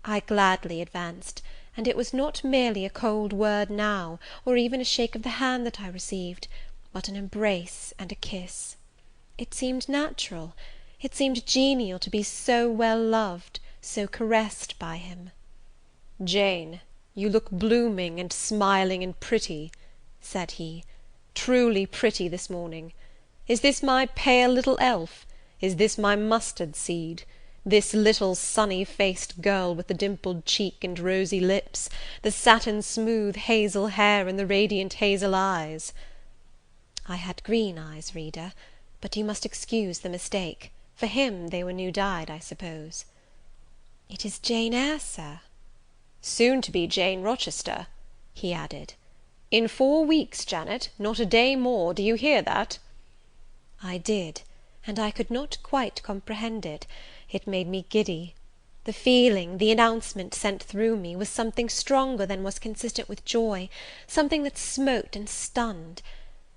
I gladly advanced, and it was not merely a cold word now, or even a shake of the hand that I received, but an embrace and a kiss. It seemed natural, it seemed genial to be so well loved, so caressed by him. "Jane, you look blooming and smiling and pretty," said he, "truly pretty this morning. Is this my pale little elf? Is this my mustard seed? This little sunny-faced girl with the dimpled cheek and rosy lips, the satin-smooth hazel hair and the radiant hazel eyes?" I had green eyes, reader, but you must excuse the mistake. For him they were new-dyed, I suppose. "It is Jane Eyre, Sir." "Soon to be Jane Rochester," he added. "In 4 weeks, Janet, not a day more, do you hear that?" I did, and I could not quite comprehend it. It made me giddy. The feeling, the announcement sent through me, was something stronger than was consistent with joy, something that smote and stunned.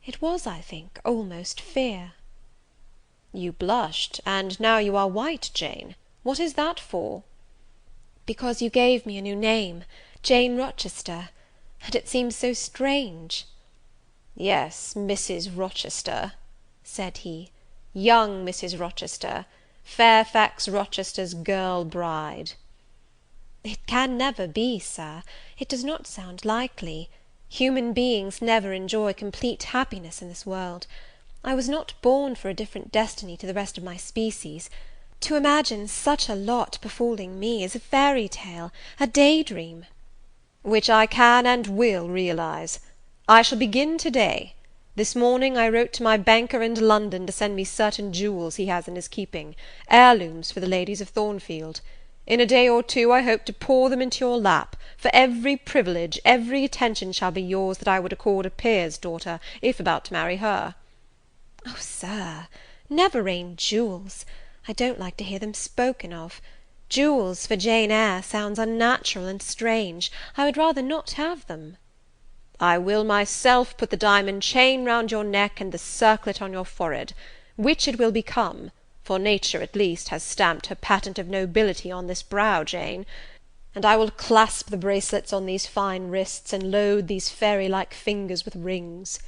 It was, I think, almost fear. "You blushed, and now you are white, Jane. What is that for?" "Because you gave me a new name, Jane Rochester, and it seems so strange." "Yes, Mrs. Rochester," said he, "young Mrs. Rochester, Fairfax Rochester's girl bride." "It can never be, Sir. It does not sound likely. Human beings never enjoy complete happiness in this world. I was not born for a different destiny to the rest of my species. To imagine such a lot befalling me is a fairy tale, a daydream." "Which I can and will realize. I shall begin to-day. This morning I wrote to my banker in London to send me certain jewels he has in his keeping, heirlooms for the ladies of Thornfield. In a day or two I hope to pour them into your lap, for every privilege, every attention shall be yours that I would accord a peer's daughter, if about to marry her." "Oh, Sir, never rain jewels! I don't like to hear them spoken of. Jewels for Jane Eyre sounds unnatural and strange. I would rather not have them." "I will myself put the diamond chain round your neck and the circlet on your forehead, which it will become, for nature at least has stamped her patent of nobility on this brow, Jane, and I will clasp the bracelets on these fine wrists, and load these fairy-like fingers with rings."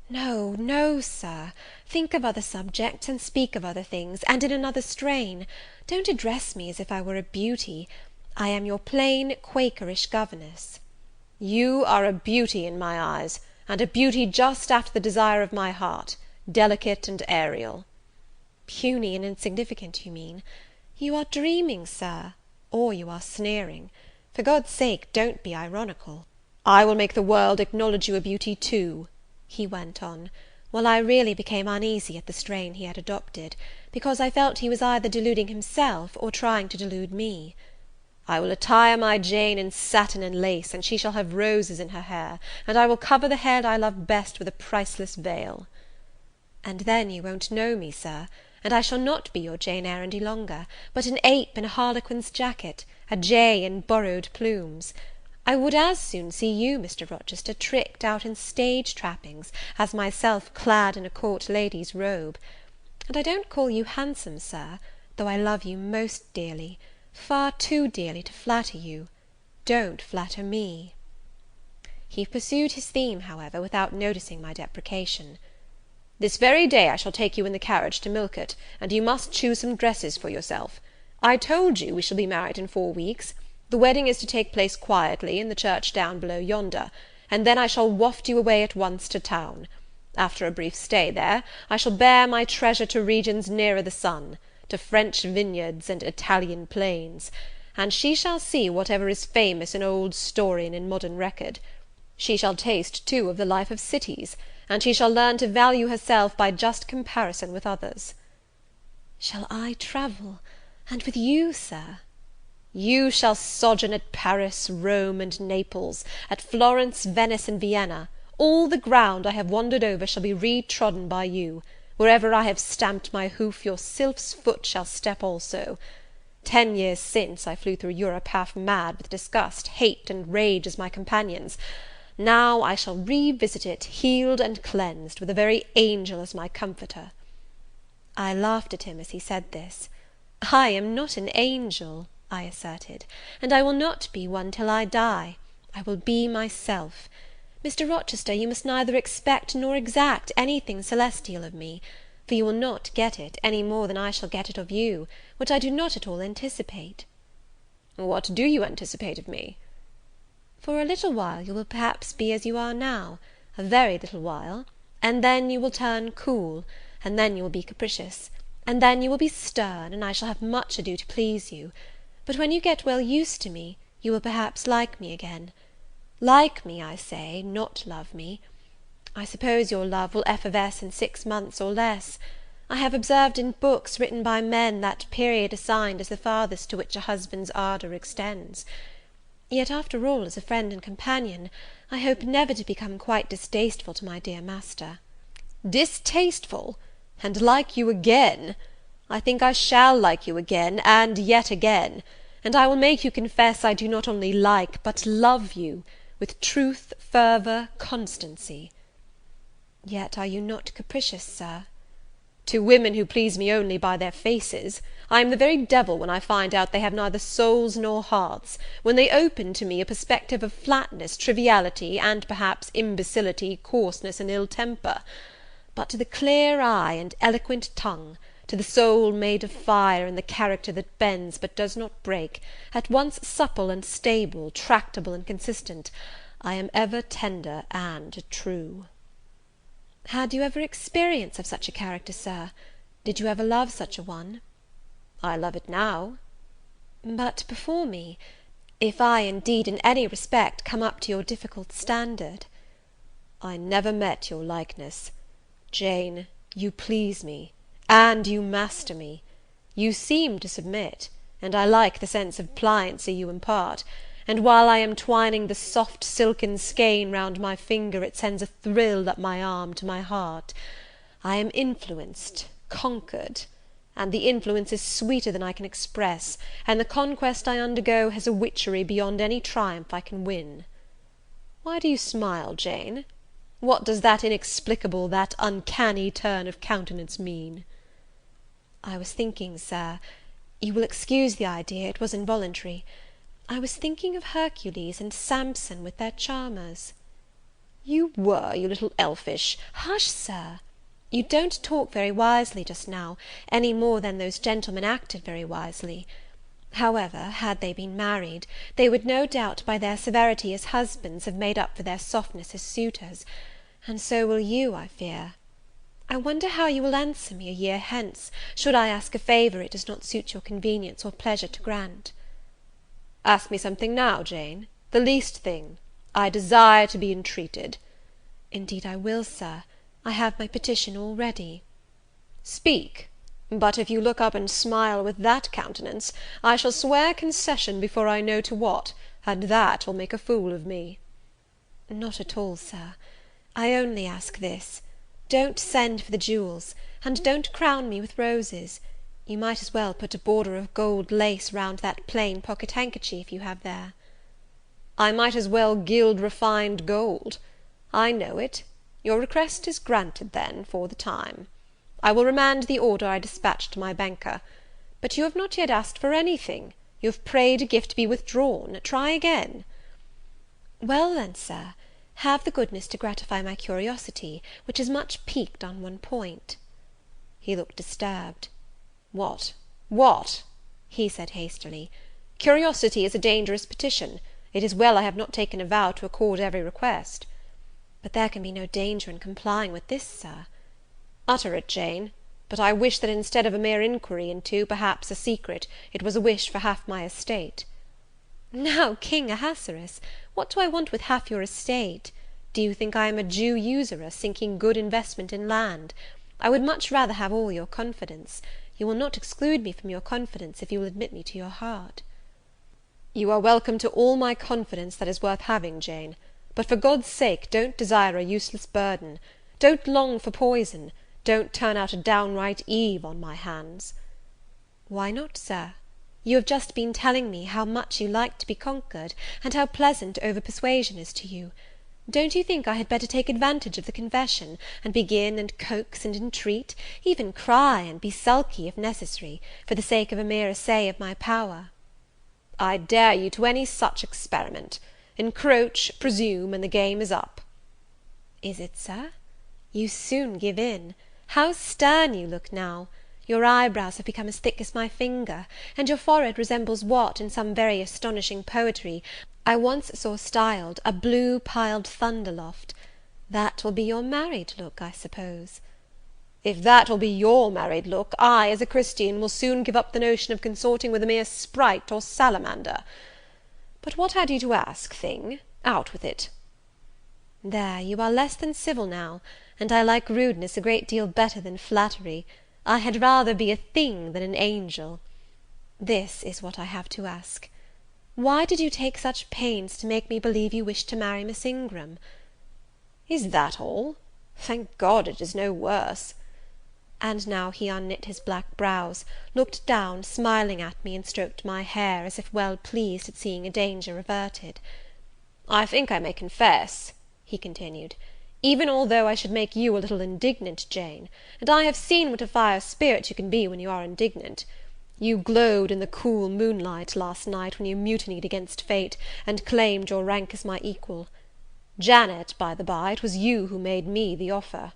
"No, no, Sir, think of other subjects, and speak of other things, and in another strain. Don't address me as if I were a beauty. I am your plain Quakerish governess." "You are a beauty in my eyes, and a beauty just after the desire of my heart, delicate and aerial." "Puny and insignificant, you mean. You are dreaming, Sir, or you are sneering. For God's sake, don't be ironical." "I will make the world acknowledge you a beauty too," he went on, while I really became uneasy at the strain he had adopted, because I felt he was either deluding himself, or trying to delude me. "I will attire my Jane in satin and lace, and she shall have roses in her hair, and I will cover the head I love best with a priceless veil." "And then you won't know me, Sir, and I shall not be your Jane Eyre any longer, but an ape in a harlequin's jacket, a jay in borrowed plumes. I would as soon see you, Mr. Rochester, tricked out in stage trappings, as myself clad in a court lady's robe. And I don't call you handsome, Sir, though I love you most dearly, far too dearly to flatter you. Don't flatter me." He pursued his theme, however, without noticing my deprecation. "This very day I shall take you in the carriage to Millcote, and you must choose some dresses for yourself. I told you we shall be married in 4 weeks. The wedding is to take place quietly, in the church down below yonder, and then I shall waft you away at once to town. After a brief stay there, I shall bear my treasure to regions nearer the sun, to French vineyards and Italian plains, and she shall see whatever is famous in old story and in modern record. She shall taste, too, of the life of cities, and she shall learn to value herself by just comparison with others." Shall I travel, and with you, Sir? You shall sojourn at Paris, Rome, and Naples, at Florence, Venice, and Vienna. All the ground I have wandered over shall be re-trodden by you. Wherever I have stamped my hoof, your sylph's foot shall step also. 10 years since, I flew through Europe half mad with disgust, hate, and rage as my companions. Now I shall revisit it, healed and cleansed, with a very angel as my comforter." I laughed at him as he said this. "I am not an angel," I asserted, "and I will not be one till I die. I will be myself. Mr. Rochester, you must neither expect nor exact anything celestial of me, for you will not get it, any more than I shall get it of you, which I do not at all anticipate." "What do you anticipate of me?" "For a little while you will perhaps be as you are now, a very little while, and then you will turn cool, and then you will be capricious, and then you will be stern, and I shall have much ado to please you; but when you get well used to me, you will perhaps like me again. Like me, I say, not love me. I suppose your love will effervesce in 6 months or less. I have observed in books written by men that period assigned as the farthest to which a husband's ardour extends. Yet, after all, as a friend and companion, I hope never to become quite distasteful to my dear master." "Distasteful! And like you again! I think I shall like you again, and yet again; and I will make you confess I do not only like, but love you, with truth, fervour, constancy." "Yet are you not capricious, Sir?" "To women who please me only by their faces. I am the very devil when I find out they have neither souls nor hearts, when they open to me a perspective of flatness, triviality, and perhaps imbecility, coarseness, and ill temper. But to the clear eye and eloquent tongue, to the soul made of fire, and the character that bends but does not break, at once supple and stable, tractable and consistent, I am ever tender and true." "Had you ever experience of such a character, Sir? Did you ever love such a one?" "I love it now." "But before me, if I, indeed, in any respect, come up to your difficult standard?" "I never met your likeness. Jane, you please me, and you master me. You seem to submit, and I like the sense of pliancy you impart, and while I am twining the soft silken skein round my finger, it sends a thrill up my arm to my heart. I am influenced, conquered, and the influence is sweeter than I can express, and the conquest I undergo has a witchery beyond any triumph I can win. Why do you smile, Jane? What does that inexplicable, that uncanny turn of countenance mean?" "I was thinking, Sir, you will excuse the idea, it was involuntary, I was thinking of Hercules and Samson with their charmers." "You were, you little elfish—" "Hush, Sir! You don't talk very wisely just now, any more than those gentlemen acted very wisely. However, had they been married, they would no doubt by their severity as husbands have made up for their softness as suitors, and so will you, I fear. I wonder how you will answer me a year hence, should I ask a favour it does not suit your convenience or pleasure to grant." "Ask me something now, Jane, the least thing. I desire to be entreated." "Indeed I will, Sir. I have my petition all ready." "Speak; but if you look up and smile with that countenance, I shall swear concession before I know to what, and that will make a fool of me." "Not at all, Sir. I only ask this, don't send for the jewels, and don't crown me with roses. You might as well put a border of gold lace round that plain pocket handkerchief you have there." "I might as well gild refined gold. I know it. Your request is granted, then, for the time. I will remand the order I dispatched to my banker. But you have not yet asked for anything. You have prayed a gift be withdrawn. Try again." "Well, then, Sir, have the goodness to gratify my curiosity, which is much piqued on one point." He looked disturbed. What?" he said hastily. "Curiosity is a dangerous petition. It is well I have not taken a vow to accord every request." "But there can be no danger in complying with this, Sir." "Utter it, Jane; but I wish that instead of a mere inquiry into, perhaps, a secret, it was a wish for half my estate." "Now, King Ahasuerus, what do I want with half your estate? Do you think I am a Jew usurer, sinking good investment in land? I would much rather have all your confidence. you will not exclude me from your confidence, if you will admit me to your heart." "You are welcome to all my confidence that is worth having, Jane; but for God's sake don't desire a useless burden, don't long for poison, don't turn out a downright Eve on my hands." "Why not, Sir? You have just been telling me how much you like to be conquered, and how pleasant over persuasion is to you. Don't you think I had better take advantage of the confession, and begin and coax and entreat, even cry and be sulky, if necessary, for the sake of a mere essay of my power?" "I dare you to any such experiment. Encroach, presume, and the game is up." "Is it, Sir? You soon give in. How stern you look now! Your eyebrows have become as thick as my finger, and your forehead resembles what, in some very astonishing poetry, I once saw styled a blue piled thunder loft. That will be your married look, I suppose." "If that will be your married look, I, as a Christian, will soon give up the notion of consorting with a mere sprite or salamander. But what had you to ask, thing? Out with it." "There, you are less than civil now, and I like rudeness a great deal better than flattery. I had rather be a thing than an angel. This is what I have to ask. Why did you take such pains to make me believe you wished to marry Miss Ingram?" "Is that all? Thank God it is no worse." And now he unknit his black brows, looked down, smiling at me, and stroked my hair, as if well pleased at seeing a danger averted. "I think I may confess," he continued, "even although I should make you a little indignant, Jane, and I have seen what a fire spirit you can be when you are indignant. You glowed in the cool moonlight last night when you mutinied against fate, and claimed your rank as my equal. Janet, by the by, it was you who made me the offer."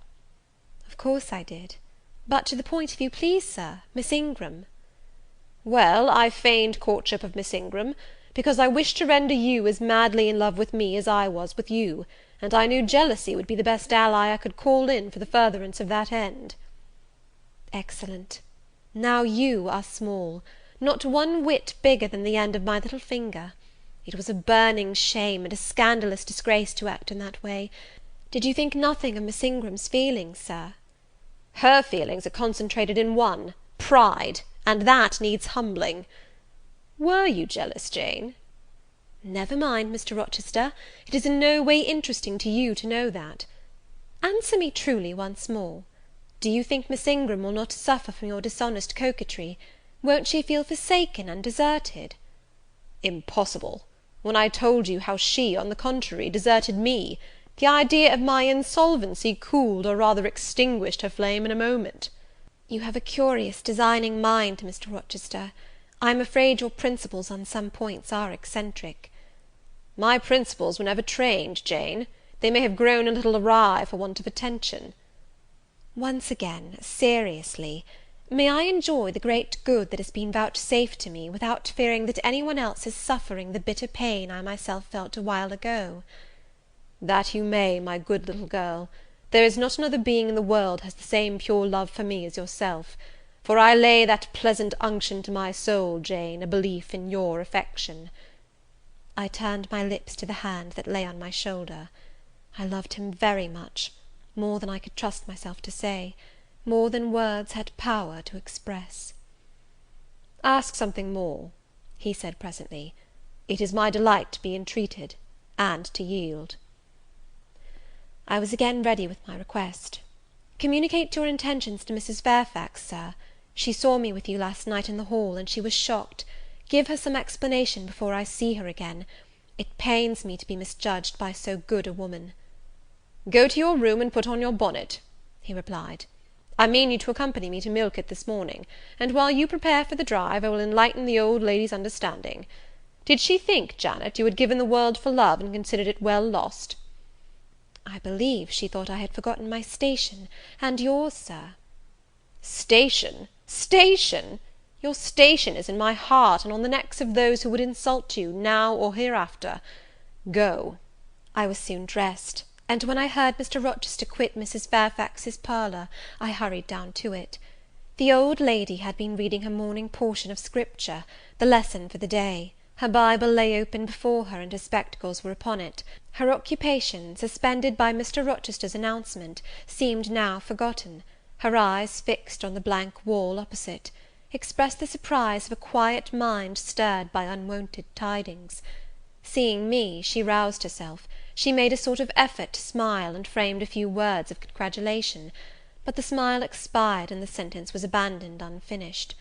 "Of course I did. But to the point, if you please, Sir, Miss Ingram." "Well, I feigned courtship of Miss Ingram, because I wished to render you as madly in love with me as I was with you, and I knew jealousy would be the best ally I could call in for the furtherance of that end." "Excellent. Now you are small, not one whit bigger than the end of my little finger. It was a burning shame and a scandalous disgrace to act in that way. Did you think nothing of Miss Ingram's feelings, Sir?" "Her feelings are concentrated in one, pride, and that needs humbling. Were you jealous, Jane?" "Never mind, Mr. Rochester, it is in no way interesting to you to know that. Answer me truly once more. Do you think Miss Ingram will not suffer from your dishonest coquetry? Won't she feel forsaken and deserted?" "Impossible! When I told you how she, on the contrary, deserted me, the idea of my insolvency cooled, or rather extinguished, her flame in a moment." "You have a curious, designing mind, Mr. Rochester. I am afraid your principles on some points are eccentric." "My principles were never trained, Jane. They may have grown a little awry for want of attention." "Once again, seriously, may I enjoy the great good that has been vouchsafed to me, without fearing that any one else is suffering the bitter pain I myself felt a while ago?" "That you may, my good little girl. There is not another being in the world has the same pure love for me as yourself; for I lay that pleasant unction to my soul, Jane, a belief in your affection." I turned my lips to the hand that lay on my shoulder. I loved him very much, more than I could trust myself to say, more than words had power to express. "Ask something more," he said presently. "It is my delight to be entreated, and to yield." I was again ready with my request. "Communicate your intentions to Mrs. Fairfax, Sir. She saw me with you last night in the hall, and she was shocked. Give her some explanation before I see her again. It pains me to be misjudged by so good a woman." "Go to your room and put on your bonnet," he replied. "I mean you to accompany me to Millcote this morning, and while you prepare for the drive, I will enlighten the old lady's understanding. Did she think, Janet, you had given the world for love, and considered it well lost?" "I believe she thought I had forgotten my station, and yours, Sir." "Station! Station! Your station is in my heart, and on the necks of those who would insult you, now or hereafter. Go." I was soon dressed, and when I heard Mr. Rochester quit Mrs. Fairfax's parlour, I hurried down to it. The old lady had been reading her morning portion of Scripture, the lesson for the day. Her Bible lay open before her, and her spectacles were upon it. Her occupation, suspended by Mr. Rochester's announcement, seemed now forgotten. Her eyes, fixed on the blank wall opposite, expressed the surprise of a quiet mind stirred by unwonted tidings. Seeing me, she roused herself, she made a sort of effort to smile, and framed a few words of congratulation; but the smile expired, and the sentence was abandoned unfinished.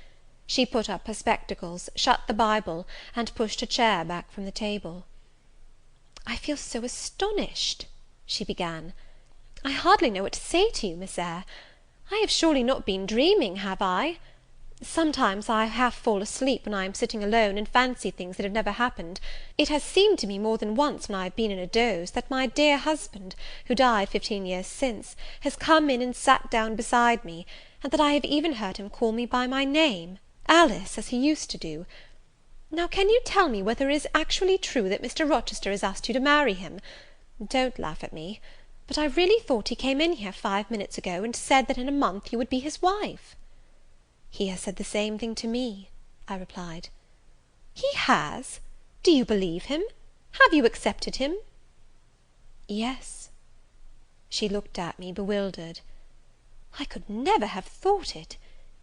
She put up her spectacles, shut the Bible, and pushed a chair back from the table. "I feel so astonished," she began. "I hardly know what to say to you, Miss Eyre. I have surely not been dreaming, have I? Sometimes I half fall asleep when I am sitting alone, and fancy things that have never happened. It has seemed to me more than once, when I have been in a doze, that my dear husband, who died 15 years since, has come in and sat down beside me, and that I have even heard him call me by my name, Alice, as he used to do. Now, can you tell me whether it is actually true that Mr. Rochester has asked you to marry him? Don't laugh at me, but I really thought he came in here 5 minutes ago, and said that in a month you would be his wife." "He has said the same thing to me," I replied. "He has? Do you believe him? Have you accepted him?" "Yes." She looked at me bewildered. "I could never have thought it.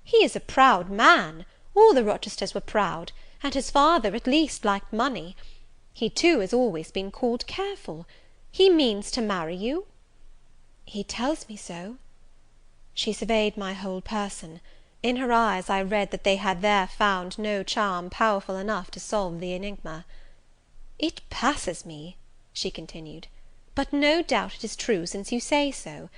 He is a proud man. All the Rochesters were proud, and his father, at least, liked money. He, too, has always been called careful. He means to marry you?" "He tells me so." She surveyed my whole person. In her eyes I read that they had there found no charm powerful enough to solve the enigma. "It passes me," she continued, "but no doubt it is true, since you say so.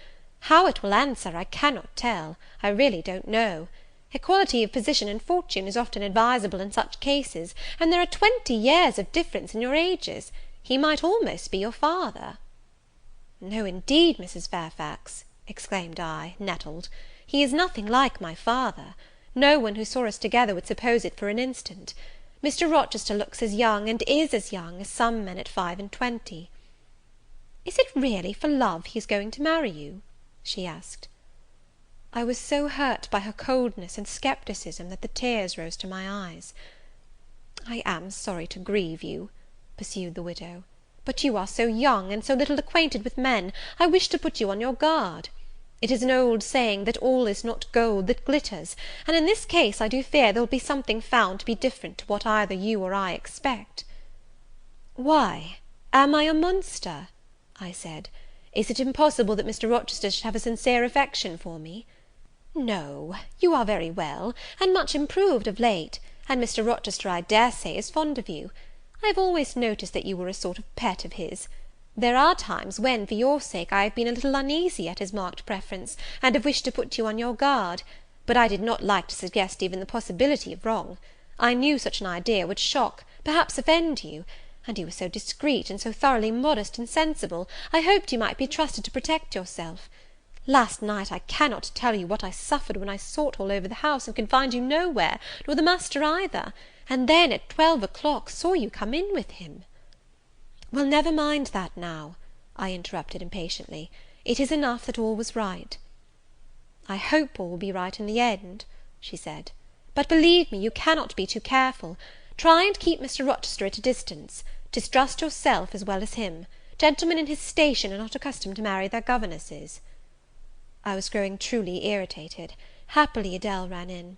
How it will answer I cannot tell, I really don't know. Equality of position and fortune is often advisable in such cases, and there are 20 years of difference in your ages. He might almost be your father." "No, indeed, Mrs. Fairfax," exclaimed I, nettled, "he is nothing like my father. No one who saw us together would suppose it for an instant. Mr. Rochester looks as young, and is as young, as some men at 25. "Is it really for love he is going to marry you?" she asked. I was so hurt by her coldness and scepticism that the tears rose to my eyes. "I am sorry to grieve you," pursued the widow, "but you are so young, and so little acquainted with men, I wish to put you on your guard. It is an old saying, that all is not gold that glitters, and in this case I do fear there will be something found to be different to what either you or I expect." "Why, am I a monster?" I said. "Is it impossible that Mr. Rochester should have a sincere affection for me?" "No, you are very well, and much improved of late, and Mr. Rochester, I dare say, is fond of you. I have always noticed that you were a sort of pet of his. There are times when, for your sake, I have been a little uneasy at his marked preference, and have wished to put you on your guard; but I did not like to suggest even the possibility of wrong. I knew such an idea would shock, perhaps offend you, and you were so discreet, and so thoroughly modest and sensible, I hoped you might be trusted to protect yourself. Last night I cannot tell you what I suffered when I sought all over the house, and could find you nowhere, nor the master either, and then, at 12 o'clock, saw you come in with him." "Well, never mind that now," I interrupted impatiently. "It is enough that all was right." "I hope all will be right in the end," she said; "but believe me, you cannot be too careful. Try and keep Mr. Rochester at a distance. Distrust yourself as well as him. Gentlemen in his station are not accustomed to marry their governesses." I was growing truly irritated. Happily Adele ran in.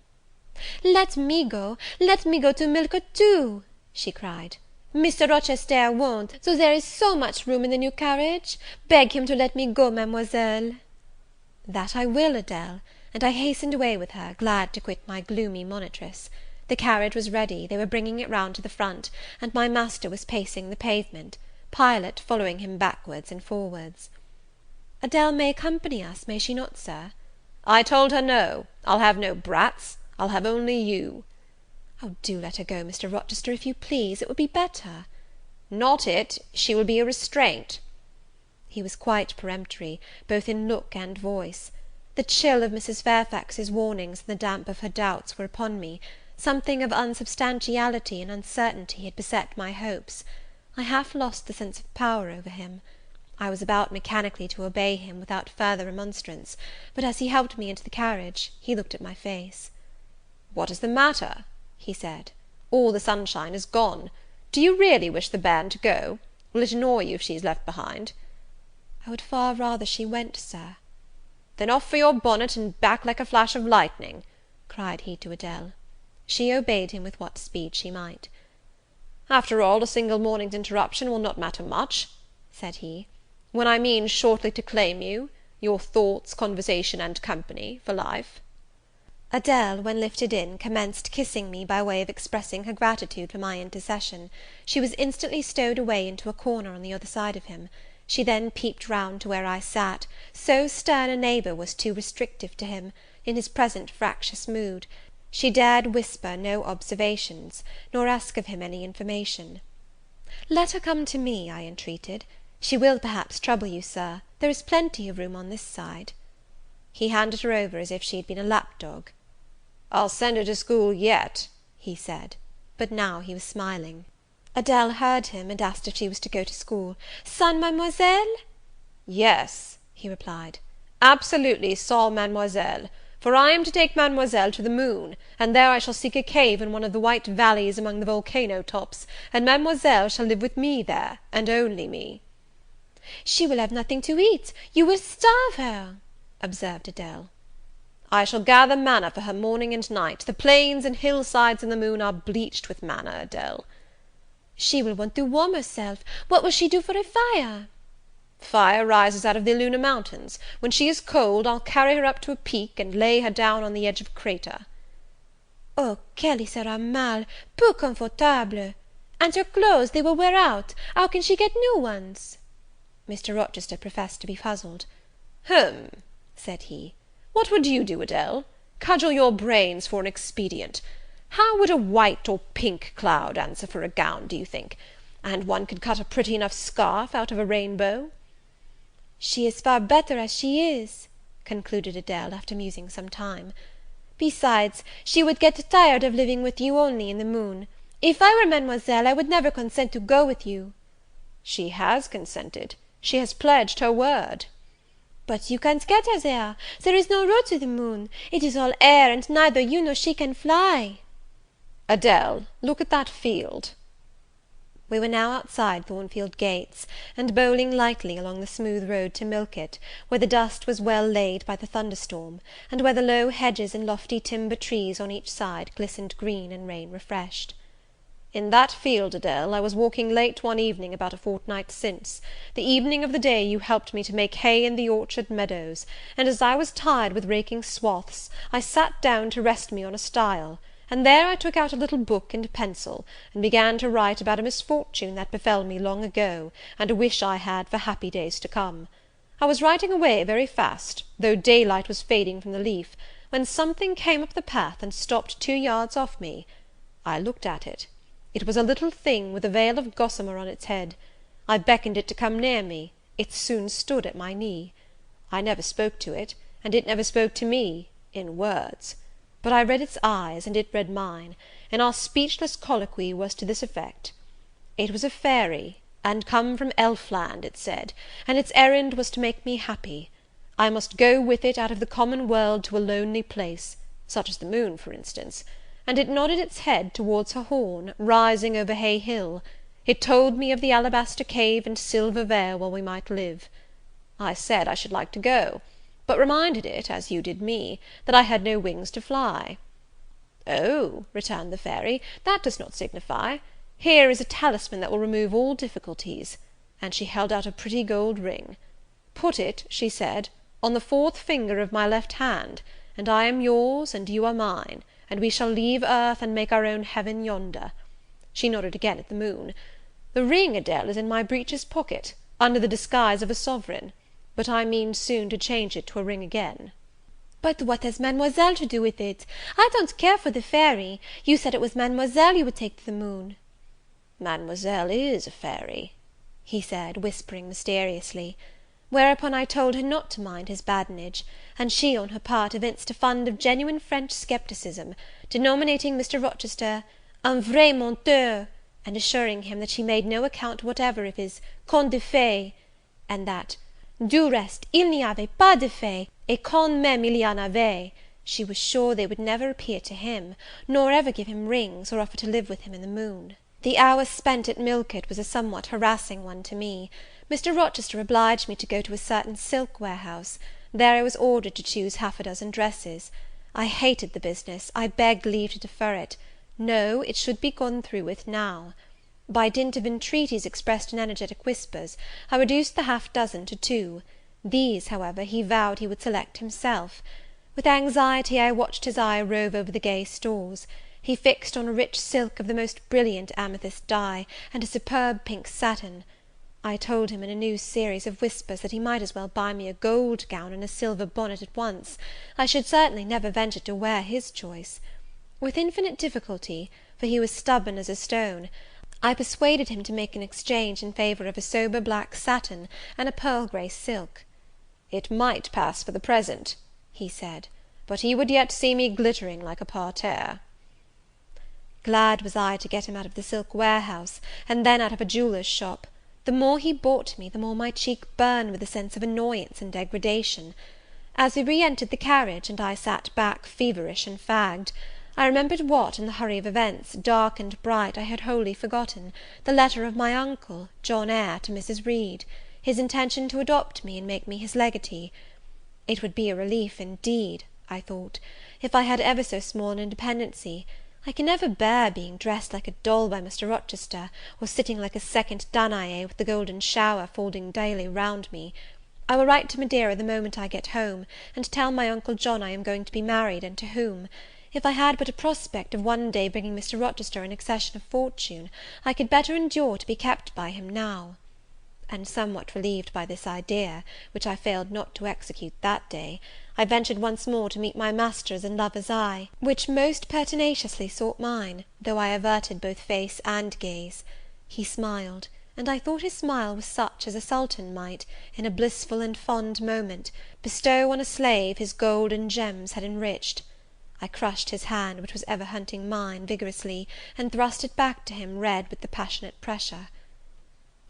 Let me go to Milford too," she cried. "Mr. Rochester won't, so there is so much room in the new carriage. Beg him to let me go, Mademoiselle." "That I will, Adele," and I hastened away with her, glad to quit my gloomy monitress. The carriage was ready, they were bringing it round to the front, and my master was pacing the pavement, Pilot following him backwards and forwards. "Adele may accompany us, may she not, Sir?" "I told her no. I'll have no brats. I'll have only you." "Oh, do let her go, Mr. Rochester, if you please, it would be better." "Not it. She will be a restraint." He was quite peremptory, both in look and voice. The chill of Mrs. Fairfax's warnings and the damp of her doubts were upon me. Something of unsubstantiality and uncertainty had beset my hopes. I half lost the sense of power over him. I was about mechanically to obey him, without further remonstrance; but as he helped me into the carriage, he looked at my face. "What is the matter?" he said. "All the sunshine is gone. Do you really wish the band to go? Will it annoy you if she is left behind?" "I would far rather she went, Sir." Then off for your bonnet, and back like a flash of lightning," cried he to Adele. She obeyed him with what speed she might. "After all, a single morning's interruption will not matter much," said he, "when I mean shortly to claim you, your thoughts, conversation, and company, for life." Adele, when lifted in, commenced kissing me by way of expressing her gratitude for my intercession. She was instantly stowed away into a corner on the other side of him. She then peeped round to where I sat, so stern a neighbour was too restrictive to him, in his present fractious mood. She dared whisper no observations, nor ask of him any information. "Let her come to me," I entreated. "She will perhaps trouble you, Sir. There is plenty of room on this side." He handed her over as if she had been a lap-dog. "I'll send her to school yet," he said; but now he was smiling. Adele heard him, and asked if she was to go to school. "Sans Mademoiselle?" "Yes," he replied, "absolutely sans Mademoiselle, for I am to take Mademoiselle to the moon, and there I shall seek a cave in one of the white valleys among the volcano tops, and Mademoiselle shall live with me there, and only me." "She will have nothing to eat, you will starve her," observed Adele. "I shall gather manna for her morning and night. The plains and hillsides in the moon are bleached with manna, Adele." "She will want to warm herself. What will she do for a fire?" "Fire rises out of the lunar mountains. When she is cold, I'll carry her up to a peak, and lay her down on the edge of a crater." "Oh, qu'elle y sera mal, peu confortable! And her clothes, they will wear out. How can she get new ones?" Mr. Rochester professed to be puzzled. Said he, "what would you do, Adele? Cudgel your brains for an expedient. How would a white or pink cloud answer for a gown, do you think? And one could cut a pretty enough scarf out of a rainbow." "She is far better as she is," concluded Adele, after musing some time. "Besides, she would get tired of living with you only in the moon. If I were Mademoiselle, I would never consent to go with you." "She has consented. She has pledged her word." "But you can't get her there. There is no road to the moon. It is all air, and neither you nor she can fly." "Adele, look at that field." We were now outside Thornfield gates, and bowling lightly along the smooth road to Millcote, where the dust was well laid by the thunderstorm, and where the low hedges and lofty timber trees on each side glistened green and rain refreshed. "In that field, Adele, I was walking late one evening about a fortnight since, the evening of the day you helped me to make hay in the orchard meadows, and as I was tired with raking swaths, I sat down to rest me on a stile, and there I took out a little book and a pencil, and began to write about a misfortune that befell me long ago, and a wish I had for happy days to come. I was writing away very fast, though daylight was fading from the leaf, when something came up the path and stopped 2 yards off me. I looked at it. It was a little thing with a veil of gossamer on its head. I beckoned it to come near me. It soon stood at my knee. I never spoke to it, and it never spoke to me, in words. But I read its eyes, and it read mine, and our speechless colloquy was to this effect. It was a fairy, and come from Elfland, it said, and its errand was to make me happy. I must go with it out of the common world to a lonely place, such as the moon, for instance, and it nodded its head towards her horn, rising over Hay Hill. It told me of the alabaster cave and silver vale where we might live. I said I should like to go, but reminded it, as you did me, that I had no wings to fly. "Oh," returned the fairy, "that does not signify. Here is a talisman that will remove all difficulties," and she held out a pretty gold ring. "Put it," she said, "on the 4th finger of my left hand, and I am yours, and you are mine, and we shall leave earth and make our own heaven yonder." She nodded again at the moon. "The ring, Adele, is in my breeches pocket, under the disguise of a sovereign, but I mean soon to change it to a ring again." "But what has Mademoiselle to do with it? I don't care for the fairy. You said it was Mademoiselle you would take to the moon." "Mademoiselle is a fairy," he said, whispering mysteriously. Whereupon I told her not to mind his badinage, and she, on her part, evinced a fund of genuine French scepticism, denominating Mr. Rochester un vrai menteur, and assuring him that she made no account whatever of his contes de fées, and that, du reste, il n'y avait pas de fées, et quand même il y en avait, she was sure they would never appear to him, nor ever give him rings, or offer to live with him in the moon. The hour spent at Millcote was a somewhat harassing one to me. Mr. Rochester obliged me to go to a certain silk warehouse, There I was ordered to choose half a dozen dresses. I hated the business, I begged leave to defer it. No, it should be gone through with now. By dint of entreaties expressed in energetic whispers, I reduced the half dozen to 2. These, however, he vowed he would select himself. With anxiety I watched his eye rove over the gay stores. He fixed on a rich silk of the most brilliant amethyst dye, and a superb pink satin. I told him in a new series of whispers that he might as well buy me a gold gown and a silver bonnet at once. I should certainly never venture to wear his choice. With infinite difficulty, for he was stubborn as a stone, I persuaded him to make an exchange in favour of a sober black satin and a pearl grey silk. "It might pass for the present," he said, "but he would yet see me glittering like a parterre." Glad was I to get him out of the silk warehouse, and then out of a jeweller's shop. The more he bought me, the more my cheek burned with a sense of annoyance and degradation. As we re-entered the carriage, and I sat back feverish and fagged, I remembered what, in the hurry of events, dark and bright, I had wholly forgotten, the letter of my uncle, Jane Eyre, to Mrs. Reed, his intention to adopt me and make me his legatee. It would be a relief, indeed, I thought, if I had ever so small an independency. I can never bear being dressed like a doll by Mr. Rochester, or sitting like a second Danae with the golden shower falling daily round me. I will write to Madeira the moment I get home, and tell my uncle John I am going to be married, and to whom. If I had but a prospect of one day bringing Mr. Rochester an accession of fortune, I could better endure to be kept by him now. And somewhat relieved by this idea, which I failed not to execute that day, I ventured once more to meet my master's and lover's eye, which most pertinaciously sought mine, though I averted both face and gaze. He smiled, and I thought his smile was such as a sultan might, in a blissful and fond moment, bestow on a slave his gold and gems had enriched. I crushed his hand, which was ever hunting mine, vigorously, and thrust it back to him, red with the passionate pressure.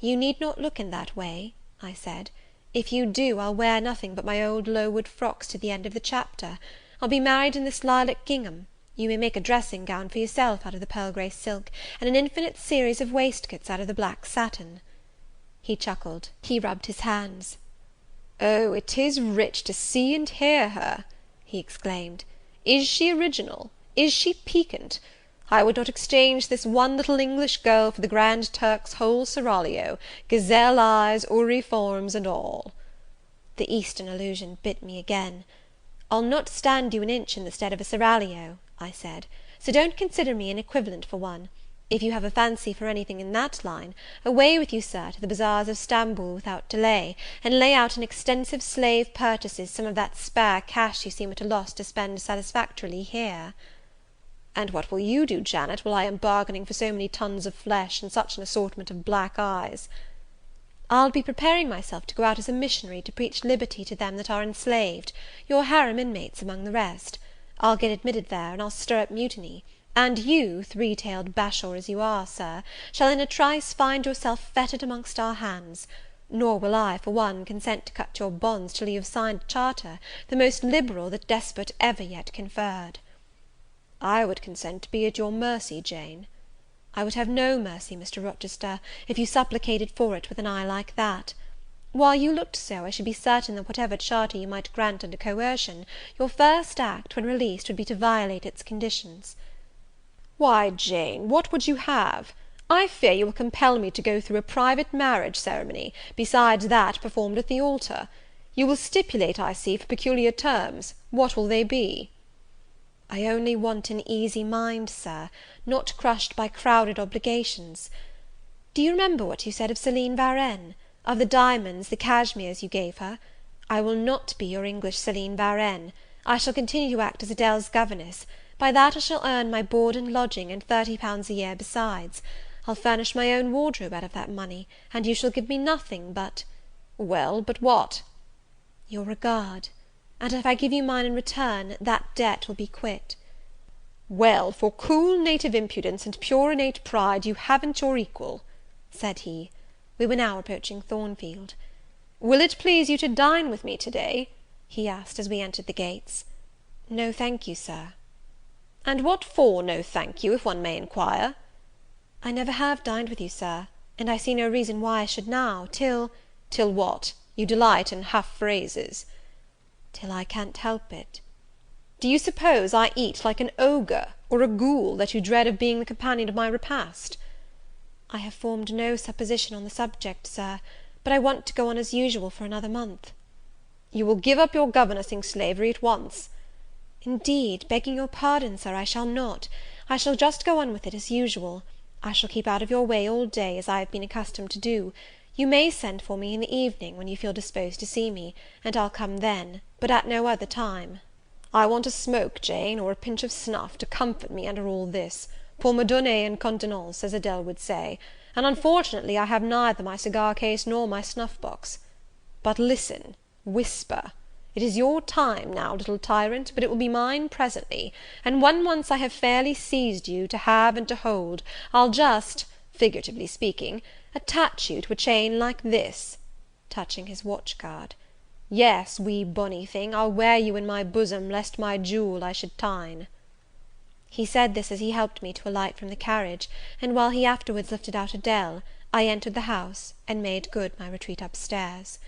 "You need not look in that way," I said. "If you do, I'll wear nothing but my old Lowood frocks to the end of the chapter. I'll be married in this lilac gingham. You may make a dressing gown for yourself out of the pearl grey silk, and an infinite series of waistcoats out of the black satin." He chuckled. He rubbed his hands. "Oh, it is rich to see and hear her!" he exclaimed. "Is she original? Is she piquant? I would not exchange this one little English girl for the Grand Turk's whole seraglio, gazelle eyes, houri forms, and all." The Eastern allusion bit me again. "I'll not stand you an inch in the stead of a seraglio," I said, "so don't consider me an equivalent for one. If you have a fancy for anything in that line, away with you, Sir, to the bazaars of Stamboul without delay, and lay out in extensive slave purchases some of that spare cash you seem at a loss to spend satisfactorily here." "And what will you do, Janet, while I am bargaining for so many tons of flesh, and such an assortment of black eyes?" "I'll be preparing myself to go out as a missionary to preach liberty to them that are enslaved, your harem inmates among the rest. I'll get admitted there, and I'll stir up mutiny; and you, three-tailed bashaw as you are, Sir, shall in a trice find yourself fettered amongst our hands. Nor will I, for one, consent to cut your bonds till you have signed a charter, the most liberal that despot ever yet conferred." "I would consent to be at your mercy, Jane." "I would have no mercy, Mr. Rochester, if you supplicated for it with an eye like that. While you looked so, I should be certain that whatever charter you might grant under coercion, your first act, when released, would be to violate its conditions." "Why, Jane, what would you have? I fear you will compel me to go through a private marriage ceremony, besides that performed at the altar. You will stipulate, I see, for peculiar terms. What will they be?" "I only want an easy mind, Sir, not crushed by crowded obligations. Do you remember what you said of Céline Varenne? Of the diamonds, the cashmeres you gave her? I will not be your English Céline Varenne. I shall continue to act as Adele's governess. By that I shall earn my board and lodging, and £30 a year besides. I'll furnish my own wardrobe out of that money, and you shall give me nothing but—" "Well, but what?" "Your regard. And if I give you mine in return, that debt will be quit." "Well, for cool native impudence and pure innate pride, you haven't your equal," said he. We were now approaching Thornfield. "Will it please you to dine with me to-day?" he asked, as we entered the gates. "No, thank you, Sir." "And what for, no thank you, if one may inquire?" "I never have dined with you, Sir, and I see no reason why I should now, till—" "Till what? You delight in half phrases." till I can't help it. Do you suppose I eat like an ogre or a ghoul, that you dread of being the companion of my repast?" "I have formed no supposition on the subject, Sir, but I want to go on as usual for another month." "You will give up your governessing slavery at once?" "Indeed, begging your pardon, Sir, I shall not. I shall just go on with it as usual. I shall keep out of your way all day, as I have been accustomed to do. You may send for me in the evening, when you feel disposed to see me, and I'll come then, but at no other time." "I want a smoke, Jane, or a pinch of snuff, to comfort me under all this, pour me donner une contenance, as Adele would say; and unfortunately I have neither my cigar case nor my snuff box. But listen, whisper. It is your time now, little tyrant, but it will be mine presently; and when once I have fairly seized you, to have and to hold, I'll just, figuratively speaking, attach you to a chain like this," touching his watch guard. "Yes, wee bonny thing, I'll wear you in my bosom, lest my jewel I should tine." He said this as he helped me to alight from the carriage, and while he afterwards lifted out Adele, I entered the house, and made good my retreat up stairs.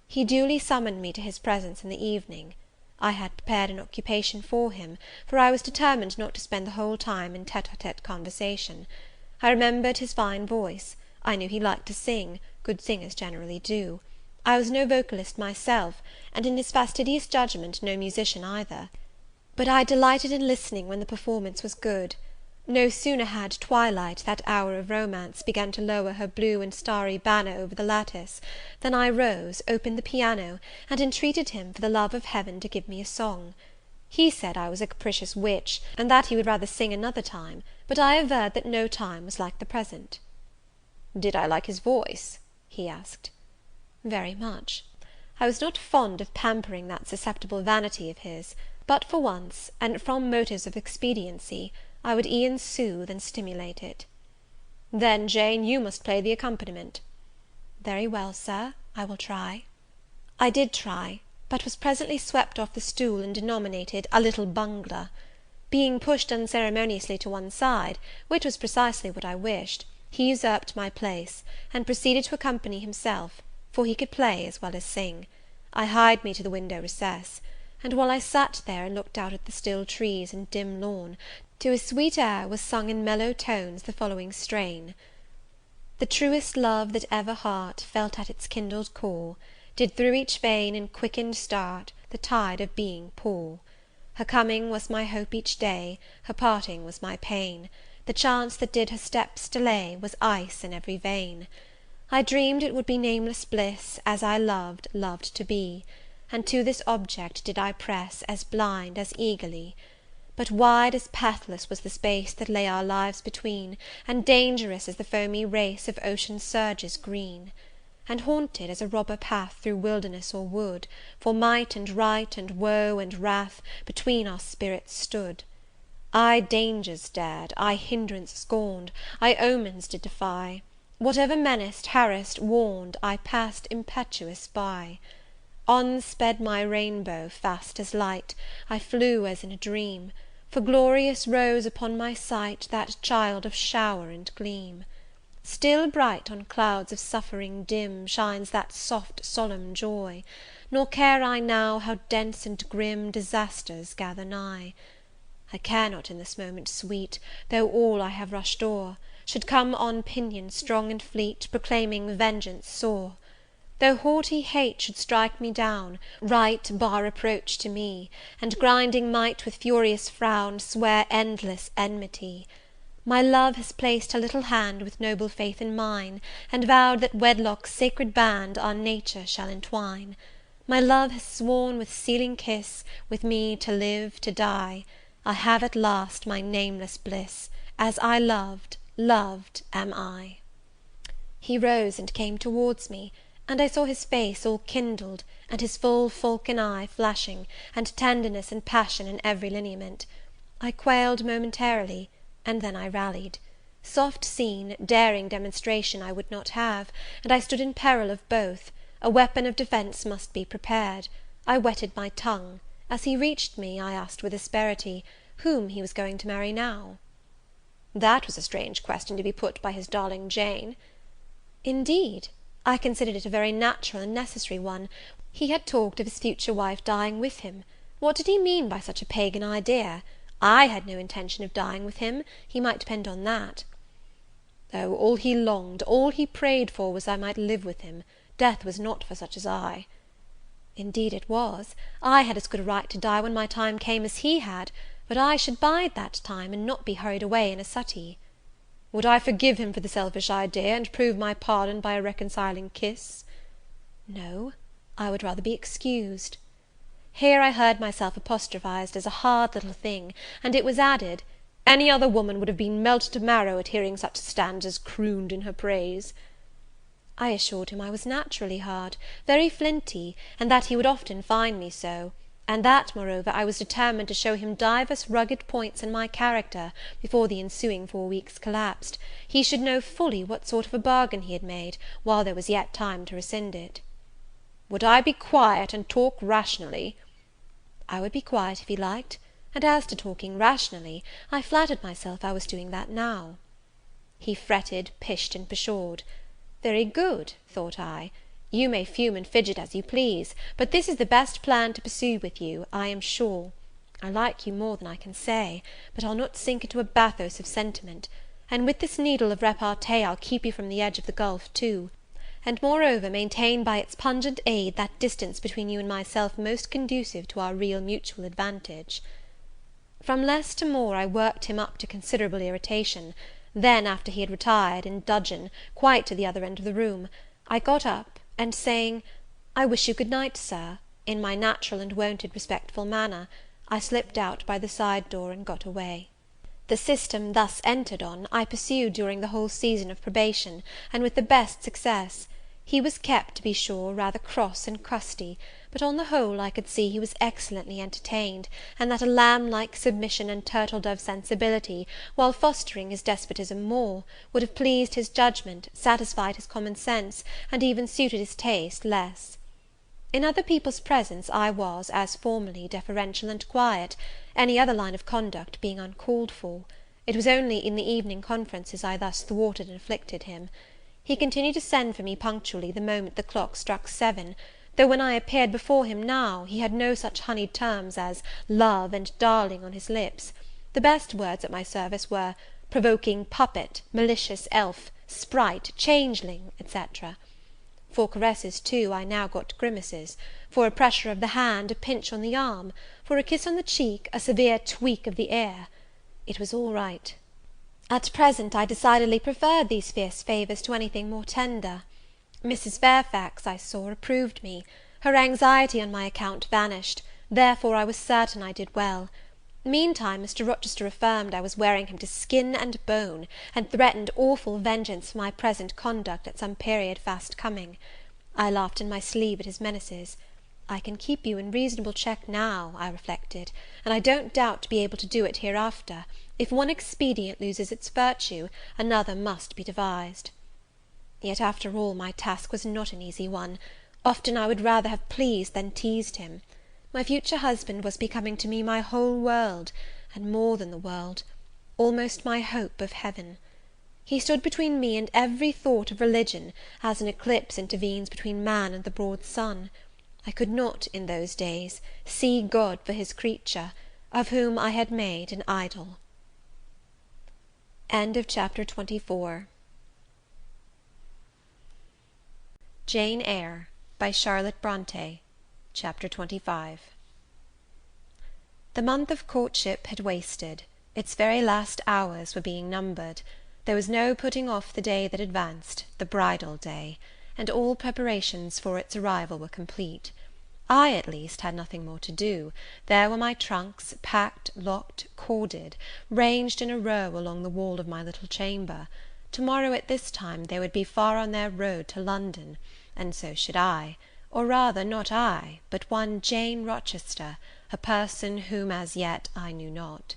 He duly summoned me to his presence in the evening. I had prepared an occupation for him, for I was determined not to spend the whole time in tête-à-tête conversation. I remembered his fine voice; I knew he liked to sing; good singers generally do. I was no vocalist myself, and in his fastidious judgment no musician either; but I delighted in listening when the performance was good. No sooner had twilight, that hour of romance, begun to lower her blue and starry banner over the lattice, than I rose, opened the piano, and entreated him, for the love of Heaven, to give me a song. He said I was a capricious witch, and that he would rather sing another time; but I averred that no time was like the present. "Did I like his voice?" he asked. "Very much. I was not fond of pampering that susceptible vanity of his; but for once, and from motives of expediency, I would e'en soothe and stimulate it." "Then, Jane, you must play the accompaniment." "Very well, Sir, I will try." I did try, but was presently swept off the stool, and denominated a little bungler. Being pushed unceremoniously to one side, which was precisely what I wished, he usurped my place, and proceeded to accompany himself, for he could play as well as sing. I hied me to the window recess; and while I sat there and looked out at the still trees and dim lawn, to a sweet air was sung in mellow tones the following strain: "The truest love that ever heart felt at its kindled core, did through each vein in quickened start the tide of being pour. Her coming was my hope each day, her parting was my pain, the chance that did her steps delay was ice in every vein. I dreamed it would be nameless bliss, as I loved, loved to be, and to this object did I press, as blind as eagerly. But wide as pathless was the space that lay our lives between, and dangerous as the foamy race of ocean's surges green. And haunted as a robber path through wilderness or wood, for might and right, and woe and wrath, between our spirits stood. I dangers dared, I hindrance scorned, I omens did defy; whatever menaced, harassed, warned, I passed impetuous by. On sped my rainbow, fast as light, I flew as in a dream, for glorious rose upon my sight that child of shower and gleam. Still bright on clouds of suffering dim shines that soft solemn joy, nor care I now how dense and grim disasters gather nigh. I care not in this moment sweet, though all I have rushed o'er should come on pinion strong and fleet, proclaiming vengeance sore. Though haughty hate should strike me down, right bar reproach to me, and grinding might with furious frown swear endless enmity. My love has placed her little hand with noble faith in mine, and vowed that wedlock's sacred band our nature shall entwine. My love has sworn with sealing kiss, with me to live, to die. I have at last my nameless bliss, as I loved, loved am I. He rose and came towards me, and I saw his face all kindled, and his full falcon eye flashing, and tenderness and passion in every lineament. I quailed momentarily, and then I rallied. Soft scene, daring demonstration I would not have, and I stood in peril of both. A weapon of defence must be prepared. I wetted my tongue. As he reached me, I asked with asperity, whom he was going to marry now? That was a strange question to be put by his darling Jane. Indeed, I considered it a very natural and necessary one, He had talked of his future wife dying with him. What did he mean by such a pagan idea? I had no intention of dying with him, he might depend on that. Oh, all he longed, all he prayed for, was I might live with him. Death was not for such as I. Indeed it was. I had as good a right to die when my time came as he had, but I should bide that time, and not be hurried away in a suttee. Would I forgive him for the selfish idea, and prove my pardon by a reconciling kiss? No, I would rather be excused. Here I heard myself apostrophized as a hard little thing, and it was added, any other woman would have been melted to marrow at hearing such stanzas crooned in her praise. I assured him I was naturally hard, very flinty, and that he would often find me so, and that, moreover, I was determined to show him divers rugged points in my character before the ensuing 4 weeks collapsed, he should know fully what sort of a bargain he had made, while there was yet time to rescind it. Would I be quiet and talk rationally? I would be quiet if he liked, and as to talking rationally, I flattered myself I was doing that now. He fretted, pished, and pshawed. Very good, thought I, you may fume and fidget as you please, but this is the best plan to pursue with you, I am sure. I like you more than I can say, but I'll not sink into a bathos of sentiment, and with this needle of repartee I'll keep you from the edge of the gulf too, and moreover maintain by its pungent aid that distance between you and myself most conducive to our real mutual advantage. From less to more I worked him up to considerable irritation. Then, after he had retired, in dudgeon, quite to the other end of the room, I got up, and saying, "I wish you good night, Sir," in my natural and wonted respectful manner, I slipped out by the side door and got away. The system thus entered on, I pursued during the whole season of probation, and with the best success. He was kept, to be sure, rather cross and crusty, but on the whole I could see he was excellently entertained, and that a lamb-like submission and turtle-dove sensibility, while fostering his despotism more, would have pleased his judgment, satisfied his common sense, and even suited his taste less. In other people's presence I was, as formerly, deferential and quiet, any other line of conduct being uncalled for. It was only in the evening conferences I thus thwarted and afflicted him. He continued to send for me punctually the moment the clock struck 7, though when I appeared before him now, he had no such honeyed terms as love and darling on his lips. The best words at my service were provoking puppet, malicious elf, sprite, changeling, etc. For caresses, too, I now got grimaces; for a pressure of the hand, a pinch on the arm; for a kiss on the cheek, a severe tweak of the ear. It was all right. At present I decidedly preferred these fierce favours to anything more tender. Mrs. Fairfax, I saw, approved me; her anxiety on my account vanished, therefore I was certain I did well. Meantime Mr. Rochester affirmed I was wearing him to skin and bone, and threatened awful vengeance for my present conduct at some period fast coming. I laughed in my sleeve at his menaces. I can keep you in reasonable check now, I reflected, and I don't doubt to be able to do it hereafter. If one expedient loses its virtue, another must be devised. Yet, after all, my task was not an easy one. Often I would rather have pleased than teased him. My future husband was becoming to me my whole world, and more than the world, almost my hope of heaven. He stood between me and every thought of religion, as an eclipse intervenes between man and the broad sun. I could not, in those days, see God for his creature, of whom I had made an idol. Chapter 24. Jane Eyre, by Charlotte Bronte. Chapter 25. The month of courtship had wasted; its very last hours were being numbered; there was no putting off the day that advanced, the bridal day, and all preparations for its arrival were complete. I, at least, had nothing more to do. There were my trunks, packed, locked, corded, ranged in a row along the wall of my little chamber. To-morrow at this time they would be far on their road to London, and so should I, or rather not I, but one Jane Rochester, a person whom as yet I knew not.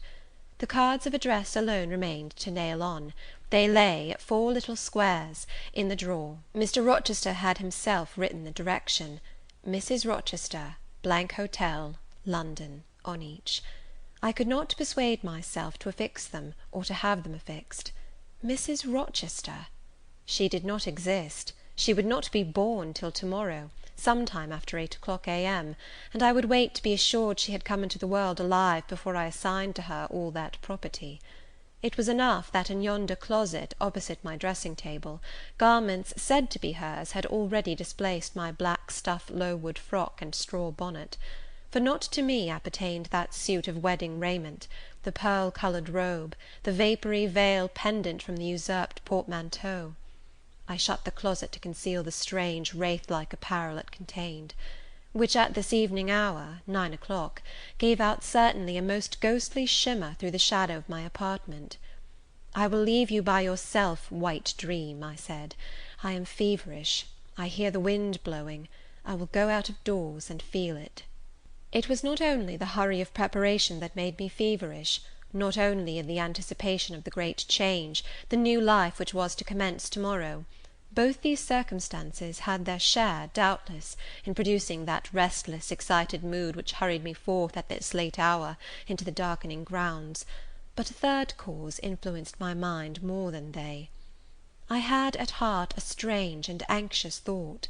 The cards of address alone remained to nail on. They lay, 4 little squares, in the drawer. Mr. Rochester had himself written the direction, Mrs. Rochester, Hotel, London, on each. I could not persuade myself to affix them, or to have them affixed. Mrs. Rochester! She did not exist. She would not be born till to-morrow, sometime after 8 o'clock a.m., and I would wait to be assured she had come into the world alive before I assigned to her all that property. It was enough that in yonder closet, opposite my dressing-table, garments said to be hers had already displaced my black stuff Lowood frock and straw bonnet; for not to me appertained that suit of wedding raiment, the pearl-coloured robe, the vapoury veil pendant from the usurped portmanteau. I shut the closet to conceal the strange wraith-like apparel it contained, which at this evening hour, 9 o'clock, gave out certainly a most ghostly shimmer through the shadow of my apartment. "I will leave you by yourself, white dream," I said. "I am feverish. I hear the wind blowing. I will go out of doors and feel it." It was not only the hurry of preparation that made me feverish, not only in the anticipation of the great change, the new life which was to commence to-morrow. Both these circumstances had their share, doubtless, in producing that restless, excited mood which hurried me forth at this late hour into the darkening grounds; but a third cause influenced my mind more than they. I had at heart a strange and anxious thought.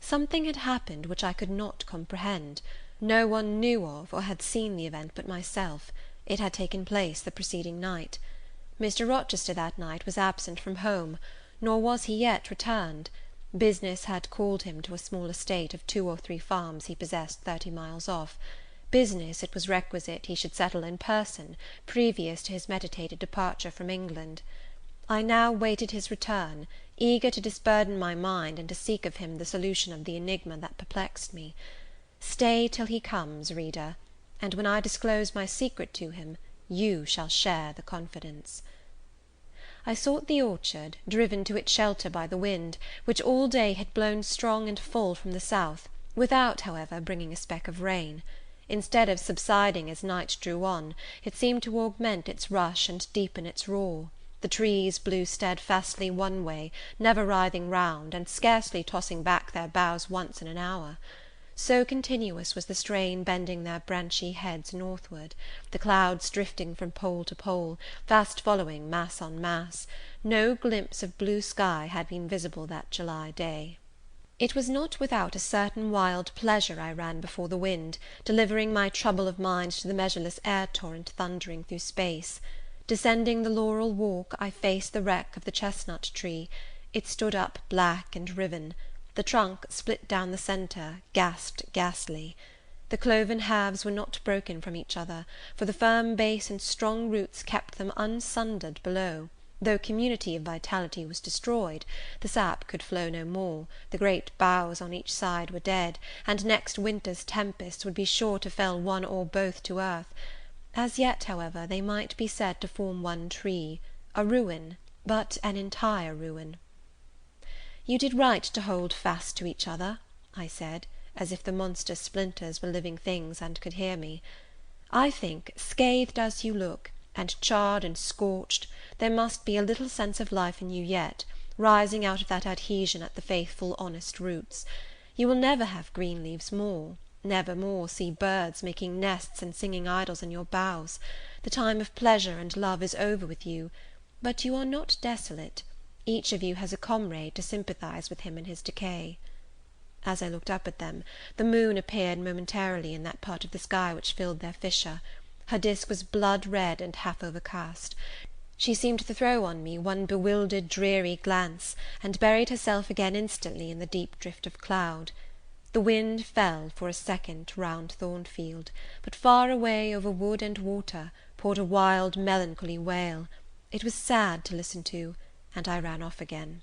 Something had happened which I could not comprehend. No one knew of or had seen the event but myself. It had taken place the preceding night. Mr. Rochester that night was absent from home, nor was he yet returned. Business had called him to a small estate of 2 or 3 farms he possessed 30 miles off. Business it was requisite he should settle in person, previous to his meditated departure from England. I now waited his return, eager to disburden my mind, and to seek of him the solution of the enigma that perplexed me. Stay till he comes, reader, and when I disclose my secret to him, you shall share the confidence. I sought the orchard, driven to its shelter by the wind, which all day had blown strong and full from the south, without, however, bringing a speck of rain. Instead of subsiding as night drew on, it seemed to augment its rush and deepen its roar. The trees blew steadfastly one way, never writhing round, and scarcely tossing back their boughs once in an hour. So continuous was the strain bending their branchy heads northward, the clouds drifting from pole to pole, fast following mass on mass, no glimpse of blue sky had been visible that July day. It was not without a certain wild pleasure I ran before the wind, delivering my trouble of mind to the measureless air torrent thundering through space. Descending the laurel walk, I faced the wreck of the chestnut tree. It stood up black and riven. The trunk, split down the centre, gasped ghastly. The cloven halves were not broken from each other, for the firm base and strong roots kept them unsundered below. Though community of vitality was destroyed, the sap could flow no more, the great boughs on each side were dead, and next winter's tempests would be sure to fell one or both to earth. As yet, however, they might be said to form one tree, a ruin, but an entire ruin. "You did right to hold fast to each other," I said, as if the monster splinters were living things and could hear me. "I think, scathed as you look, and charred and scorched, there must be a little sense of life in you yet, rising out of that adhesion at the faithful honest roots. You will never have green leaves more, never more see birds making nests and singing idyls in your boughs. The time of pleasure and love is over with you, but you are not desolate. Each of you has a comrade to sympathize with him in his decay." As I looked up at them, the moon appeared momentarily in that part of the sky which filled their fissure. Her disk was blood red and half overcast. She seemed to throw on me one bewildered, dreary glance, and buried herself again instantly in the deep drift of cloud. The wind fell for a second round Thornfield, but far away over wood and water poured a wild melancholy wail. It was sad to listen to, and I ran off again.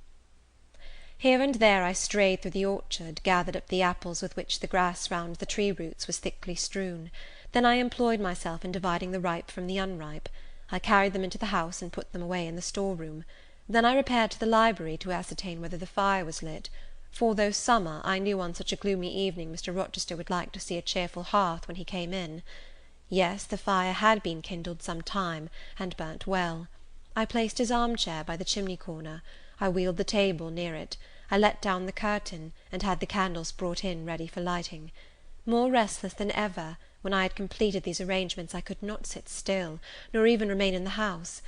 Here and there I strayed through the orchard, gathered up the apples with which the grass round the tree roots was thickly strewn. Then I employed myself in dividing the ripe from the unripe. I carried them into the house and put them away in the store-room. Then I repaired to the library to ascertain whether the fire was lit; for, though summer, I knew on such a gloomy evening Mr. Rochester would like to see a cheerful hearth when he came in. Yes, the fire had been kindled some time, and burnt well. I placed his arm-chair by the chimney-corner. I wheeled the table near it. I let down the curtain, and had the candles brought in ready for lighting. More restless than ever, when I had completed these arrangements I could not sit still, nor even remain in the house.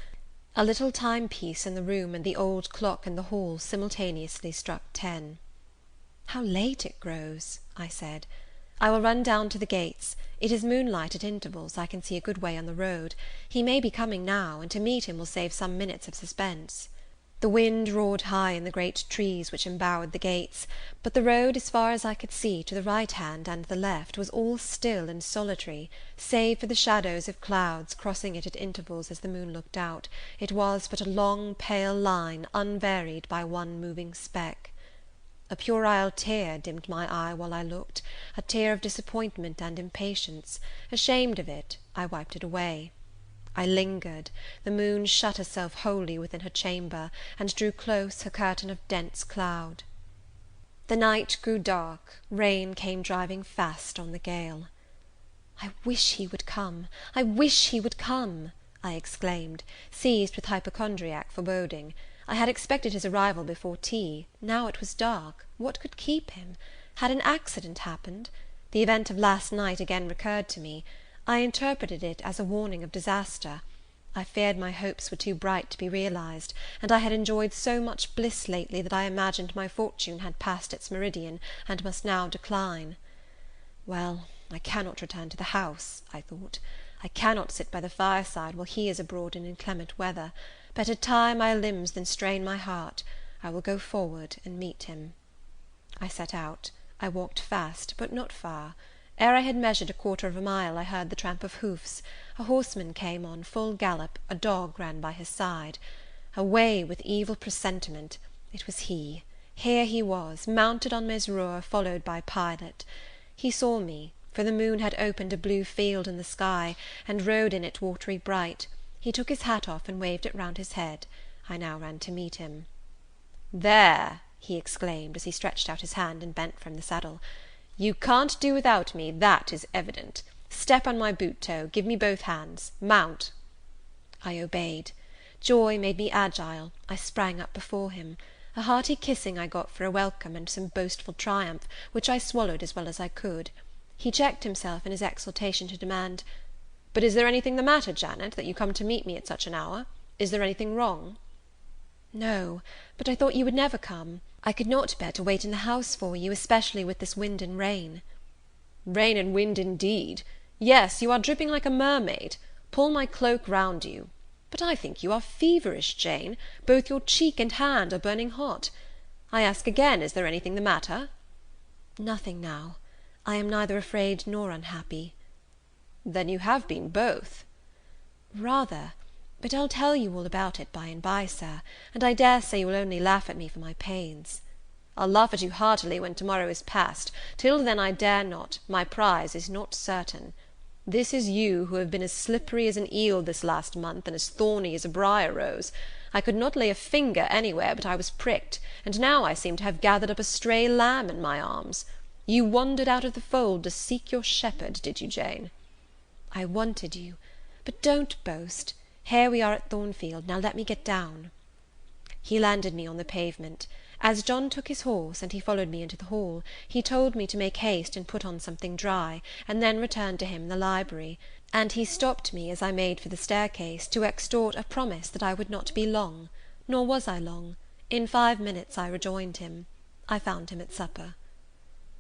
A little timepiece in the room and the old clock in the hall simultaneously struck 10. "How late it grows!" I said. "I will run down to the gates. It is moonlight at intervals, I can see a good way on the road. He may be coming now, and to meet him will save some minutes of suspense." The wind roared high in the great trees which embowered the gates, but the road, as far as I could see, to the right hand and the left, was all still and solitary, save for the shadows of clouds crossing it at intervals as the moon looked out. It was but a long pale line, unvaried by one moving speck. A puerile tear dimmed my eye while I looked, a tear of disappointment and impatience. Ashamed of it, I wiped it away. I lingered. The moon shut herself wholly within her chamber, and drew close her curtain of dense cloud. The night grew dark, rain came driving fast on the gale. "I wish he would come! I wish he would come!" I exclaimed, seized with hypochondriac foreboding. I had expected his arrival before tea. Now it was dark. What could keep him? Had an accident happened? The event of last night again recurred to me. I interpreted it as a warning of disaster. I feared my hopes were too bright to be realized, and I had enjoyed so much bliss lately that I imagined my fortune had passed its meridian, and must now decline. Well, I cannot return to the house, I thought. I cannot sit by the fireside while he is abroad in inclement weather. Better tie my limbs than strain my heart. I will go forward and meet him. I set out. I walked fast, but not far. Ere I had measured a quarter of a mile, I heard the tramp of hoofs. A horseman came on full gallop, a dog ran by his side. Away with evil presentiment! It was he. Here he was, mounted on Mesrour, followed by Pilot. He saw me, for the moon had opened a blue field in the sky, and rode in it watery bright. He took his hat off and waved it round his head. I now ran to meet him. "There!" he exclaimed, as he stretched out his hand and bent from the saddle. "You can't do without me, that is evident. Step on my boot toe, give me both hands. Mount." I obeyed. Joy made me agile. I sprang up before him. A hearty kissing I got for a welcome, and some boastful triumph, which I swallowed as well as I could. He checked himself in his exultation to demand, "But is there anything the matter, Janet, that you come to meet me at such an hour? Is there anything wrong?" "No, but I thought you would never come. I could not bear to wait in the house for you, especially with this wind and rain." "Rain and wind, indeed! Yes, you are dripping like a mermaid. Pull my cloak round you. But I think you are feverish, Jane. Both your cheek and hand are burning hot. I ask again, is there anything the matter?" "Nothing now. I am neither afraid nor unhappy." "Then you have been both." "Rather. But I'll tell you all about it by and by, Sir, and I dare say you will only laugh at me for my pains." "I'll laugh at you heartily when tomorrow is past. Till then I dare not. My prize is not certain. This is you who have been as slippery as an eel this last month, and as thorny as a briar rose. I could not lay a finger anywhere but I was pricked, and now I seem to have gathered up a stray lamb in my arms. You wandered out of the fold to seek your shepherd, did you, Jane?" "I wanted you. But don't boast. Here we are at Thornfield. Now let me get down." He landed me on the pavement. As John took his horse, and he followed me into the hall, he told me to make haste and put on something dry, and then return to him in the library; and he stopped me, as I made for the staircase, to extort a promise that I would not be long. Nor was I long. In 5 minutes I rejoined him. I found him at supper.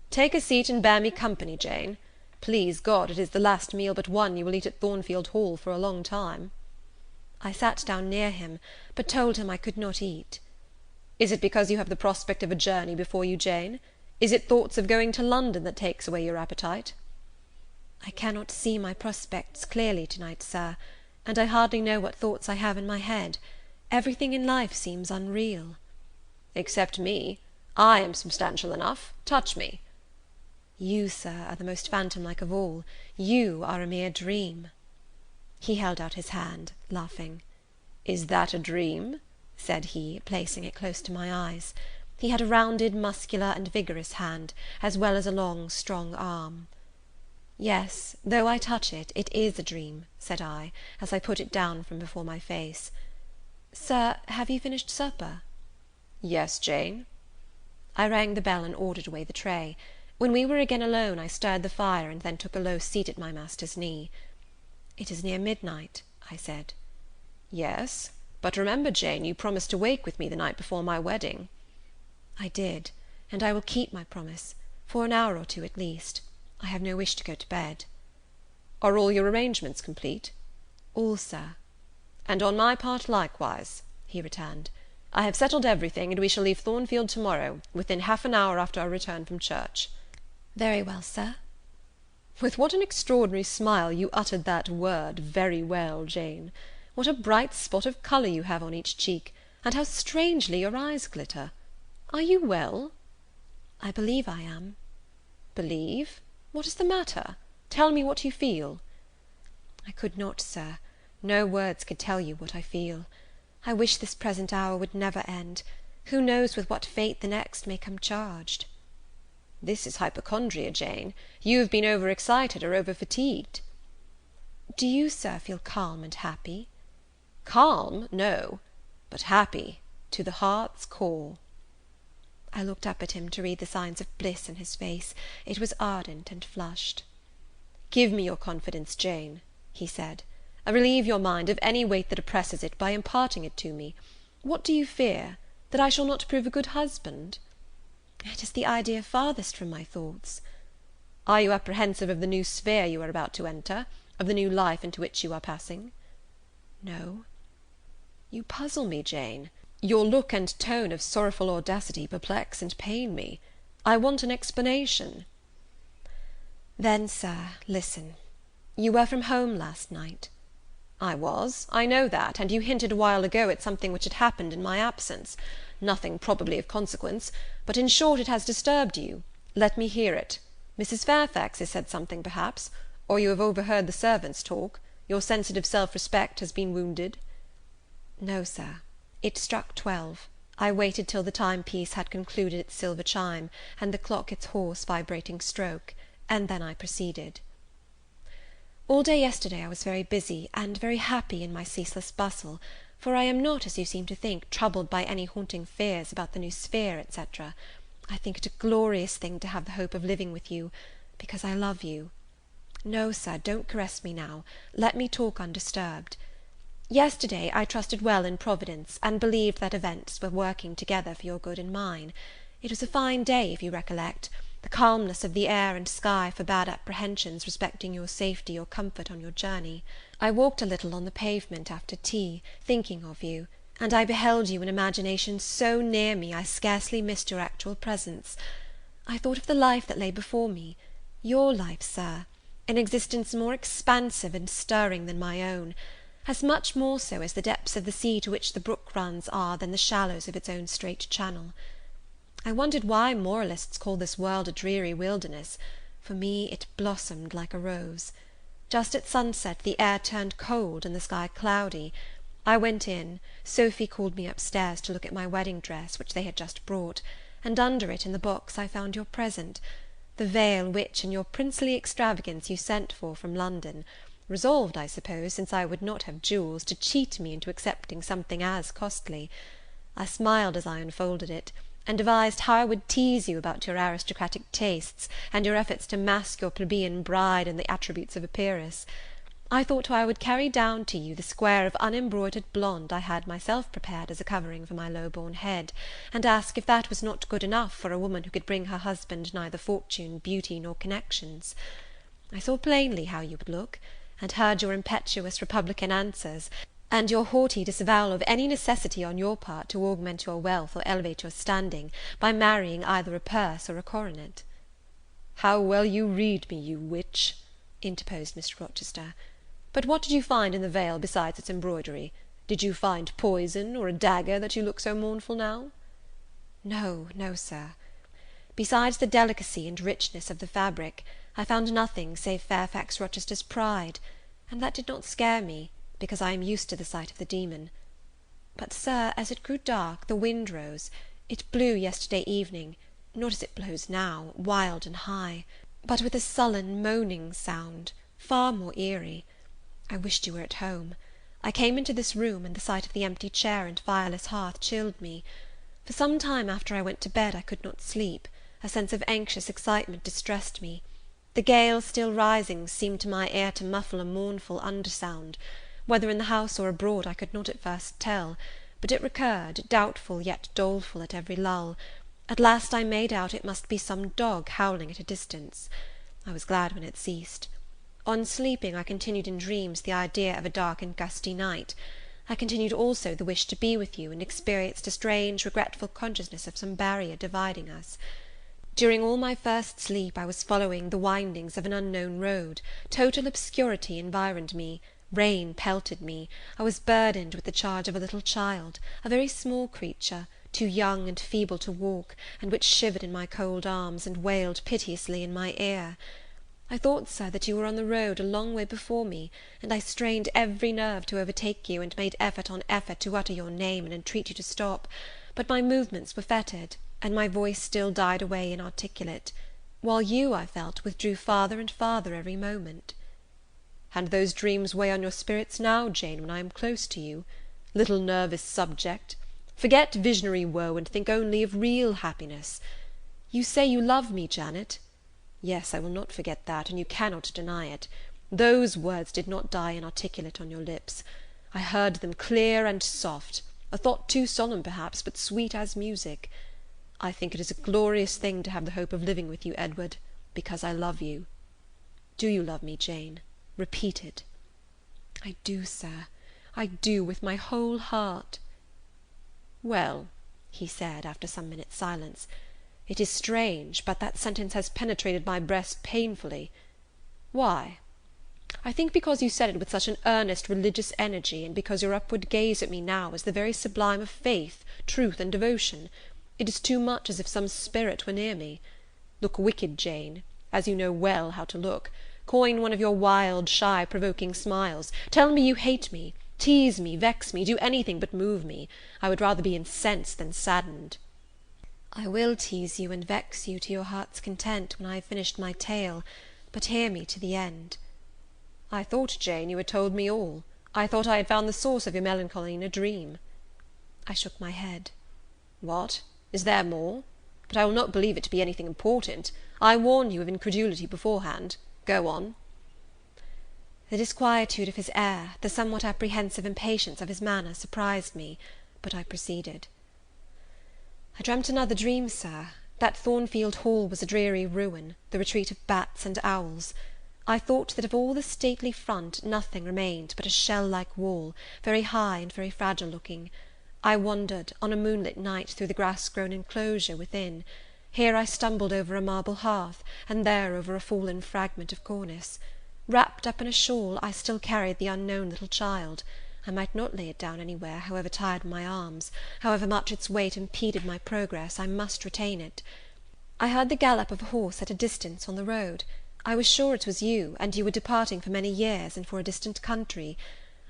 "Take a seat and bear me company, Jane. Please God, it is the last meal but one you will eat at Thornfield Hall for a long time." I sat down near him, but told him I could not eat. "Is it because you have the prospect of a journey before you, Jane? Is it thoughts of going to London that takes away your appetite?" "I cannot see my prospects clearly to-night, Sir, and I hardly know what thoughts I have in my head. Everything in life seems unreal." "Except me. I am substantial enough. Touch me." "You, Sir, are the most phantom-like of all. You are a mere dream." He held out his hand, laughing. "Is that a dream?" said he, placing it close to my eyes. He had a rounded, muscular, and vigorous hand, as well as a long, strong arm. "Yes, though I touch it, it is a dream," said I, as I put it down from before my face. "Sir, have you finished supper?" "Yes, Jane." I rang the bell and ordered away the tray. When we were again alone, I stirred the fire, and then took a low seat at my master's knee. "It is near midnight," I said. "Yes." But remember, Jane, you promised to wake with me the night before my wedding." I did, and I will keep my promise, for an hour or two at least. I have no wish to go to bed. "Are all your arrangements complete?" "All, sir." "And on my part likewise," he returned. "I have settled everything, and we shall leave Thornfield to-morrow, within half an hour after our return from church." "Very well, sir." With what an extraordinary smile you uttered that word, "very well," Jane! What a bright spot of colour you have on each cheek, and how strangely your eyes glitter! Are you well?" "I believe I am." "Believe? What is the matter? Tell me what you feel." "I could not, sir. No words could tell you what I feel. I wish this present hour would never end. Who knows with what fate the next may come charged?" "This is hypochondria, Jane. You have been over excited or over fatigued." "Do you, sir, feel calm and happy?" "Calm? No. But happy, to the heart's core." I looked up at him to read the signs of bliss in his face. It was ardent and flushed. "Give me your confidence, Jane," he said. "Relieve your mind of any weight that oppresses it, by imparting it to me. What do you fear? That I shall not prove a good husband?" "It is the idea farthest from my thoughts." "Are you apprehensive of the new sphere you are about to enter? Of the new life into which you are passing?" "No." "You puzzle me, Jane. Your look and tone of sorrowful audacity perplex and pain me. I want an explanation." "Then, sir, listen. You were from home last night?" "I was. I know that, and you hinted a while ago at something which had happened in my absence. Nothing probably of consequence, but in short it has disturbed you. Let me hear it. Mrs. Fairfax has said something, perhaps, or you have overheard the servants talk. Your sensitive self-respect has been wounded." "No, sir. It struck 12. I waited till the timepiece had concluded its silver chime, and the clock its hoarse vibrating stroke, and then I proceeded. All day yesterday I was very busy, and very happy in my ceaseless bustle, for I am not, as you seem to think, troubled by any haunting fears about the new sphere, etc. I think it a glorious thing to have the hope of living with you, because I love you. No, sir, don't caress me now. Let me talk undisturbed. Yesterday I trusted well in Providence, and believed that events were working together for your good and mine. It was a fine day, if you recollect. The calmness of the air and sky forbade apprehensions respecting your safety or comfort on your journey. I walked a little on the pavement after tea, thinking of you, and I beheld you in imagination so near me I scarcely missed your actual presence. I thought of the life that lay before me, your life, sir, an existence more expansive and stirring than my own, as much more so as the depths of the sea to which the brook runs are than the shallows of its own straight channel. I wondered why moralists call this world a dreary wilderness. For me it blossomed like a rose. Just at sunset the air turned cold and the sky cloudy. I went in, Sophy called me upstairs to look at my wedding dress, which they had just brought, and under it in the box I found your present, the veil which, in your princely extravagance, you sent for from London, resolved, I suppose, since I would not have jewels, to cheat me into accepting something as costly. I smiled as I unfolded it, and devised how I would tease you about your aristocratic tastes, and your efforts to mask your plebeian bride in the attributes of a peeress. I thought how I would carry down to you the square of unembroidered blonde I had myself prepared as a covering for my low-born head, and ask if that was not good enough for a woman who could bring her husband neither fortune, beauty, nor connections. I saw plainly how you would look, and heard your impetuous republican answers, and your haughty disavowal of any necessity on your part to augment your wealth or elevate your standing, by marrying either a purse or a coronet." "How well you read me, you witch!" interposed Mr. Rochester. "But what did you find in the veil besides its embroidery? Did you find poison, or a dagger, that you look so mournful now?" "No, no, sir. Besides the delicacy and richness of the fabric, I found nothing save Fairfax Rochester's pride, and that did not scare me, because I am used to the sight of the demon. But, sir, as it grew dark, the wind rose. It blew yesterday evening, not as it blows now, wild and high, but with a sullen, moaning sound, far more eerie. I wished you were at home. I came into this room, and the sight of the empty chair and fireless hearth chilled me. For some time after I went to bed I could not sleep. A sense of anxious excitement distressed me. The gale still rising seemed to my ear to muffle a mournful undersound. Whether in the house or abroad I could not at first tell, but it recurred, doubtful yet doleful at every lull. At last I made out it must be some dog howling at a distance. I was glad when it ceased. On sleeping, I continued in dreams the idea of a dark and gusty night. I continued also the wish to be with you, and experienced a strange, regretful consciousness of some barrier dividing us. During all my first sleep I was following the windings of an unknown road. Total obscurity environed me. Rain pelted me. I was burdened with the charge of a little child, a very small creature, too young and feeble to walk, and which shivered in my cold arms, and wailed piteously in my ear. I thought, sir, that you were on the road a long way before me, and I strained every nerve to overtake you, and made effort on effort to utter your name and entreat you to stop; but my movements were fettered, and my voice still died away inarticulate, while you, I felt, withdrew farther and farther every moment. And those dreams weigh on your spirits now, Jane, when I am close to you? Little nervous subject! Forget visionary woe, and think only of real happiness. You say you love me, Janet? Yes, I will not forget that, and you cannot deny it. Those words did not die inarticulate on your lips. I heard them clear and soft, a thought too solemn perhaps, but sweet as music. I think it is a glorious thing to have the hope of living with you, Edward, because I love you. Do you love me, Jane? Repeat it. I do, sir, I do, with my whole heart. Well, he said, after some minutes' silence, it is strange, but that sentence has penetrated my breast painfully. Why? I think because you said it with such an earnest religious energy, and because your upward gaze at me now is the very sublime of faith, truth, and devotion. It is too much as if some spirit were near me. Look wicked, Jane, as you know well how to look. Coin one of your wild, shy, provoking smiles. Tell me you hate me. Tease me, vex me, do anything but move me. I would rather be incensed than saddened. I will tease you and vex you to your heart's content when I have finished my tale, but hear me to the end. I thought, Jane, you had told me all. I thought I had found the source of your melancholy in a dream. I shook my head. What? Is there more? But I will not believe it to be anything important. I warn you of incredulity beforehand. Go on. The disquietude of his air, the somewhat apprehensive impatience of his manner, surprised me, but I proceeded. I dreamt another dream, sir. That Thornfield Hall was a dreary ruin, the retreat of bats and owls. I thought that of all the stately front nothing remained but a shell-like wall, very high and very fragile looking. I wandered, on a moonlit night, through the grass-grown enclosure within. Here I stumbled over a marble hearth, and there over a fallen fragment of cornice. Wrapped up in a shawl, I still carried the unknown little child. I might not lay it down anywhere, however tired my arms, however much its weight impeded my progress, I must retain it. I heard the gallop of a horse at a distance on the road. I was sure it was you, and you were departing for many years, and for a distant country.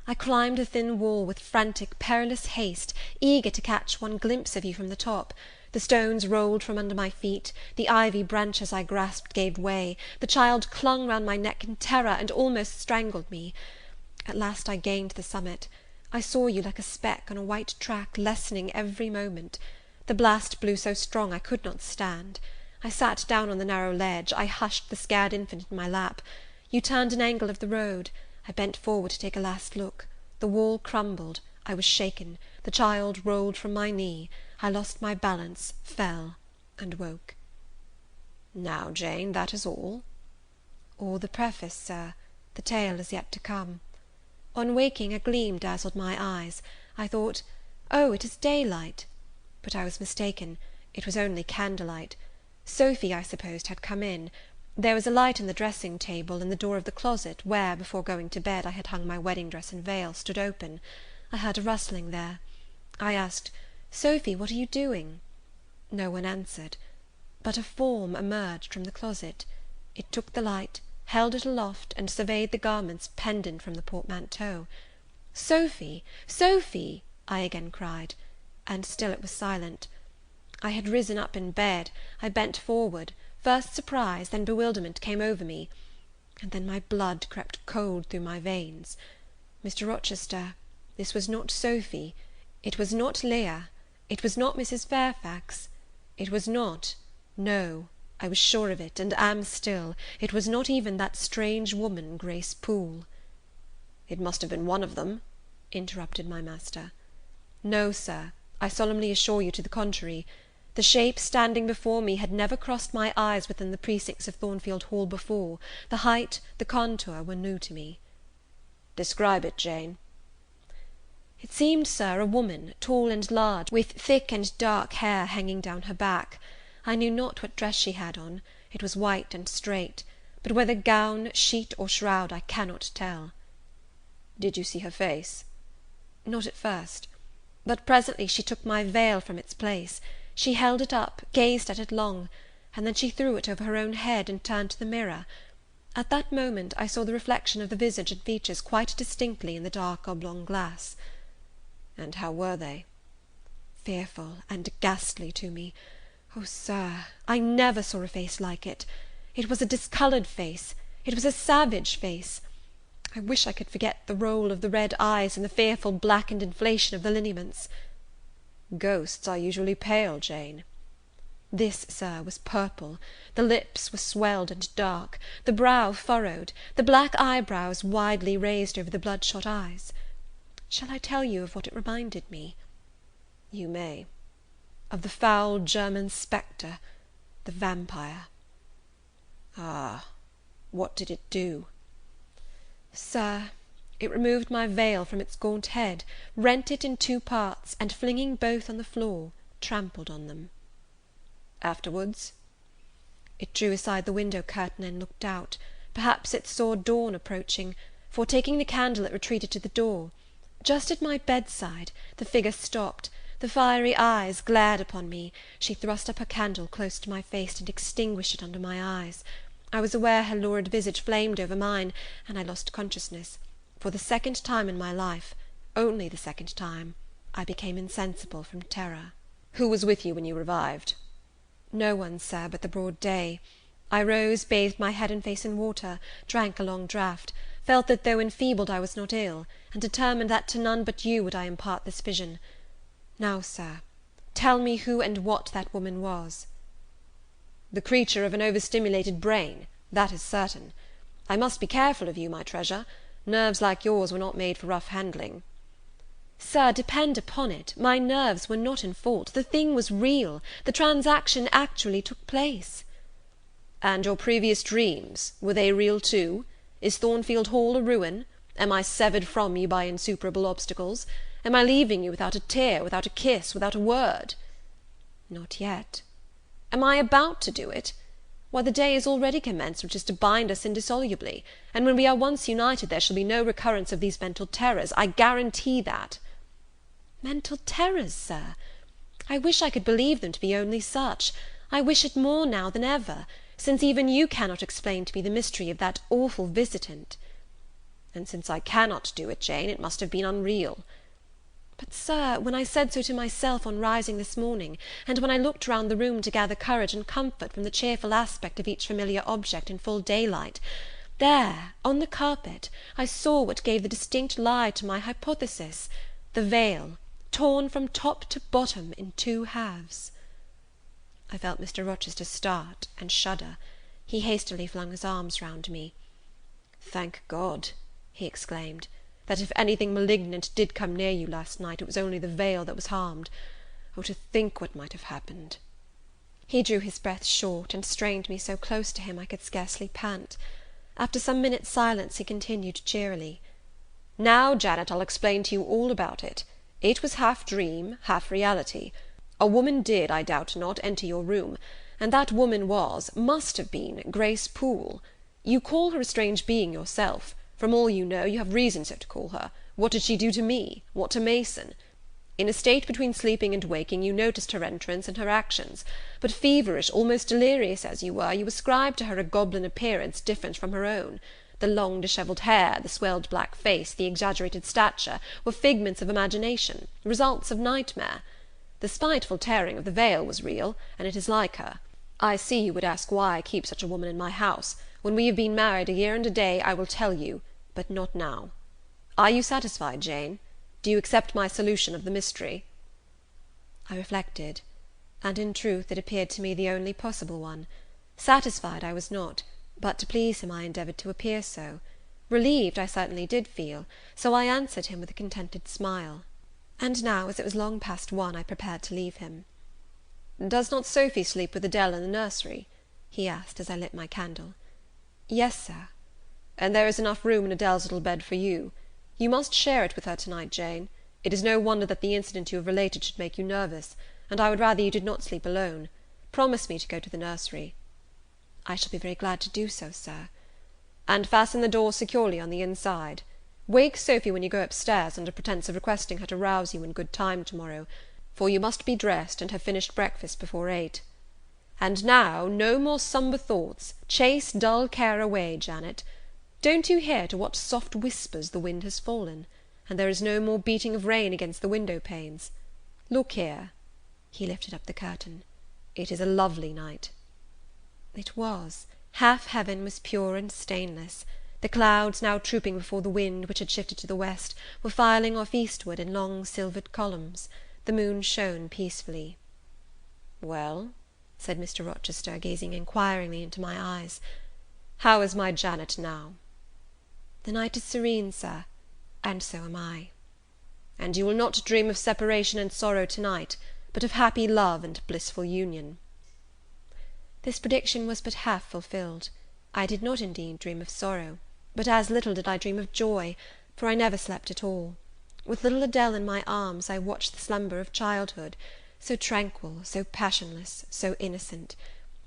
I climbed the thin wall with frantic, perilous haste, eager to catch one glimpse of you from the top. The stones rolled from under my feet, the ivy branches I grasped gave way, the child clung round my neck in terror, and almost strangled me. At last I gained the summit. I saw you like a speck on a white track, lessening every moment. The blast blew so strong I could not stand. I sat down on the narrow ledge. I hushed the scared infant in my lap. You turned an angle of the road. I bent forward to take a last look. The wall crumbled. I was shaken. The child rolled from my knee. I lost my balance, fell, and woke. Now, Jane, that is all? All the preface, sir. The tale is yet to come. On waking, a gleam dazzled my eyes. I thought, oh, it is daylight. But I was mistaken. It was only candlelight. Sophy, I supposed, had come in. There was a light in the dressing-table, and the door of the closet, where, before going to bed, I had hung my wedding-dress and veil, stood open. I heard a rustling there. I asked, Sophy, what are you doing? No one answered. But a form emerged from the closet. It took the light, held it aloft, and surveyed the garments pendant from the portmanteau. Sophy! Sophy! I again cried, and still it was silent. I had risen up in bed. I bent forward. First surprise, then bewilderment came over me, and then my blood crept cold through my veins. Mr. Rochester, this was not Sophy, it was not Leah, it was not Mrs. Fairfax, it was not, no, I was sure of it, and am still, it was not even that strange woman, Grace Poole. It must have been one of them, interrupted my master. No, Sir, I solemnly assure you to the contrary. The shape standing before me had never crossed my eyes within the precincts of Thornfield Hall before. The height, the contour, were new to me. Describe it, Jane. It seemed, Sir, a woman, tall and large, with thick and dark hair hanging down her back. I knew not what dress she had on. It was white and straight, but whether gown, sheet, or shroud, I cannot tell. Did you see her face? Not at first, but presently she took my veil from its place. She held it up, gazed at it long, and then she threw it over her own head and turned to the mirror. At that moment I saw the reflection of the visage and features quite distinctly in the dark oblong glass. And how were they? Fearful and ghastly to me. Oh, Sir, I never saw a face like it. It was a discoloured face. It was a savage face. I wish I could forget the roll of the red eyes and the fearful blackened inflation of the lineaments. Ghosts are usually pale, Jane. This, Sir, was purple. The lips were swelled and dark, the brow furrowed, the black eyebrows widely raised over the bloodshot eyes. Shall I tell you of what it reminded me? You may. Of the foul German spectre, the vampire. Ah, what did it do? Sir, it removed my veil from its gaunt head, rent it in two parts, and flinging both on the floor, trampled on them. Afterwards? It drew aside the window curtain and looked out. Perhaps it saw dawn approaching, for, taking the candle, it retreated to the door. Just at my bedside, the figure stopped. The fiery eyes glared upon me. She thrust up her candle close to my face, and extinguished it under my eyes. I was aware her lurid visage flamed over mine, and I lost consciousness. For the second time in my life, only the second time, I became insensible from terror. Who was with you when you revived? No one, Sir, but the broad day. I rose, bathed my head and face in water, drank a long draught, felt that though enfeebled I was not ill, and determined that to none but you would I impart this vision. Now, Sir, tell me who and what that woman was. The creature of an overstimulated brain, that is certain. I must be careful of you, my treasure. Nerves like yours were not made for rough handling. Sir, depend upon it, my nerves were not in fault. The thing was real. The transaction actually took place. And your previous dreams, were they real too? Is Thornfield Hall a ruin? Am I severed from you by insuperable obstacles? Am I leaving you without a tear, without a kiss, without a word? Not yet. Am I about to do it? Why, the day is already commenced which is to bind us indissolubly, and when we are once united there shall be no recurrence of these mental terrors, I guarantee that. Mental terrors, Sir? I wish I could believe them to be only such. I wish it more now than ever, since even you cannot explain to me the mystery of that awful visitant. And since I cannot do it, Jane, it must have been unreal. But, Sir, when I said so to myself on rising this morning, and when I looked round the room to gather courage and comfort from the cheerful aspect of each familiar object in full daylight, there, on the carpet, I saw what gave the distinct lie to my hypothesis, the veil, torn from top to bottom in two halves. I felt Mr. Rochester start and shudder. He hastily flung his arms round me. "Thank God," he exclaimed, "that if anything malignant did come near you last night, it was only the veil that was harmed. Oh, to think what might have happened!" He drew his breath short, and strained me so close to him I could scarcely pant. After some minutes' silence, he continued cheerily, "Now, Janet, I'll explain to you all about it. It was half dream, half reality. A woman did, I doubt not, enter your room, and that woman must have been, Grace Poole. You call her a strange being yourself. From all you know, you have reason so to call her. What did she do to me? What to Mason? In a state between sleeping and waking, you noticed her entrance and her actions; but feverish, almost delirious as you were, you ascribed to her a goblin appearance different from her own. The long dishevelled hair, the swelled black face, the exaggerated stature, were figments of imagination, results of nightmare. The spiteful tearing of the veil was real, and it is like her. I see you would ask why I keep such a woman in my house. When we have been married a year and a day, I will tell you, but not now. Are you satisfied, Jane? Do you accept my solution of the mystery?" I reflected, and in truth it appeared to me the only possible one. Satisfied I was not, but to please him I endeavoured to appear so. Relieved I certainly did feel, so I answered him with a contented smile. And now, as it was long past 1, I prepared to leave him. "Does not Sophy sleep with Adele in the nursery?" he asked, as I lit my candle. "Yes, sir." "And there is enough room in Adele's little bed for you. You must share it with her to-night, Jane. It is no wonder that the incident you have related should make you nervous, and I would rather you did not sleep alone. Promise me to go to the nursery." "I shall be very glad to do so, sir." "And fasten the door securely on the inside. Wake Sophy when you go upstairs, under pretence of requesting her to rouse you in good time tomorrow, for you must be dressed and have finished breakfast before 8. And now, no more sombre thoughts, chase dull care away, Janet. Don't you hear to what soft whispers the wind has fallen? And there is no more beating of rain against the window panes. Look here." He lifted up the curtain. "It is a lovely night." It was. Half heaven was pure and stainless. The clouds, now trooping before the wind, which had shifted to the west, were filing off eastward in long silvered columns. The moon shone peacefully. "Well," said Mr. Rochester, gazing inquiringly into my eyes, "how is my Janet now?" "The night is serene, sir, and so am I." "And you will not dream of separation and sorrow to-night, but of happy love and blissful union?" This prediction was but half fulfilled. I did not indeed dream of sorrow, but as little did I dream of joy, for I never slept at all. With little Adele in my arms, I watched the slumber of childhood, so tranquil, so passionless, so innocent,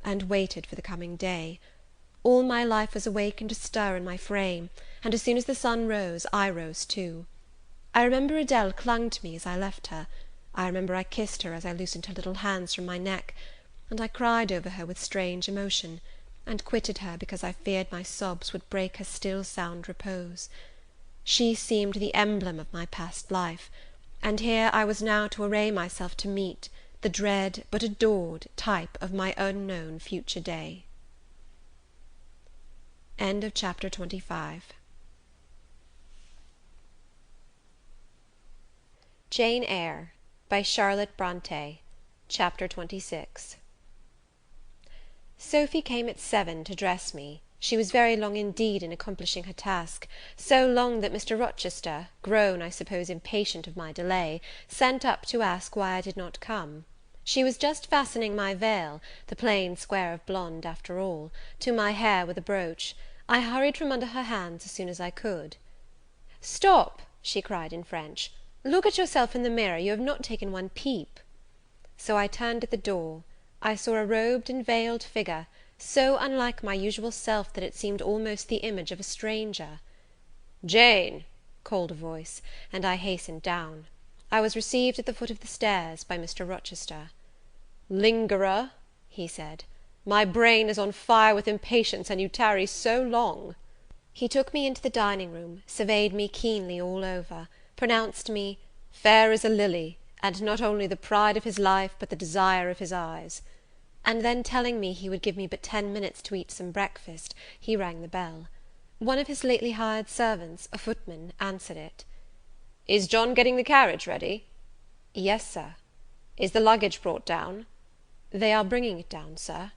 and waited for the coming day. All my life was awake and astir in my frame, and as soon as the sun rose, I rose too. I remember Adele clung to me as I left her. I remember I kissed her as I loosened her little hands from my neck, and I cried over her with strange emotion, and quitted her because I feared my sobs would break her still sound repose. She seemed the emblem of my past life, and here I was now to array myself to meet the dread but adored type of my unknown future day. End of chapter 25. Jane Eyre by Charlotte Bronte. Chapter 26. Sophy came at 7 to dress me. She was very long indeed in accomplishing her task, so long that Mr. Rochester, grown, I suppose, impatient of my delay, sent up to ask why I did not come. She was just fastening my veil, the plain square of blonde after all, to my hair with a brooch. I hurried from under her hands as soon as I could. "Stop!" she cried in French. "Look at yourself in the mirror, you have not taken one peep." So I turned at the door. I saw a robed and veiled figure, so unlike my usual self that it seemed almost the image of a stranger. "Jane!" called a voice, and I hastened down. I was received at the foot of the stairs by Mr. Rochester. "Lingerer," he said, "my brain is on fire with impatience, and you tarry so long." He took me into the dining room, surveyed me keenly all over, pronounced me "fair as a lily, and not only the pride of his life, but the desire of his eyes," and then telling me he would give me but 10 minutes to eat some breakfast, he rang the bell. One of his lately hired servants, a footman, answered it. "Is John getting the carriage ready?" "Yes, sir." "Is the luggage brought down?" "They are bringing it down, sir."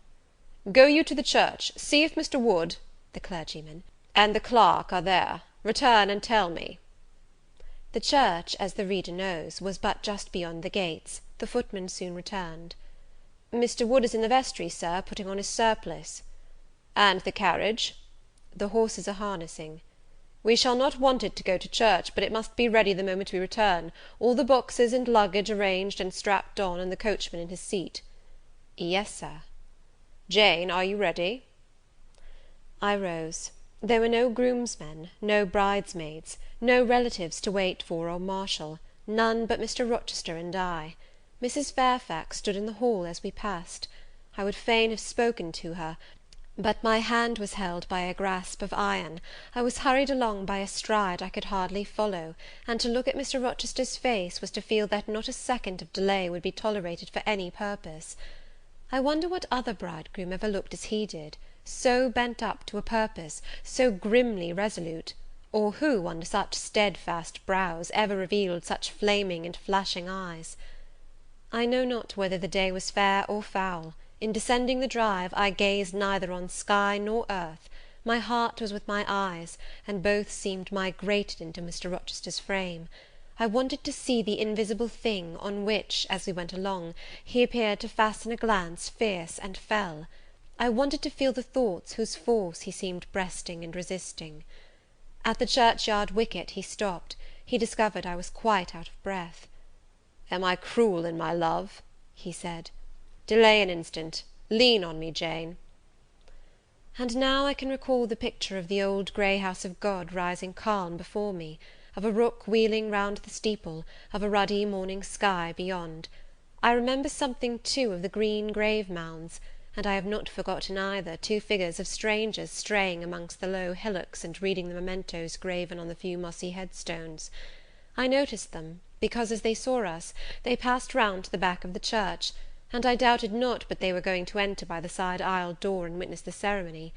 "Go you to the church, see if Mr. Wood," the clergyman, "and the clerk are there. Return and tell me." The church, as the reader knows, was but just beyond the gates. The footman soon returned. "Mr. Wood is in the vestry, sir, putting on his surplice." "And the carriage?" "The horses are harnessing." "We shall not want it to go to church, but it must be ready the moment we return, all the boxes and luggage arranged and strapped on, and the coachman in his seat." "Yes, sir." "Jane, are you ready?" I rose. There were no groomsmen, no bridesmaids, no relatives to wait for or marshal, none but Mr. Rochester and I. Mrs. Fairfax stood in the hall as we passed. I would fain have spoken to her, but my hand was held by a grasp of iron. I was hurried along by a stride I could hardly follow, and to look at Mr. Rochester's face was to feel that not a second of delay would be tolerated for any purpose. I wonder what other bridegroom ever looked as he did, so bent up to a purpose, so grimly resolute, or who, under such steadfast brows, ever revealed such flaming and flashing eyes. I know not whether the day was fair or foul. In descending the drive, I gazed neither on sky nor earth. My heart was with my eyes, and both seemed migrated into Mr. Rochester's frame. I wanted to see the invisible thing on which, as we went along, he appeared to fasten a glance fierce and fell. I wanted to feel the thoughts whose force he seemed breasting and resisting. At the churchyard wicket he stopped. He discovered I was quite out of breath. "Am I cruel in my love?" he said. "Delay an instant. Lean on me, Jane." And now I can recall the picture of the old grey house of God rising calm before me, of a rook wheeling round the steeple, of a ruddy morning sky beyond. I remember something, too, of the green grave mounds, and I have not forgotten either two figures of strangers straying amongst the low hillocks and reading the mementos graven on the few mossy headstones. I noticed them, because, as they saw us, they passed round to the back of the church, and I doubted not but they were going to enter by the side aisle door and witness the ceremony.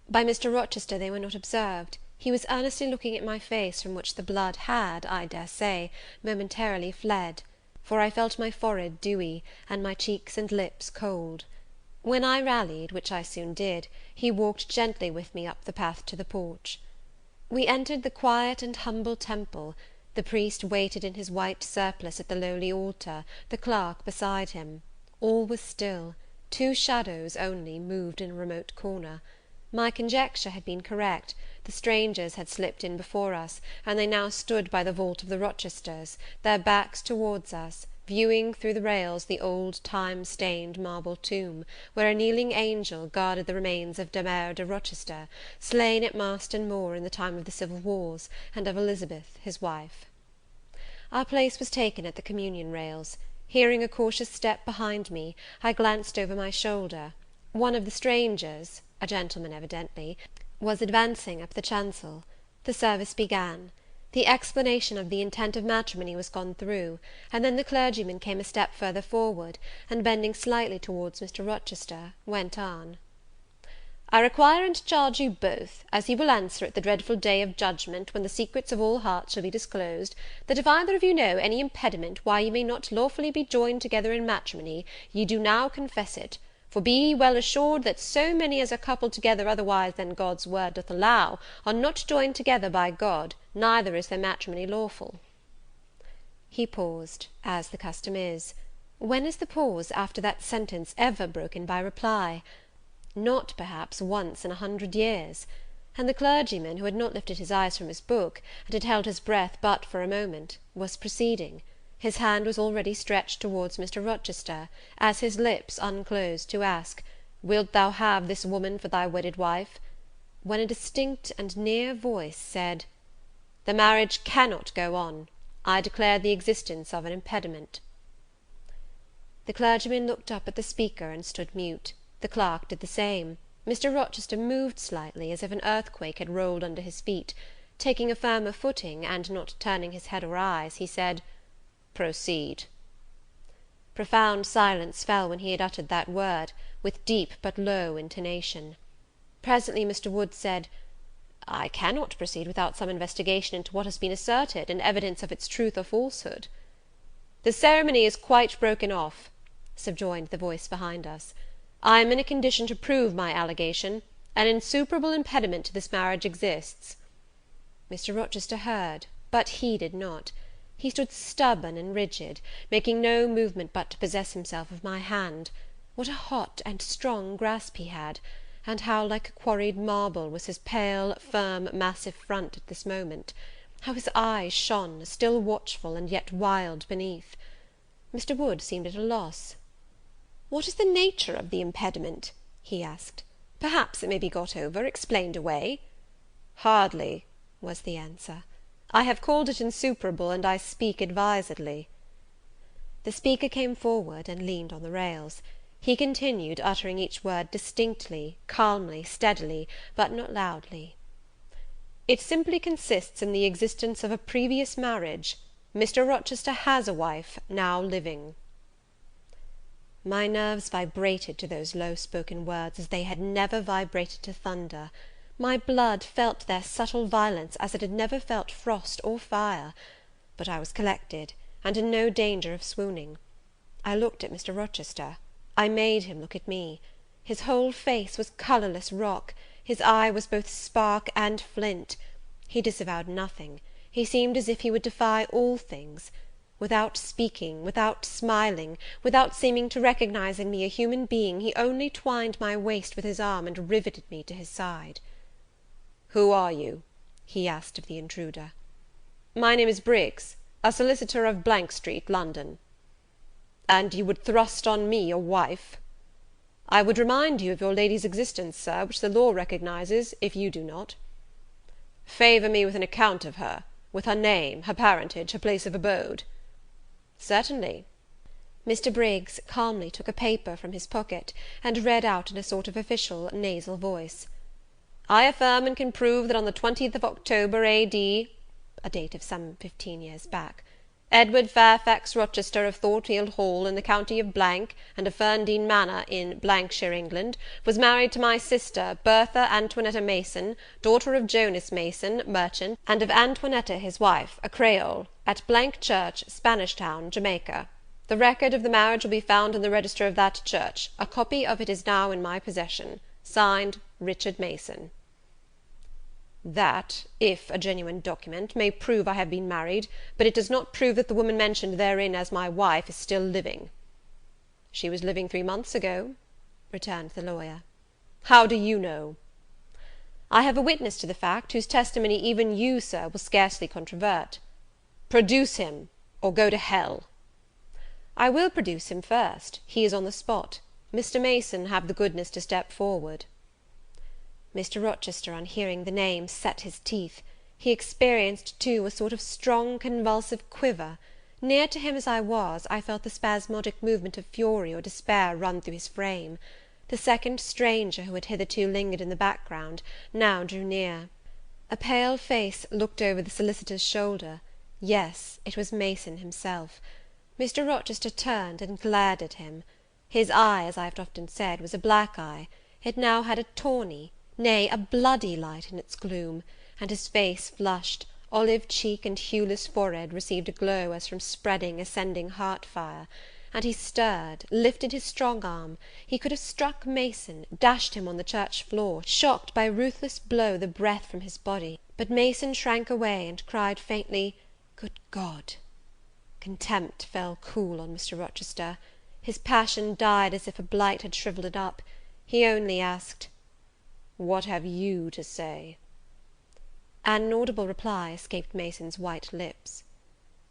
By Mr. Rochester they were not observed. He was earnestly looking at my face, from which the blood had, I dare say, momentarily fled, for I felt my forehead dewy, and my cheeks and lips cold. When I rallied, which I soon did, he walked gently with me up the path to the porch. We entered the quiet and humble temple. The priest waited in his white surplice at the lowly altar, the clerk beside him. All was still. Two shadows only moved in a remote corner. My conjecture had been correct. The strangers had slipped in before us, and they now stood by the vault of the Rochesters, their backs towards us, viewing through the rails the old time-stained marble tomb, where a kneeling angel guarded the remains of Dame Eyre de Rochester, slain at Marston Moor in the time of the civil wars, and of Elizabeth his wife. Our place was taken at the communion rails. Hearing a cautious step behind me, I glanced over my shoulder. One of the strangers, a gentleman evidently, was advancing up the chancel. The service began. The explanation of the intent of matrimony was gone through, and then the clergyman came a step further forward, and bending slightly towards Mr. Rochester, went on. "I require and charge you both, as you will answer at the dreadful day of judgment, when the secrets of all hearts shall be disclosed, that if either of you know any impediment why ye may not lawfully be joined together in matrimony, ye do now confess it. For be ye well assured that so many as are coupled together otherwise than God's word doth allow, are not joined together by God, neither is their matrimony lawful." He paused, as the custom is. When is the pause after that sentence ever broken by reply? Not, perhaps, once in 100 years. And the clergyman, who had not lifted his eyes from his book, and had held his breath but for a moment, was proceeding. His hand was already stretched towards Mr. Rochester, as his lips unclosed to ask, "Wilt thou have this woman for thy wedded wife?" when a distinct and near voice said, "The marriage cannot go on. I declare the existence of an impediment." The clergyman looked up at the speaker and stood mute. The clerk did the same. Mr. Rochester moved slightly, as if an earthquake had rolled under his feet. Taking a firmer footing, and not turning his head or eyes, he said, "Proceed." Profound silence fell when he had uttered that word, with deep but low intonation. Presently Mr. Wood said, "I cannot proceed without some investigation into what has been asserted, and evidence of its truth or falsehood." "The ceremony is quite broken off," subjoined the voice behind us. "I am in a condition to prove my allegation. An insuperable impediment to this marriage exists." Mr. Rochester heard, but heeded not. He stood stubborn and rigid, making no movement but to possess himself of my hand. What a hot and strong grasp he had! And how like quarried marble was his pale, firm, massive front at this moment! How his eyes shone, still watchful, and yet wild beneath! Mr. Wood seemed at a loss. "What is the nature of the impediment?" he asked. "Perhaps it may be got over, explained away." "Hardly," was the answer. "I have called it insuperable, and I speak advisedly." The speaker came forward, and leaned on the rails. He continued, uttering each word distinctly, calmly, steadily, but not loudly. "It simply consists in the existence of a previous marriage. Mr. Rochester has a wife, now living." My nerves vibrated to those low-spoken words as they had never vibrated to thunder. My blood felt their subtle violence as it had never felt frost or fire. But I was collected, and in no danger of swooning. I looked at Mr. Rochester. I made him look at me. His whole face was colourless rock. His eye was both spark and flint. He disavowed nothing. He seemed as if he would defy all things. Without speaking, without smiling, without seeming to recognize in me a human being, he only twined my waist with his arm, and riveted me to his side. "Who are you?" he asked of the intruder. "My name is Briggs, a solicitor of Street, London." "And you would thrust on me a wife?" "I would remind you of your lady's existence, Sir, which the law recognizes, if you do not." "Favour me with an account of her, with her name, her parentage, her place of abode." "Certainly." Mr. Briggs calmly took a paper from his pocket, and read out in a sort of official nasal voice, "I affirm and can prove that on the 20th of October, A.D. a date of some 15 years back, Edward Fairfax Rochester of Thornfield Hall, in the county of , and of Ferndean Manor, in shire, England, was married to my sister, Bertha Antoinetta Mason, daughter of Jonas Mason, merchant, and of Antoinetta his wife, a Creole, at Church, Spanish Town, Jamaica. The record of the marriage will be found in the register of that church. A copy of it is now in my possession. Signed, Richard Mason." "That, if a genuine document, may prove I have been married, but it does not prove that the woman mentioned therein as my wife is still living." "She was living 3 months ago," returned the lawyer. "How do you know?" "I have a witness to the fact, whose testimony even you, Sir, will scarcely controvert." "Produce him, or go to hell." "I will produce him first. He is on the spot. Mr. Mason, have the goodness to step forward." Mr. Rochester, on hearing the name, set his teeth. He experienced, too, a sort of strong convulsive quiver. Near to him as I was, I felt the spasmodic movement of fury or despair run through his frame. The second stranger, who had hitherto lingered in the background, now drew near. A pale face looked over the solicitor's shoulder. Yes, it was Mason himself. Mr. Rochester turned and glared at him. His eye, as I have often said, was a black eye. It now had a tawny, nay, a bloody light in its gloom, and his face flushed, olive cheek and hueless forehead received a glow as from spreading, ascending heart fire, and he stirred, lifted his strong arm. He could have struck Mason, dashed him on the church floor, shocked by a ruthless blow the breath from his body; but Mason shrank away, and cried faintly, "Good God!" Contempt fell cool on Mr. Rochester. His passion died as if a blight had shrivelled it up. He only asked, "What have you to say?" An inaudible reply escaped Mason's white lips.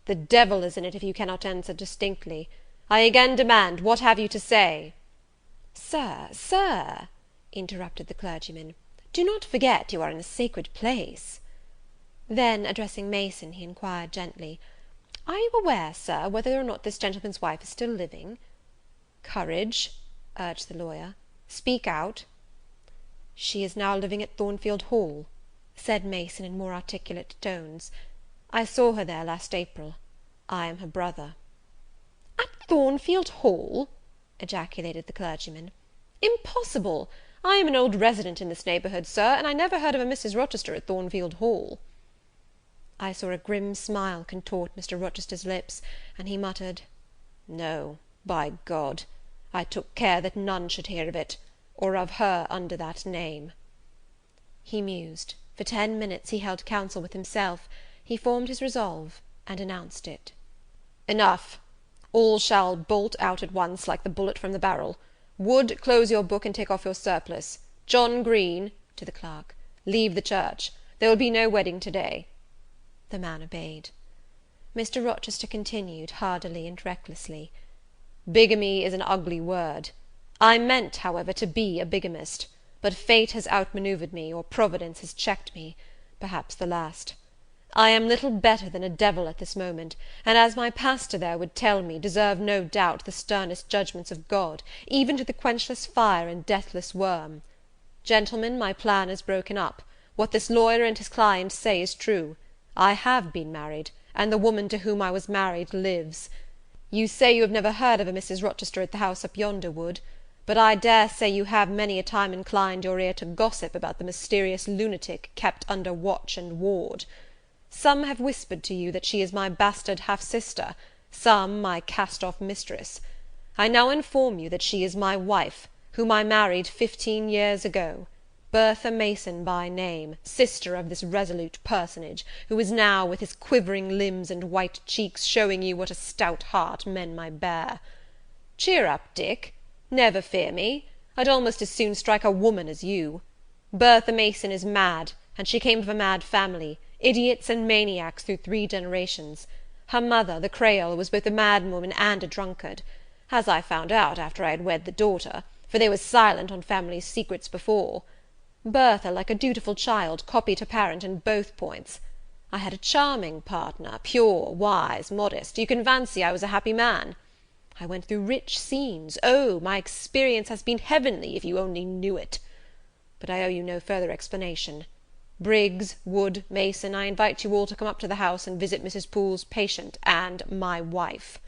"The devil is in it if you cannot answer distinctly. I again demand, what have you to say?" Sir," interrupted the clergyman, "do not forget you are in a sacred place." Then, addressing Mason, he inquired gently, "Are you aware, Sir, whether or not this gentleman's wife is still living?" "Courage," urged the lawyer, "speak out." "She is now living at Thornfield Hall," said Mason in more articulate tones. "I saw her there last April. I am her brother." "At Thornfield Hall!" ejaculated the clergyman. "Impossible! I am an old resident in this neighbourhood, Sir, and I never heard of a Mrs. Rochester at Thornfield Hall." I saw a grim smile contort Mr. Rochester's lips, and he muttered, "No, by God, I took care that none should hear of it, or of her under that name." He mused. For 10 minutes he held counsel with himself. He formed his resolve, and announced it. "Enough! All shall bolt out at once, like the bullet from the barrel. Wood, close your book, and take off your surplice. John Green," to the clerk, "leave the church. There will be no wedding to-day." The man obeyed. Mr. Rochester continued, hardily and recklessly, "Bigamy is an ugly word. I meant, however, to be a bigamist; but fate has outmanoeuvred me, or Providence has checked me, perhaps the last. I am little better than a devil at this moment, and, as my pastor there would tell me, deserve no doubt the sternest judgments of God, even to the quenchless fire and deathless worm. Gentlemen, my plan is broken up. What this lawyer and his client say is true. I have been married, and the woman to whom I was married lives. You say you have never heard of a Mrs. Rochester at the house up yonder wood; but I dare say you have many a time inclined your ear to gossip about the mysterious lunatic kept under watch and ward. Some have whispered to you that she is my bastard half-sister, some my cast-off mistress. I now inform you that she is my wife, whom I married 15 years ago. Bertha Mason by name, sister of this resolute personage, who is now, with his quivering limbs and white cheeks, showing you what a stout heart men may bear. Cheer up, Dick, never fear me, I'd almost as soon strike a woman as you. Bertha Mason is mad, and she came of a mad family, idiots and maniacs through 3 generations. Her mother, the Creole, was both a madwoman and a drunkard, as I found out after I had wed the daughter, for they was silent on family secrets before. Bertha, like a dutiful child, copied her parent in both points. I had a charming partner, pure, wise, modest. You can fancy I was a happy man. I went through rich scenes. Oh, my experience has been heavenly, if you only knew it. But I owe you no further explanation. Briggs, Wood, Mason, I invite you all to come up to the house and visit Mrs. Poole's patient and my wife.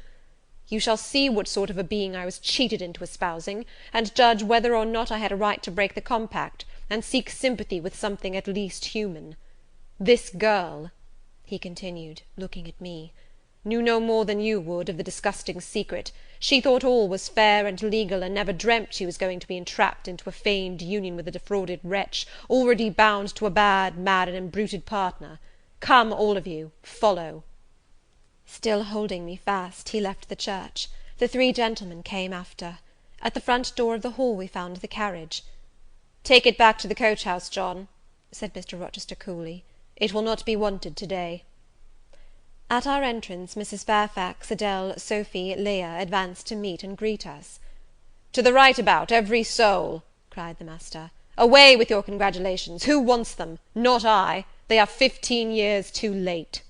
You shall see what sort of a being I was cheated into espousing, and judge whether or not I had a right to break the compact, and seek sympathy with something at least human. This girl," he continued, looking at me, "knew no more than you would of the disgusting secret. She thought all was fair and legal, and never dreamt she was going to be entrapped into a feigned union with a defrauded wretch, already bound to a bad, mad, and embruted partner. Come, all of you, follow." Still holding me fast, he left the church. The 3 gentlemen came after. At the front door of the hall we found the carriage. "Take it back to the coach-house, John," said Mr. Rochester coolly. "It will not be wanted to-day." At our entrance, Mrs. Fairfax, Adele, Sophy, Leah, advanced to meet and greet us. "To the right about, every soul!" cried the master. "Away with your congratulations! Who wants them? Not I! They are 15 years too late."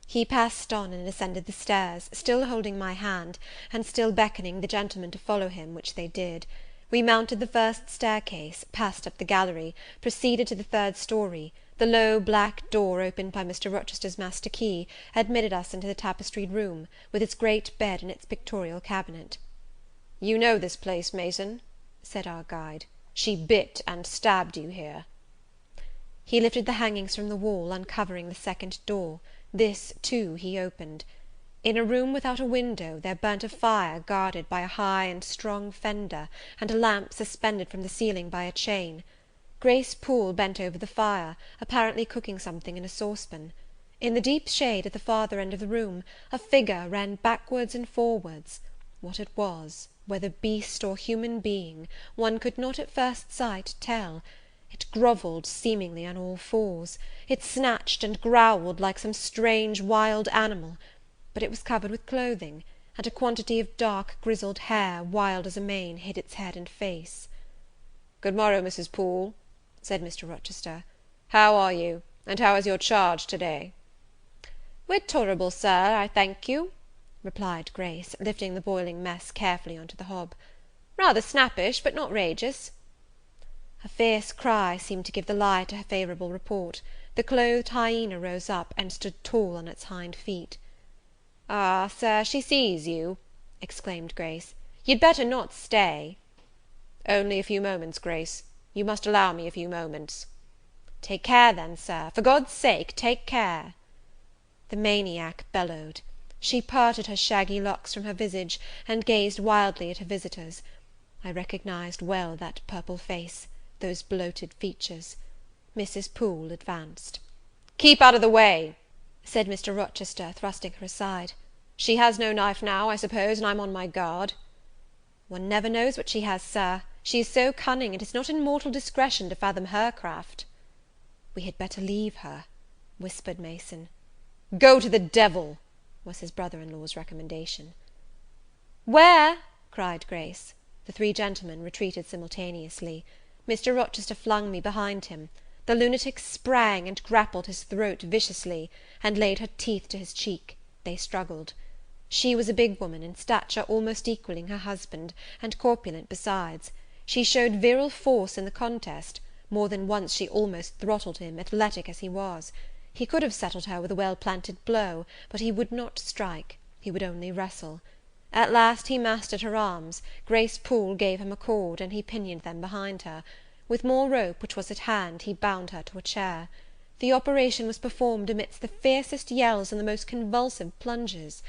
He passed on and ascended the stairs, still holding my hand, and still beckoning the gentlemen to follow him, which they did. We mounted the first staircase, passed up the gallery, proceeded to the 3rd story. The low black door, opened by Mr. Rochester's master key, admitted us into the tapestried room, with its great bed and its pictorial cabinet. "You know this place, Mason?" said our guide. "She bit and stabbed you here." He lifted the hangings from the wall, uncovering the 2nd door. This, too, he opened. In a room without a window there burnt a fire guarded by a high and strong fender, and a lamp suspended from the ceiling by a chain. Grace Poole bent over the fire, apparently cooking something in a saucepan. In the deep shade at the farther end of the room, a figure ran backwards and forwards. What it was, whether beast or human being, one could not at first sight tell. It grovelled seemingly on all fours. It snatched and growled like some strange wild animal; but it was covered with clothing, and a quantity of dark grizzled hair, wild as a mane, hid its head and face. "Good morrow, Mrs. Poole," said Mr. Rochester. "How are you, and how is your charge to-day?" "We're tolerable, Sir, I thank you," replied Grace, lifting the boiling mess carefully on to the hob. "Rather snappish, but not rageous." A fierce cry seemed to give the lie to her favourable report. The clothed hyena rose up, and stood tall on its hind feet. "Ah, Sir, she sees you," exclaimed Grace. "You'd better not stay." "Only a few moments, Grace. You must allow me a few moments." "Take care, then, Sir, for God's sake, take care." The maniac bellowed. She parted her shaggy locks from her visage, and gazed wildly at her visitors. I recognized well that purple face, those bloated features. Mrs. Poole advanced. "Keep out of the way," said Mr. Rochester, thrusting her aside. "She has no knife now, I suppose, and I'm on my guard." "One never knows what she has, Sir. She is so cunning, it is not in mortal discretion to fathom her craft." "We had better leave her," whispered Mason. "Go to the devil," was his brother-in-law's recommendation. "Where?" cried Grace. The 3 gentlemen retreated simultaneously. Mr. Rochester flung me behind him. The lunatic sprang and grappled his throat viciously, and laid her teeth to his cheek. They struggled. She was a big woman, in stature almost equalling her husband, and corpulent besides. She showed virile force in the contest. More than once she almost throttled him, athletic as he was. He could have settled her with a well-planted blow, but he would not strike. He would only wrestle. At last he mastered her arms. Grace Poole gave him a cord, and he pinioned them behind her. With more rope, which was at hand, he bound her to a chair. The operation was performed amidst the fiercest yells and the most convulsive plunges.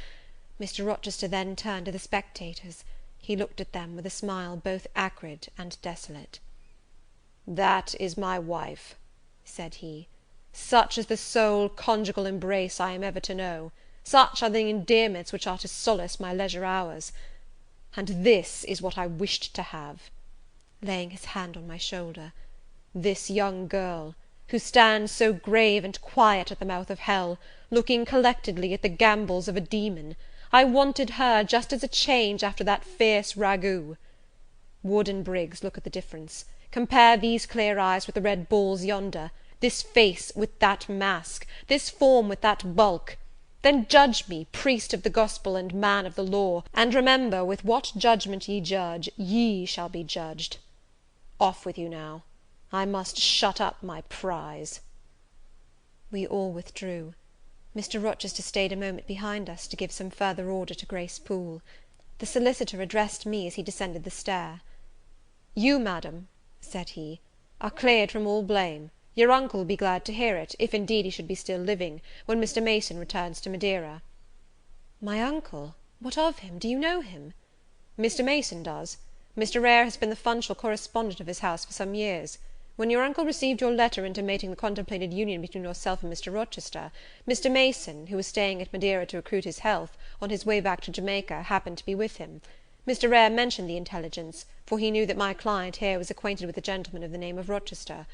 Mr. Rochester then turned to the spectators. He looked at them with a smile both acrid and desolate. "That is my wife," said he. "Such is the sole conjugal embrace I am ever to know, such are the endearments which are to solace my leisure hours, and this is what I wished to have," laying his hand on my shoulder, "this young girl, who stands so grave and quiet at the mouth of hell, looking collectedly at the gambols of a demon, I wanted her just as a change after that fierce ragout. Wood and Briggs, look at the difference. Compare these clear eyes with the red balls yonder, this face with that mask, this form with that bulk. Then judge me, priest of the gospel and man of the law, and remember, with what judgment ye judge, ye shall be judged. Off with you now. I must shut up my prize." We all withdrew. Mr. Rochester stayed a moment behind us, to give some further order to Grace Poole. The solicitor addressed me as he descended the stair. "You, madam," said he, "are cleared from all blame. Your uncle will be glad to hear it, if indeed he should be still living, when Mr. Mason returns to Madeira." "My uncle? What of him? Do you know him?" "Mr. Mason does. Mr. Eyre has been the functional correspondent of his house for some years. When your uncle received your letter intimating the contemplated union between yourself and Mr. Rochester, Mr. Mason, who was staying at Madeira to recruit his health, on his way back to Jamaica, happened to be with him. Mr. Eyre mentioned the intelligence, for he knew that my client here was acquainted with a gentleman of the name of Rochester.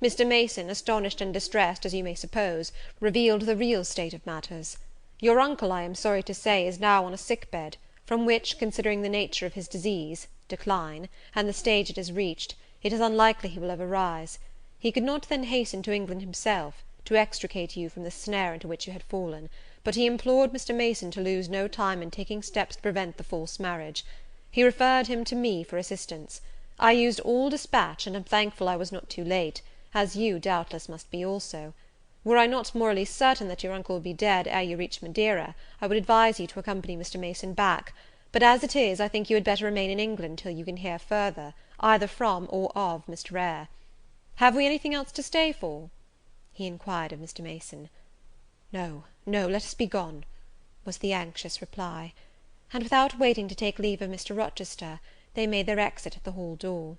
Mr. Mason, astonished and distressed, as you may suppose, revealed the real state of matters. Your uncle, I am sorry to say, is now on a sick bed, from which, considering the nature of his disease, decline, and the stage it has reached, it is unlikely he will ever rise. He could not then hasten to England himself, to extricate you from the snare into which you had fallen, but he implored Mr. Mason to lose no time in taking steps to prevent the false marriage. He referred him to me for assistance. I used all dispatch, and am thankful I was not too late, as you, doubtless, must be also. Were I not morally certain that your uncle will be dead ere you reach Madeira, I would advise you to accompany Mr. Mason back; but as it is, I think you had better remain in England till you can hear further, either from or of Mr. Eyre. Have we anything else to stay for?" he inquired of Mr. Mason. "No, no, let us be gone," was the anxious reply; and, without waiting to take leave of Mr. Rochester, they made their exit at the hall door.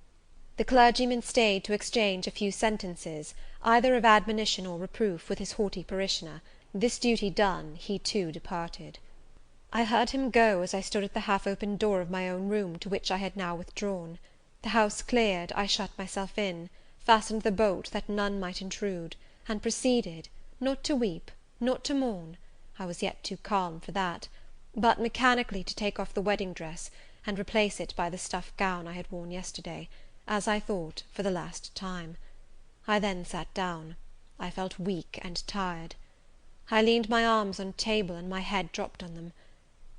The clergyman stayed to exchange a few sentences, either of admonition or reproof, with his haughty parishioner. This duty done, he too departed. I heard him go as I stood at the half-open door of my own room, to which I had now withdrawn. The house cleared, I shut myself in, fastened the bolt that none might intrude, and proceeded, not to weep, not to mourn, I was yet too calm for that, but mechanically to take off the wedding dress, and replace it by the stuff gown I had worn yesterday, as I thought, for the last time. I then sat down. I felt weak and tired. I leaned my arms on a table, and my head dropped on them.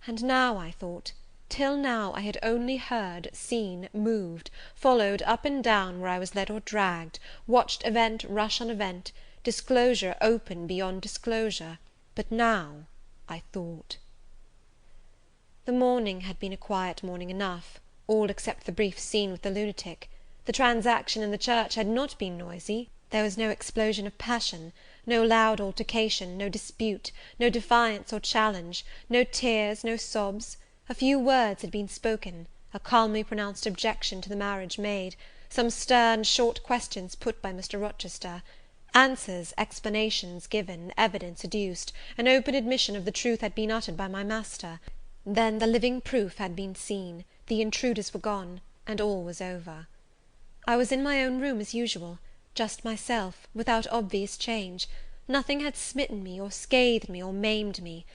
And now, I thought, till now I had only heard, seen, moved, followed up and down where I was led or dragged, watched event rush on event, disclosure open beyond disclosure; but now I thought. The morning had been a quiet morning enough, all except the brief scene with the lunatic. The transaction in the church had not been noisy. There was no explosion of passion, no loud altercation, no dispute, no defiance or challenge, no tears, no sobs. A few words had been spoken, a calmly pronounced objection to the marriage made, some stern, short questions put by Mr. Rochester, answers, explanations given, evidence adduced, an open admission of the truth had been uttered by my master. Then the living proof had been seen, the intruders were gone, and all was over. I was in my own room as usual, just myself, without obvious change. Nothing had smitten me, or scathed me, or maimed me.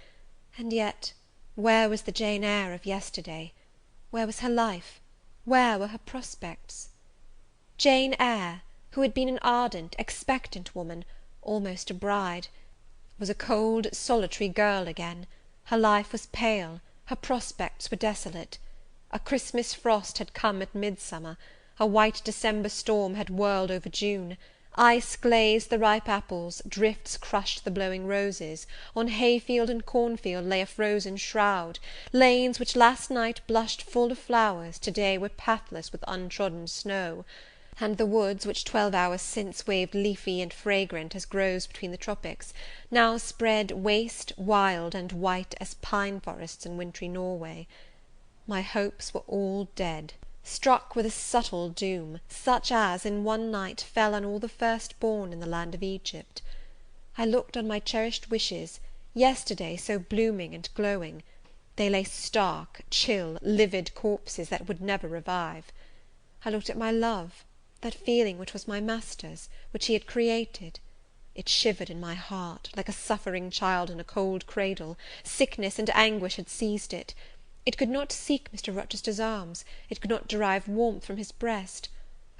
And yet, where was the Jane Eyre of yesterday? Where was her life? Where were her prospects? Jane Eyre, who had been an ardent, expectant woman, almost a bride, was a cold, solitary girl again. Her life was pale, her prospects were desolate. A Christmas frost had come at midsummer, a white December storm had whirled over June. Ice glazed the ripe apples, drifts crushed the blowing roses, on hayfield and cornfield lay a frozen shroud, lanes which last night blushed full of flowers, to-day were pathless with untrodden snow, and the woods, which 12 hours since waved leafy and fragrant as groves between the tropics, now spread waste, wild, and white as pine forests in wintry Norway. My hopes were all dead. struck with a subtle doom, such as, in one night, fell on all the first-born in the land of Egypt. I looked on my cherished wishes, yesterday so blooming and glowing; they lay stark, chill, livid corpses that would never revive. I looked at my love, that feeling which was my master's, which he had created. It shivered in my heart, like a suffering child in a cold cradle. Sickness and anguish had seized it. It could not seek Mr. Rochester's arms, it could not derive warmth from his breast.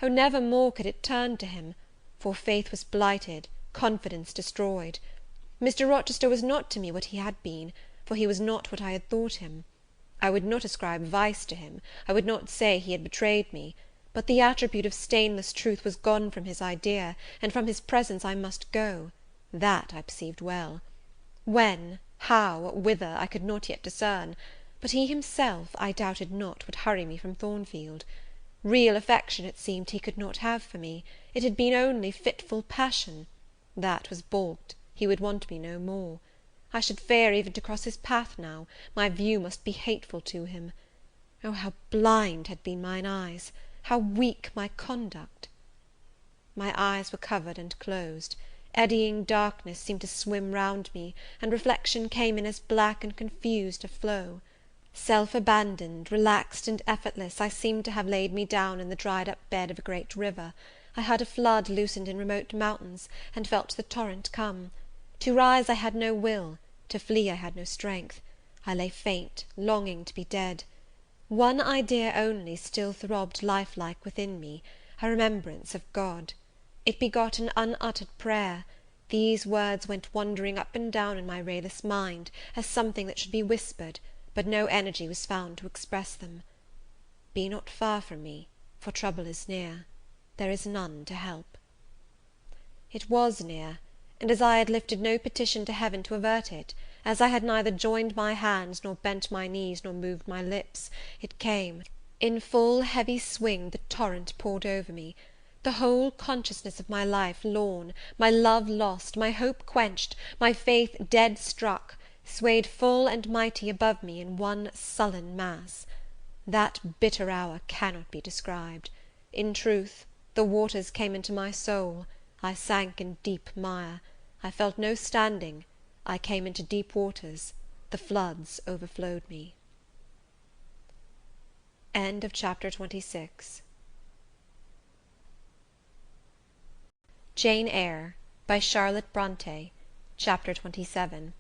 Oh, never more could it turn to him, for faith was blighted, confidence destroyed. Mr. Rochester was not to me what he had been, for he was not what I had thought him. I would not ascribe vice to him, I would not say he had betrayed me, but the attribute of stainless truth was gone from his idea, and from his presence I must go. That I perceived well. When, how, whither, I could not yet discern, but he himself, I doubted not, would hurry me from Thornfield. Real affection, it seemed, he could not have for me; it had been only fitful passion. That was balked; he would want me no more. I should fear even to cross his path now; my view must be hateful to him. Oh, how blind had been mine eyes! How weak my conduct! My eyes were covered and closed. Eddying darkness seemed to swim round me, and reflection came in as black and confused a flow. Self-abandoned, relaxed and effortless, I seemed to have laid me down in the dried-up bed of a great river. I heard a flood loosened in remote mountains, and felt the torrent come. To rise I had no will, to flee I had no strength. I lay faint, longing to be dead. One idea only still throbbed lifelike within me, a remembrance of God. It begot an unuttered prayer. These words went wandering up and down in my rayless mind, as something that should be whispered, but no energy was found to express them. Be not far from me, for trouble is near. There is none to help. It was near, and as I had lifted no petition to Heaven to avert it, as I had neither joined my hands, nor bent my knees, nor moved my lips, it came. In full heavy swing the torrent poured over me. The whole consciousness of my life lorn, my love lost, my hope quenched, my faith dead struck, swayed full and mighty above me in one sullen mass. That bitter hour cannot be described. In truth, the waters came into my soul. I sank in deep mire. I felt no standing. I came into deep waters. The floods overflowed me. End of chapter 26. Jane Eyre, by Charlotte Bronte. Chapter 27.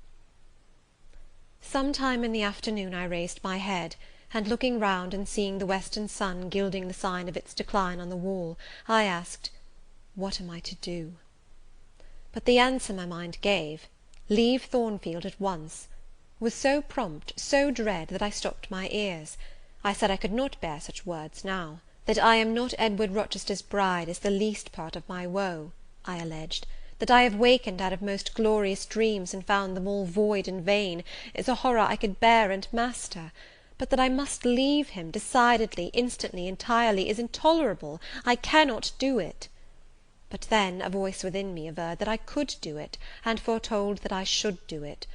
Some time in the afternoon I raised my head, and looking round and seeing the western sun gilding the sign of its decline on the wall, I asked, what am I to do? But the answer my mind gave, leave Thornfield at once, was so prompt, so dread, that I stopped my ears. I said I could not bear such words now. That I am not Edward Rochester's bride is the least part of my woe, I alleged. That I have wakened out of most glorious dreams, and found them all void and vain, is a horror I could bear and master. But that I must leave him, decidedly, instantly, entirely, is intolerable. I cannot do it. But then a voice within me averred that I could do it, and foretold that I should do it.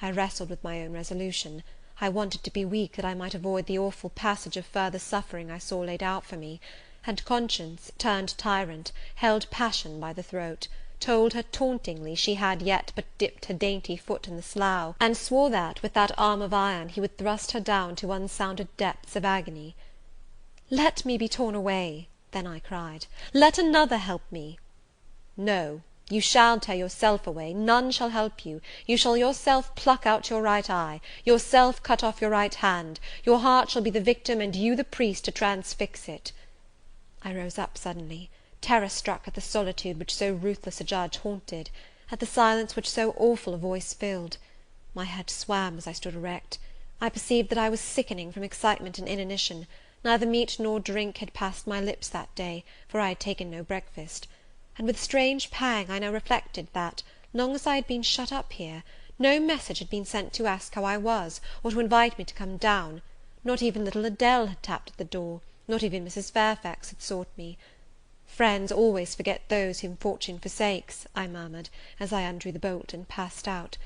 I wrestled with my own resolution. I wanted to be weak, that I might avoid the awful passage of further suffering I saw laid out for me; and conscience, turned tyrant, held passion by the throat, told her tauntingly she had yet but dipped her dainty foot in the slough, and swore that, with that arm of iron, he would thrust her down to unsounded depths of agony. "Let me be torn away," then I cried, "let another help me." "No, you shall tear yourself away, none shall help you. You shall yourself pluck out your right eye, yourself cut off your right hand, your heart shall be the victim, and you the priest to transfix it." I rose up suddenly, terror struck at the solitude which so ruthless a judge haunted, at the silence which so awful a voice filled. My head swam as I stood erect. I perceived that I was sickening from excitement and inanition. Neither meat nor drink had passed my lips that day, for I had taken no breakfast; and with strange pang I now reflected that, long as I had been shut up here, no message had been sent to ask how I was, or to invite me to come down. Not even little Adele had tapped at the door, not even Mrs. Fairfax had sought me. "Friends always forget those whom fortune forsakes," I murmured, as I undrew the bolt and passed out.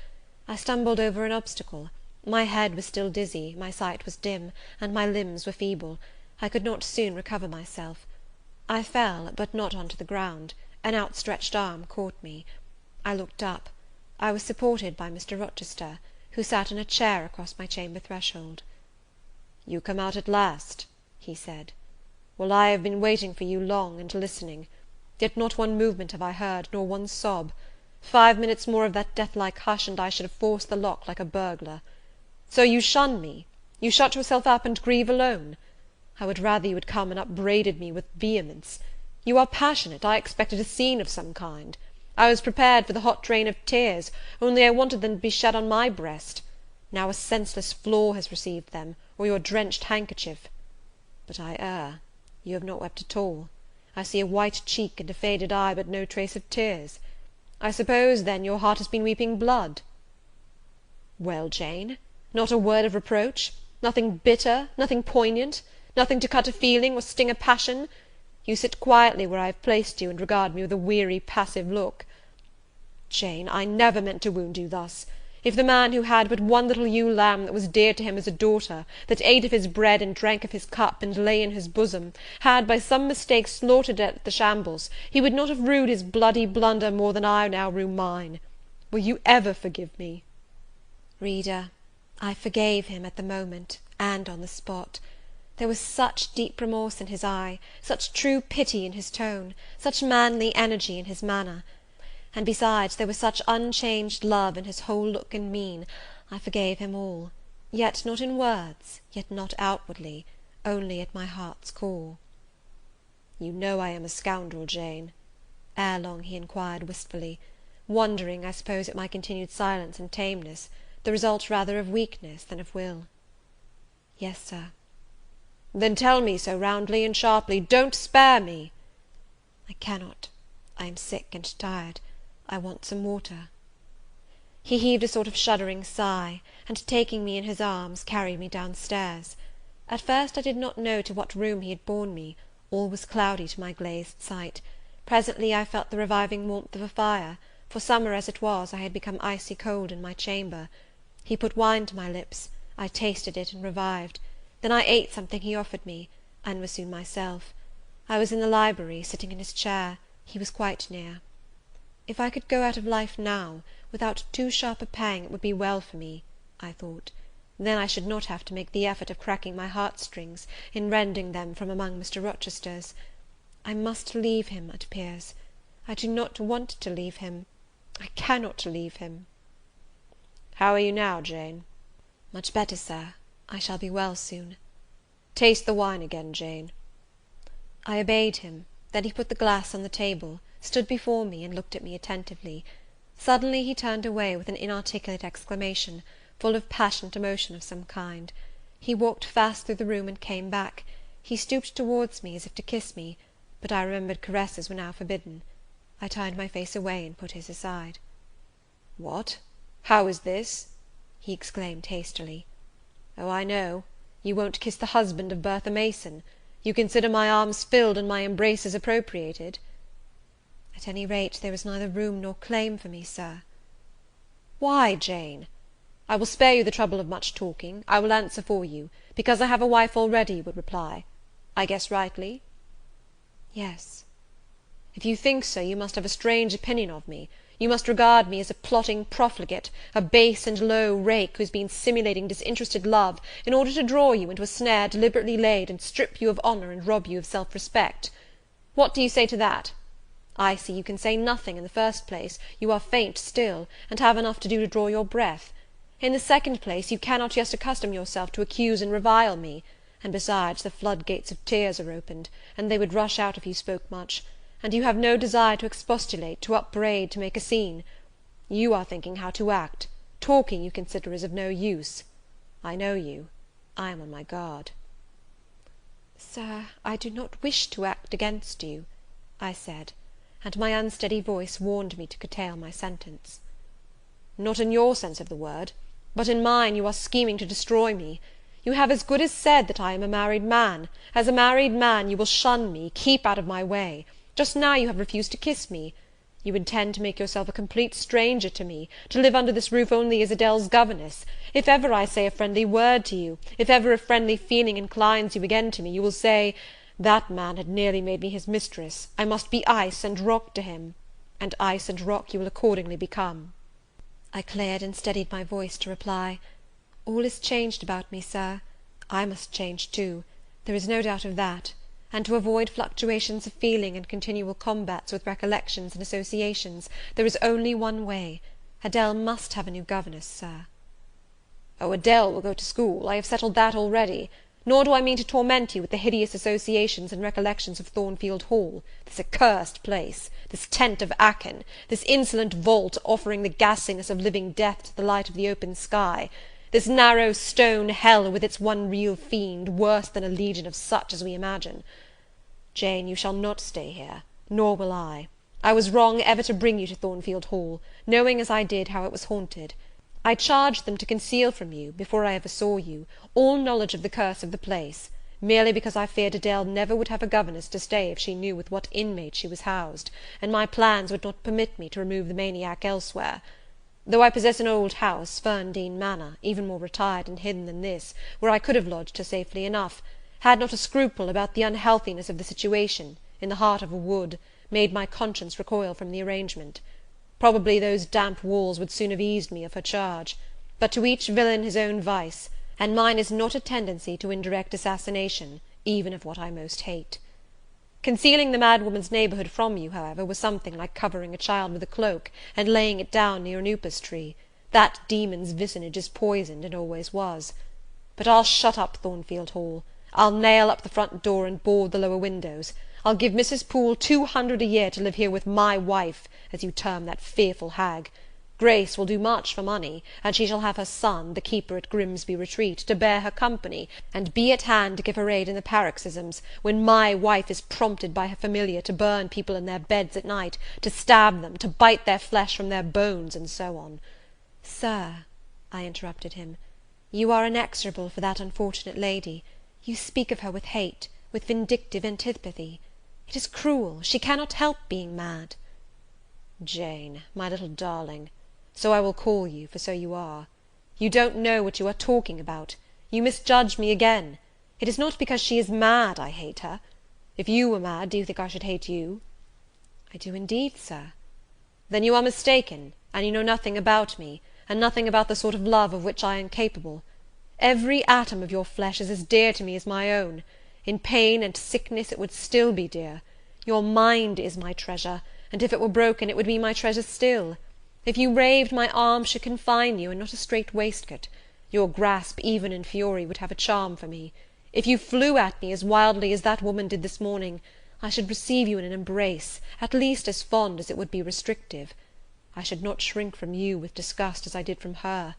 I stumbled over an obstacle. My head was still dizzy, my sight was dim, and my limbs were feeble. I could not soon recover myself. I fell, but not on to the ground. An outstretched arm caught me. I looked up. I was supported by Mr. Rochester, who sat in a chair across my chamber threshold. "You come out at last," he said. "Well, I have been waiting for you long, and listening. Yet not one movement have I heard, nor one sob. 5 minutes more of that death-like hush, and I should have forced the lock like a burglar. So you shun me? You shut yourself up and grieve alone? I would rather you had come and upbraided me with vehemence. You are passionate. I expected a scene of some kind. I was prepared for the hot rain of tears, only I wanted them to be shed on my breast. Now a senseless floor has received them, or your drenched handkerchief. But I err. You have not wept at all. I see a white cheek and a faded eye, but no trace of tears. I suppose, then, your heart has been weeping blood." "Well, Jane, not a word of reproach? Nothing bitter, nothing poignant? Nothing to cut a feeling, or sting a passion? You sit quietly where I have placed you, and regard me with a weary, passive look. Jane, I never meant to wound you thus. If the man who had but one little ewe lamb that was dear to him as a daughter, that ate of his bread and drank of his cup, and lay in his bosom, had by some mistake slaughtered it at the shambles, he would not have rued his bloody blunder more than I now rue mine. Will you ever forgive me?" Reader, I forgave him at the moment, and on the spot. There was such deep remorse in his eye, such true pity in his tone, such manly energy in his manner, and besides there was such unchanged love in his whole look and mien, I forgave him all, yet not in words, yet not outwardly, only at my heart's core. "You know I am a scoundrel, Jane?" Ere long he inquired wistfully, wondering, I suppose, at my continued silence and tameness, the result rather of weakness than of will. "Yes, sir." "Then tell me so roundly and sharply. Don't spare me." "I cannot. I am sick and tired. I want some water." He heaved a sort of shuddering sigh, and taking me in his arms, carried me down stairs. At first I did not know to what room he had borne me; all was cloudy to my glazed sight. Presently I felt the reviving warmth of a fire, for summer as it was, I had become icy cold in my chamber. He put wine to my lips; I tasted it and revived. Then I ate something he offered me, and was soon myself. I was in the library, sitting in his chair; he was quite near. If I could go out of life now, without too sharp a pang, it would be well for me, I thought. Then I should not have to make the effort of cracking my heartstrings, in rending them from among Mr. Rochester's. I must leave him, it appears. I do not want to leave him. I cannot leave him. "How are you now, Jane?" "Much better, sir. I shall be well soon." "Taste the wine again, Jane." I obeyed him. Then he put the glass on the table, stood before me, and looked at me attentively. Suddenly he turned away with an inarticulate exclamation, full of passionate emotion of some kind. He walked fast through the room, and came back. He stooped towards me, as if to kiss me, but I remembered caresses were now forbidden. I turned my face away, and put his aside. "What? How is this?" he exclaimed hastily. "Oh, I know. You won't kiss the husband of Bertha Mason. You consider my arms filled and my embraces appropriated?" "At any rate, there is neither room nor claim for me, sir." "Why, Jane? I will spare you the trouble of much talking. I will answer for you, because I have a wife already, you would reply. I guess rightly?" "Yes." "If you think so, you must have a strange opinion of me. You must regard me as a plotting profligate, a base and low rake, who has been simulating disinterested love, in order to draw you into a snare deliberately laid, and strip you of honour, and rob you of self-respect. What do you say to that? I see you can say nothing. In the first place, you are faint still, and have enough to do to draw your breath. In the second place, you cannot yet accustom yourself to accuse and revile me; and besides, the floodgates of tears are opened, and they would rush out if you spoke much, and you have no desire to expostulate, to upbraid, to make a scene. You are thinking how to act. Talking, you consider, is of no use. I know you. I am on my guard." "Sir, I do not wish to act against you," I said, and my unsteady voice warned me to curtail my sentence. "Not in your sense of the word; but in mine you are scheming to destroy me. You have as good as said that I am a married man. As a married man, you will shun me, keep out of my way. Just now you have refused to kiss me. You intend to make yourself a complete stranger to me, to live under this roof only as Adele's governess. If ever I say a friendly word to you, if ever a friendly feeling inclines you again to me, you will say, 'That man had nearly made me his mistress. I must be ice and rock to him.' And ice and rock you will accordingly become." I cleared and steadied my voice to reply, "All is changed about me, sir. I must change too. There is no doubt of that; and to avoid fluctuations of feeling and continual combats with recollections and associations, there is only one way. Adele must have a new governess, sir." "Oh, Adele will go to school. I have settled that already. Nor do I mean to torment you with the hideous associations and recollections of Thornfield Hall, this accursed place, this tent of Achan, this insolent vault offering the ghastliness of living death to the light of the open sky, this narrow stone hell with its one real fiend, worse than a legion of such as we imagine. Jane, you shall not stay here, nor will I. I was wrong ever to bring you to Thornfield Hall, knowing as I did how it was haunted. I charged them to conceal from you, before I ever saw you, all knowledge of the curse of the place, merely because I feared Adele never would have a governess to stay if she knew with what inmate she was housed, and my plans would not permit me to remove the maniac elsewhere. Though I possess an old house, Ferndean Manor, even more retired and hidden than this, where I could have lodged her safely enough, had not a scruple about the unhealthiness of the situation, in the heart of a wood, made my conscience recoil from the arrangement. Probably those damp walls would soon have eased me of her charge; but to each villain his own vice, and mine is not a tendency to indirect assassination, even of what I most hate. Concealing the madwoman's neighbourhood from you, however, was something like covering a child with a cloak, and laying it down near an upas tree. That demon's vicinage is poisoned, and always was. But I'll shut up Thornfield Hall. I'll nail up the front door and board the lower windows. I'll give Mrs. Poole 200 a year to live here with my wife, as you term that fearful hag. Grace will do much for money, and she shall have her son, the keeper at Grimsby Retreat, to bear her company, and be at hand to give her aid in the paroxysms, when my wife is prompted by her familiar to burn people in their beds at night, to stab them, to bite their flesh from their bones, and so on." "Sir," I interrupted him, "you are inexorable for that unfortunate lady. You speak of her with hate, with vindictive antipathy. It is cruel. She cannot help being mad." "Jane, my little darling, so I will call you, for so you are. You don't know what you are talking about. You misjudge me again. It is not because she is mad I hate her. If you were mad, do you think I should hate you?" "I do indeed, sir." "Then you are mistaken, and you know nothing about me, and nothing about the sort of love of which I am capable. Every atom of your flesh is as dear to me as my own. In pain and sickness it would still be dear. Your mind is my treasure, and if it were broken, it would be my treasure still. If you raved, my arms should confine you, and not a strait waistcoat. Your grasp, even in fury, would have a charm for me. If you flew at me as wildly as that woman did this morning, I should receive you in an embrace, at least as fond as it would be restrictive. I should not shrink from you with disgust as I did from her.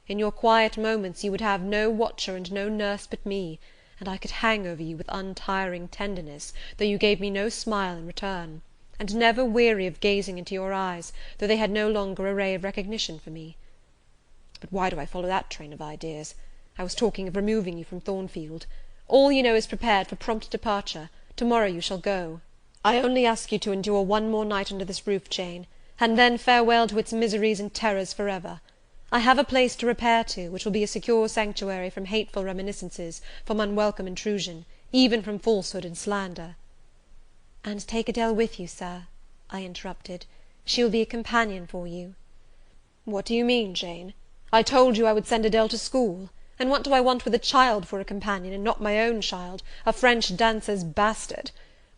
In your quiet moments you would have no watcher and no nurse but me, and I could hang over you with untiring tenderness, though you gave me no smile in return, and never weary of gazing into your eyes, though they had no longer a ray of recognition for me. But why do I follow that train of ideas? I was talking of removing you from Thornfield. All you know is prepared for prompt departure. Tomorrow you shall go. I only ask you to endure one more night under this roof, Jane, and then farewell to its miseries and terrors for ever. I have a place to repair to, which will be a secure sanctuary from hateful reminiscences, from unwelcome intrusion, even from falsehood and slander." "And take Adele with you, sir," I interrupted. "She will be a companion for you." "What do you mean, Jane? I told you I would send Adele to school, and what do I want with a child for a companion, and not my own child, a French dancer's bastard?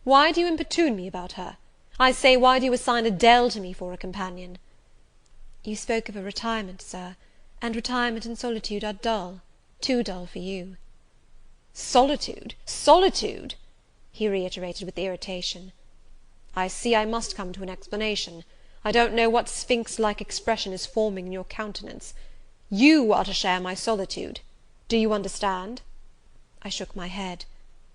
Why do you importune me about her? I say, why do you assign Adele to me for a companion?" "You spoke of a retirement, sir, and retirement and solitude are dull, too dull for you." "Solitude! Solitude!" he reiterated with irritation. "I see I must come to an explanation. I don't know what sphinx-like expression is forming in your countenance. You are to share my solitude. Do you understand?" I shook my head.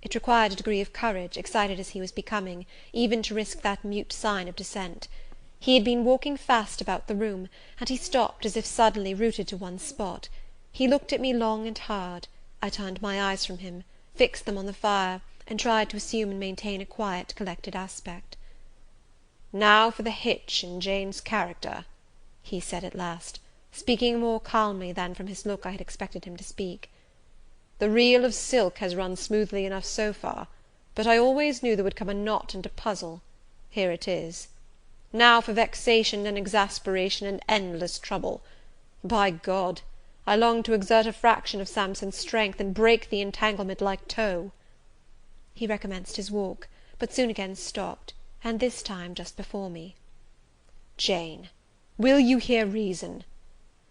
It required a degree of courage, excited as he was becoming, even to risk that mute sign of dissent. He had been walking fast about the room, and he stopped as if suddenly rooted to one spot. He looked at me long and hard. I turned my eyes from him, fixed them on the fire, and tried to assume and maintain a quiet, collected aspect. Now for the hitch in Jane's character," he said at last, speaking more calmly than from his look I had expected him to speak. "The reel of silk has run smoothly enough so far, but I always knew there would come a knot and a puzzle. Here it is. Now for vexation and exasperation and endless trouble. By God, I long to exert a fraction of Samson's strength, and break the entanglement like tow." He recommenced his walk, but soon again stopped, and this time just before me. "Jane, will you hear reason?"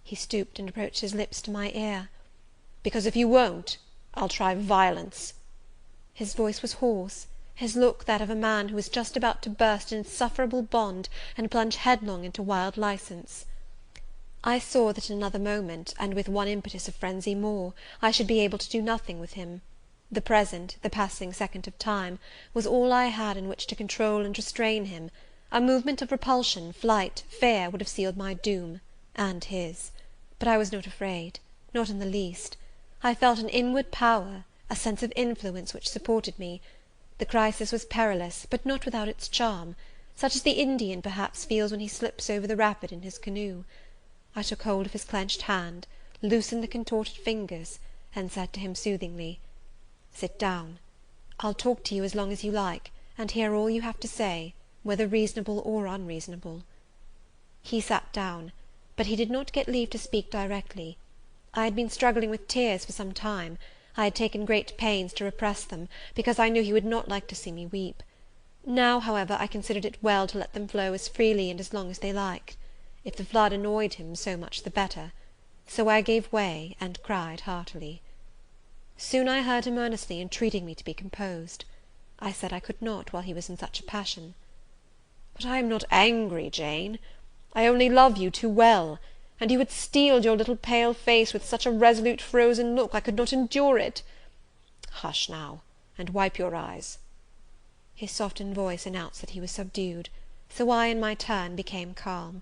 He stooped and approached his lips to my ear. "Because if you won't, I'll try violence." His voice was hoarse, his look that of a man who is just about to burst an insufferable bond, and plunge headlong into wild license. I saw that in another moment, and with one impetus of frenzy more, I should be able to do nothing with him. The present, the passing second of time, was all I had in which to control and restrain him. A movement of repulsion, flight, fear, would have sealed my doom, and his. But I was not afraid, not in the least. I felt an inward power, a sense of influence which supported me. The crisis was perilous, but not without its charm, such as the Indian perhaps feels when he slips over the rapid in his canoe. I took hold of his clenched hand, loosened the contorted fingers, and said to him soothingly, "Sit down. I'll talk to you as long as you like, and hear all you have to say, whether reasonable or unreasonable." He sat down, but he did not get leave to speak directly. I had been struggling with tears for some time. I had taken great pains to repress them, because I knew he would not like to see me weep. Now, however, I considered it well to let them flow as freely and as long as they liked. If the flood annoyed him, so much the better. So I gave way, and cried heartily. Soon I heard him earnestly entreating me to be composed. I said I could not, while he was in such a passion. "But I am not angry, Jane. I only love you too well, and you had steeled your little pale face with such a resolute frozen look, I could not endure it. Hush now, and wipe your eyes." His softened voice announced that he was subdued, so I, in my turn, became calm.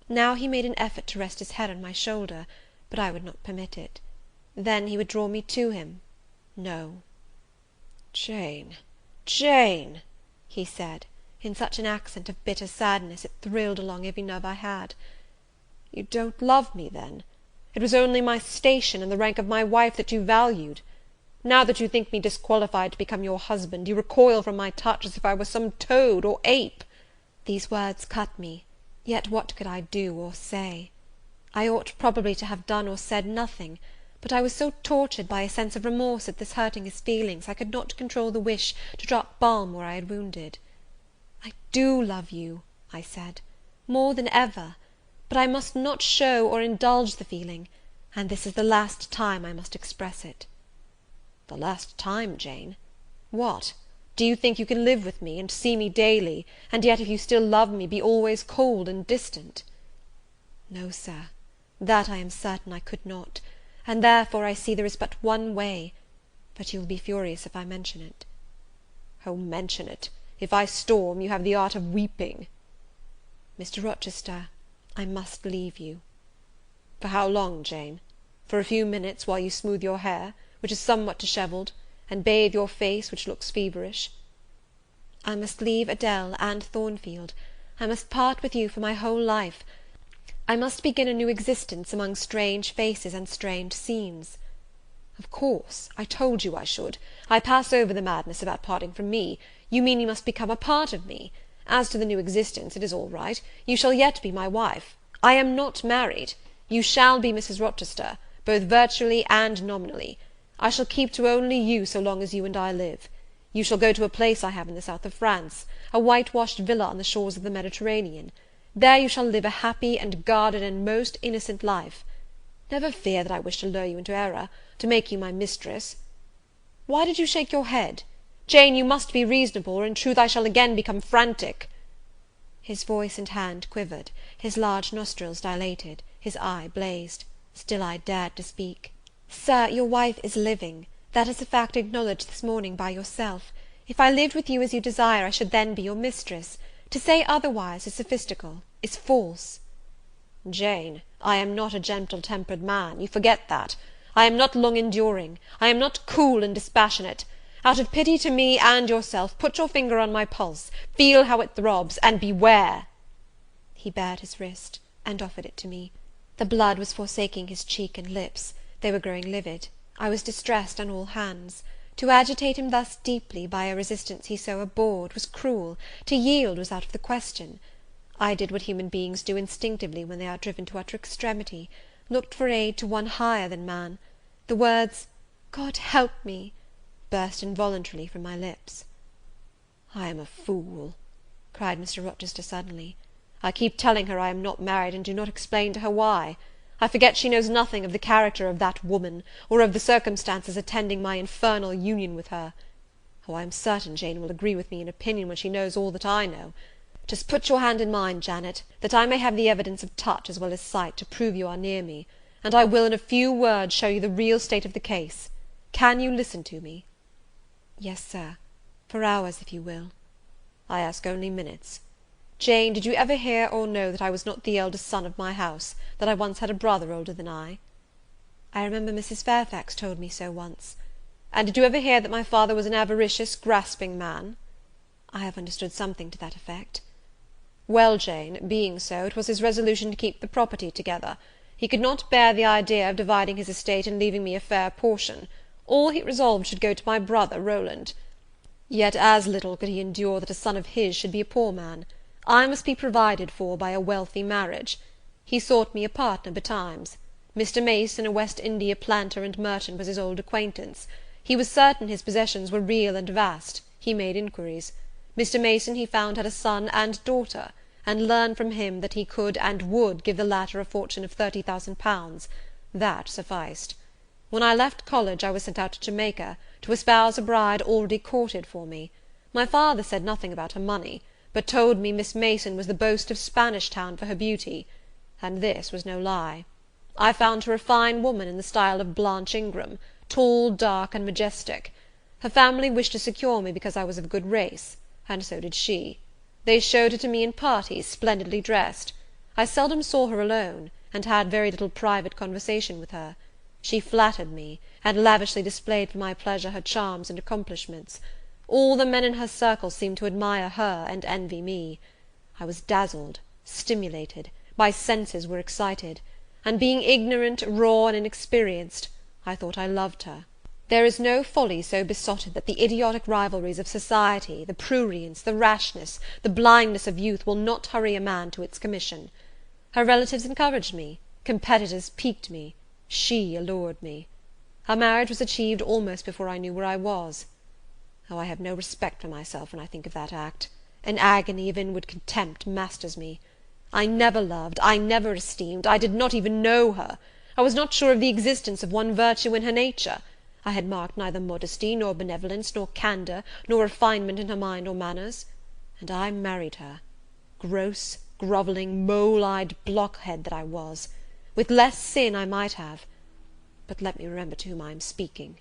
Now he made an effort to rest his head on my shoulder, but I would not permit it. Then he would draw me to him. No. "Jane, Jane," he said, in such an accent of bitter sadness it thrilled along every nerve I had. "You don't love me, then? It was only my station and the rank of my wife that you valued. Now that you think me disqualified to become your husband, you recoil from my touch as if I were some toad or ape." These words cut me, yet what could I do or say? I ought probably to have done or said nothing, but I was so tortured by a sense of remorse at this hurting his feelings, I could not control the wish to drop balm where I had wounded. "I do love you," I said, "more than ever; but I must not show or indulge the feeling, and this is the last time I must express it." "The last time, Jane? What, do you think you can live with me, and see me daily, and yet, if you still love me, be always cold and distant?" "No, Sir, that I am certain I could not, and therefore I see there is but one way; but you will be furious if I mention it." "Oh, mention it! If I storm, you have the art of weeping." "Mr. Rochester, I must leave you." "For how long, Jane? For a few minutes, while you smooth your hair, which is somewhat dishevelled, and bathe your face, which looks feverish?" "I must leave Adele and Thornfield. I must part with you for my whole life. I must begin a new existence among strange faces and strange scenes." "Of course, I told you I should. I pass over the madness about parting from me. You mean you must become a part of me. As to the new existence, it is all right. You shall yet be my wife. I am not married. You shall be Mrs. Rochester, both virtually and nominally. I shall keep to only you so long as you and I live. You shall go to a place I have in the south of France, a whitewashed villa on the shores of the Mediterranean. There you shall live a happy and guarded and most innocent life. Never fear that I wish to lure you into error, to make you my mistress. Why did you shake your head? Jane, you must be reasonable, or in truth I shall again become frantic." His voice and hand quivered, his large nostrils dilated, his eye blazed. Still I dared to speak. "Sir, your wife is living. That is a fact acknowledged this morning by yourself. If I lived with you as you desire, I should then be your mistress. To say otherwise is sophistical, is false." "Jane, I am not a gentle-tempered man, you forget that. I am not long-enduring, I am not cool and dispassionate, Out of pity to me and yourself, put your finger on my pulse, feel how it throbs, and beware." He bared his wrist, and offered it to me. The blood was forsaking his cheek and lips; they were growing livid. I was distressed on all hands. To agitate him thus deeply, by a resistance he so abhorred, was cruel; to yield was out of the question. I did what human beings do instinctively when they are driven to utter extremity, looked for aid to one higher than man. The words, "God help me," burst involuntarily from my lips. "I am a fool," cried Mr. Rochester suddenly. "I keep telling her I am not married, and do not explain to her why. I forget she knows nothing of the character of that woman, or of the circumstances attending my infernal union with her. Oh, I am certain Jane will agree with me in opinion when she knows all that I know. Just put your hand in mine, Janet, that I may have the evidence of touch as well as sight, to prove you are near me, and I will in a few words show you the real state of the case. Can you listen to me?" "Yes, Sir, for hours, if you will." "I ask only minutes. Jane, did you ever hear or know that I was not the eldest son of my house, that I once had a brother older than I?" "I remember Mrs. Fairfax told me so once." "And did you ever hear that my father was an avaricious, grasping man?" "I have understood something to that effect." "Well, Jane, being so, it was his resolution to keep the property together. He could not bear the idea of dividing his estate and leaving me a fair portion. All he resolved should go to my brother Rowland. Yet as little could he endure that a son of his should be a poor man. I must be provided for by a wealthy marriage. He sought me a partner betimes. Mr. Mason, a West India planter and merchant, was his old acquaintance. He was certain his possessions were real and vast. He made inquiries. Mr. Mason, he found, had a son and daughter, and learned from him that he could and would give the latter a fortune of 30,000 pounds. That sufficed. When I left college, I was sent out to Jamaica, to espouse a bride already courted for me. My father said nothing about her money, but told me Miss Mason was the boast of Spanish Town for her beauty; and this was no lie. I found her a fine woman in the style of Blanche Ingram, tall, dark, and majestic. Her family wished to secure me because I was of good race, and so did she. They showed her to me in parties, splendidly dressed. I seldom saw her alone, and had very little private conversation with her. She flattered me, and lavishly displayed for my pleasure her charms and accomplishments. All the men in her circle seemed to admire her and envy me. I was dazzled, stimulated, my senses were excited, and being ignorant, raw, and inexperienced, I thought I loved her. There is no folly so besotted that the idiotic rivalries of society, the prurience, the rashness, the blindness of youth will not hurry a man to its commission. Her relatives encouraged me, competitors piqued me, she allured me. Our marriage was achieved almost before I knew where I was. Oh, I have no respect for myself when I think of that act. An agony of inward contempt masters me. I never loved, I never esteemed, I did not even know her. I was not sure of the existence of one virtue in her nature. I had marked neither modesty, nor benevolence, nor candour, nor refinement in her mind or manners. And I married her. Gross, grovelling, mole-eyed blockhead that I was! With less sin I might have. But let me remember to whom I am speaking.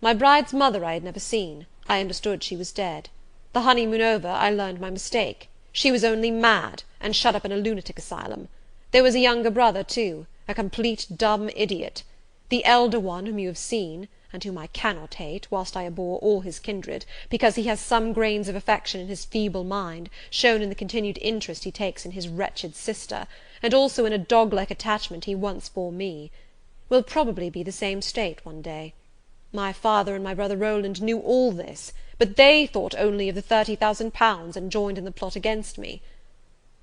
My bride's mother I had never seen. I understood she was dead. The honeymoon over, I learned my mistake. She was only mad, and shut up in a lunatic asylum. There was a younger brother, too, a complete dumb idiot. The elder one, whom you have seen, and whom I cannot hate, whilst I abhor all his kindred, because he has some grains of affection in his feeble mind, shown in the continued interest he takes in his wretched sister, and also in a dog-like attachment he once bore me, will probably be the same state one day. My father and my brother Rowland knew all this, but they thought only of the 30,000 pounds, and joined in the plot against me.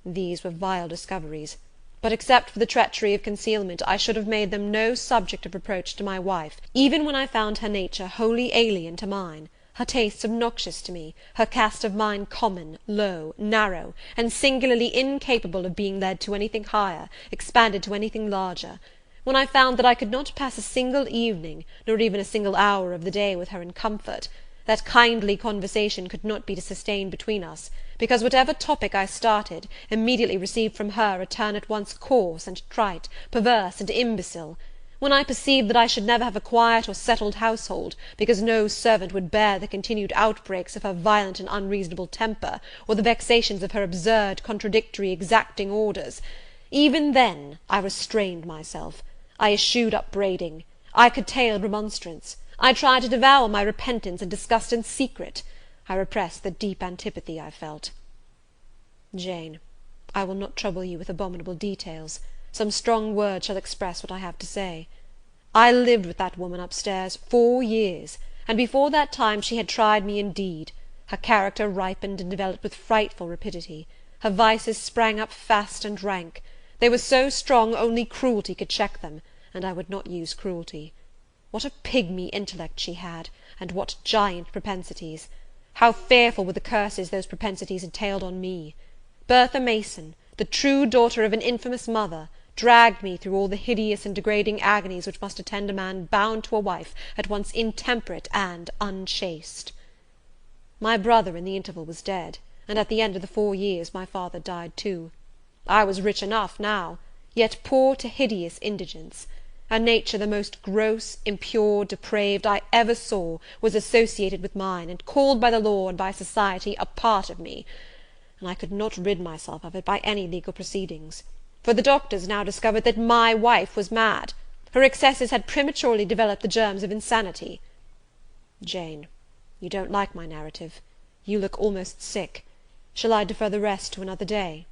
These were vile discoveries; but except for the treachery of concealment, I should have made them no subject of reproach to my wife, even when I found her nature wholly alien to mine, her tastes obnoxious to me, her cast of mind common, low, narrow, and singularly incapable of being led to anything higher, expanded to anything larger. When I found that I could not pass a single evening, nor even a single hour of the day with her in comfort, that kindly conversation could not be sustained between us, because whatever topic I started, immediately received from her a turn at once coarse and trite, perverse and imbecile; when I perceived that I should never have a quiet or settled household, because no servant would bear the continued outbreaks of her violent and unreasonable temper, or the vexations of her absurd, contradictory, exacting orders, even then I restrained myself. I eschewed upbraiding, I curtailed remonstrance, I tried to devour my repentance and disgust in secret. I repressed the deep antipathy I felt. Jane, I will not trouble you with abominable details. Some strong words shall express what I have to say. I lived with that woman upstairs 4 years, and before that time she had tried me indeed. Her character ripened and developed with frightful rapidity. Her vices sprang up fast and rank. They were so strong only cruelty could check them, and I would not use cruelty. What a pigmy intellect she had, and what giant propensities! How fearful were the curses those propensities entailed on me! Bertha Mason, the true daughter of an infamous mother, dragged me through all the hideous and degrading agonies which must attend a man bound to a wife at once intemperate and unchaste. My brother in the interval was dead, and at the end of the 4 years my father died too. I was rich enough now, yet poor to hideous indigence. A nature the most gross, impure, depraved I ever saw was associated with mine, and called by the law and by society a part of me, and I could not rid myself of it by any legal proceedings. For the doctors now discovered that my wife was mad. Her excesses had prematurely developed the germs of insanity. Jane, you don't like my narrative. You look almost sick. Shall I defer the rest to another day?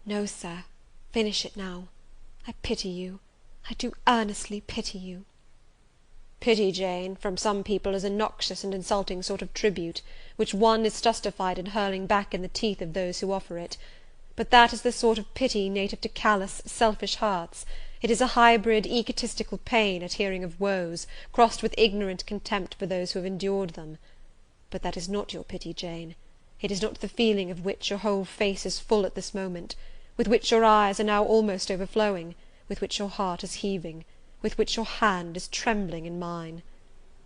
No, sir. Finish it now. I pity you. I do earnestly pity you. Pity, Jane, from some people is a noxious and insulting sort of tribute, which one is justified in hurling back in the teeth of those who offer it. But that is the sort of pity native to callous, selfish hearts. It is a hybrid, egotistical pain at hearing of woes, crossed with ignorant contempt for those who have endured them. But that is not your pity, Jane. It is not the feeling of which your whole face is full at this moment, with which your eyes are now almost overflowing, with which your heart is heaving, with which your hand is trembling in mine.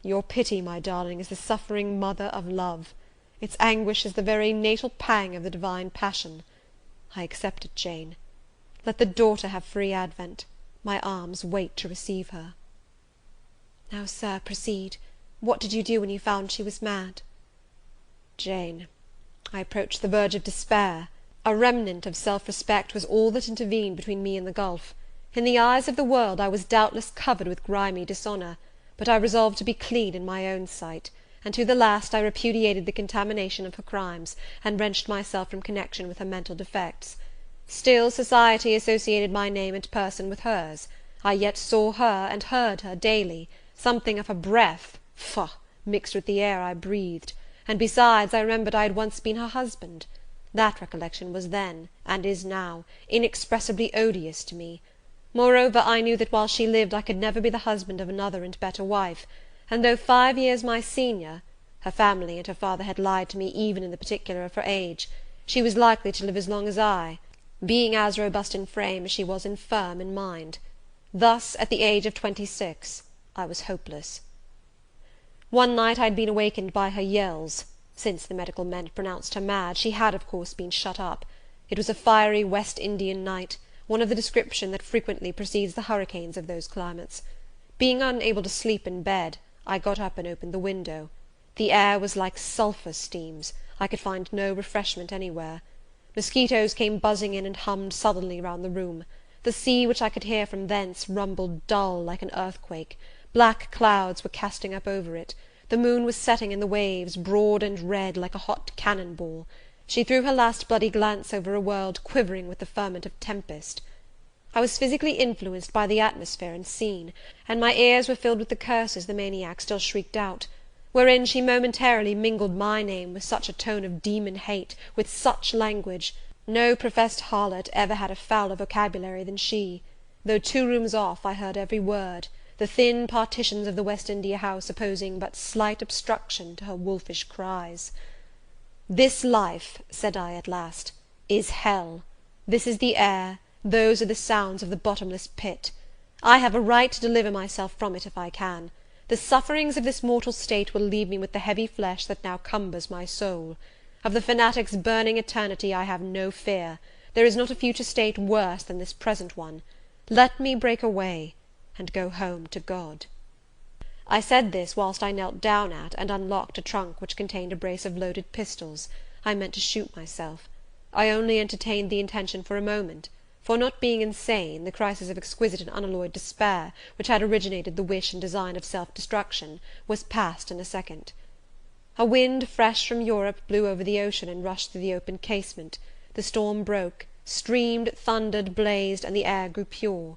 Your pity, my darling, is the suffering mother of love. Its anguish is the very natal pang of the divine passion. I accept it, Jane. Let the daughter have free advent. My arms wait to receive her. Now, sir, proceed. What did you do when you found she was mad? Jane, I approached the verge of despair. A remnant of self-respect was all that intervened between me and the gulf. In the eyes of the world I was doubtless covered with grimy dishonour, but I resolved to be clean in my own sight, and to the last I repudiated the contamination of her crimes, and wrenched myself from connection with her mental defects. Still society associated my name and person with hers. I yet saw her and heard her daily. Something of her breath, faugh, mixed with the air I breathed, and besides I remembered I had once been her husband. That recollection was then, and is now, inexpressibly odious to me. Moreover, I knew that while she lived I could never be the husband of another and better wife, and though 5 years my senior, her family and her father had lied to me even in the particular of her age, she was likely to live as long as I, being as robust in frame as she was infirm in mind. Thus, at the age of 26, I was hopeless. One night I had been awakened by her yells. Since the medical men had pronounced her mad, she had, of course, been shut up. It was a fiery West Indian night, one of the description that frequently precedes the hurricanes of those climates. Being unable to sleep in bed, I got up and opened the window. The air was like sulphur steams. I could find no refreshment anywhere. Mosquitoes came buzzing in and hummed sullenly round the room. The sea, which I could hear from thence, rumbled dull like an earthquake. Black clouds were casting up over it. The moon was setting in the waves, broad and red, like a hot cannon ball. She threw her last bloody glance over a world quivering with the ferment of tempest. I was physically influenced by the atmosphere and scene, and my ears were filled with the curses the maniac still shrieked out, wherein she momentarily mingled my name with such a tone of demon hate, with such language. No professed harlot ever had a fouler vocabulary than she. Though 2 rooms off, I heard every word, the thin partitions of the West India house opposing but slight obstruction to her wolfish cries. "This life," said I at last, "is hell. This is the air, those are the sounds of the bottomless pit. I have a right to deliver myself from it if I can. The sufferings of this mortal state will leave me with the heavy flesh that now cumbers my soul. Of the fanatic's burning eternity I have no fear. There is not a future state worse than this present one. Let me break away, and go home to God." I said this whilst I knelt down at and unlocked a trunk which contained a brace of loaded pistols. I meant to shoot myself. I only entertained the intention for a moment. for, not being insane, the crisis of exquisite and unalloyed despair, which had originated the wish and design of self-destruction, was past in a second. A wind fresh from Europe blew over the ocean and rushed through the open casement. The storm broke, streamed, thundered, blazed, and the air grew pure.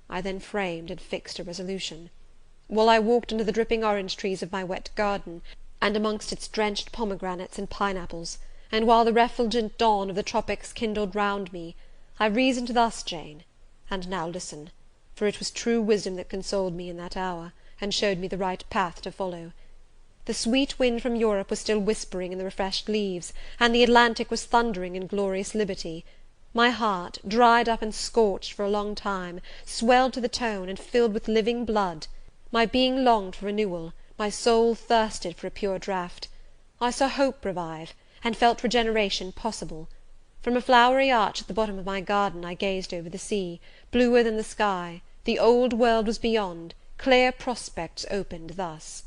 I then framed and fixed a resolution. While I walked under the dripping orange trees of my wet garden, and amongst its drenched pomegranates and pineapples, and while the refulgent dawn of the tropics kindled round me, I reasoned thus, Jane, and now listen, for it was true wisdom that consoled me in that hour, and showed me the right path to follow. The sweet wind from Europe was still whispering in the refreshed leaves, and the Atlantic was thundering in glorious liberty. My heart, dried up and scorched for a long time, swelled to the tone, and filled with living blood. My being longed for renewal, my soul thirsted for a pure draught. I saw hope revive, and felt regeneration possible. From a flowery arch at the bottom of my garden I gazed over the sea, bluer than the sky. The old world was beyond, clear prospects opened thus.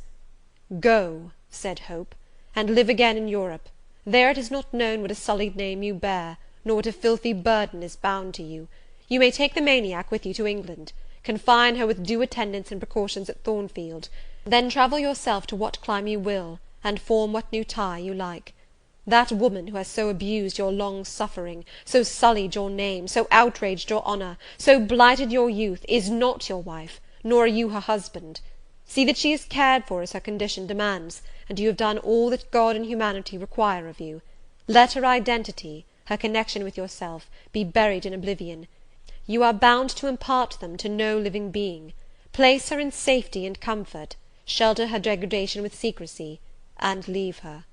"Go," said Hope, "and live again in Europe. There it is not known what a sullied name you bear, nor what a filthy burden is bound to you. You may take the maniac with you to England. Confine her with due attendance and precautions at Thornfield. Then travel yourself to what clime you will, and form what new tie you like. That woman who has so abused your long suffering, so sullied your name, so outraged your honour, so blighted your youth, is not your wife, nor are you her husband. See that she is cared for as her condition demands, and you have done all that God and humanity require of you. Let her identity, her connection with yourself, be buried in oblivion. You are bound to impart them to no living being. Place her in safety and comfort, shelter her degradation with secrecy, and leave her."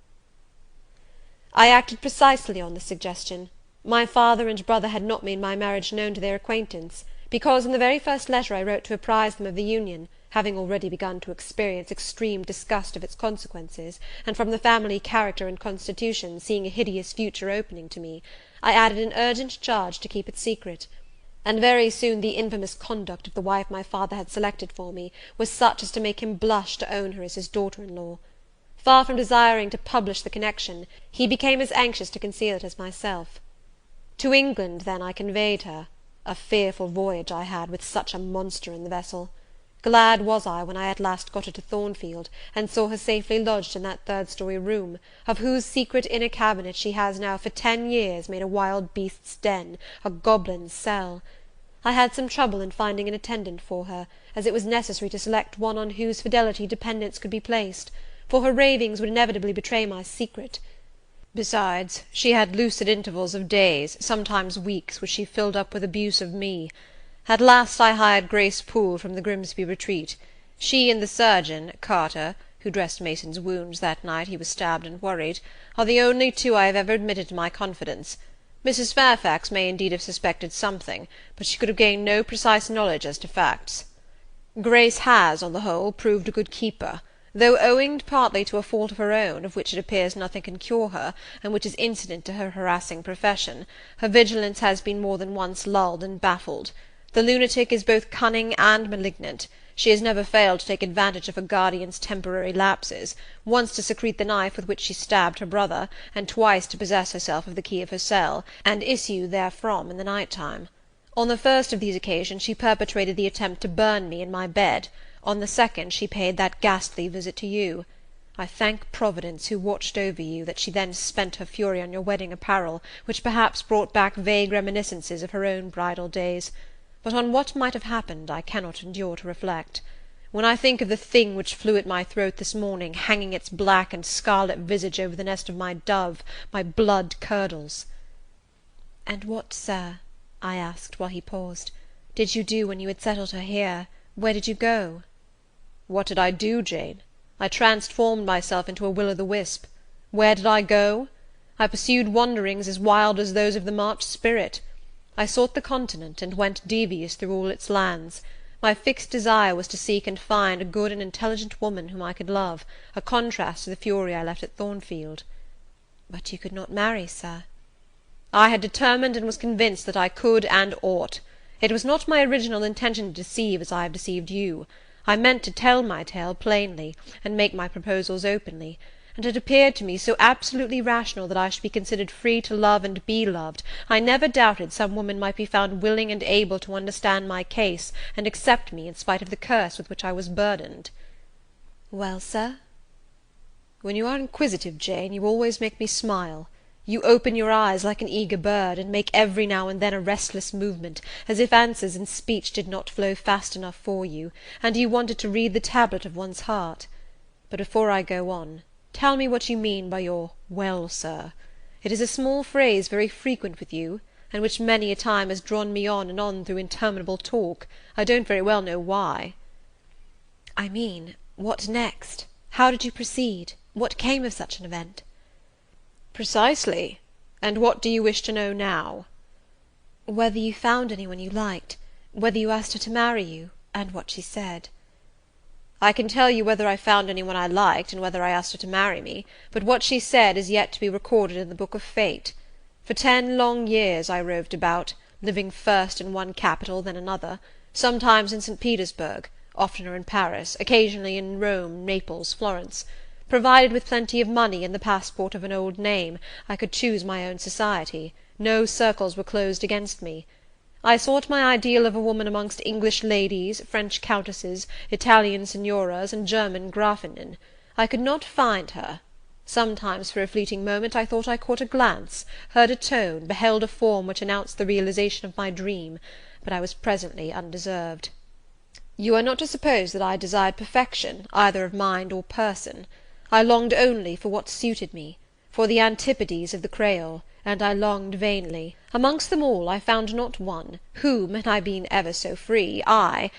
I acted precisely on this suggestion. My father and brother had not made my marriage known to their acquaintance, because in the very first letter I wrote to apprise them of the union, having already begun to experience extreme disgust of its consequences, and from the family character and constitution seeing a hideous future opening to me, I added an urgent charge to keep it secret. And very soon the infamous conduct of the wife my father had selected for me was such as to make him blush to own her as his daughter-in-law. Far from desiring to publish the connection, he became as anxious to conceal it as myself. To England, then, I conveyed her. A fearful voyage I had, with such a monster in the vessel. Glad was I when I at last got her to Thornfield, and saw her safely lodged in that third-story room, of whose secret inner cabinet she has now for 10 years made a wild beast's den, a goblin's cell. I had some trouble in finding an attendant for her, as it was necessary to select one on whose fidelity dependence could be placed, for her ravings would inevitably betray my secret. Besides, she had lucid intervals of days, sometimes weeks, which she filled up with abuse of me. At last I hired Grace Poole from the Grimsby retreat. She and the surgeon, Carter, who dressed Mason's wounds that night he was stabbed and worried, are the only two I have ever admitted to my confidence. Mrs. Fairfax may indeed have suspected something, but she could have gained no precise knowledge as to facts. Grace has, on the whole, proved a good keeper, though owing partly to a fault of her own, of which it appears nothing can cure her, and which is incident to her harassing profession, her vigilance has been more than once lulled and baffled. The lunatic is both cunning and malignant. She has never failed to take advantage of her guardian's temporary lapses, once to secrete the knife with which she stabbed her brother, and twice to possess herself of the key of her cell, and issue therefrom in the night-time. On the first of these occasions she perpetrated the attempt to burn me in my bed. On the second she paid that ghastly visit to you. I thank Providence, who watched over you, that she then spent her fury on your wedding apparel, which perhaps brought back vague reminiscences of her own bridal days. But on what might have happened I cannot endure to reflect. When I think of the thing which flew at my throat this morning, hanging its black and scarlet visage over the nest of my dove, my blood curdles." "And what, sir," I asked, while he paused, "did you do when you had settled her here? Where did you go?" "What did I do, Jane? I transformed myself into a will-o'-the-wisp. Where did I go? I pursued wanderings as wild as those of the March spirit. I sought the continent, and went devious through all its lands. My fixed desire was to seek and find a good and intelligent woman whom I could love, a contrast to the fury I left at Thornfield." "But you could not marry, sir?" "I had determined and was convinced that I could and ought. It was not my original intention to deceive as I have deceived you. I meant to tell my tale plainly, and make my proposals openly, and it appeared to me so absolutely rational that I should be considered free to love and be loved, I never doubted some woman might be found willing and able to understand my case, and accept me in spite of the curse with which I was burdened." "Well, sir?" "When you are inquisitive, Jane, you always make me smile. You open your eyes like an eager bird, and make every now and then a restless movement, as if answers in speech did not flow fast enough for you, and you wanted to read the tablet of one's heart. But before I go on, tell me what you mean by your 'well, sir.' It is a small phrase very frequent with you, and which many a time has drawn me on and on through interminable talk. I don't very well know why." "I mean, what next? How did you proceed? What came of such an event?" "Precisely. And what do you wish to know now?" "Whether you found any one you liked, whether you asked her to marry you, and what she said." "I can tell you whether I found any one I liked, and whether I asked her to marry me, but what she said is yet to be recorded in the book of fate. For 10 long years I roved about, living first in one capital, then another, sometimes in St. Petersburg, oftener in Paris, occasionally in Rome, Naples, Florence. Provided with plenty of money and the passport of an old name, I could choose my own society. No circles were closed against me. I sought my ideal of a woman amongst English ladies, French countesses, Italian signoras, and German Grafinnen. I could not find her. Sometimes for a fleeting moment I thought I caught a glance, heard a tone, beheld a form which announced the realization of my dream, but I was presently undeserved. You are not to suppose that I desired perfection, either of mind or person. I longed only for what suited me, for the antipodes of the Creole, and I longed vainly. Amongst them all I found not one, whom, had I been ever so free, I,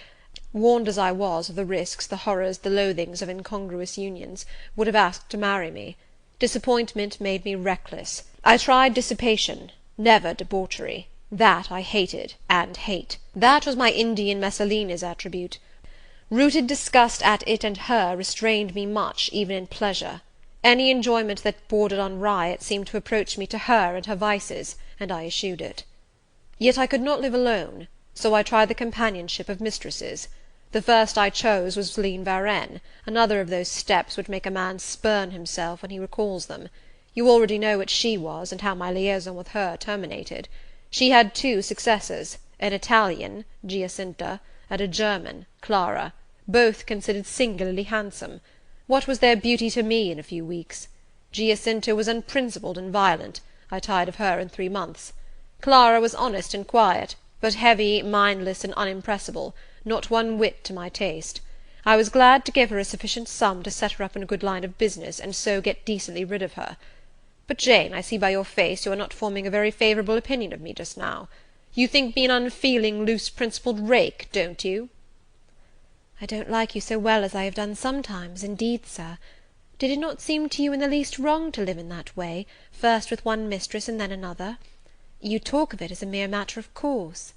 warned as I was of the risks, the horrors, the loathings of incongruous unions, would have asked to marry me. Disappointment made me reckless. I tried dissipation, never debauchery. That I hated, and hate. That was my Indian Messalina's attribute. Rooted disgust at it and her restrained me much, even in pleasure. Any enjoyment that bordered on riot seemed to approach me to her and her vices, and I eschewed it. Yet I could not live alone, so I tried the companionship of mistresses. The first I chose was Celine Varenne, another of those steps which make a man spurn himself when he recalls them. You already know what she was, and how my liaison with her terminated. She had 2 successors, an Italian, Giacinta, and a German, Clara, both considered singularly handsome. What was their beauty to me in a few weeks? Giacinta was unprincipled and violent. I tired of her in 3 months. Clara was honest and quiet, but heavy, mindless, and unimpressible, not one whit to my taste. I was glad to give her a sufficient sum to set her up in a good line of business, and so get decently rid of her. But, Jane, I see by your face you are not forming a very favourable opinion of me just now. You think me an unfeeling, loose-principled rake, don't you?" "I don't like you so well as I have done sometimes, indeed, sir. Did it not seem to you in the least wrong to live in that way, first with one mistress and then another? You talk of it as a mere matter of course."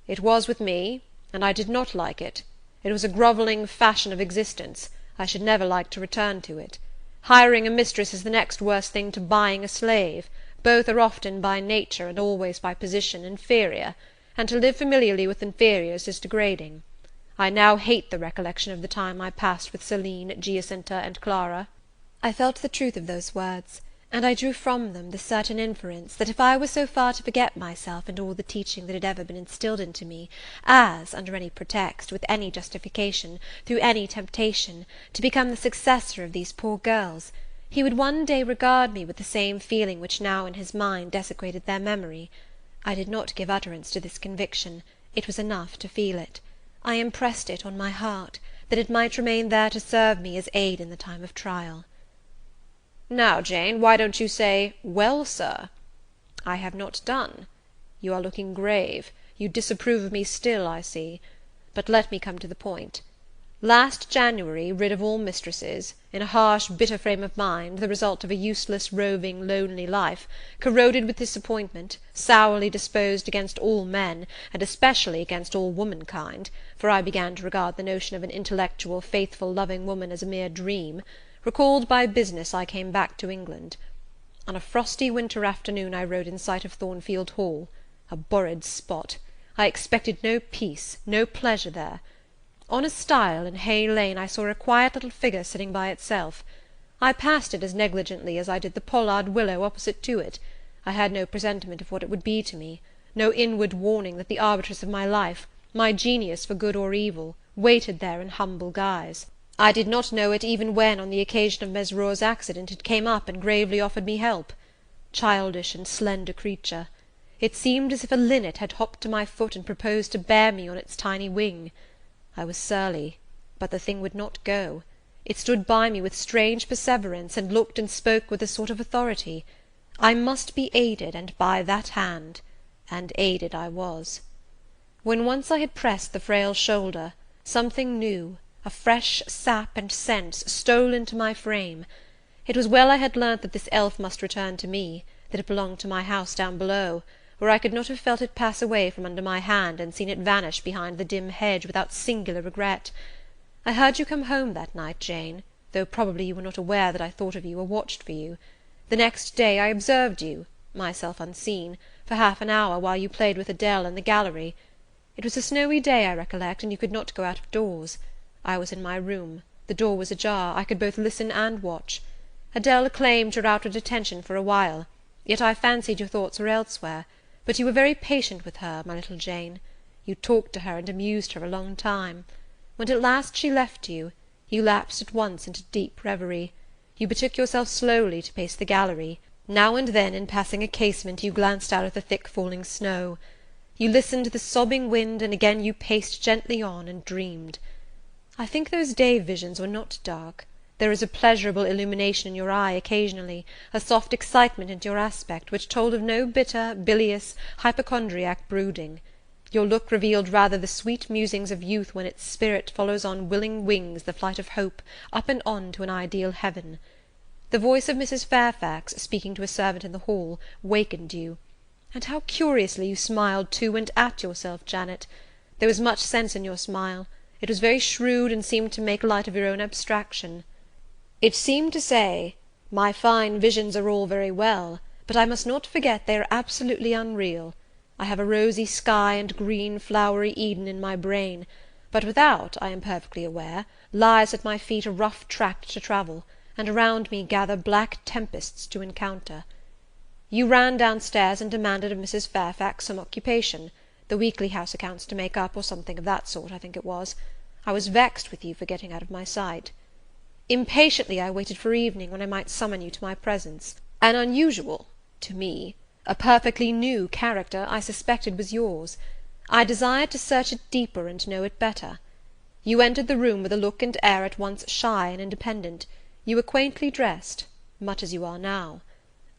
"It was with me, and I did not like it. It was a grovelling fashion of existence. I should never like to return to it. Hiring a mistress is the next worst thing to buying a slave. Both are often by nature, and always by position, inferior, and to live familiarly with inferiors is degrading. I now hate the recollection of the time I passed with Celine, Giacinta, and Clara." I felt the truth of those words, and I drew from them the certain inference that if I were so far to forget myself and all the teaching that had ever been instilled into me, as, under any pretext, with any justification, through any temptation, to become the successor of these poor girls, he would one day regard me with the same feeling which now in his mind desecrated their memory. I did not give utterance to this conviction. It was enough to feel it. I impressed it on my heart, that it might remain there to serve me as aid in the time of trial. "Now, Jane, why don't you say, 'Well, sir?'" "I have not done. You are looking grave. You disapprove of me still, I see. But let me come to the point. Last January, rid of all mistresses, in a harsh, bitter frame of mind, the result of a useless, roving, lonely life, corroded with disappointment, sourly disposed against all men, and especially against all womankind, for I began to regard the notion of an intellectual, faithful, loving woman as a mere dream, recalled by business, I came back to England. On a frosty winter afternoon I rode in sight of Thornfield Hall, a borrid spot. I expected no peace, no pleasure there. On a stile in Hay Lane I saw a quiet little figure sitting by itself. I passed it as negligently as I did the pollard willow opposite to it. I had no presentiment of what it would be to me, no inward warning that the arbitress of my life, my genius for good or evil, waited there in humble guise. I did not know it even when, on the occasion of Mesrour's accident, it came up and gravely offered me help. Childish and slender creature! It seemed as if a linnet had hopped to my foot and proposed to bear me on its tiny wing. I was surly, but the thing would not go. It stood by me with strange perseverance, and looked and spoke with a sort of authority. I must be aided, and by that hand, and aided I was. When once I had pressed the frail shoulder, something new, a fresh sap and sense, stole into my frame. It was well I had learnt that this elf must return to me, that it belonged to my house down below, or I could not have felt it pass away from under my hand, and seen it vanish behind the dim hedge, without singular regret. I heard you come home that night, Jane, though probably you were not aware that I thought of you or watched for you. The next day I observed you, myself unseen, for half an hour, while you played with Adele in the gallery. It was a snowy day, I recollect, and you could not go out of doors. I was in my room. The door was ajar. I could both listen and watch. Adele claimed your outward attention for a while, yet I fancied your thoughts were elsewhere. But you were very patient with her, my little Jane. You talked to her and amused her a long time. When at last she left you, you lapsed at once into deep reverie. You betook yourself slowly to pace the gallery. Now and then, in passing a casement, you glanced out at the thick falling snow. You listened to the sobbing wind, and again you paced gently on, and dreamed. I think those day visions were not dark. There is a pleasurable illumination in your eye occasionally, a soft excitement in your aspect, which told of no bitter, bilious, hypochondriac brooding. Your look revealed rather the sweet musings of youth when its spirit follows on willing wings the flight of hope, up and on to an ideal heaven. The voice of Mrs. Fairfax, speaking to a servant in the hall, wakened you. And how curiously you smiled to and at yourself, Janet! There was much sense in your smile. It was very shrewd, and seemed to make light of your own abstraction. It seemed to say, my fine visions are all very well, but I must not forget they are absolutely unreal. I have a rosy sky and green flowery Eden in my brain, but without, I am perfectly aware, lies at my feet a rough tract to travel, and around me gather black tempests to encounter. You ran downstairs and demanded of Mrs. Fairfax some occupation, the weekly house accounts to make up, or something of that sort, I think it was. I was vexed with you for getting out of my sight. Impatiently I waited for evening, when I might summon you to my presence. An unusual, to me, a perfectly new character, I suspected was yours. I desired to search it deeper and know it better. You entered the room with a look and air at once shy and independent. You were quaintly dressed, much as you are now.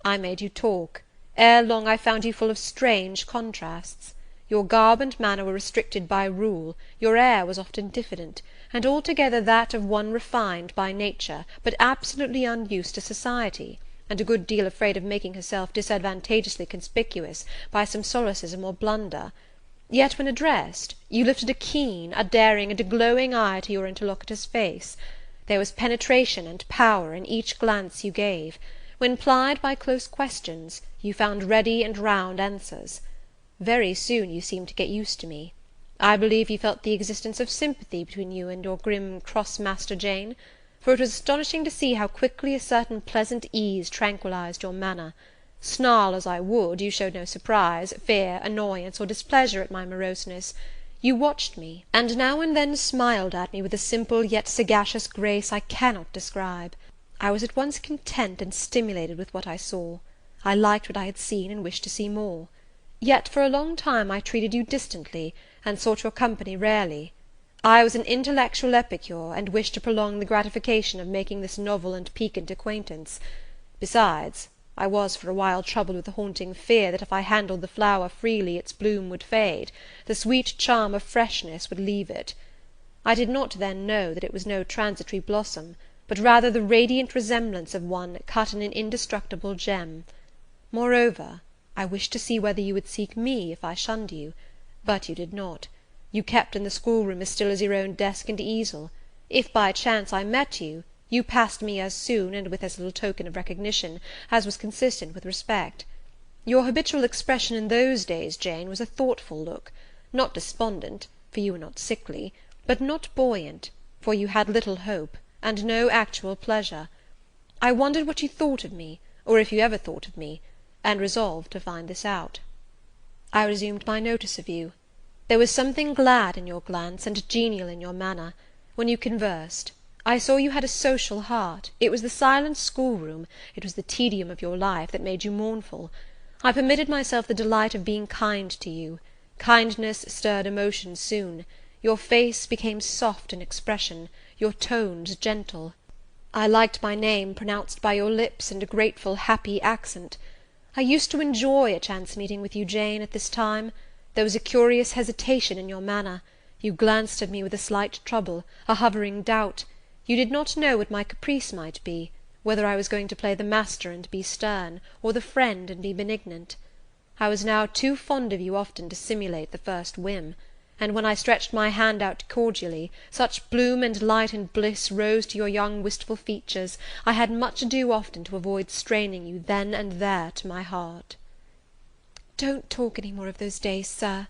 I made you talk. Ere long I found you full of strange contrasts. Your garb and manner were restricted by rule, your air was often diffident, and altogether that of one refined by nature, but absolutely unused to society, and a good deal afraid of making herself disadvantageously conspicuous by some solecism or blunder. Yet when addressed, you lifted a keen, a daring, and a glowing eye to your interlocutor's face. There was penetration and power in each glance you gave. When plied by close questions, you found ready and round answers. Very soon you seemed to get used to me. I believe you felt the existence of sympathy between you and your grim cross-master Jane, for it was astonishing to see how quickly a certain pleasant ease tranquillized your manner. Snarl as I would, you showed no surprise, fear, annoyance, or displeasure at my moroseness. You watched me, and now and then smiled at me with a simple yet sagacious grace I cannot describe. I was at once content and stimulated with what I saw. I liked what I had seen, and wished to see more. Yet for a long time I treated you distantly, and sought your company rarely. I was an intellectual epicure, and wished to prolong the gratification of making this novel and piquant acquaintance. Besides, I was for a while troubled with a haunting fear that if I handled the flower freely its bloom would fade, the sweet charm of freshness would leave it. I did not then know that it was no transitory blossom, but rather the radiant resemblance of one cut in an indestructible gem. Moreover, I wished to see whether you would seek me if I shunned you, but you did not. You kept in the schoolroom as still as your own desk and easel. If by chance I met you, you passed me as soon, and with as little token of recognition, as was consistent with respect. Your habitual expression in those days, Jane, was a thoughtful look, not despondent, for you were not sickly, but not buoyant, for you had little hope, and no actual pleasure. I wondered what you thought of me, or if you ever thought of me, and resolved to find this out. I resumed my notice of you. There was something glad in your glance, and genial in your manner, when you conversed. I saw you had a social heart. It was the silent schoolroom, it was the tedium of your life, that made you mournful. I permitted myself the delight of being kind to you. Kindness stirred emotion soon. Your face became soft in expression, your tones gentle. I liked my name pronounced by your lips in a grateful, happy accent. I used to enjoy a chance meeting with you, Jane, at this time. There was a curious hesitation in your manner. You glanced at me with a slight trouble, a hovering doubt. You did not know what my caprice might be, whether I was going to play the master and be stern, or the friend and be benignant. I was now too fond of you often to simulate the first whim, and when I stretched my hand out cordially, such bloom and light and bliss rose to your young wistful features, I had much ado often to avoid straining you then and there to my heart. "Don't talk any more of those days, sir,"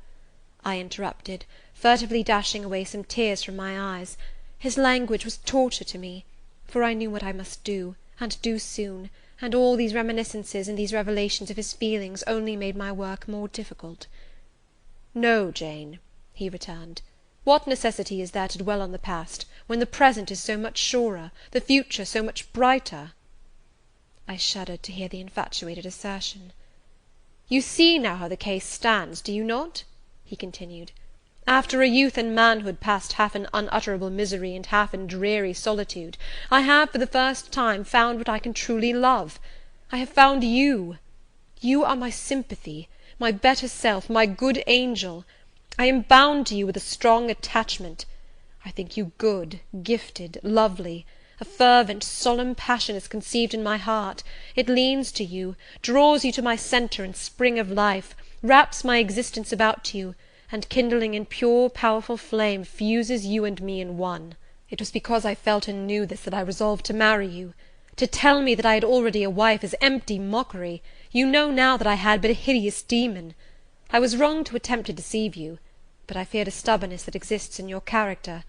I interrupted, furtively dashing away some tears from my eyes. His language was torture to me, for I knew what I must do, and do soon, and all these reminiscences and these revelations of his feelings only made my work more difficult. "No, Jane," he returned, "what necessity is there to dwell on the past, when the present is so much surer, the future so much brighter?" I shuddered to hear the infatuated assertion. "You see now how the case stands, do you not?" he continued. "After a youth and manhood passed half in unutterable misery and half in dreary solitude, I have for the first time found what I can truly love. I have found you. You are my sympathy, my better self, my good angel. I am bound to you with a strong attachment. I think you good, gifted, lovely. A fervent, solemn passion is conceived in my heart. It leans to you, draws you to my centre and spring of life, wraps my existence about you, and kindling in pure, powerful flame, fuses you and me in one. It was because I felt and knew this that I resolved to marry you. To tell me that I had already a wife is empty mockery. You know now that I had but a hideous demon. I was wrong to attempt to deceive you, but I feared a stubbornness that exists in your character.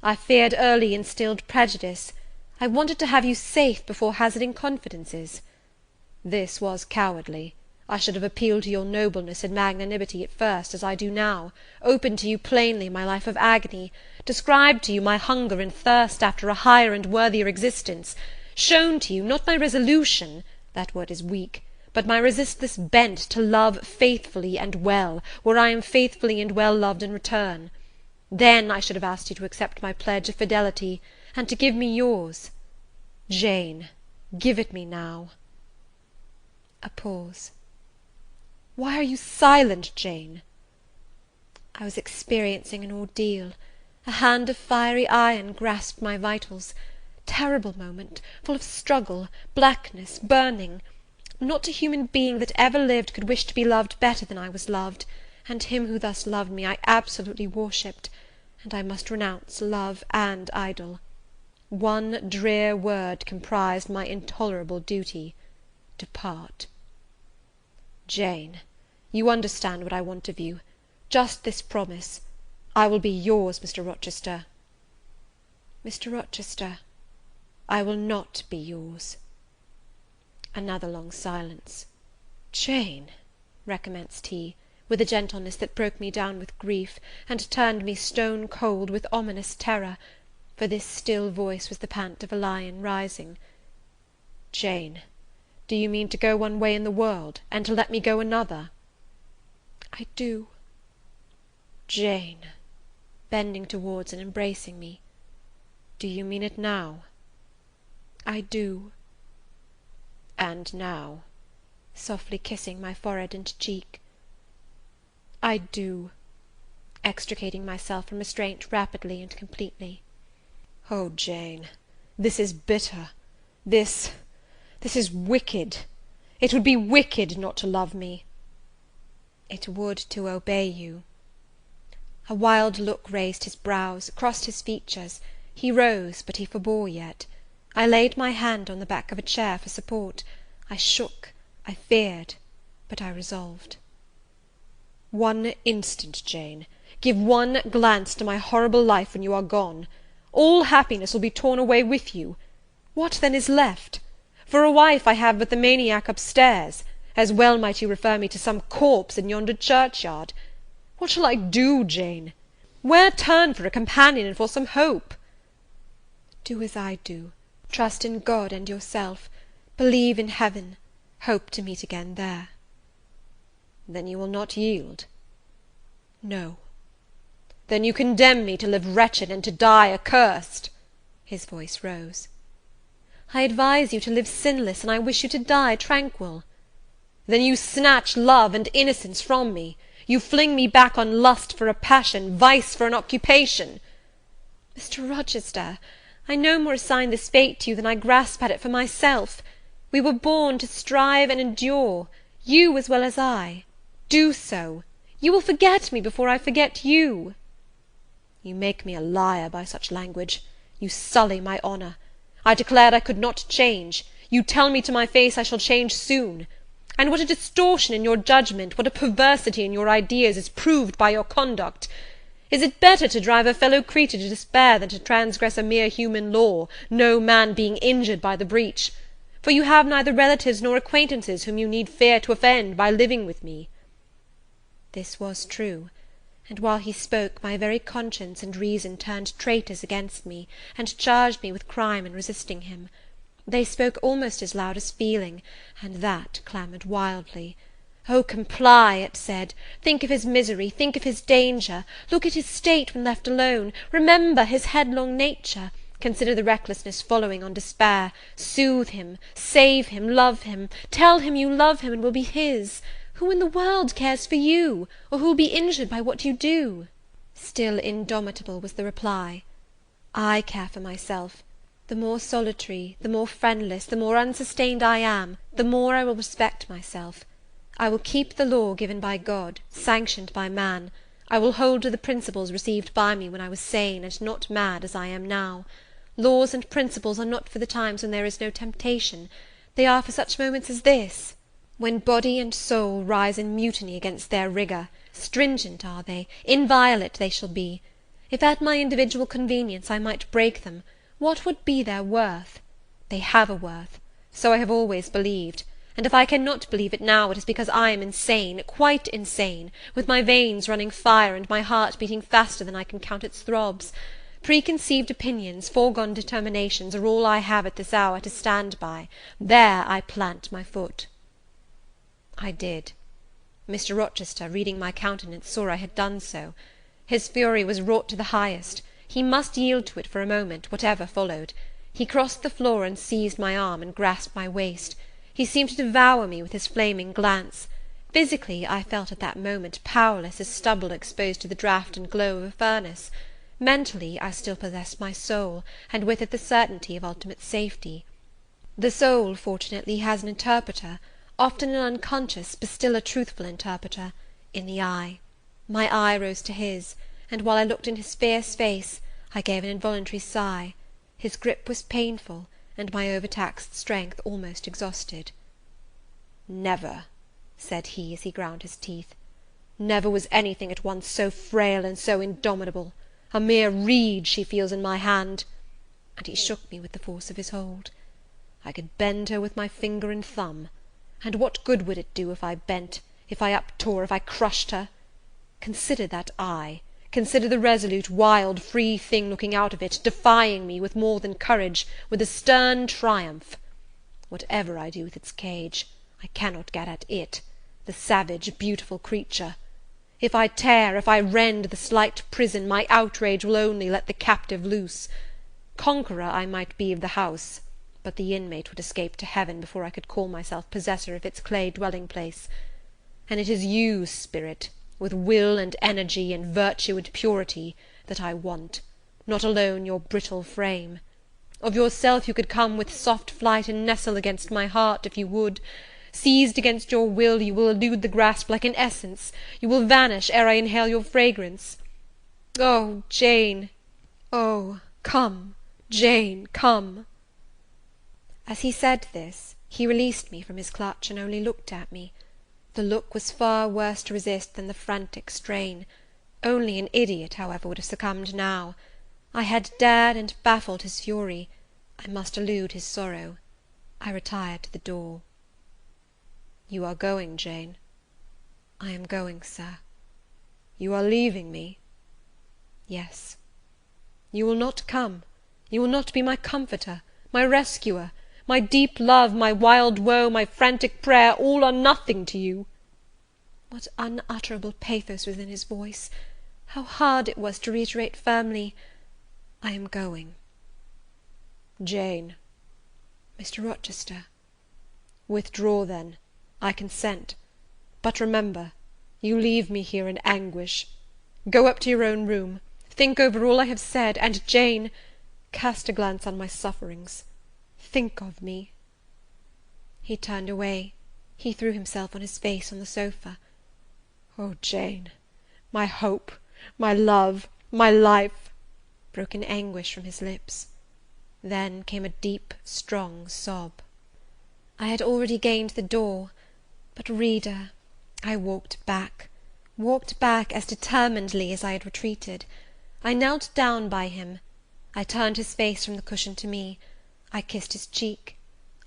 I feared early instilled prejudice. I wanted to have you safe before hazarding confidences. This was cowardly. I should have appealed to your nobleness and magnanimity at first, as I do now, opened to you plainly my life of agony, described to you my hunger and thirst after a higher and worthier existence, shown to you, not my resolution, that word is weak, but my resistless bent to love faithfully and well, where I am faithfully and well loved in return. Then I should have asked you to accept my pledge of fidelity, and to give me yours. Jane, give it me now." A pause. "Why are you silent, Jane?" I was experiencing an ordeal. A hand of fiery iron grasped my vitals. Terrible moment, full of struggle, blackness, burning. Not a human being that ever lived could wish to be loved better than I was loved, and him who thus loved me I absolutely worshipped, and I must renounce love and idol. One drear word comprised my intolerable duty: depart. Jane, you understand what I want of you. Just this promise. I will be yours, Mr. Rochester. Mr. Rochester, I will not be yours. Another long silence. Jane, recommenced he, with a gentleness that broke me down with grief, and turned me stone cold with ominous terror, for this still voice was the pant of a lion rising. Jane, do you mean to go one way in the world, and to let me go another? I do. Jane, bending towards and embracing me, do you mean it now? I do. And now, softly kissing my forehead and cheek, I do, extricating myself from restraint rapidly and completely. Oh, Jane, this is bitter. This is wicked. It would be wicked not to love me. It would to obey you. A wild look raised his brows, crossed his features. He rose, but he forbore yet. I laid my hand on the back of a chair for support. I shook, I feared, but I resolved. One instant, Jane. Give one glance to my horrible life when you are gone. All happiness will be torn away with you. What then is left? For a wife I have but the maniac upstairs, as well might you refer me to some corpse in yonder churchyard. What shall I do, Jane? Where turn for a companion and for some hope? Do as I do. Trust in God and yourself. Believe in heaven. Hope to meet again there. Then you will not yield? No. Then you condemn me to live wretched and to die accursed? His voice rose. I advise you to live sinless, and I wish you to die tranquil. Then you snatch love and innocence from me. You fling me back on lust for a passion, vice for an occupation. Mr. Rochester, I no more assign this fate to you than I grasp at it for myself. We were born to strive and endure, you as well as I. Do so. You will forget me before I forget you. You make me a liar by such language. You sully my honour. I declared I could not change. You tell me to my face I shall change soon. And what a distortion in your judgment, what a perversity in your ideas, is proved by your conduct! Is it better to drive a fellow creature to despair than to transgress a mere human law, no man being injured by the breach? For you have neither relatives nor acquaintances whom you need fear to offend by living with me. This was true, and while he spoke, my very conscience and reason turned traitors against me, and charged me with crime in resisting him. They spoke almost as loud as feeling, and that clamoured wildly. "Oh, comply," it said, "think of his misery, think of his danger, look at his state when left alone, remember his headlong nature, consider the recklessness following on despair, soothe him, save him, love him, tell him you love him and will be his. Who in the world cares for you, or who will be injured by what you do?" Still indomitable was the reply. "I care for myself. The more solitary, the more friendless, the more unsustained I am, the more I will respect myself. I will keep the law given by God, sanctioned by man. I will hold to the principles received by me when I was sane and not mad as I am now. Laws and principles are not for the times when there is no temptation. They are for such moments as this, when body and soul rise in mutiny against their rigour. Stringent are they, inviolate they shall be. If at my individual convenience I might break them, what would be their worth? They have a worth. So I have always believed, and if I cannot believe it now, it is because I am insane, quite insane, with my veins running fire, and my heart beating faster than I can count its throbs. Preconceived opinions, foregone determinations, are all I have at this hour to stand by. There I plant my foot." I did. Mr. Rochester, reading my countenance, saw I had done so. His fury was wrought to the highest. He must yield to it for a moment, whatever followed. He crossed the floor and seized my arm and grasped my waist. He seemed to devour me with his flaming glance. Physically, I felt at that moment powerless as stubble exposed to the draught and glow of a furnace. Mentally, I still possessed my soul, and with it the certainty of ultimate safety. The soul, fortunately, has an interpreter, often an unconscious, but still a truthful interpreter, in the eye. My eye rose to his, and while I looked in his fierce face, I gave an involuntary sigh. His grip was painful, and my overtaxed strength almost exhausted. "Never," said he, as he ground his teeth, "never was anything at once so frail and so indomitable. A mere reed she feels in my hand," and he shook me with the force of his hold. "I could bend her with my finger and thumb. And what good would it do if I bent, if I uptore, if I crushed her? Consider that eye. Consider the resolute, wild, free thing looking out of it, defying me with more than courage, with a stern triumph. Whatever I do with its cage, I cannot get at it, the savage, beautiful creature. If I tear, if I rend the slight prison, my outrage will only let the captive loose. Conqueror I might be of the house, but the inmate would escape to heaven before I could call myself possessor of its clay dwelling-place. And it is you, spirit, with will and energy and virtue and purity, that I want, not alone your brittle frame. Of yourself you could come with soft flight and nestle against my heart, if you would. Seized against your will, you will elude the grasp like an essence. You will vanish ere I inhale your fragrance. Oh, Jane! Oh, come, Jane, come!" As he said this, he released me from his clutch, and only looked at me. The look was far worse to resist than the frantic strain. Only an idiot, however, would have succumbed now. I had dared and baffled his fury. I must elude his sorrow. I retired to the door. "You are going, Jane?" "I am going, Sir." "You are leaving me?" "Yes." "You will not come? You will not be my comforter, my rescuer? My deep love, my wild woe, my frantic prayer, all are nothing to you?" What unutterable pathos was in his voice! How hard it was to reiterate firmly, "I am going." "Jane." "Mr. Rochester." "Withdraw, then. I consent. But remember, you leave me here in anguish. Go up to your own room, think over all I have said, and, Jane, cast a glance on my sufferings. Think of me." He turned away. He threw himself on his face on the sofa. "Oh, Jane, my hope, my love, my life!" broke in anguish from his lips. Then came a deep, strong sob. I had already gained the door, but, reader, I walked back as determinedly as I had retreated. I knelt down by him. I turned his face from the cushion to me. I kissed his cheek.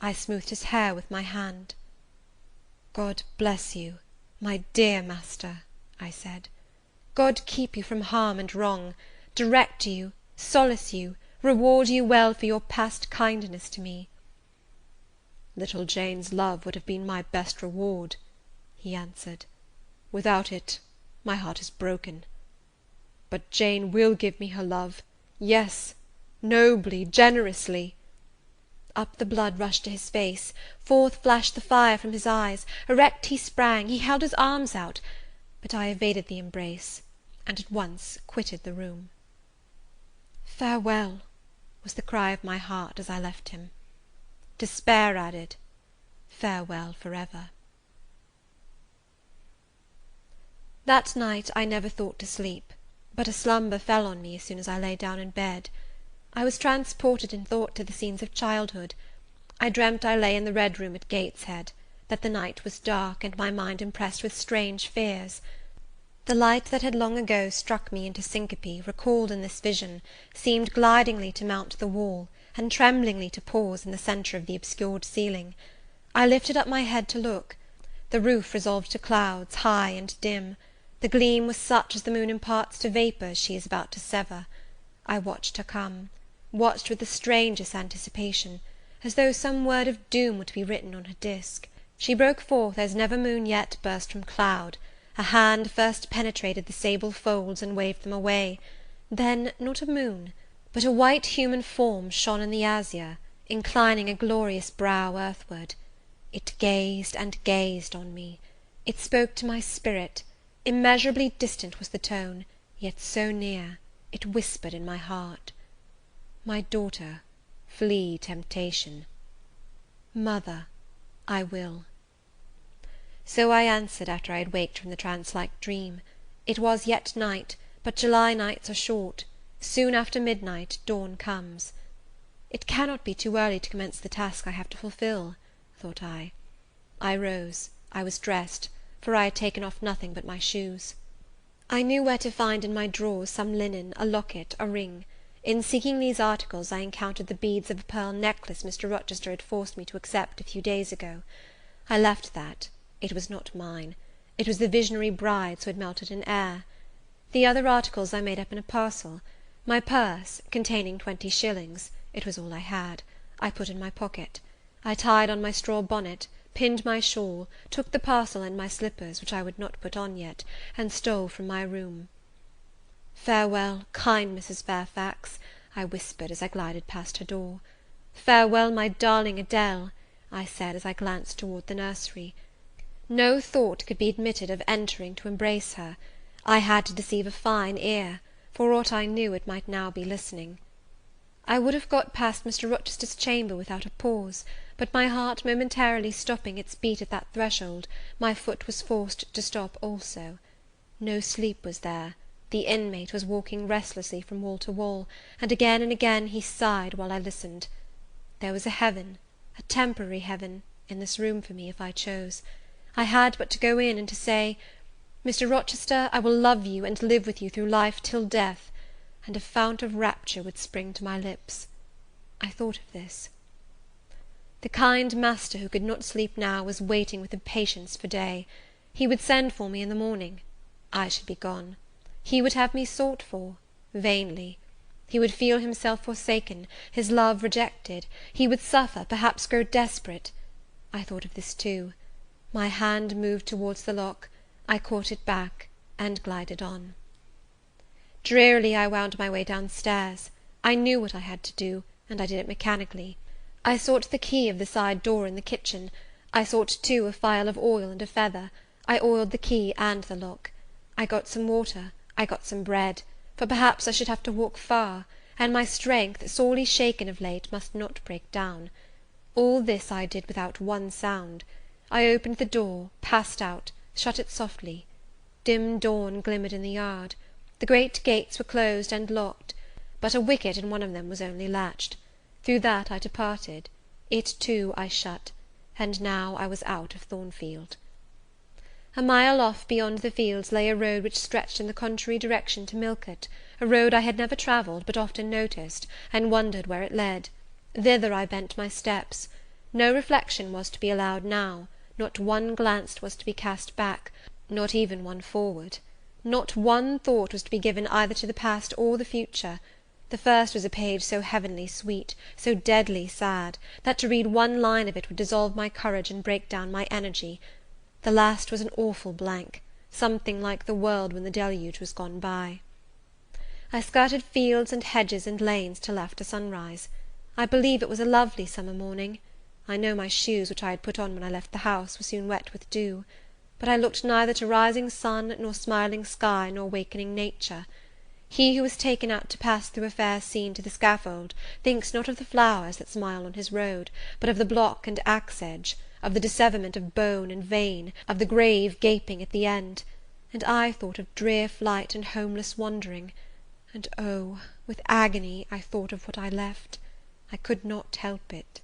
I smoothed his hair with my hand. "God bless you, my dear master," I said. "God keep you from harm and wrong, direct you, solace you, reward you well for your past kindness to me." "Little Jane's love would have been my best reward," he answered. "Without it, my heart is broken. But Jane will give me her love, yes, nobly, generously." Up the blood rushed to his face, forth flashed the fire from his eyes, erect he sprang, he held his arms out, but I evaded the embrace, and at once quitted the room. "Farewell," was the cry of my heart as I left him. Despair added, "Farewell for ever." That night I never thought to sleep, but a slumber fell on me as soon as I lay down in bed. I was transported in thought to the scenes of childhood. I dreamt I lay in the Red Room at Gateshead, that the night was dark, and my mind impressed with strange fears. The light that had long ago struck me into syncope, recalled in this vision, seemed glidingly to mount the wall, and tremblingly to pause in the centre of the obscured ceiling. I lifted up my head to look. The roof resolved to clouds, high and dim. The gleam was such as the moon imparts to vapours she is about to sever. I watched her come, watched with the strangest anticipation, as though some word of doom were to be written on her disk. She broke forth as never moon yet burst from cloud. A hand first penetrated the sable folds and waved them away. Then, not a moon, but a white human form shone in the azure, inclining a glorious brow earthward. It gazed and gazed on me. It spoke to my spirit. Immeasurably distant was the tone, yet so near, it whispered in my heart. "My daughter, flee temptation." "Mother, I will." So I answered after I had waked from the trance-like dream. It was yet night, but July nights are short. Soon after midnight dawn comes. It cannot be too early to commence the task I have to fulfil, thought I. I rose. I was dressed, for I had taken off nothing but my shoes. I knew where to find in my drawers some linen, a locket, a ring. In seeking these articles, I encountered the beads of a pearl necklace Mr. Rochester had forced me to accept a few days ago. I left that. It was not mine. It was the visionary bride's who had melted in air. The other articles I made up in a parcel. My purse, containing 20 shillings, it was all I had, I put in my pocket. I tied on my straw bonnet, pinned my shawl, took the parcel and my slippers, which I would not put on yet, and stole from my room. "Farewell, kind Mrs. Fairfax," I whispered as I glided past her door. "Farewell, my darling Adele," I said as I glanced toward the nursery. No thought could be admitted of entering to embrace her. I had to deceive a fine ear; for aught I knew, it might now be listening. I would have got past Mr. Rochester's chamber without a pause, but my heart momentarily stopping its beat at that threshold, my foot was forced to stop also. No sleep was there. The inmate was walking restlessly from wall to wall, and again he sighed while I listened. There was a heaven, a temporary heaven, in this room for me, if I chose. I had but to go in, and to say, "Mr. Rochester, I will love you, and live with you through life till death," and a fount of rapture would spring to my lips. I thought of this. The kind master who could not sleep now was waiting with impatience for day. He would send for me in the morning. I should be gone. He would have me sought for, vainly. He would feel himself forsaken, his love rejected. He would suffer, perhaps grow desperate. I thought of this too. My hand moved towards the lock. I caught it back, and glided on. Drearily I wound my way downstairs. I knew what I had to do, and I did it mechanically. I sought the key of the side door in the kitchen. I sought too a phial of oil and a feather. I oiled the key and the lock. I got some water, I got some bread, for perhaps I should have to walk far, and my strength, sorely shaken of late, must not break down. All this I did without one sound. I opened the door, passed out, shut it softly. Dim dawn glimmered in the yard. The great gates were closed and locked, but a wicket in one of them was only latched. Through that I departed. It too I shut, and now I was out of Thornfield. A mile off beyond the fields lay a road which stretched in the contrary direction to Millcote, a road I had never travelled, but often noticed, and wondered where it led. Thither I bent my steps. No reflection was to be allowed now, not one glance was to be cast back, not even one forward. Not one thought was to be given either to the past or the future. The first was a page so heavenly sweet, so deadly sad, that to read one line of it would dissolve my courage and break down my energy. The last was an awful blank, something like the world when the deluge was gone by. I skirted fields and hedges and lanes till after sunrise. I believe it was a lovely summer morning. I know my shoes, which I had put on when I left the house, were soon wet with dew. But I looked neither to rising sun, nor smiling sky, nor wakening nature. He who is taken out to pass through a fair scene to the scaffold thinks not of the flowers that smile on his road, but of the block and axe edge, of the disseverment of bone and vein, of the grave gaping at the end. And I thought of drear flight and homeless wandering. And oh, with agony I thought of what I left. I could not help it.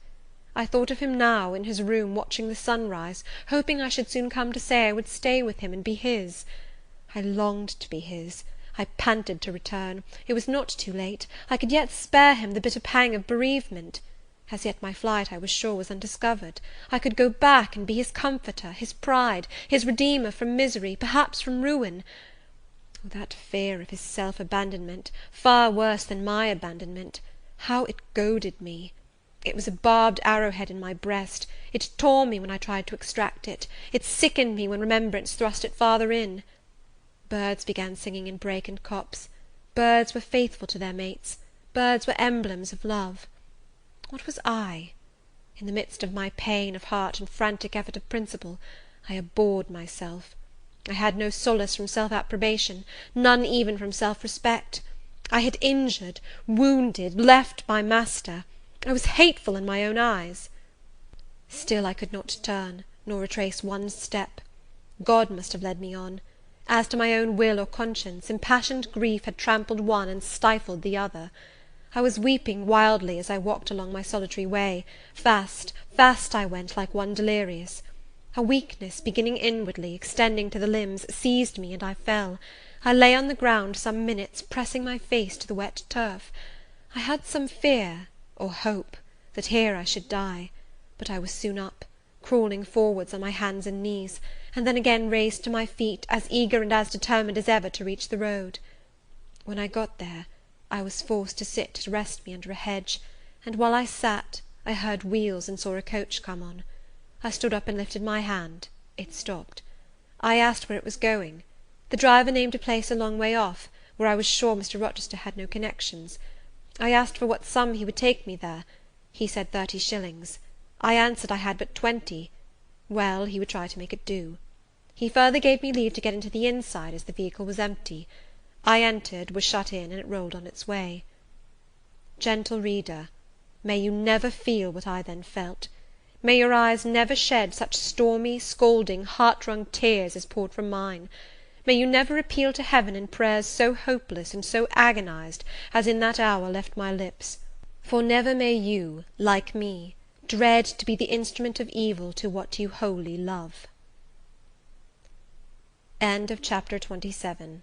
I thought of him now, in his room, watching the sunrise, hoping I should soon come to say I would stay with him and be his. I longed to be his. I panted to return. It was not too late. I could yet spare him the bitter pang of bereavement. As yet my flight, I was sure, was undiscovered. I could go back and be his comforter, his pride, his redeemer from misery, perhaps from ruin. Oh, that fear of his self-abandonment, far worse than my abandonment! How it goaded me! It was a barbed arrowhead in my breast. It tore me when I tried to extract it. It sickened me when remembrance thrust it farther in. Birds began singing in brake and copse. Birds were faithful to their mates. Birds were emblems of love. What was I? In the midst of my pain of heart and frantic effort of principle, I abhorred myself. I had no solace from self-approbation, none even from self-respect. I had injured, wounded, left my master. I was hateful in my own eyes. Still I could not turn, nor retrace one step. God must have led me on. As to my own will or conscience, impassioned grief had trampled one and stifled the other. I was weeping wildly as I walked along my solitary way. Fast, fast I went, like one delirious. A weakness, beginning inwardly, extending to the limbs, seized me, and I fell. I lay on the ground some minutes, pressing my face to the wet turf. I had some fear, or hope, that here I should die, but I was soon up, crawling forwards on my hands and knees, and then again raised to my feet, as eager and as determined as ever to reach the road. When I got there, I was forced to sit to rest me under a hedge, and while I sat, I heard wheels and saw a coach come on. I stood up and lifted my hand. It stopped. I asked where it was going. The driver named a place a long way off, where I was sure Mr. Rochester had no connections. I asked for what sum he would take me there. He said 30 shillings. I answered I had but 20. Well, he would try to make it do. He further gave me leave to get into the inside, as the vehicle was empty. I entered, was shut in, and it rolled on its way. Gentle reader, may you never feel what I then felt. May your eyes never shed such stormy, scalding, heart-wrung tears as poured from mine. May you never appeal to heaven in prayers so hopeless and so agonized as in that hour left my lips. For never may you, like me, dread to be the instrument of evil to what you wholly love. End of chapter 27.